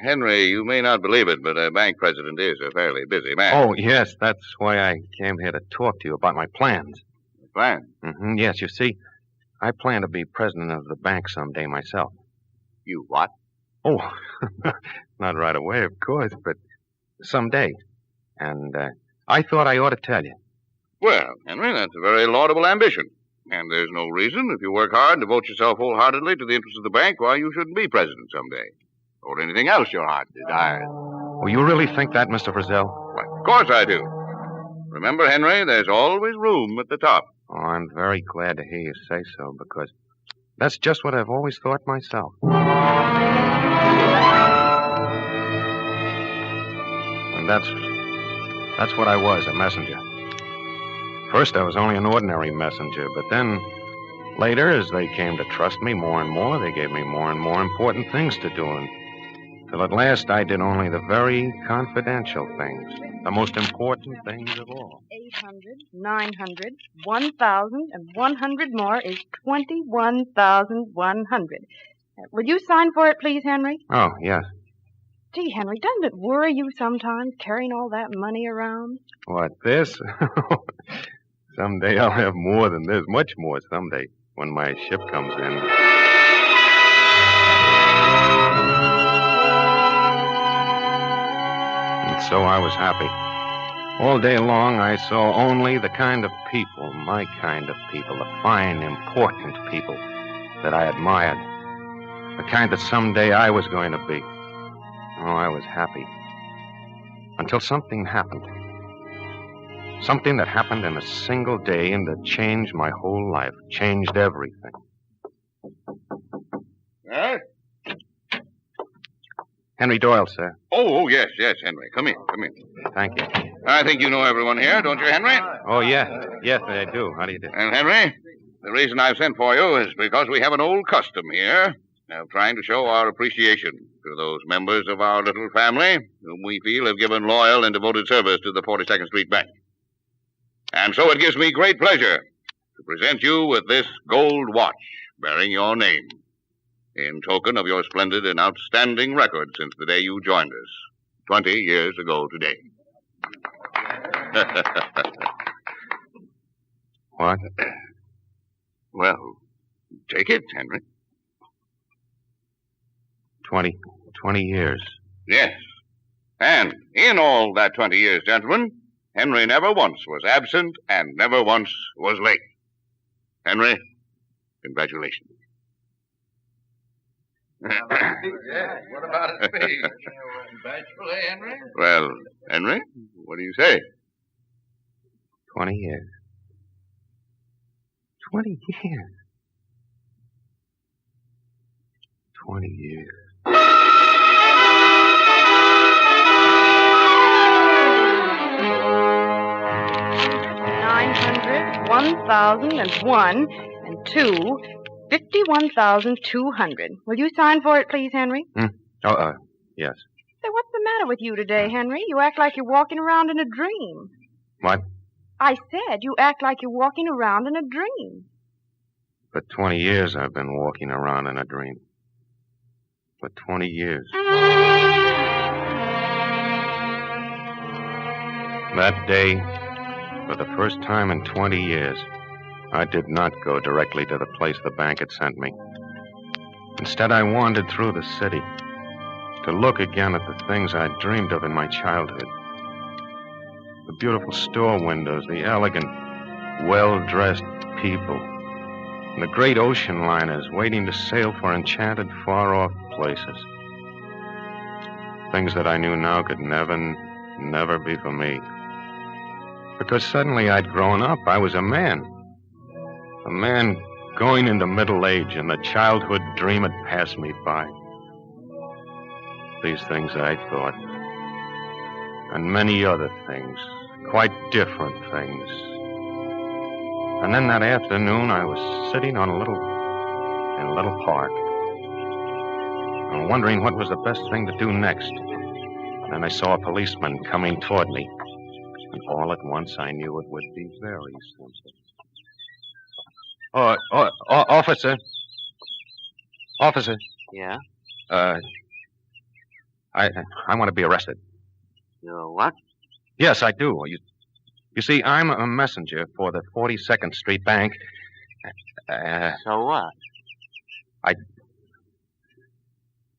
Henry, you may not believe it, but a bank president is a fairly busy man. Oh, yes, that's why I came here to talk to you about my plans. Plans? Mm-hmm, yes, you see, I plan to be president of the bank someday myself. You what? Oh, not right away, of course, but someday. And I thought I ought to tell you. Well, Henry, that's a very laudable ambition. And there's no reason, if you work hard and devote yourself wholeheartedly to the interests of the bank, why you shouldn't be president someday. Or anything else your heart desires. Oh, you really think that, Mr. Frizzell? Why, of course I do. Remember, Henry, there's always room at the top. Oh, I'm very glad to hear you say so, because that's just what I've always thought myself. And that's what I was, a messenger. First, I was only an ordinary messenger, but then, later, as they came to trust me more and more, they gave me more and more important things to do, until at last I did only the very confidential things, the most important things of all. 800, 900, 1,000, and 100 more is 21,100. Will you sign for it, please, Henry? Oh, yes. Gee, Henry, doesn't it worry you sometimes carrying all that money around? What, this? Someday I'll have more than this, much more someday, when my ship comes in. And so I was happy. All day long I saw only the kind of people, my kind of people, the fine, important people that I admired. The kind that someday I was going to be. Oh, I was happy. Until something happened. Something that happened in a single day and that changed my whole life, changed everything. Huh? Henry Doyle, sir. Oh, yes, Henry. Come in. Thank you. I think you know everyone here, don't you, Henry? Oh, yes. Yes, I do. How do you do? And, Henry, the reason I've sent for you is because we have an old custom here of trying to show our appreciation to those members of our little family whom we feel have given loyal and devoted service to the 42nd Street Bank. And so it gives me great pleasure to present you with this gold watch bearing your name. in token of your splendid and outstanding record since the day you joined us, 20 years ago today. What? Well, take it, Henry. 20 years. Yes. And in all that 20 years, gentlemen, Henry never once was absent and never once was late. Henry, congratulations. What about a speech? Bashful, eh, Henry? Well, Henry, what do you say? 20 years. 20 years. 20 years. $900, 1,001, and 2, 51,200. Will you sign for it, please, Henry? Yes. Say, what's the matter with you today, Henry? You act like you're walking around in a dream. What? I said you act like you're walking around in a dream. For 20 years I've been walking around in a dream. For 20 years. That day, for the first time in 20 years, I did not go directly to the place the bank had sent me. Instead, I wandered through the city to look again at the things I'd dreamed of in my childhood. The beautiful store windows, the elegant, well-dressed people, and the great ocean liners waiting to sail for enchanted, far-off places. Things that I knew now could never be for me. Because suddenly I'd grown up. I was a man. A man going into middle age, and the childhood dream had passed me by. These things I thought, and many other things, quite different things. And then that afternoon, I was sitting in a little park, and wondering what was the best thing to do next. And then I saw a policeman coming toward me, and all at once I knew it would be very simple. Officer. Officer. Yeah? I want to be arrested. You what? Yes, I do. You see, I'm a messenger for the 42nd Street Bank. So what?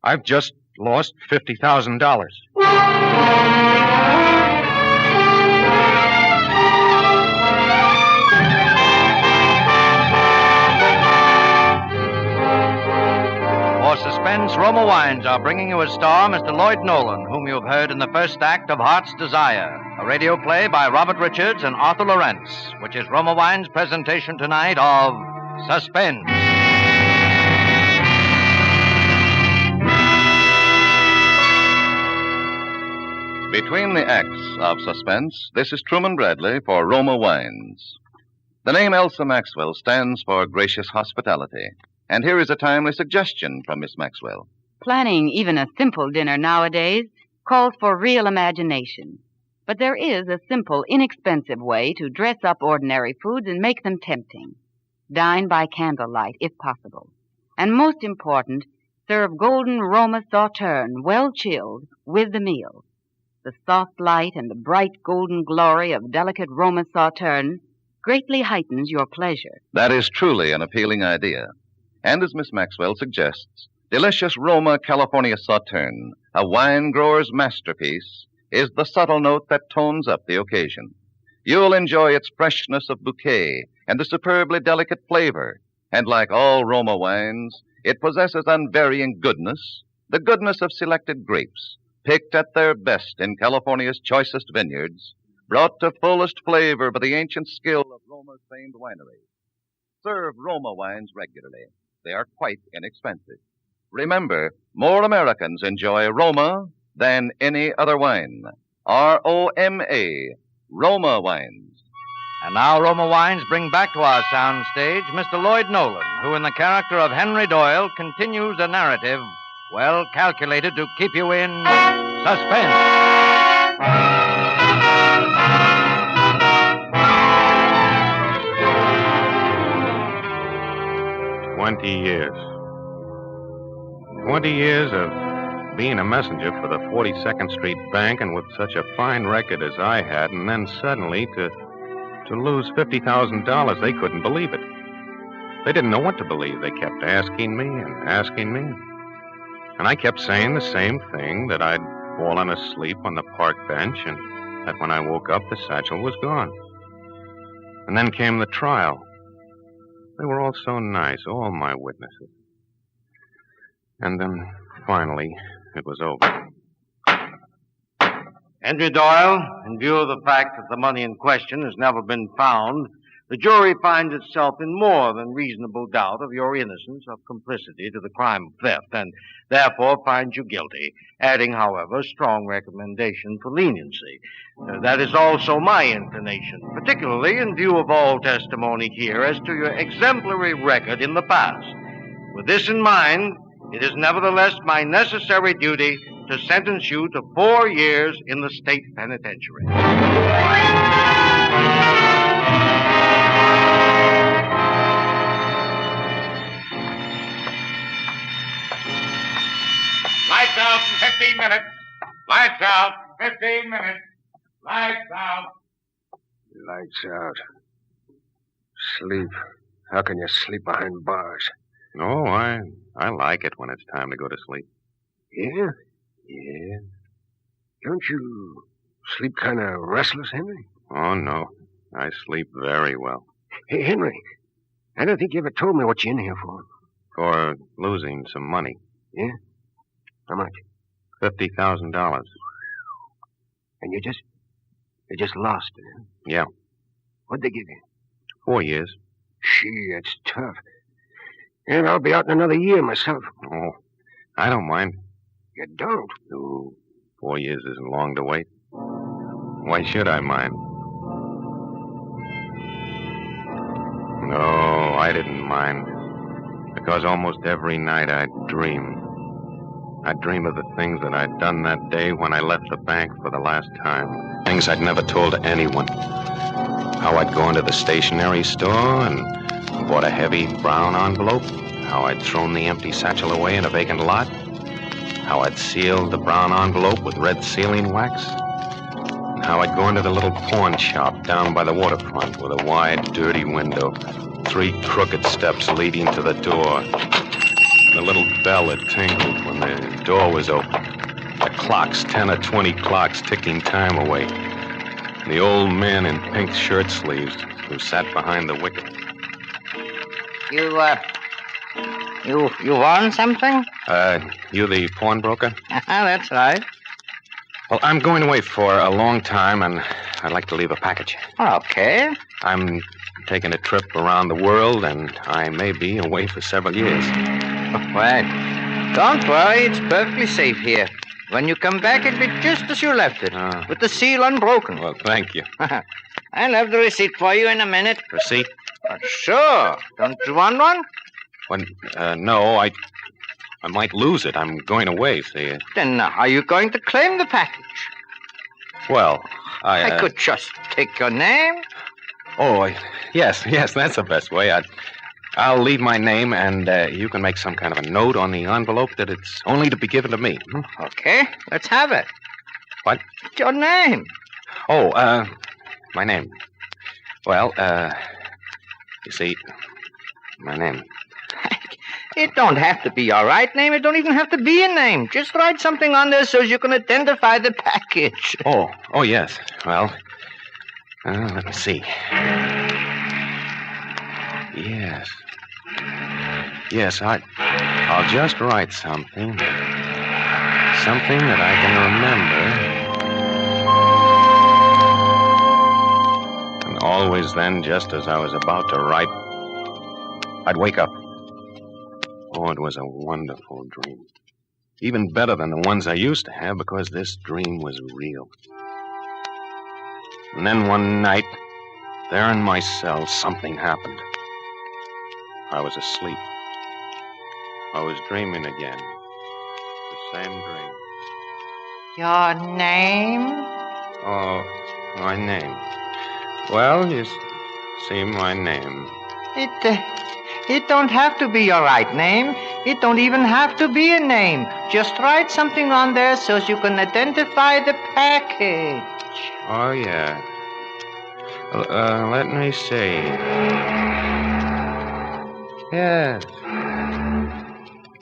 I've just lost $50,000. For Suspense, Roma Wines are bringing you as star Mr. Lloyd Nolan, whom you've heard in the first act of Heart's Desire, a radio play by Robert Richards and Arthur Lawrence, which is Roma Wines' presentation tonight of Suspense. Between the acts of Suspense, this is Truman Bradley for Roma Wines. The name Elsa Maxwell stands for gracious hospitality. And here is a timely suggestion from Miss Maxwell. Planning even a simple dinner nowadays calls for real imagination. But there is a simple, inexpensive way to dress up ordinary foods and make them tempting. Dine by candlelight, if possible. And most important, serve golden Roma sauterne, well chilled, with the meal. The soft light and the bright golden glory of delicate Roma sauterne greatly heightens your pleasure. That is truly an appealing idea. And as Miss Maxwell suggests, delicious Roma California Sauterne, a wine grower's masterpiece, is the subtle note that tones up the occasion. You'll enjoy its freshness of bouquet and the superbly delicate flavor. And like all Roma wines, it possesses unvarying goodness, the goodness of selected grapes, picked at their best in California's choicest vineyards, brought to fullest flavor by the ancient skill of Roma's famed winery. Serve Roma wines regularly. They are quite inexpensive. Remember, more Americans enjoy Roma than any other wine. R-O-M-A, Roma wines. And now Roma Wines bring back to our soundstage Mr. Lloyd Nolan, who in the character of Henry Doyle continues a narrative well calculated to keep you in suspense. 20 years. 20 years of being a messenger for the 42nd Street Bank and with such a fine record as I had, and then suddenly to lose $50,000, they couldn't believe it. They didn't know what to believe. They kept asking me and asking me. And I kept saying the same thing, that I'd fallen asleep on the park bench and that when I woke up, the satchel was gone. And then came the trial. They were all so nice, all my witnesses. And then, finally, it was over. Henry Doyle, in view of the fact that the money in question has never been found, the jury finds itself in more than reasonable doubt of your innocence of complicity to the crime of theft, and therefore finds you guilty, adding, however, strong recommendation for leniency. That is also my inclination, particularly in view of all testimony here as to your exemplary record in the past. With this in mind, it is nevertheless my necessary duty to sentence you to 4 years in the state penitentiary. Lights out in 15 minutes. Lights out. 15 minutes. Lights out. Lights out. Sleep. How can you sleep behind bars? Oh, I like it when it's time to go to sleep. Yeah? Yeah. Don't you sleep kind of restless, Henry? Oh, no. I sleep very well. Hey, Henry, I don't think you ever told me what you're in here for. For losing some money. Yeah? How much? $50,000. And you just lost it, huh? Yeah. What'd they give you? 4 years. Gee, that's tough. And I'll be out in another year myself. Oh, I don't mind. You don't? No, 4 years isn't long to wait. Why should I mind? No, I didn't mind. Because almost every night I'd dream. I'd dream of the things that I'd done that day when I left the bank for the last time. Things I'd never told to anyone. How I'd gone to the stationery store and bought a heavy brown envelope. How I'd thrown the empty satchel away in a vacant lot. How I'd sealed the brown envelope with red sealing wax. And how I'd gone to the little pawn shop down by the waterfront with a wide, dirty window. 3 crooked steps leading to the door. The little bell that tinkled when the door was open. The clocks, 10 or 20 clocks ticking time away. The old man in pink shirt sleeves who sat behind the wicket. You want something? You the pawnbroker? That's right. Well, I'm going away for a long time, and I'd like to leave a package. Okay. I'm taking a trip around the world, and I may be away for several years. Well, don't worry. It's perfectly safe here. When you come back, it'll be just as you left it, with the seal unbroken. Well, thank you. I'll have the receipt for you in a minute. Receipt? Sure. Don't you want one? No, I might lose it. I'm going away, see. Then how are you going to claim the package? Well, I could just take your name. Oh, yes, that's the best way. I'll leave my name, and you can make some kind of a note on the envelope that it's only to be given to me. Okay, let's have it. What? Your name. Oh, my name. Well, you see, my name. It don't have to be your right name. It don't even have to be a name. Just write something on there so you can identify the package. Oh, yes. Well, let me see. Yes, I'll just write something. Something that I can remember. And always then, just as I was about to write, I'd wake up. Oh, it was a wonderful dream. Even better than the ones I used to have, because this dream was real. And then one night, there in my cell, something happened. I was asleep. I was dreaming again. The same dream. Your name? Oh, my name. Well, you see, my name. It don't have to be your right name. It don't even have to be a name. Just write something on there so you can identify the package. Oh, yeah. Let me see.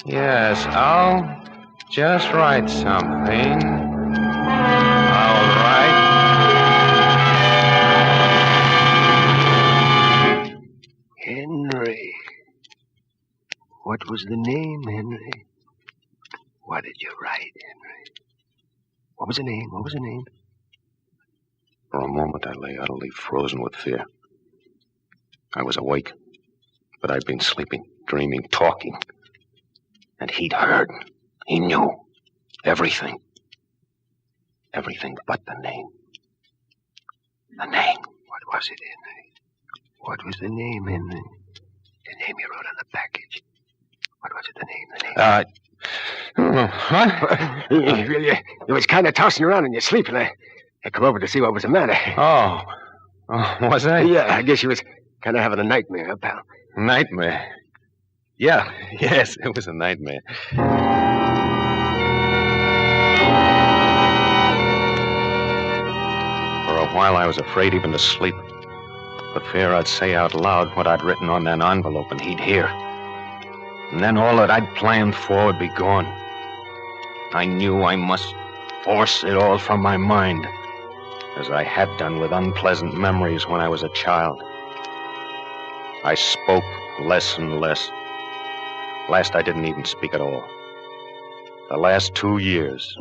Yes, I'll just write something. All right. Henry. What was the name, Henry? What did you write, Henry? What was the name? For a moment, I lay utterly frozen with fear. I was awake, but I'd been sleeping, dreaming, talking. And he'd heard. He knew. Everything. Everything but the name. The name. What was it, Henry? What was the name, Henry? The name you wrote on the package. What was it, the name? What? You was kind of tossing around in your sleep, and I come over to see what was the matter. Oh, was I? Yeah, I guess you was kind of having a nightmare, huh, pal? Nightmare? Yeah, yes, it was a nightmare. For a while, I was afraid even to sleep. For fear I'd say out loud what I'd written on that envelope and he'd hear. And then all that I'd planned for would be gone. I knew I must force it all from my mind, as I had done with unpleasant memories when I was a child. I spoke less and less. Last, I didn't even speak at all. The last 2 years,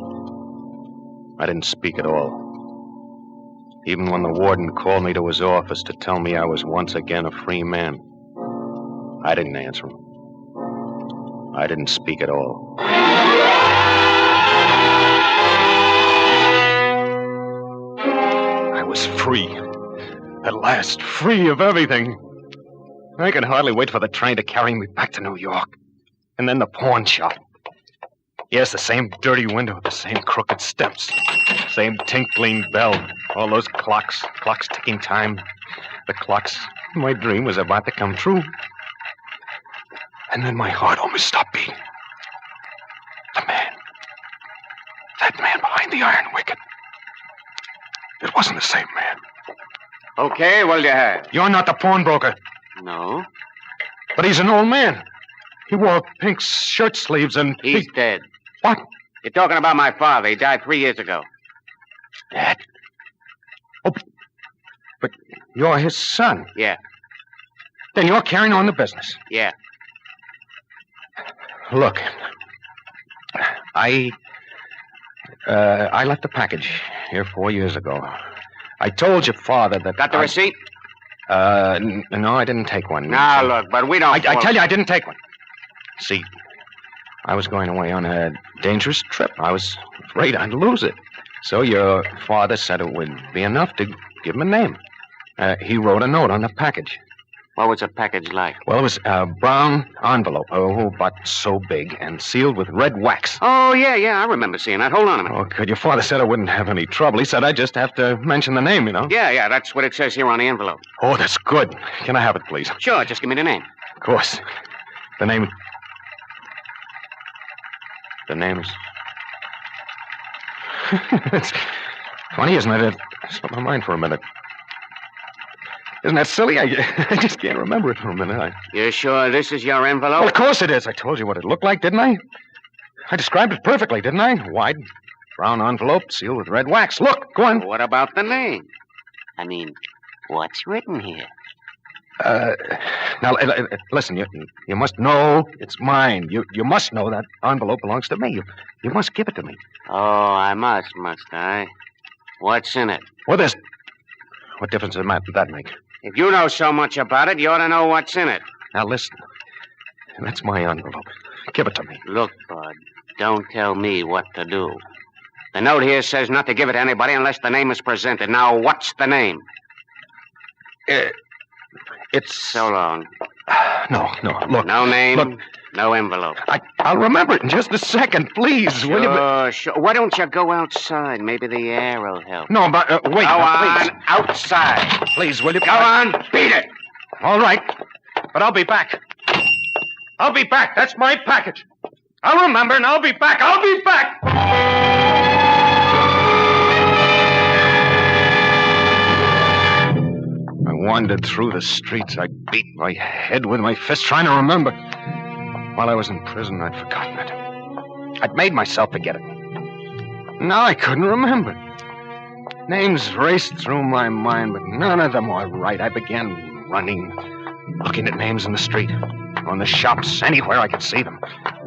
I didn't speak at all. Even when the warden called me to his office to tell me I was once again a free man, I didn't answer him. I didn't speak at all. I was free. At last, free of everything. I could hardly wait for the train to carry me back to New York. And then the pawn shop. Yes, the same dirty window, the same crooked steps, same tinkling bell, all those clocks ticking time. The clocks, my dream was about to come true. And then my heart almost stopped beating. That man behind the iron wicket. It wasn't the same man. Okay, what'll you have? You're not the pawnbroker. No. But he's an old man. He wore pink shirt sleeves and... He's dead. What? You're talking about my father. He died 3 years ago. Dad? Oh, but you're his son. Yeah. Then you're carrying on the business. Yeah. Look, I left the package here 4 years ago. I told your father that... Got the receipt? No, I didn't take one. Now, look, but we don't... I tell you, I didn't take one. See, I was going away on a dangerous trip. I was afraid I'd lose it. So your father said it would be enough to give him a name. He wrote a note on the package. What was the package like? Well, it was a brown envelope, but so big and sealed with red wax. Oh, yeah, I remember seeing that. Hold on a minute. Oh, good. Your father said I wouldn't have any trouble. He said I'd just have to mention the name, you know? Yeah, that's what it says here on the envelope. Oh, that's good. Can I have it, please? Sure, just give me the name. Of course. The name is... It's funny, isn't it? It slipped my mind for a minute. Isn't that silly? I just can't remember it for a minute. You sure this is your envelope? Well, of course it is. I told you what it looked like, didn't I? I described it perfectly, didn't I? Wide, brown envelope, sealed with red wax. Look, go on. What about the name? I mean, what's written here? Now, listen, you must know it's mine. You must know that envelope belongs to me. You must give it to me. Oh, I must I? What's in it? Well, there's... What difference does that make? If you know so much about it, you ought to know what's in it. Now, listen. That's my envelope. Give it to me. Look, Bud, don't tell me what to do. The note here says not to give it to anybody unless the name is presented. Now, what's the name? It's... So long. No, look. No name, look. No envelope. I'll remember it in just a second, please. Will you? Sure. Why don't you go outside? Maybe the air will help. No, but wait. Go please. on outside. Please, will you? Go on, beat it. All right, but I'll be back. I'll be back. That's my package. I'll remember, and I'll be back. I'll be back! I wandered through the streets. I beat my head with my fist, trying to remember. While I was in prison, I'd forgotten it. I'd made myself forget it. Now I couldn't remember. Names raced through my mind, but none of them were right. I began running, looking at names in the street, on the shops, anywhere I could see them.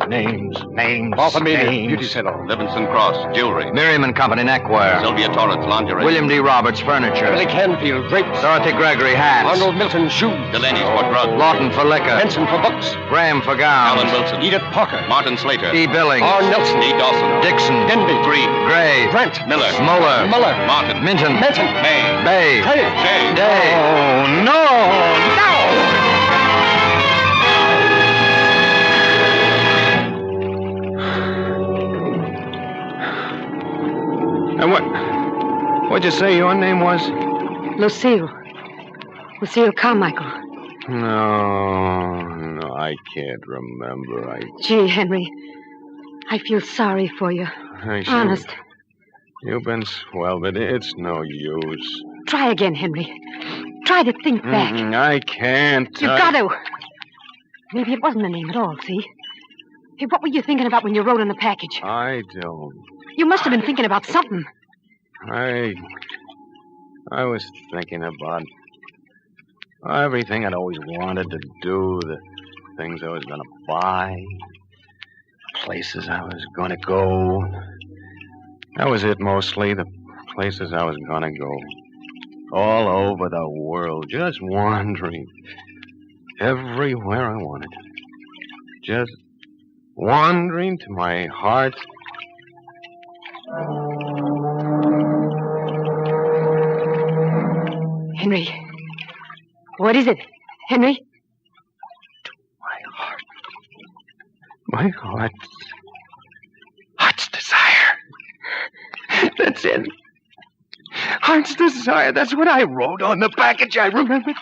Names. Beauty Salon. Levinson Cross, Jewelry. Miriam and Company, Neckwear. Sylvia Torrance, Lingerie. William D. Roberts, Furniture. Billy Canfield, Drapes. Dorothy Gregory, Hats. Arnold Milton, Shoes. Delaney's for drugs. Lawton for liquor. Benson for books. Graham for gowns. Alan Wilson. Edith Parker. Martin Slater. E. Billings. R. Nelson. D. Dawson. Dixon. Denby. Green. Gray. Brent. Miller. Muller. Martin. Minton. May. Bay. Day. Day. Oh, no! And what'd you say your name was? Lucille. Lucille Carmichael. No, I can't remember. Gee, Henry, I feel sorry for you. Honest. You've been swell, but it's no use. Try again, Henry. Try to think back. I can't. You've got to. Maybe it wasn't a name at all, see? Hey, what were you thinking about when you wrote on the package? I don't. You must have been thinking about something. I was thinking about everything I'd always wanted to do, the things I was going to buy, places I was going to go. That was it mostly, the places I was going to go. All over the world, just wandering. Everywhere I wanted. Just wandering to my heart. Henry. What is it? Henry? To my heart. My heart's desire. That's it. Heart's desire. That's what I wrote on the package. I remember.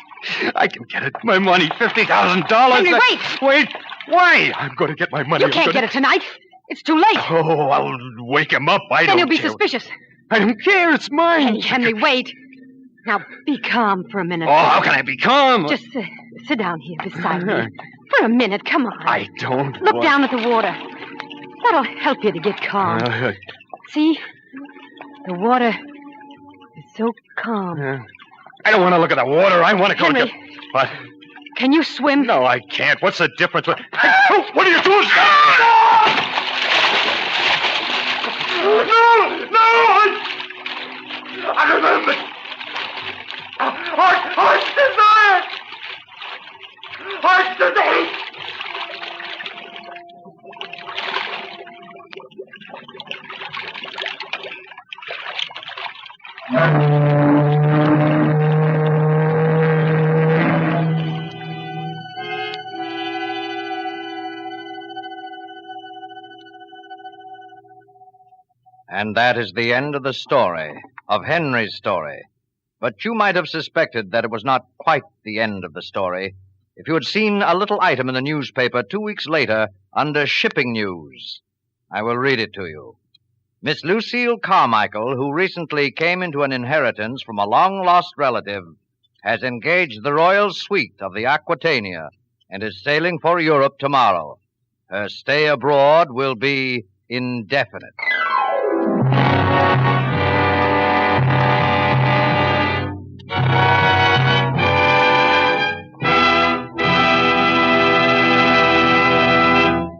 I can get it. My money, $50,000. Henry, wait! Wait. Why? I'm going to get my money. You can't get it tonight. It's too late. Oh, I'll wake him up. Then he'll be suspicious. I don't care. It's mine. Henry, wait. Now, be calm for a minute. Oh, how can I be calm? Just sit down here beside me. For a minute, come on. I don't Look down at the water. That'll help you to get calm. See? The water is so calm. I don't want to look at the water. I want to go Henry, to... What? Can you swim? No, I can't. What's the difference? What are you doing? No! I remember. Heart's desire! Heart's desire! And that is the end of the story, of Henry's story. But you might have suspected that it was not quite the end of the story if you had seen a little item in the newspaper 2 weeks later under shipping news. I will read it to you. Miss Lucille Carmichael, who recently came into an inheritance from a long-lost relative, has engaged the royal suite of the Aquitania and is sailing for Europe tomorrow. Her stay abroad will be indefinite.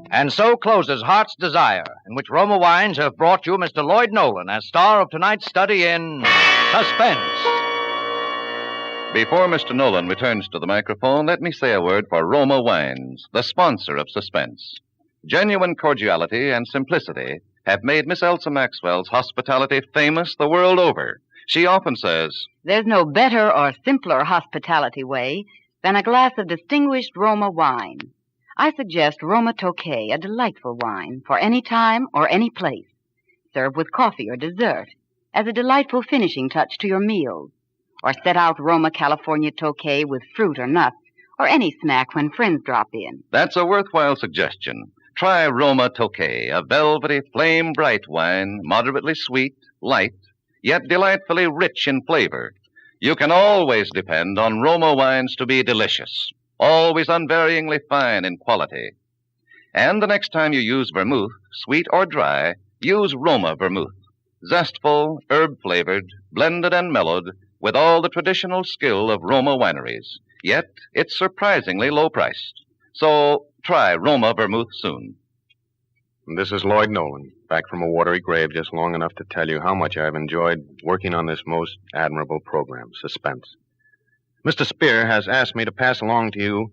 And so closes Heart's Desire, in which Roma Wines have brought you Mr. Lloyd Nolan as star of tonight's study in Suspense. Before Mr. Nolan returns to the microphone, let me say a word for Roma Wines, the sponsor of Suspense. Genuine cordiality and simplicity have made Miss Elsa Maxwell's hospitality famous the world over. She often says, "There's no better or simpler hospitality way than a glass of distinguished Roma wine. I suggest Roma Tokay, a delightful wine for any time or any place. Serve with coffee or dessert as a delightful finishing touch to your meals. Or set out Roma California Tokay with fruit or nuts or any snack when friends drop in. That's a worthwhile suggestion. Try Roma Tokay, a velvety, flame-bright wine, moderately sweet, light, yet delightfully rich in flavor. You can always depend on Roma wines to be delicious, always unvaryingly fine in quality. And the next time you use vermouth, sweet or dry, use Roma vermouth. Zestful, herb-flavored, blended and mellowed, with all the traditional skill of Roma wineries. Yet it's surprisingly low-priced. So try Roma vermouth soon. This is Lloyd Nolan, back from a watery grave just long enough to tell you how much I've enjoyed working on this most admirable program, Suspense. Mr. Spear has asked me to pass along to you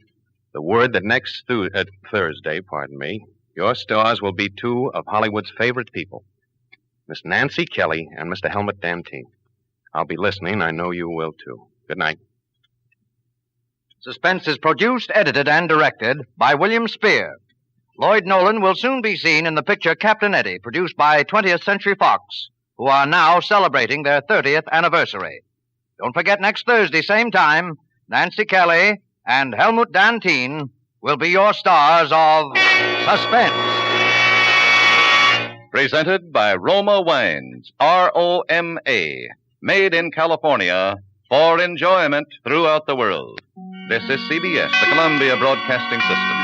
the word that next Thursday, your stars will be two of Hollywood's favorite people, Miss Nancy Kelly and Mr. Helmut Dantine. I'll be listening. I know you will, too. Good night. Suspense is produced, edited, and directed by William Spear. Lloyd Nolan will soon be seen in the picture Captain Eddie, produced by 20th Century Fox, who are now celebrating their 30th anniversary. Don't forget, next Thursday, same time, Nancy Kelly and Helmut Dantine will be your stars of Suspense. Presented by Roma Wines, R-O-M-A, made in California for enjoyment throughout the world. This is CBS, the Columbia Broadcasting System.